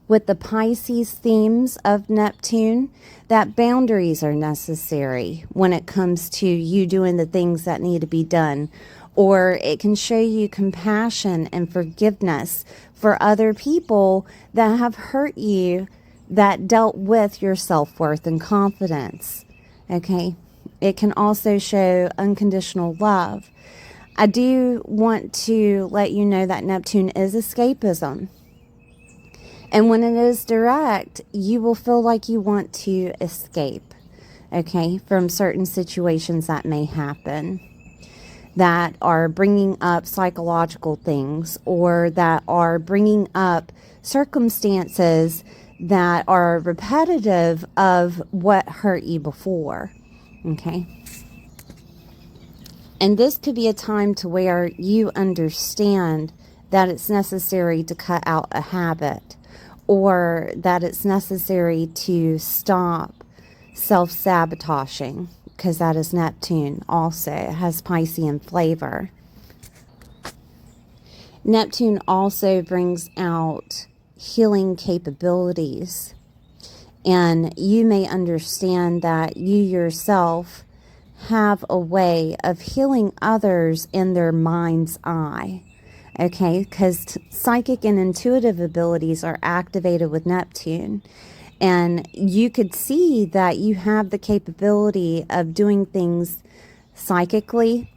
with the Pisces themes of Neptune that boundaries are necessary when it comes to you doing the things that need to be done. Or it can show you compassion and forgiveness for other people that have hurt you, that dealt with your self-worth and confidence. Okay? It can also show unconditional love. I do want to let you know that Neptune is escapism. And when it is direct, you will feel like you want to escape, okay, from certain situations that may happen, that are bringing up psychological things, or that are bringing up circumstances that are repetitive of what hurt you before. Okay. And this could be a time to where you understand that it's necessary to cut out a habit, or that it's necessary to stop self-sabotaging, because that is Neptune also. It has Piscean flavor. Neptune also brings out healing capabilities. And you may understand that you yourself have a way of healing others in their mind's eye. Okay, because psychic and intuitive abilities are activated with Neptune. And you could see that you have the capability of doing things psychically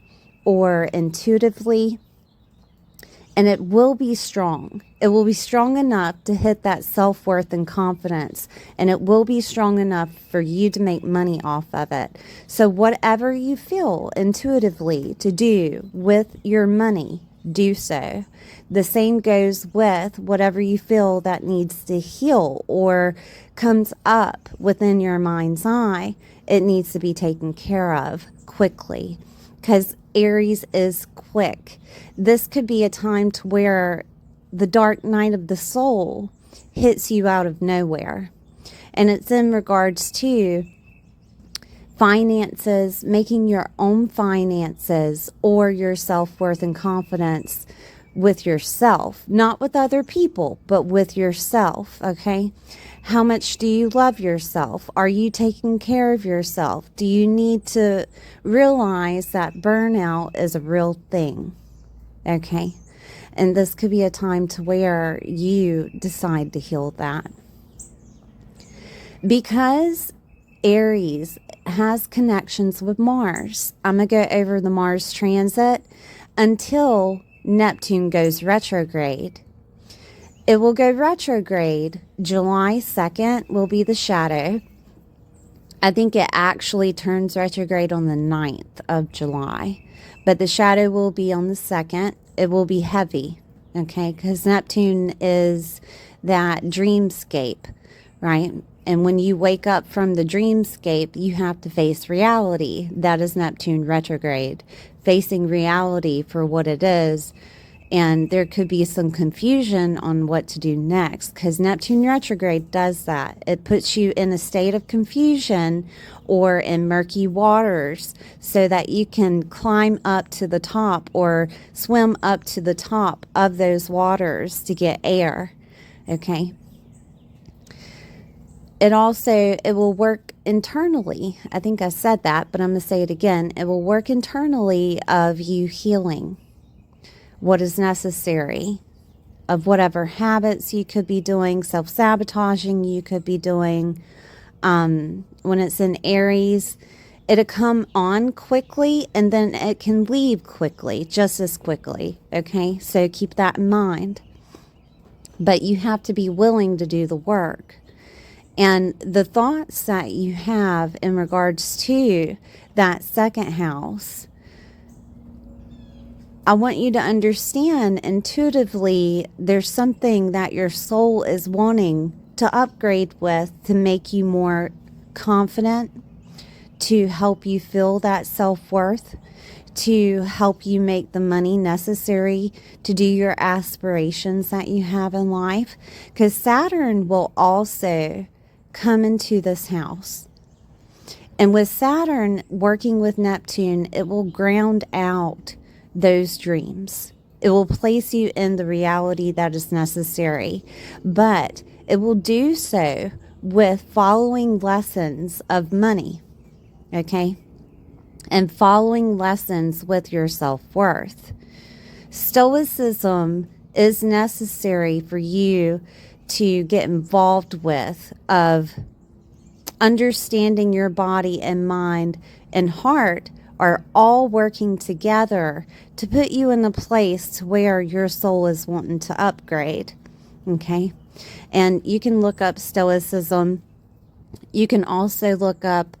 or intuitively. And it will be strong. It will be strong enough to hit that self-worth and confidence. And it will be strong enough for you to make money off of it. So whatever you feel intuitively to do with your money, do so. The same goes with whatever you feel that needs to heal or comes up within your mind's eye. It needs to be taken care of quickly, because Aries is quick. This could be a time to where the dark night of the soul hits you out of nowhere. And it's in regards to finances, making your own finances, or your self-worth and confidence with yourself, not with other people, but with yourself. Okay. How much do you love yourself? Are you taking care of yourself? Do you need to realize that burnout is a real thing? Okay. And this could be a time to where you decide to heal that. Because Aries has connections with Mars, I'm going to go over the Mars transit until Neptune goes retrograde. It will go retrograde. July 2nd will be the shadow. I think it actually turns retrograde on the 9th of July. But the shadow will be on the 2nd. It will be heavy, okay? Because Neptune is that dreamscape, right? And when you wake up from the dreamscape, you have to face reality. That is Neptune retrograde, facing reality for what it is. And there could be some confusion on what to do next, because Neptune retrograde does that. It puts you in a state of confusion or in murky waters so that you can climb up to the top or swim up to the top of those waters to get air. Okay. It will work internally. I think I said that, but I'm going to say it again. It will work internally of you healing what is necessary, of whatever habits you could be doing, self-sabotaging you could be doing. When it's in Aries, it'll come on quickly and then it can leave quickly, just as quickly. Okay, so keep that in mind. But you have to be willing to do the work. And the thoughts that you have in regards to that second house, I want you to understand intuitively there's something that your soul is wanting to upgrade with to make you more confident, to help you feel that self-worth, to help you make the money necessary to do your aspirations that you have in life. Because Saturn will also come into this house. And with Saturn working with Neptune, it will ground out those dreams. It will place you in the reality that is necessary, but it will do so with following lessons of money, okay? And following lessons with your self-worth. Stoicism is necessary for you to get involved with, of understanding your body and mind and heart are all working together to put you in a place where your soul is wanting to upgrade. Okay. And you can look up Stoicism. You can also look up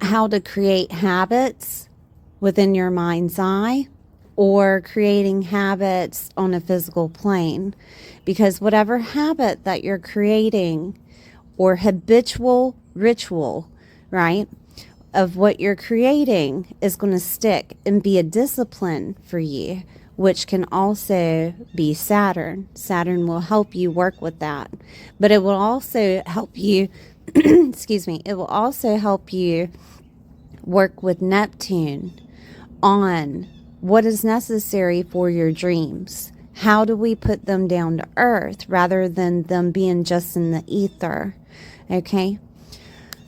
how to create habits within your mind's eye, or creating habits on a physical plane. Because whatever habit that you're creating or habitual ritual, right, of what you're creating is going to stick and be a discipline for you, which can also be Saturn. Saturn will help you work with that, but it will also help you, excuse me, it will also help you work with Neptune on what is necessary for your dreams. How do we put them down to earth rather than them being just in the ether? Okay.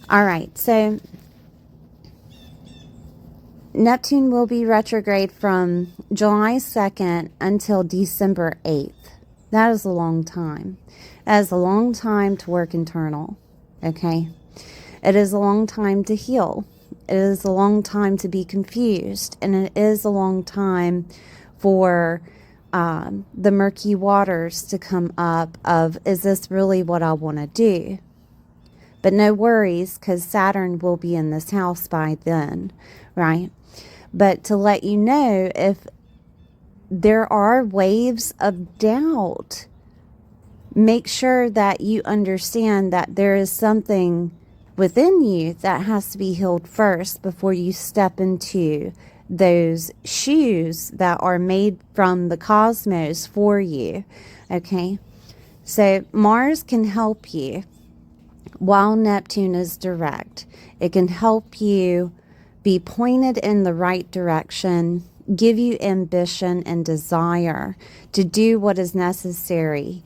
All right. So Neptune will be retrograde from July 2nd until December 8th. That is a long time. That is a long time to work internal. Okay. It is a long time to heal. It is a long time to be confused. And it is a long time for the murky waters to come up of, is this really what I want to do? But no worries, because Saturn will be in this house by then, right? But to let you know, if there are waves of doubt, make sure that you understand that there is something within you that has to be healed first before you step into those shoes that are made from the cosmos for you. Okay, so Mars can help you while Neptune is direct. It can help you be pointed in the right direction, give you ambition and desire to do what is necessary.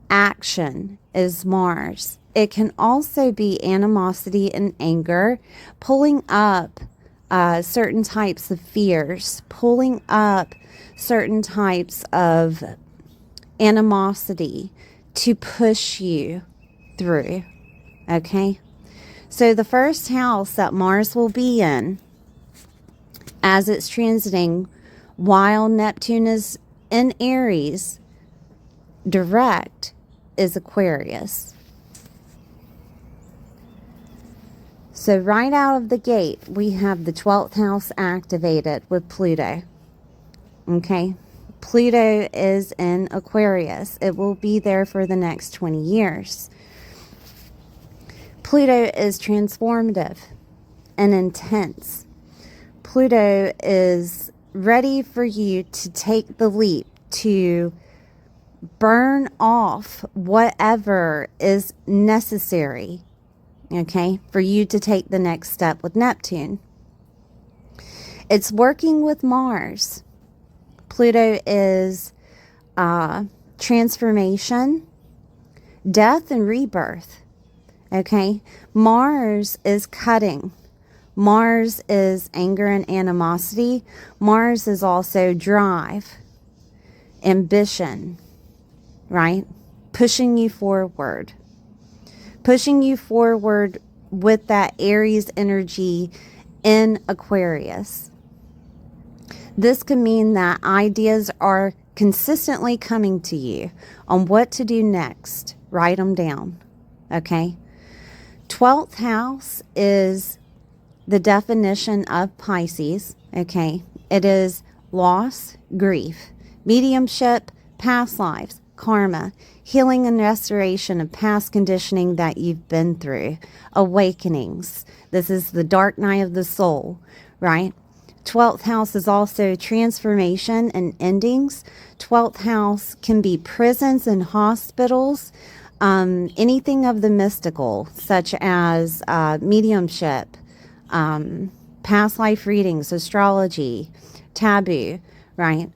Action is Mars. It can also be animosity and anger, pulling up certain types of fears, pulling up certain types of animosity to push you through. Okay? So the first house that Mars will be in as it's transiting while Neptune is in Aries direct is Aquarius. So right out of the gate, we have the 12th house activated with Pluto. Okay? Pluto is in Aquarius. It will be there for the next 20 years. Pluto is transformative and intense. Pluto is ready for you to take the leap, to burn off whatever is necessary, okay, for you to take the next step with Neptune. It's working with Mars. Pluto is transformation, death, and rebirth. Okay, Mars is cutting. Mars is anger and animosity. Mars is also drive, ambition, right? Pushing you forward. Pushing you forward with that Aries energy in Aquarius. This can mean that ideas are consistently coming to you on what to do next. Write them down, okay? 12th house is the definition of Pisces, okay? It is loss, grief, mediumship, past lives, karma, healing and restoration of past conditioning that you've been through, awakenings. This is the dark night of the soul, right? 12th house is also transformation and endings. 12th house can be prisons and hospitals, anything of the mystical, such as mediumship, past life readings, astrology, taboo, right?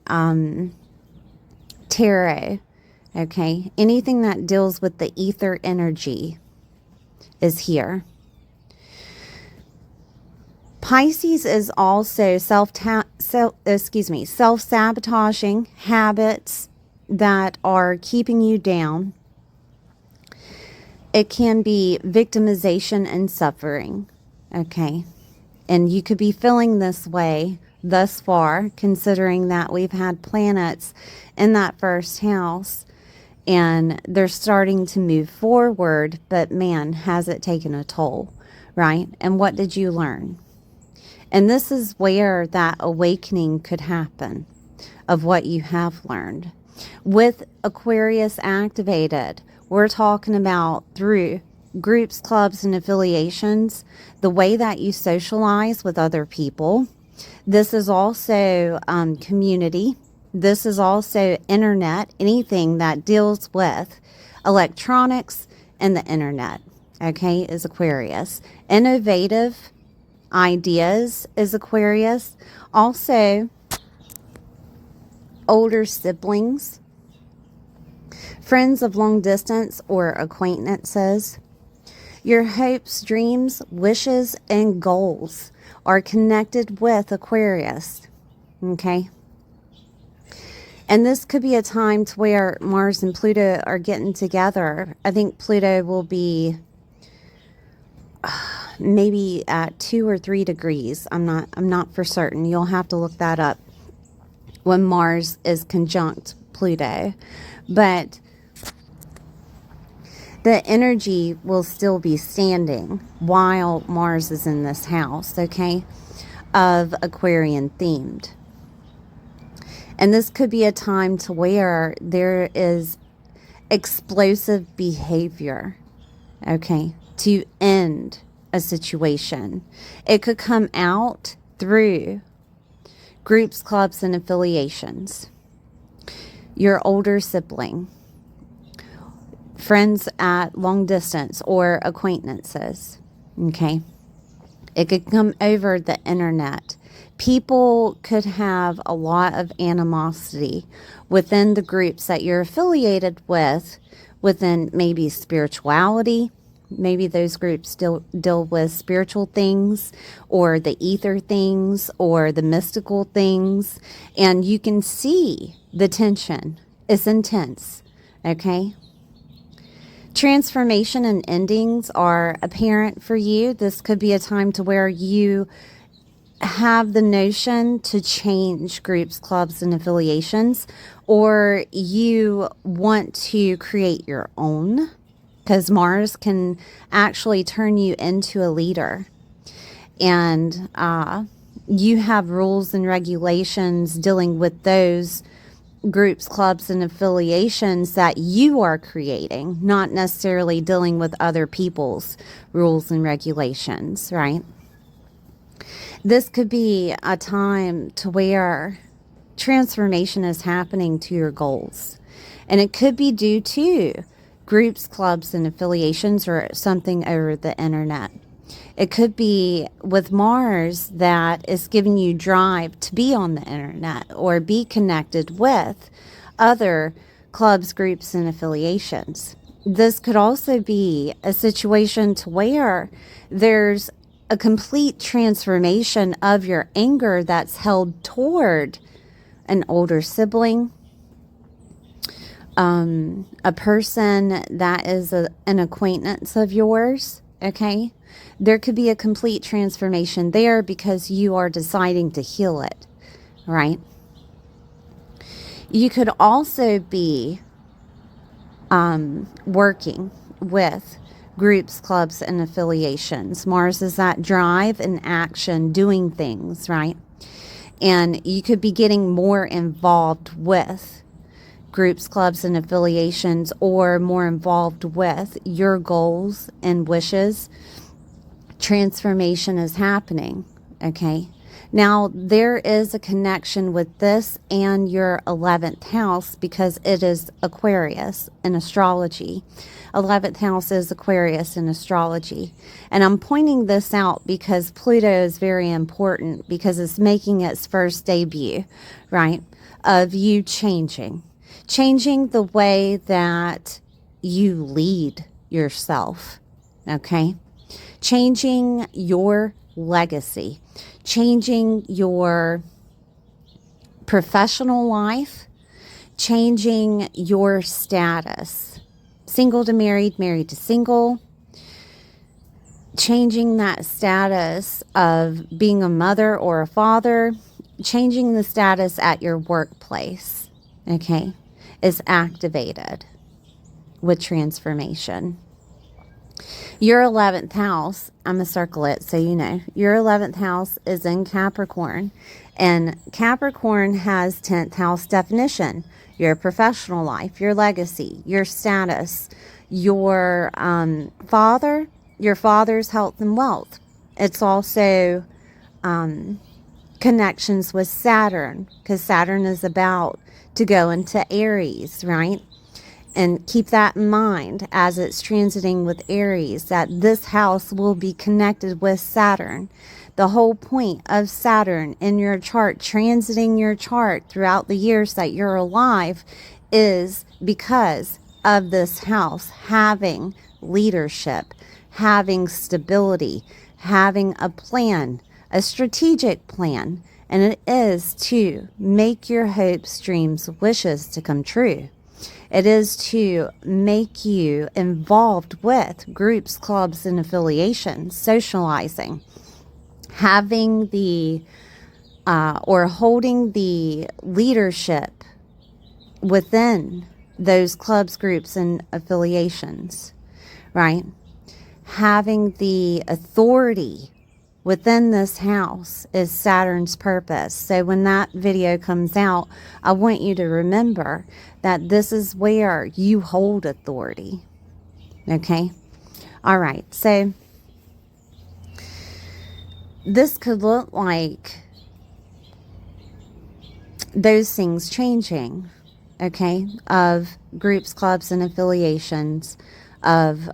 Tarot, okay? Anything that deals with the ether energy is here. Pisces is also self-sabotaging habits that are keeping you down. It can be victimization and suffering, okay? And you could be feeling this way thus far, considering that we've had planets in that first house and they're starting to move forward, but man, has it taken a toll, right? And what did you learn? And this is where that awakening could happen of what you have learned. With Aquarius activated, we're talking about through groups, clubs, and affiliations, the way that you socialize with other people. This is also community. This is also internet, anything that deals with electronics and the internet, okay, is Aquarius. Innovative ideas is Aquarius. Also, older siblings, friends of long distance or acquaintances. Your hopes, dreams, wishes, and goals are connected with Aquarius, okay? And this could be a time to where Mars and Pluto are getting together. I think Pluto will be maybe at 2 or 3 degrees. I'm not for certain. You'll have to look that up when Mars is conjunct Pluto. But the energy will still be standing while Mars is in this house, okay, of Aquarian themed. And this could be a time to where there is explosive behavior, okay, to end a situation. It could come out through groups, clubs, and affiliations. Your older sibling, friends at long distance, or acquaintances, okay? It could come over the internet. People could have a lot of animosity within the groups that you're affiliated with, within maybe spirituality. Maybe those groups still deal with spiritual things or the ether things or the mystical things. And you can see the tension. It's intense, okay? Transformation and endings are apparent for you. This could be a time to where you have the notion to change groups, clubs, and affiliations, or you want to create your own, because Mars can actually turn you into a leader. And you have rules and regulations dealing with those groups, clubs, and affiliations that you are creating, not necessarily dealing with other people's rules and regulations, right? This could be a time to where transformation is happening to your goals. And it could be due to groups, clubs, and affiliations, or something over the internet. It could be with Mars that is giving you drive to be on the internet or be connected with other clubs, groups, and affiliations. This could also be a situation to where there's a complete transformation of your anger that's held toward an older sibling, a person that is an acquaintance of yours, okay? There could be a complete transformation there because you are deciding to heal it, right? You could also be working with groups, clubs, and affiliations. Mars is that drive and action, doing things, right? And you could be getting more involved with groups, clubs, and affiliations, or more involved with your goals and wishes. Transformation is happening, okay? Now, there is a connection with this and your 11th house because it is Aquarius in astrology. 11th house is Aquarius in astrology. And I'm pointing this out because Pluto is very important because it's making its first debut, right, of you changing the way that you lead yourself, okay? Changing your legacy, changing your professional life, changing your status, single to married, married to single, changing that status of being a mother or a father, changing the status at your workplace, okay, is activated with transformation. Your 11th house, I'm going to circle it so you know. Your 11th house is in Capricorn. And Capricorn has 10th house definition. Your professional life, your legacy, your status, your your father's health and wealth. It's also connections with Saturn, because Saturn is about to go into Aries, right? And keep that in mind as it's transiting with Aries, that this house will be connected with Saturn. The whole point of Saturn in your chart, transiting your chart throughout the years that you're alive, is because of this house having leadership, having stability, having a plan, a strategic plan, and it is to make your hopes, dreams, wishes to come true. It is to make you involved with groups, clubs, and affiliations, socializing, having the or holding the leadership within those clubs, groups, and affiliations, right? Having the authority within this house is Saturn's purpose. So when that video comes out, I want you to remember that this is where you hold authority. Okay? All right. So this could look like those things changing, okay, of groups, clubs, and affiliations, of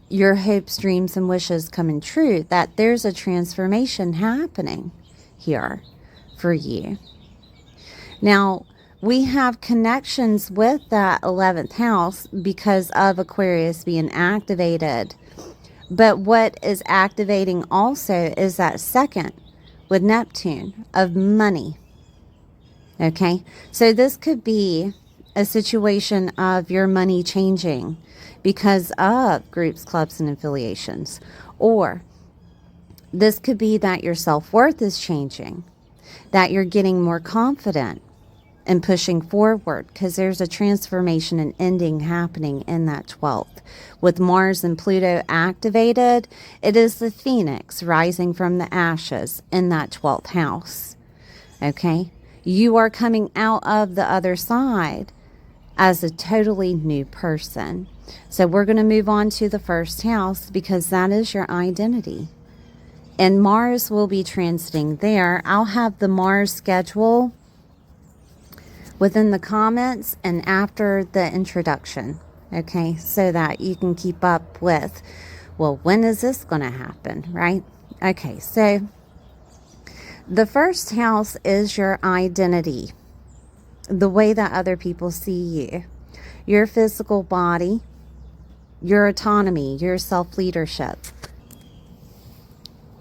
your hopes, dreams, and wishes coming true, that there's a transformation happening here for you. Now, we have connections with that 11th house because of Aquarius being activated. But what is activating also is that second with Neptune of money. Okay, so this could be a situation of your money changing because of groups, clubs, and affiliations. Or this could be that your self-worth is changing, that you're getting more confident and pushing forward, because there's a transformation and ending happening in that 12th. With Mars and Pluto activated, it is the phoenix rising from the ashes in that 12th house. Okay? You are coming out of the other side as a totally new person. So we're going to move on to the first house because that is your identity. And Mars will be transiting there. I'll have the Mars schedule within the comments and after the introduction. Okay, so that you can keep up with, well, when is this going to happen, right? Okay, so the first house is your identity, the way that other people see you, your physical body, your autonomy, your self-leadership.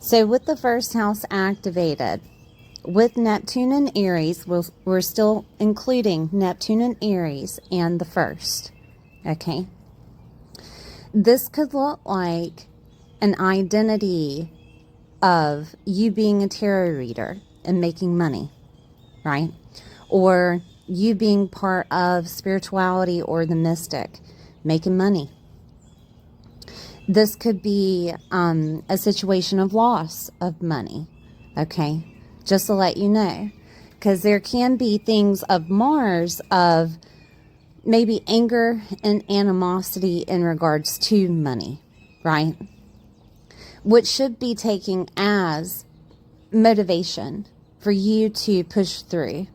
So with the first house activated, with Neptune and Aries, we're still including Neptune and Aries and the first. Okay. This could look like an identity of you being a tarot reader and making money, right? Or you being part of spirituality or the mystic, making money. This could be a situation of loss of money, okay? Just to let you know, because there can be things of Mars of maybe anger and animosity in regards to money, right? Which should be taken as motivation for you to push through.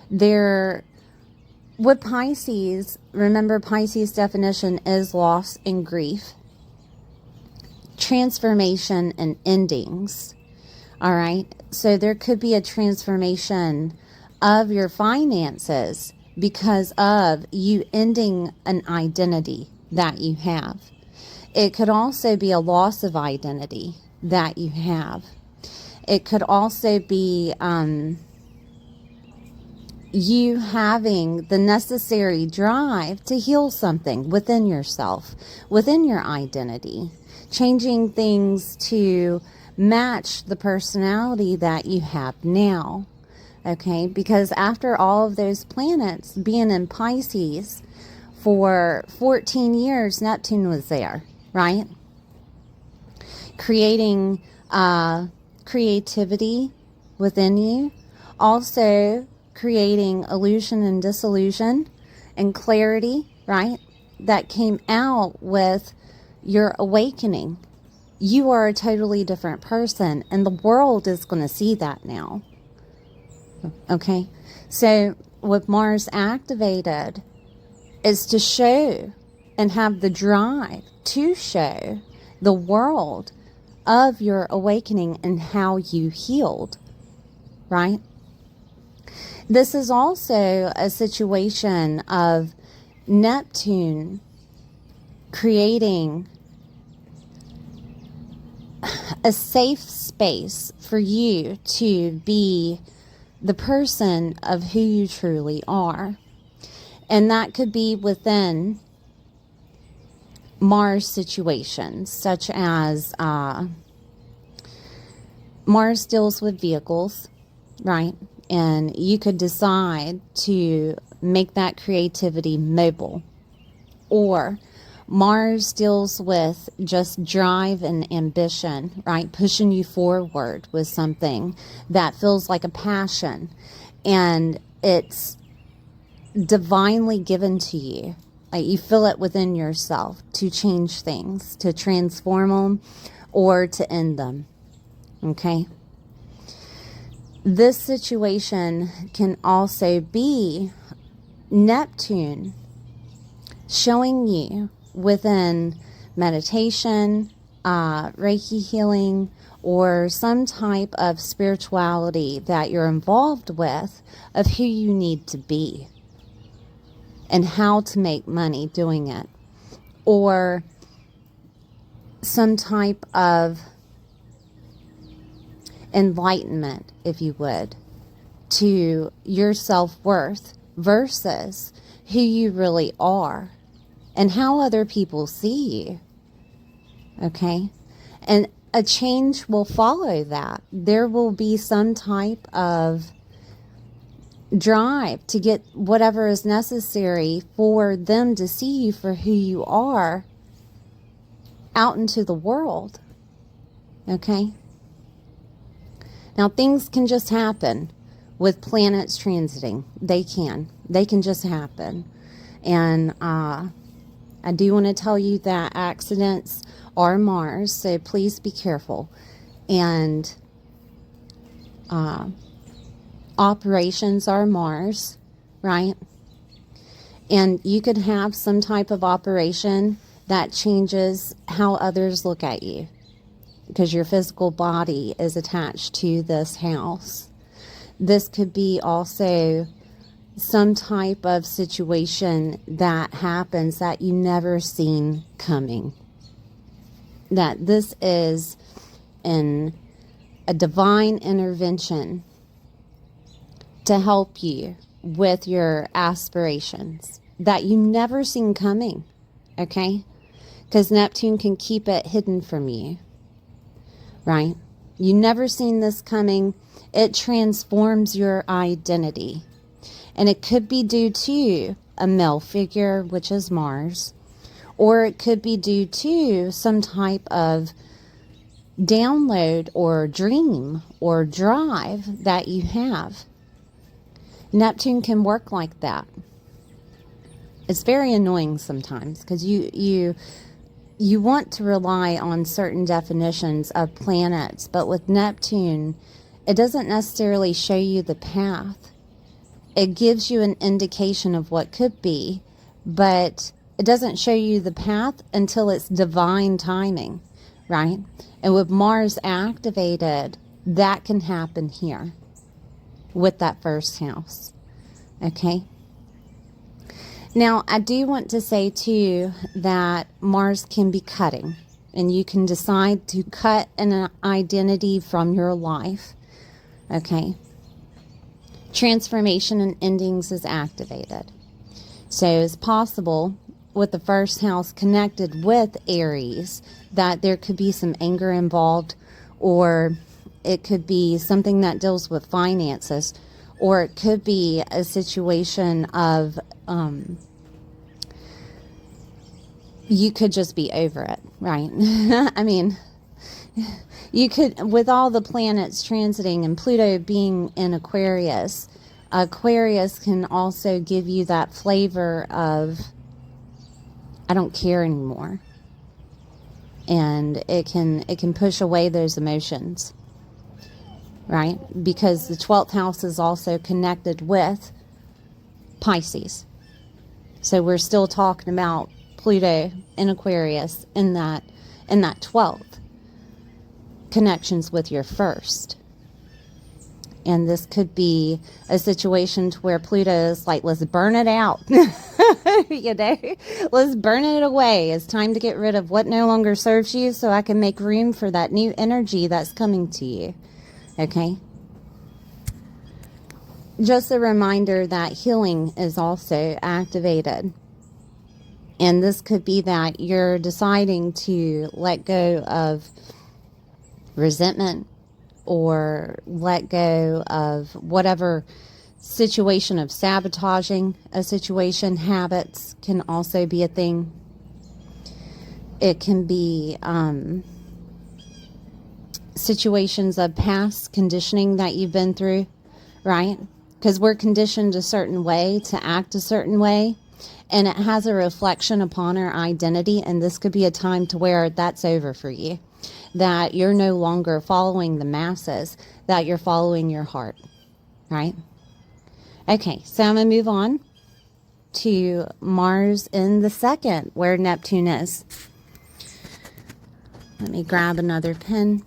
With Pisces, remember Pisces' definition is loss and grief, transformation and endings. All right. So there could be a transformation of your finances because of you ending an identity that you have. It could also be a loss of identity that you have. It could also be you having the necessary drive to heal something within yourself, within your identity, changing things to match the personality that you have now. Okay, because after all of those planets being in Pisces for 14 years, Neptune was there, right? Creating creativity within you. Also creating illusion and disillusion and clarity, right? that came out with your awakening. You are a totally different person, and the world is going to see that now. Okay? So with Mars activated is to show and have the drive to show the world of your awakening and how you healed, right? This is also a situation of Neptune creating a safe space for you to be the person of who you truly are. And that could be within Mars situations, such as Mars deals with vehicles, right? And you could decide to make that creativity mobile. Or Mars deals with just drive and ambition, right? Pushing you forward with something that feels like a passion. And it's divinely given to you. Like you feel it within yourself to change things, to transform them, or to end them. Okay? This situation can also be Neptune showing you within meditation, Reiki healing, or some type of spirituality that you're involved with of who you need to be and how to make money doing it. Or some type of enlightenment, if you would, to your self-worth versus who you really are and how other people see you. Okay? And a change will follow that. There will be some type of drive to get whatever is necessary for them to see you for who you are out into the world. Okay? Now, things can just happen with planets transiting. They can just happen. And I do want to tell you that accidents are Mars, so please be careful. And operations are Mars, right? And you could have some type of operation that changes how others look at you, because your physical body is attached to this house. This could be also some type of situation that happens that you never seen coming. That this is a divine intervention to help you with your aspirations that you never seen coming, okay? Because Neptune can keep it hidden from you. Right? You never seen this coming. It transforms your identity. And it could be due to a male figure, which is Mars, or it could be due to some type of download or dream or drive that you have. Neptune can work like that. It's very annoying sometimes because you want to rely on certain definitions of planets, but with Neptune, it doesn't necessarily show you the path. It gives you an indication of what could be, but it doesn't show you the path until it's divine timing, right? And with Mars activated, that can happen here with that first house, okay? Now, I do want to say, too, that Mars can be cutting, and you can decide to cut an identity from your life, okay? Transformation and endings is activated. So it's possible with the first house connected with Aries that there could be some anger involved, or it could be something that deals with finances, or it could be a situation of you could just be over it, right? I mean, you could, with all the planets transiting and Pluto being in Aquarius, Aquarius can also give you that flavor of I don't care anymore. And it can push away those emotions, right? Because the 12th house is also connected with Pisces. So we're still talking about Pluto in Aquarius in that 12th. Connections with your first. And this could be a situation to where Pluto is like, let's burn it out. You know, let's burn it away. It's time to get rid of what no longer serves you so I can make room for that new energy that's coming to you. Okay? Just a reminder that healing is also activated. And this could be that you're deciding to let go of resentment or let go of whatever situation of sabotaging a situation. Habits can also be a thing. It can be situations of past conditioning that you've been through, right? Because we're conditioned a certain way to act a certain way, and it has a reflection upon our identity, and this could be a time to where that's over for you. That you're no longer following the masses, that you're following your heart, right? Okay, so I'm going to move on to Mars in the second, where Neptune is. Let me grab another pen.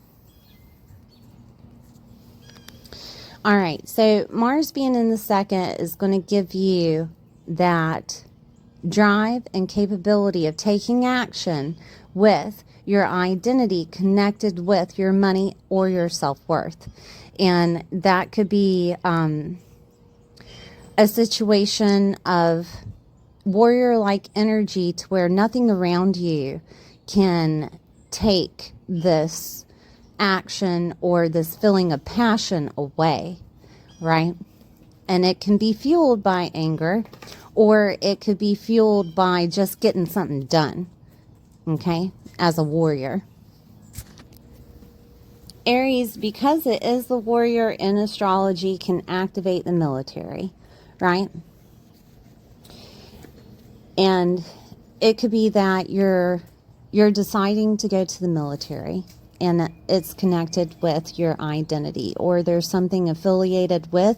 All right, so Mars being in the second is going to give you that drive and capability of taking action with your identity connected with your money or your self-worth. And that could be a situation of warrior-like energy to where nothing around you can take this action or this feeling of passion away, right? And it can be fueled by anger, or it could be fueled by just getting something done, okay, as a warrior. Aries, because it is the warrior in astrology, can activate the military, right? And it could be that you're deciding to go to the military, and it's connected with your identity, or there's something affiliated with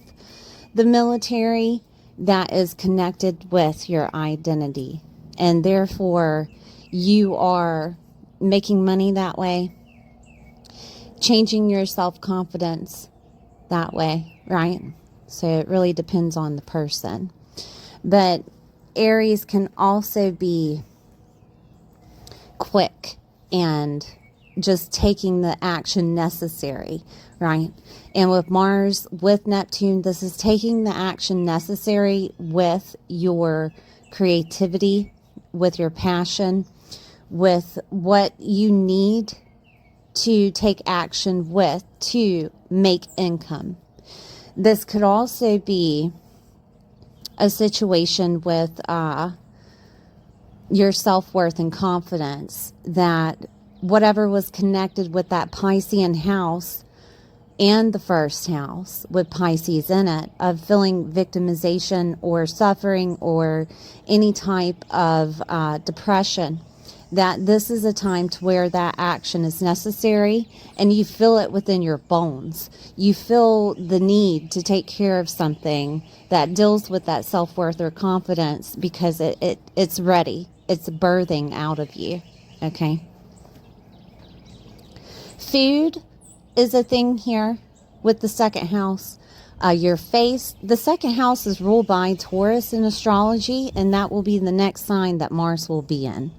the military that is connected with your identity, and therefore you are making money that way, changing your self-confidence that way, right? So it really depends on the person. But Aries can also be quick and just taking the action necessary, right? And with Mars, with Neptune, this is taking the action necessary with your creativity, with your passion, with what you need to take action with to make income. This could also be a situation with your self-worth and confidence, that whatever was connected with that Piscean house and the first house with Pisces in it, of feeling victimization or suffering or any type of depression, that this is a time to where that action is necessary, and you feel it within your bones. You feel the need to take care of something that deals with that self-worth or confidence, because it's ready. It's birthing out of you, okay? Food is a thing here with the second house. Your face, the second house is ruled by Taurus in astrology, and that will be the next sign that Mars will be in,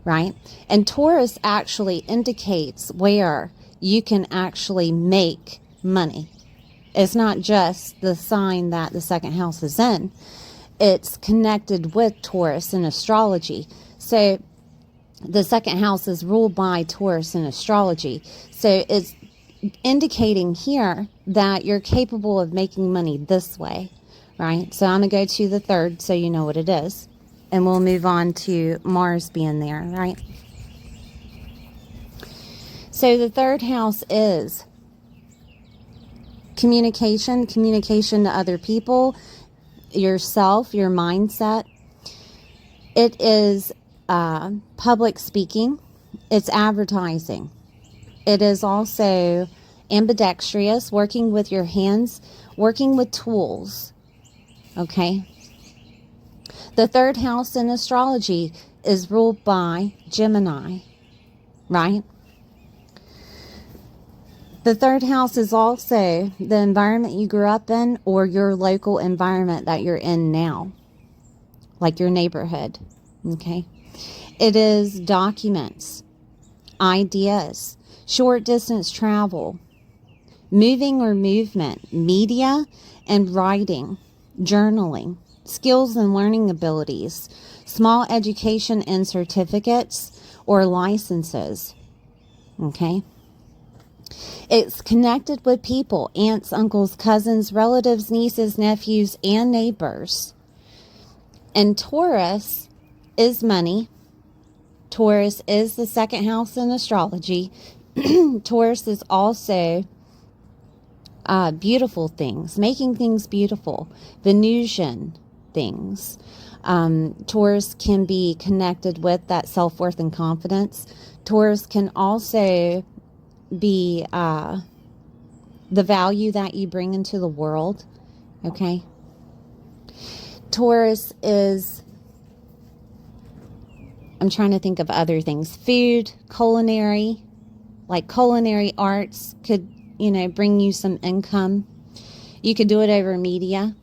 right? And Taurus actually indicates where you can actually make money. It's not just the sign that the second house is in. It's connected with Taurus in astrology. So the second house is ruled by Taurus in astrology. So it's indicating here that you're capable of making money this way, right? So I'm going to go to the third so you know what it is. And we'll move on to Mars being there, right? So the third house is communication to other people, yourself, your mindset. It is public speaking. It's advertising. It is also ambidextrous, working with your hands, working with tools. Okay. The third house in astrology is ruled by Gemini, right? The third house is also the environment you grew up in or your local environment that you're in now, like your neighborhood, okay? It is documents, ideas, short distance travel, moving or movement, media and writing, journaling, skills and learning abilities, small education and certificates or licenses, okay? It's connected with people, aunts, uncles, cousins, relatives, nieces, nephews, and neighbors. And Taurus is money. Taurus is the second house in astrology. Taurus is also beautiful things, making things beautiful, Venusian things. Taurus can be connected with that self-worth and confidence. Taurus can also be the value that you bring into the world, okay? Taurus is, I'm trying to think of other things, food, culinary, like culinary arts could, bring you some income. You could do it over media.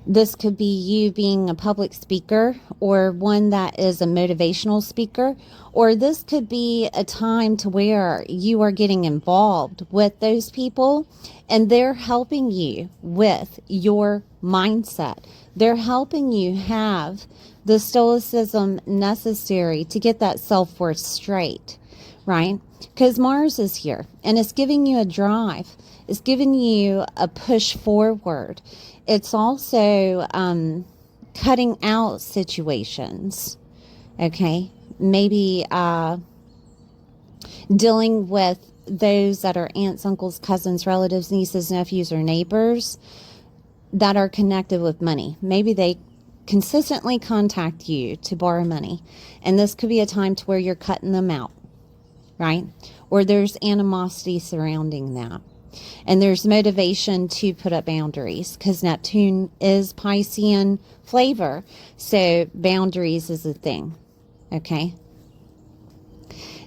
This could be you being a public speaker or one that is a motivational speaker, or this could be a time to where you are getting involved with those people and they're helping you with your mindset. They're helping you have the stoicism necessary to get that self-worth straight, right? Because Mars is here and it's giving you a drive. It's giving you a push forward. It's also cutting out situations, okay? Maybe dealing with those that are aunts, uncles, cousins, relatives, nieces, nephews, or neighbors that are connected with money. Maybe they consistently contact you to borrow money, and this could be a time to where you're cutting them out, right? Or there's animosity surrounding that. And there's motivation to put up boundaries because Neptune is Piscean flavor. So boundaries is a thing. Okay.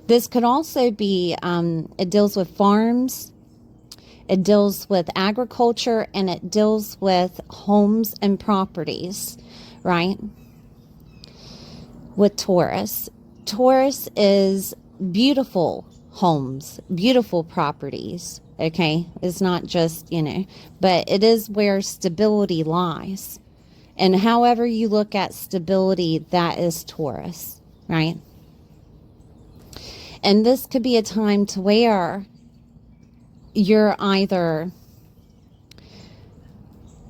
This could also be, it deals with farms. It deals with agriculture and it deals with homes and properties, right? With Taurus. Taurus is beautiful homes, beautiful properties. Okay, it's not just, but it is where stability lies. And however you look at stability, that is Taurus, right? And this could be a time to where you're either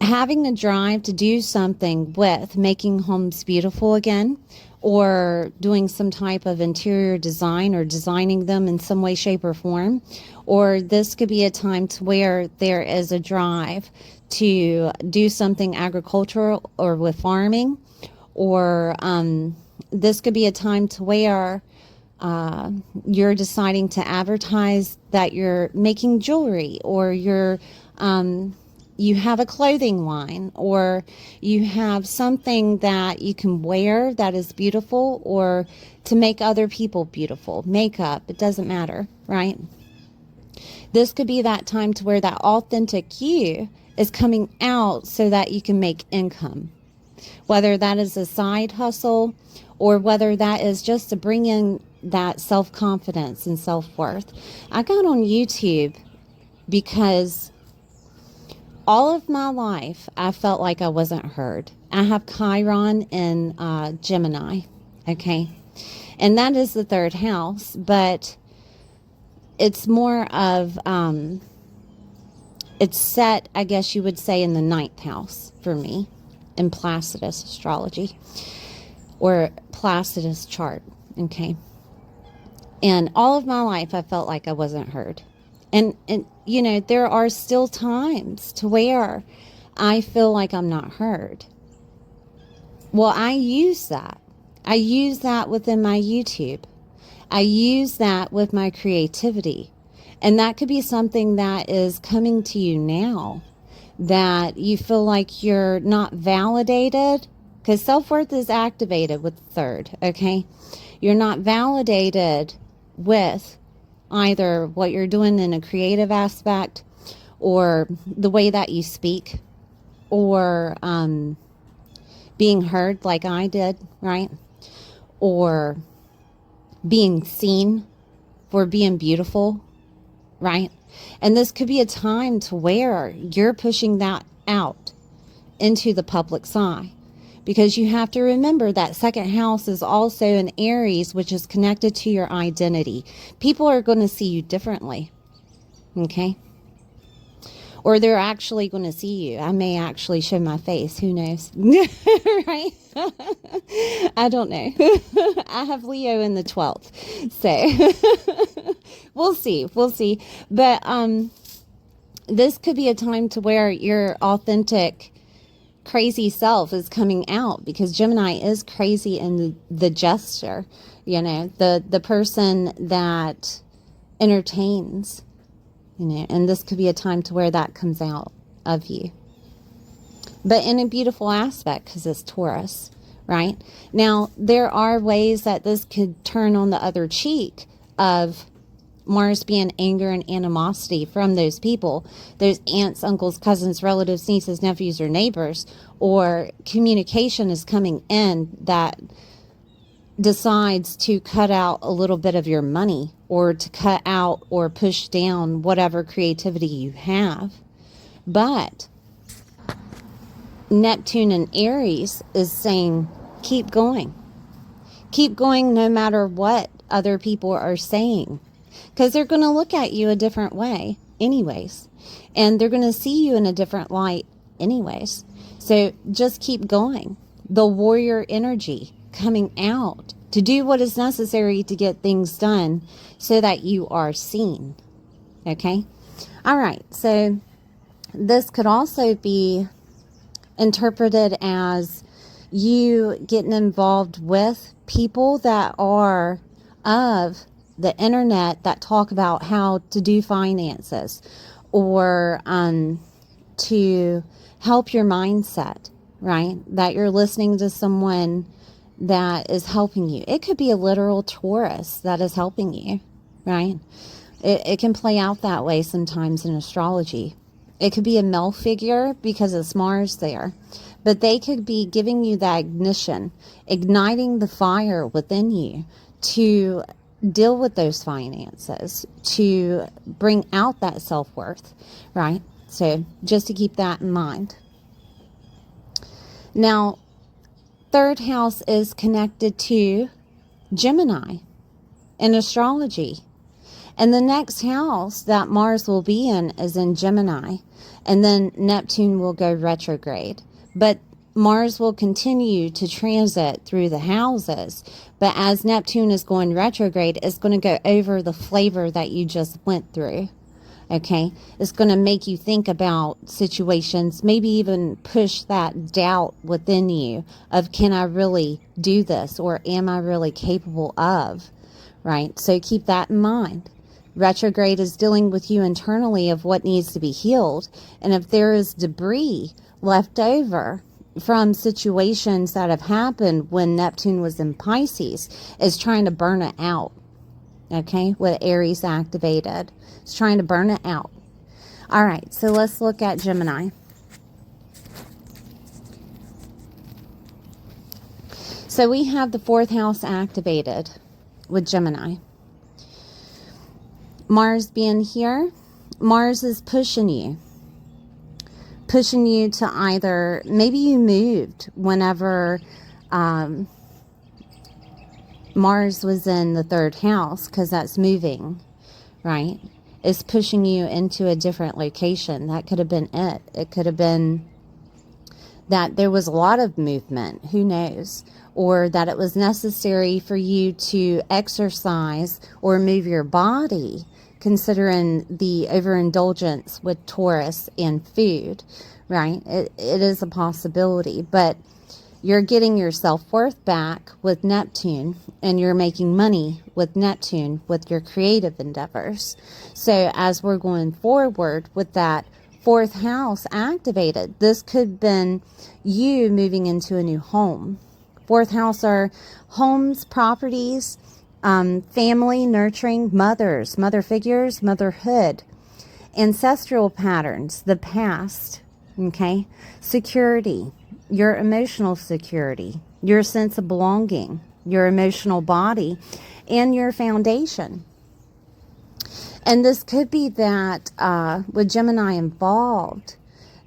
having a drive to do something with making homes beautiful again, or doing some type of interior design or designing them in some way, shape, or form. Or this could be a time to where there is a drive to do something agricultural or with farming. Or this could be a time to where you're deciding to advertise that you're making jewelry, or you have a clothing line, or you have something that you can wear that is beautiful, or to make other people beautiful. Makeup, it doesn't matter, right? This could be that time to where that authentic you is coming out so that you can make income. Whether that is a side hustle or whether that is just to bring in that self-confidence and self-worth. I got on YouTube because all of my life, I felt like I wasn't heard. I have Chiron in Gemini, okay? And that is the third house, but it's more of, it's set, I guess you would say, in the ninth house for me in Placidus astrology or Placidus chart, okay? And all of my life, I felt like I wasn't heard. And there are still times to where I feel like I'm not heard. Well, I use that. I use that within my YouTube. I use that with my creativity. And that could be something that is coming to you now, that you feel like you're not validated, because self-worth is activated with the third, okay? You're not validated with either what you're doing in a creative aspect, or the way that you speak, or being heard like I did, right? Or being seen for being beautiful, right? And this could be a time to where you're pushing that out into the public's eye, because you have to remember that second house is also an Aries, which is connected to your identity. People are going to see you differently, okay? Or they're actually going to see you. I may actually show my face. Who knows? Right? I don't know. I have Leo in the 12th. So we'll see. We'll see. But this could be a time to where your authentic, crazy self is coming out, because Gemini is crazy in the gesture. You know, the person that entertains. You know, and this could be a time to where that comes out of you. But in a beautiful aspect, because it's Taurus, right? Now, there are ways that this could turn on the other cheek of Mars being anger and animosity from those people, those aunts, uncles, cousins, relatives, nieces, nephews, or neighbors, or communication is coming in that decides to cut out a little bit of your money, or to cut out or push down whatever creativity you have. But Neptune in Aries is saying, keep going. Keep going no matter what other people are saying, because they're going to look at you a different way anyways, and they're going to see you in a different light anyways. So just keep going. The warrior energy coming out to do what is necessary to get things done so that you are seen. Okay? All right. So this could also be interpreted as you getting involved with people that are of the internet that talk about how to do finances, or to help your mindset, right? That you're listening to someone that is helping you. It could be a literal Taurus that is helping you, right? It can play out that way sometimes in astrology. It could be a male figure because it's Mars there, but they could be giving you that ignition, igniting the fire within you to deal with those finances, to bring out that self-worth, right? So just to keep that in mind. Now, third house is connected to Gemini in astrology. And the next house that Mars will be in is in Gemini. And then Neptune will go retrograde. But Mars will continue to transit through the houses. But as Neptune is going retrograde, it's going to go over the flavor that you just went through. Okay? It's going to make you think about situations, maybe even push that doubt within you of, can I really do this? Or am I really capable of? Right? So keep that in mind. Retrograde is dealing with you internally of what needs to be healed. And if there is debris left over from situations that have happened when Neptune was in Pisces, it's trying to burn it out. Okay, with Aries activated. It's trying to burn it out. All right, so let's look at Gemini. So we have the fourth house activated with Gemini. Mars being here, Mars is pushing you to either, maybe you moved whenever Mars was in the third house, because that's moving, right? It's pushing you into a different location. That could have been it. It could have been that there was a lot of movement, who knows, or that it was necessary for you to exercise or move your body, considering the overindulgence with Taurus and food, right? It is a possibility, but You're getting your self-worth back with Neptune, and you're making money with Neptune with your creative endeavors. So as we're going forward with that fourth house activated, this could have been you moving into a new home. Fourth house are homes, properties, family, nurturing, mothers, mother figures, motherhood, ancestral patterns, the past, okay, security, your emotional security, your sense of belonging, your emotional body, and your foundation. And this could be that with Gemini involved,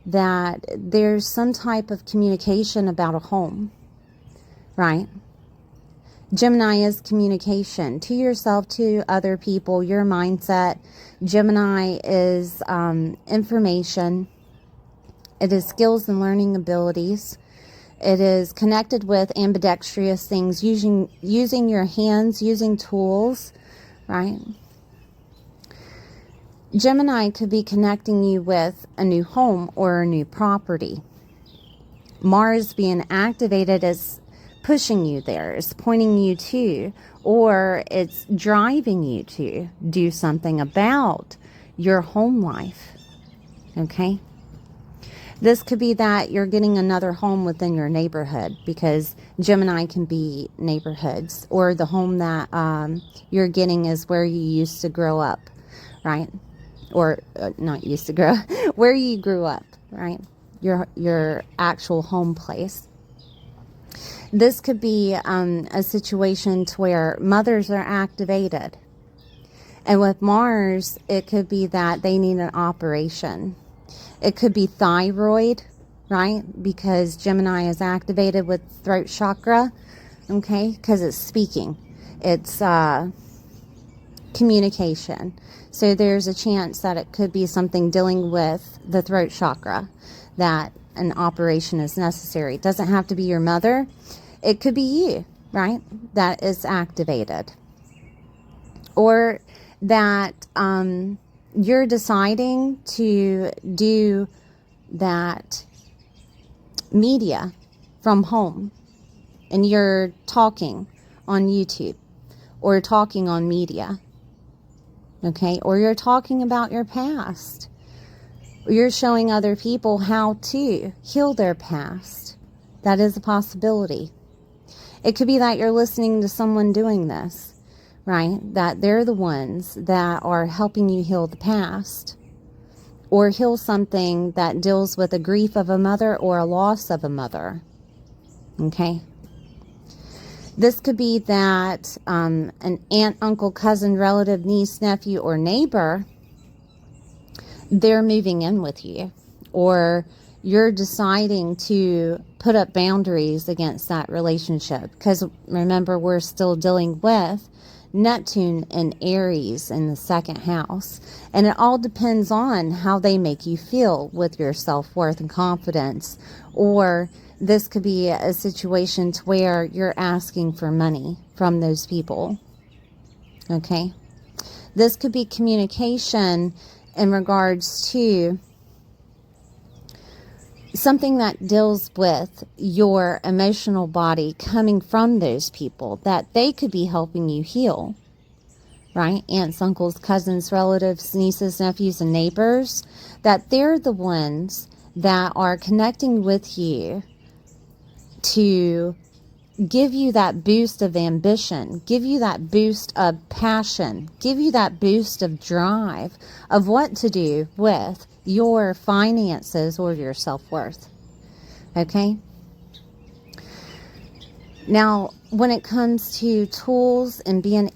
that there's some type of communication about a home, right? Gemini is communication to yourself, to other people, your mindset. Gemini is information. It is skills and learning abilities. It is connected with ambidextrous things, using your hands, using tools, right? Gemini could be connecting you with a new home or a new property. Mars being activated is pushing you there, is pointing you to, or it's driving you to do something about your home life, okay? This could be that you're getting another home within your neighborhood, because Gemini can be neighborhoods, or the home that you're getting is where you used to grow up, right? Or not used to grow, where you grew up, right? Your actual home place. This could be a situation to where mothers are activated. And with Mars, it could be that they need an operation. It could be thyroid, right? Because Gemini is activated with throat chakra, okay? Because it's speaking. It's communication. So there's a chance that it could be something dealing with the throat chakra, that an operation is necessary. It doesn't have to be your mother. It could be you, right? That is activated. Or that you're deciding to do that media from home, and you're talking on YouTube or talking on media, okay? Or you're talking about your past. You're showing other people how to heal their past. That is a possibility. It could be that you're listening to someone doing this, right? That they're the ones that are helping you heal the past, or heal something that deals with a grief of a mother or a loss of a mother, okay? This could be that an aunt, uncle, cousin, relative, niece, nephew, or neighbor, they're moving in with you, or you're deciding to put up boundaries against that relationship. Because remember, we're still dealing with Neptune and Aries in the second house. And it all depends on how they make you feel with your self-worth and confidence. Or this could be a situation to where you're asking for money from those people. Okay? This could be communication in regards to something that deals with your emotional body coming from those people, that they could be helping you heal, right? Aunts, uncles, cousins, relatives, nieces, nephews, and neighbors, that they're the ones that are connecting with you to give you that boost of ambition, give you that boost of passion, give you that boost of drive of what to do with your finances or your self-worth. Okay? Now, when it comes to tools and being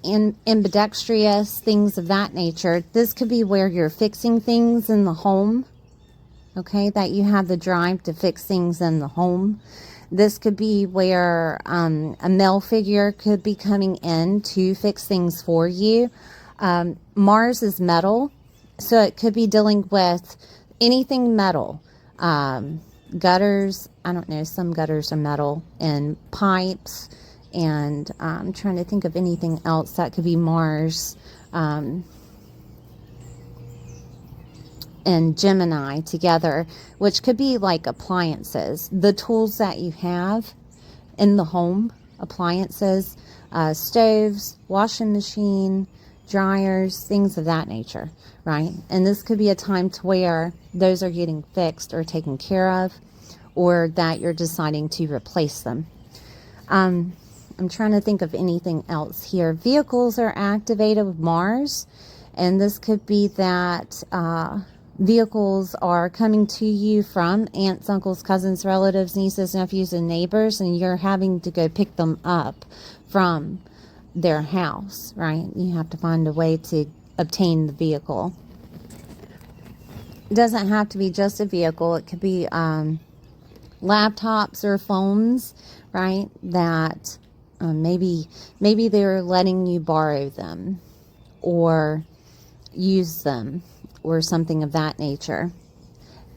ambidextrous, things of that nature, this could be where you're fixing things in the home. Okay? That you have the drive to fix things in the home. This could be where a male figure could be coming in to fix things for you. Mars is metal, so it could be dealing with anything metal. Gutters, I don't know, some gutters are metal, and pipes, and I'm trying to think of anything else that could be Mars and Gemini together, which could be like appliances, the tools that you have, in the home, appliances, stoves, washing machine, dryers, things of that nature, right? And this could be a time to where those are getting fixed or taken care of, or that you're deciding to replace them. I'm trying to think of anything else here. Vehicles are activated with Mars, and this could be that vehicles are coming to you from aunts, uncles, cousins, relatives, nieces, nephews, and neighbors, and you're having to go pick them up from their house, right? You have to find a way to obtain the vehicle. It doesn't have to be just a vehicle. It could be laptops or phones, right? That maybe they're letting you borrow them or use them or something of that nature.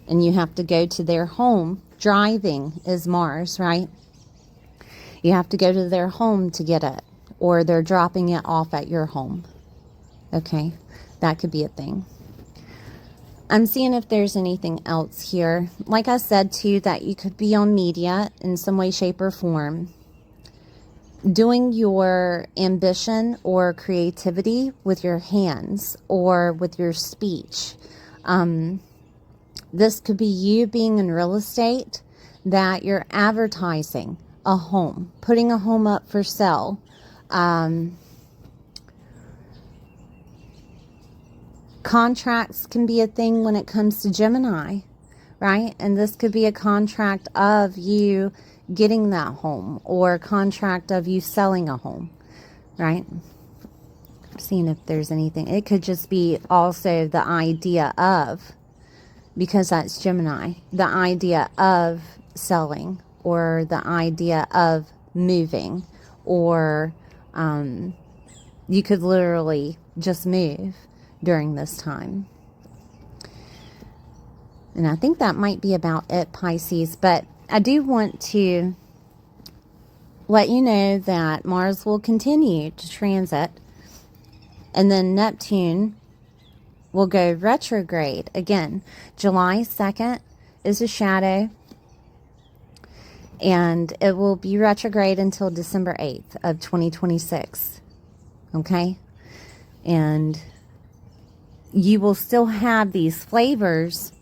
And you have to go to their home. Driving is Mars, right? You have to go to their home to get it, or they're dropping it off at your home. Okay, that could be a thing. I'm seeing if there's anything else here. Like I said too, that you could be on media in some way, shape, or form, doing your ambition or creativity with your hands or with your speech. This could be you being in real estate, that you're advertising a home, putting a home up for sale. Contracts can be a thing when it comes to Gemini, right? And this could be a contract of you getting that home, or a contract of you selling a home, right? I'm seeing if there's anything. It could just be also the idea of, because that's Gemini, the idea of selling, or the idea of moving, or you could literally just move during this time. And I think that might be about it, Pisces. But I do want to let you know that Mars will continue to transit, and then Neptune will go retrograde again. July 2nd is a shadow, and it will be retrograde until December 8th of 2026. Okay? And you will still have these flavors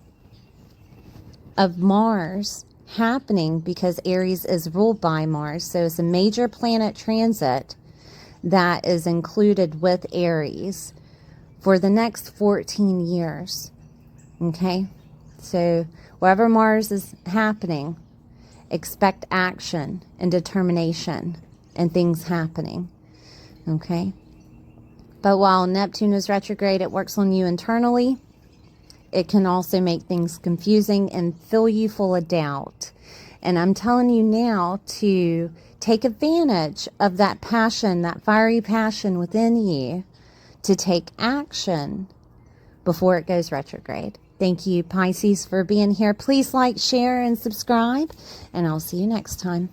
of Mars happening because Aries is ruled by Mars. So it's a major planet transit that is included with Aries for the next 14 years. Okay? So wherever Mars is happening, expect action and determination and things happening. Okay? But while Neptune is retrograde, it works on you internally. It can also make things confusing and fill you full of doubt. And I'm telling you now to take advantage of that passion, that fiery passion within you, to take action before it goes retrograde. Thank you, Pisces, for being here. Please like, share, and subscribe, and I'll see you next time.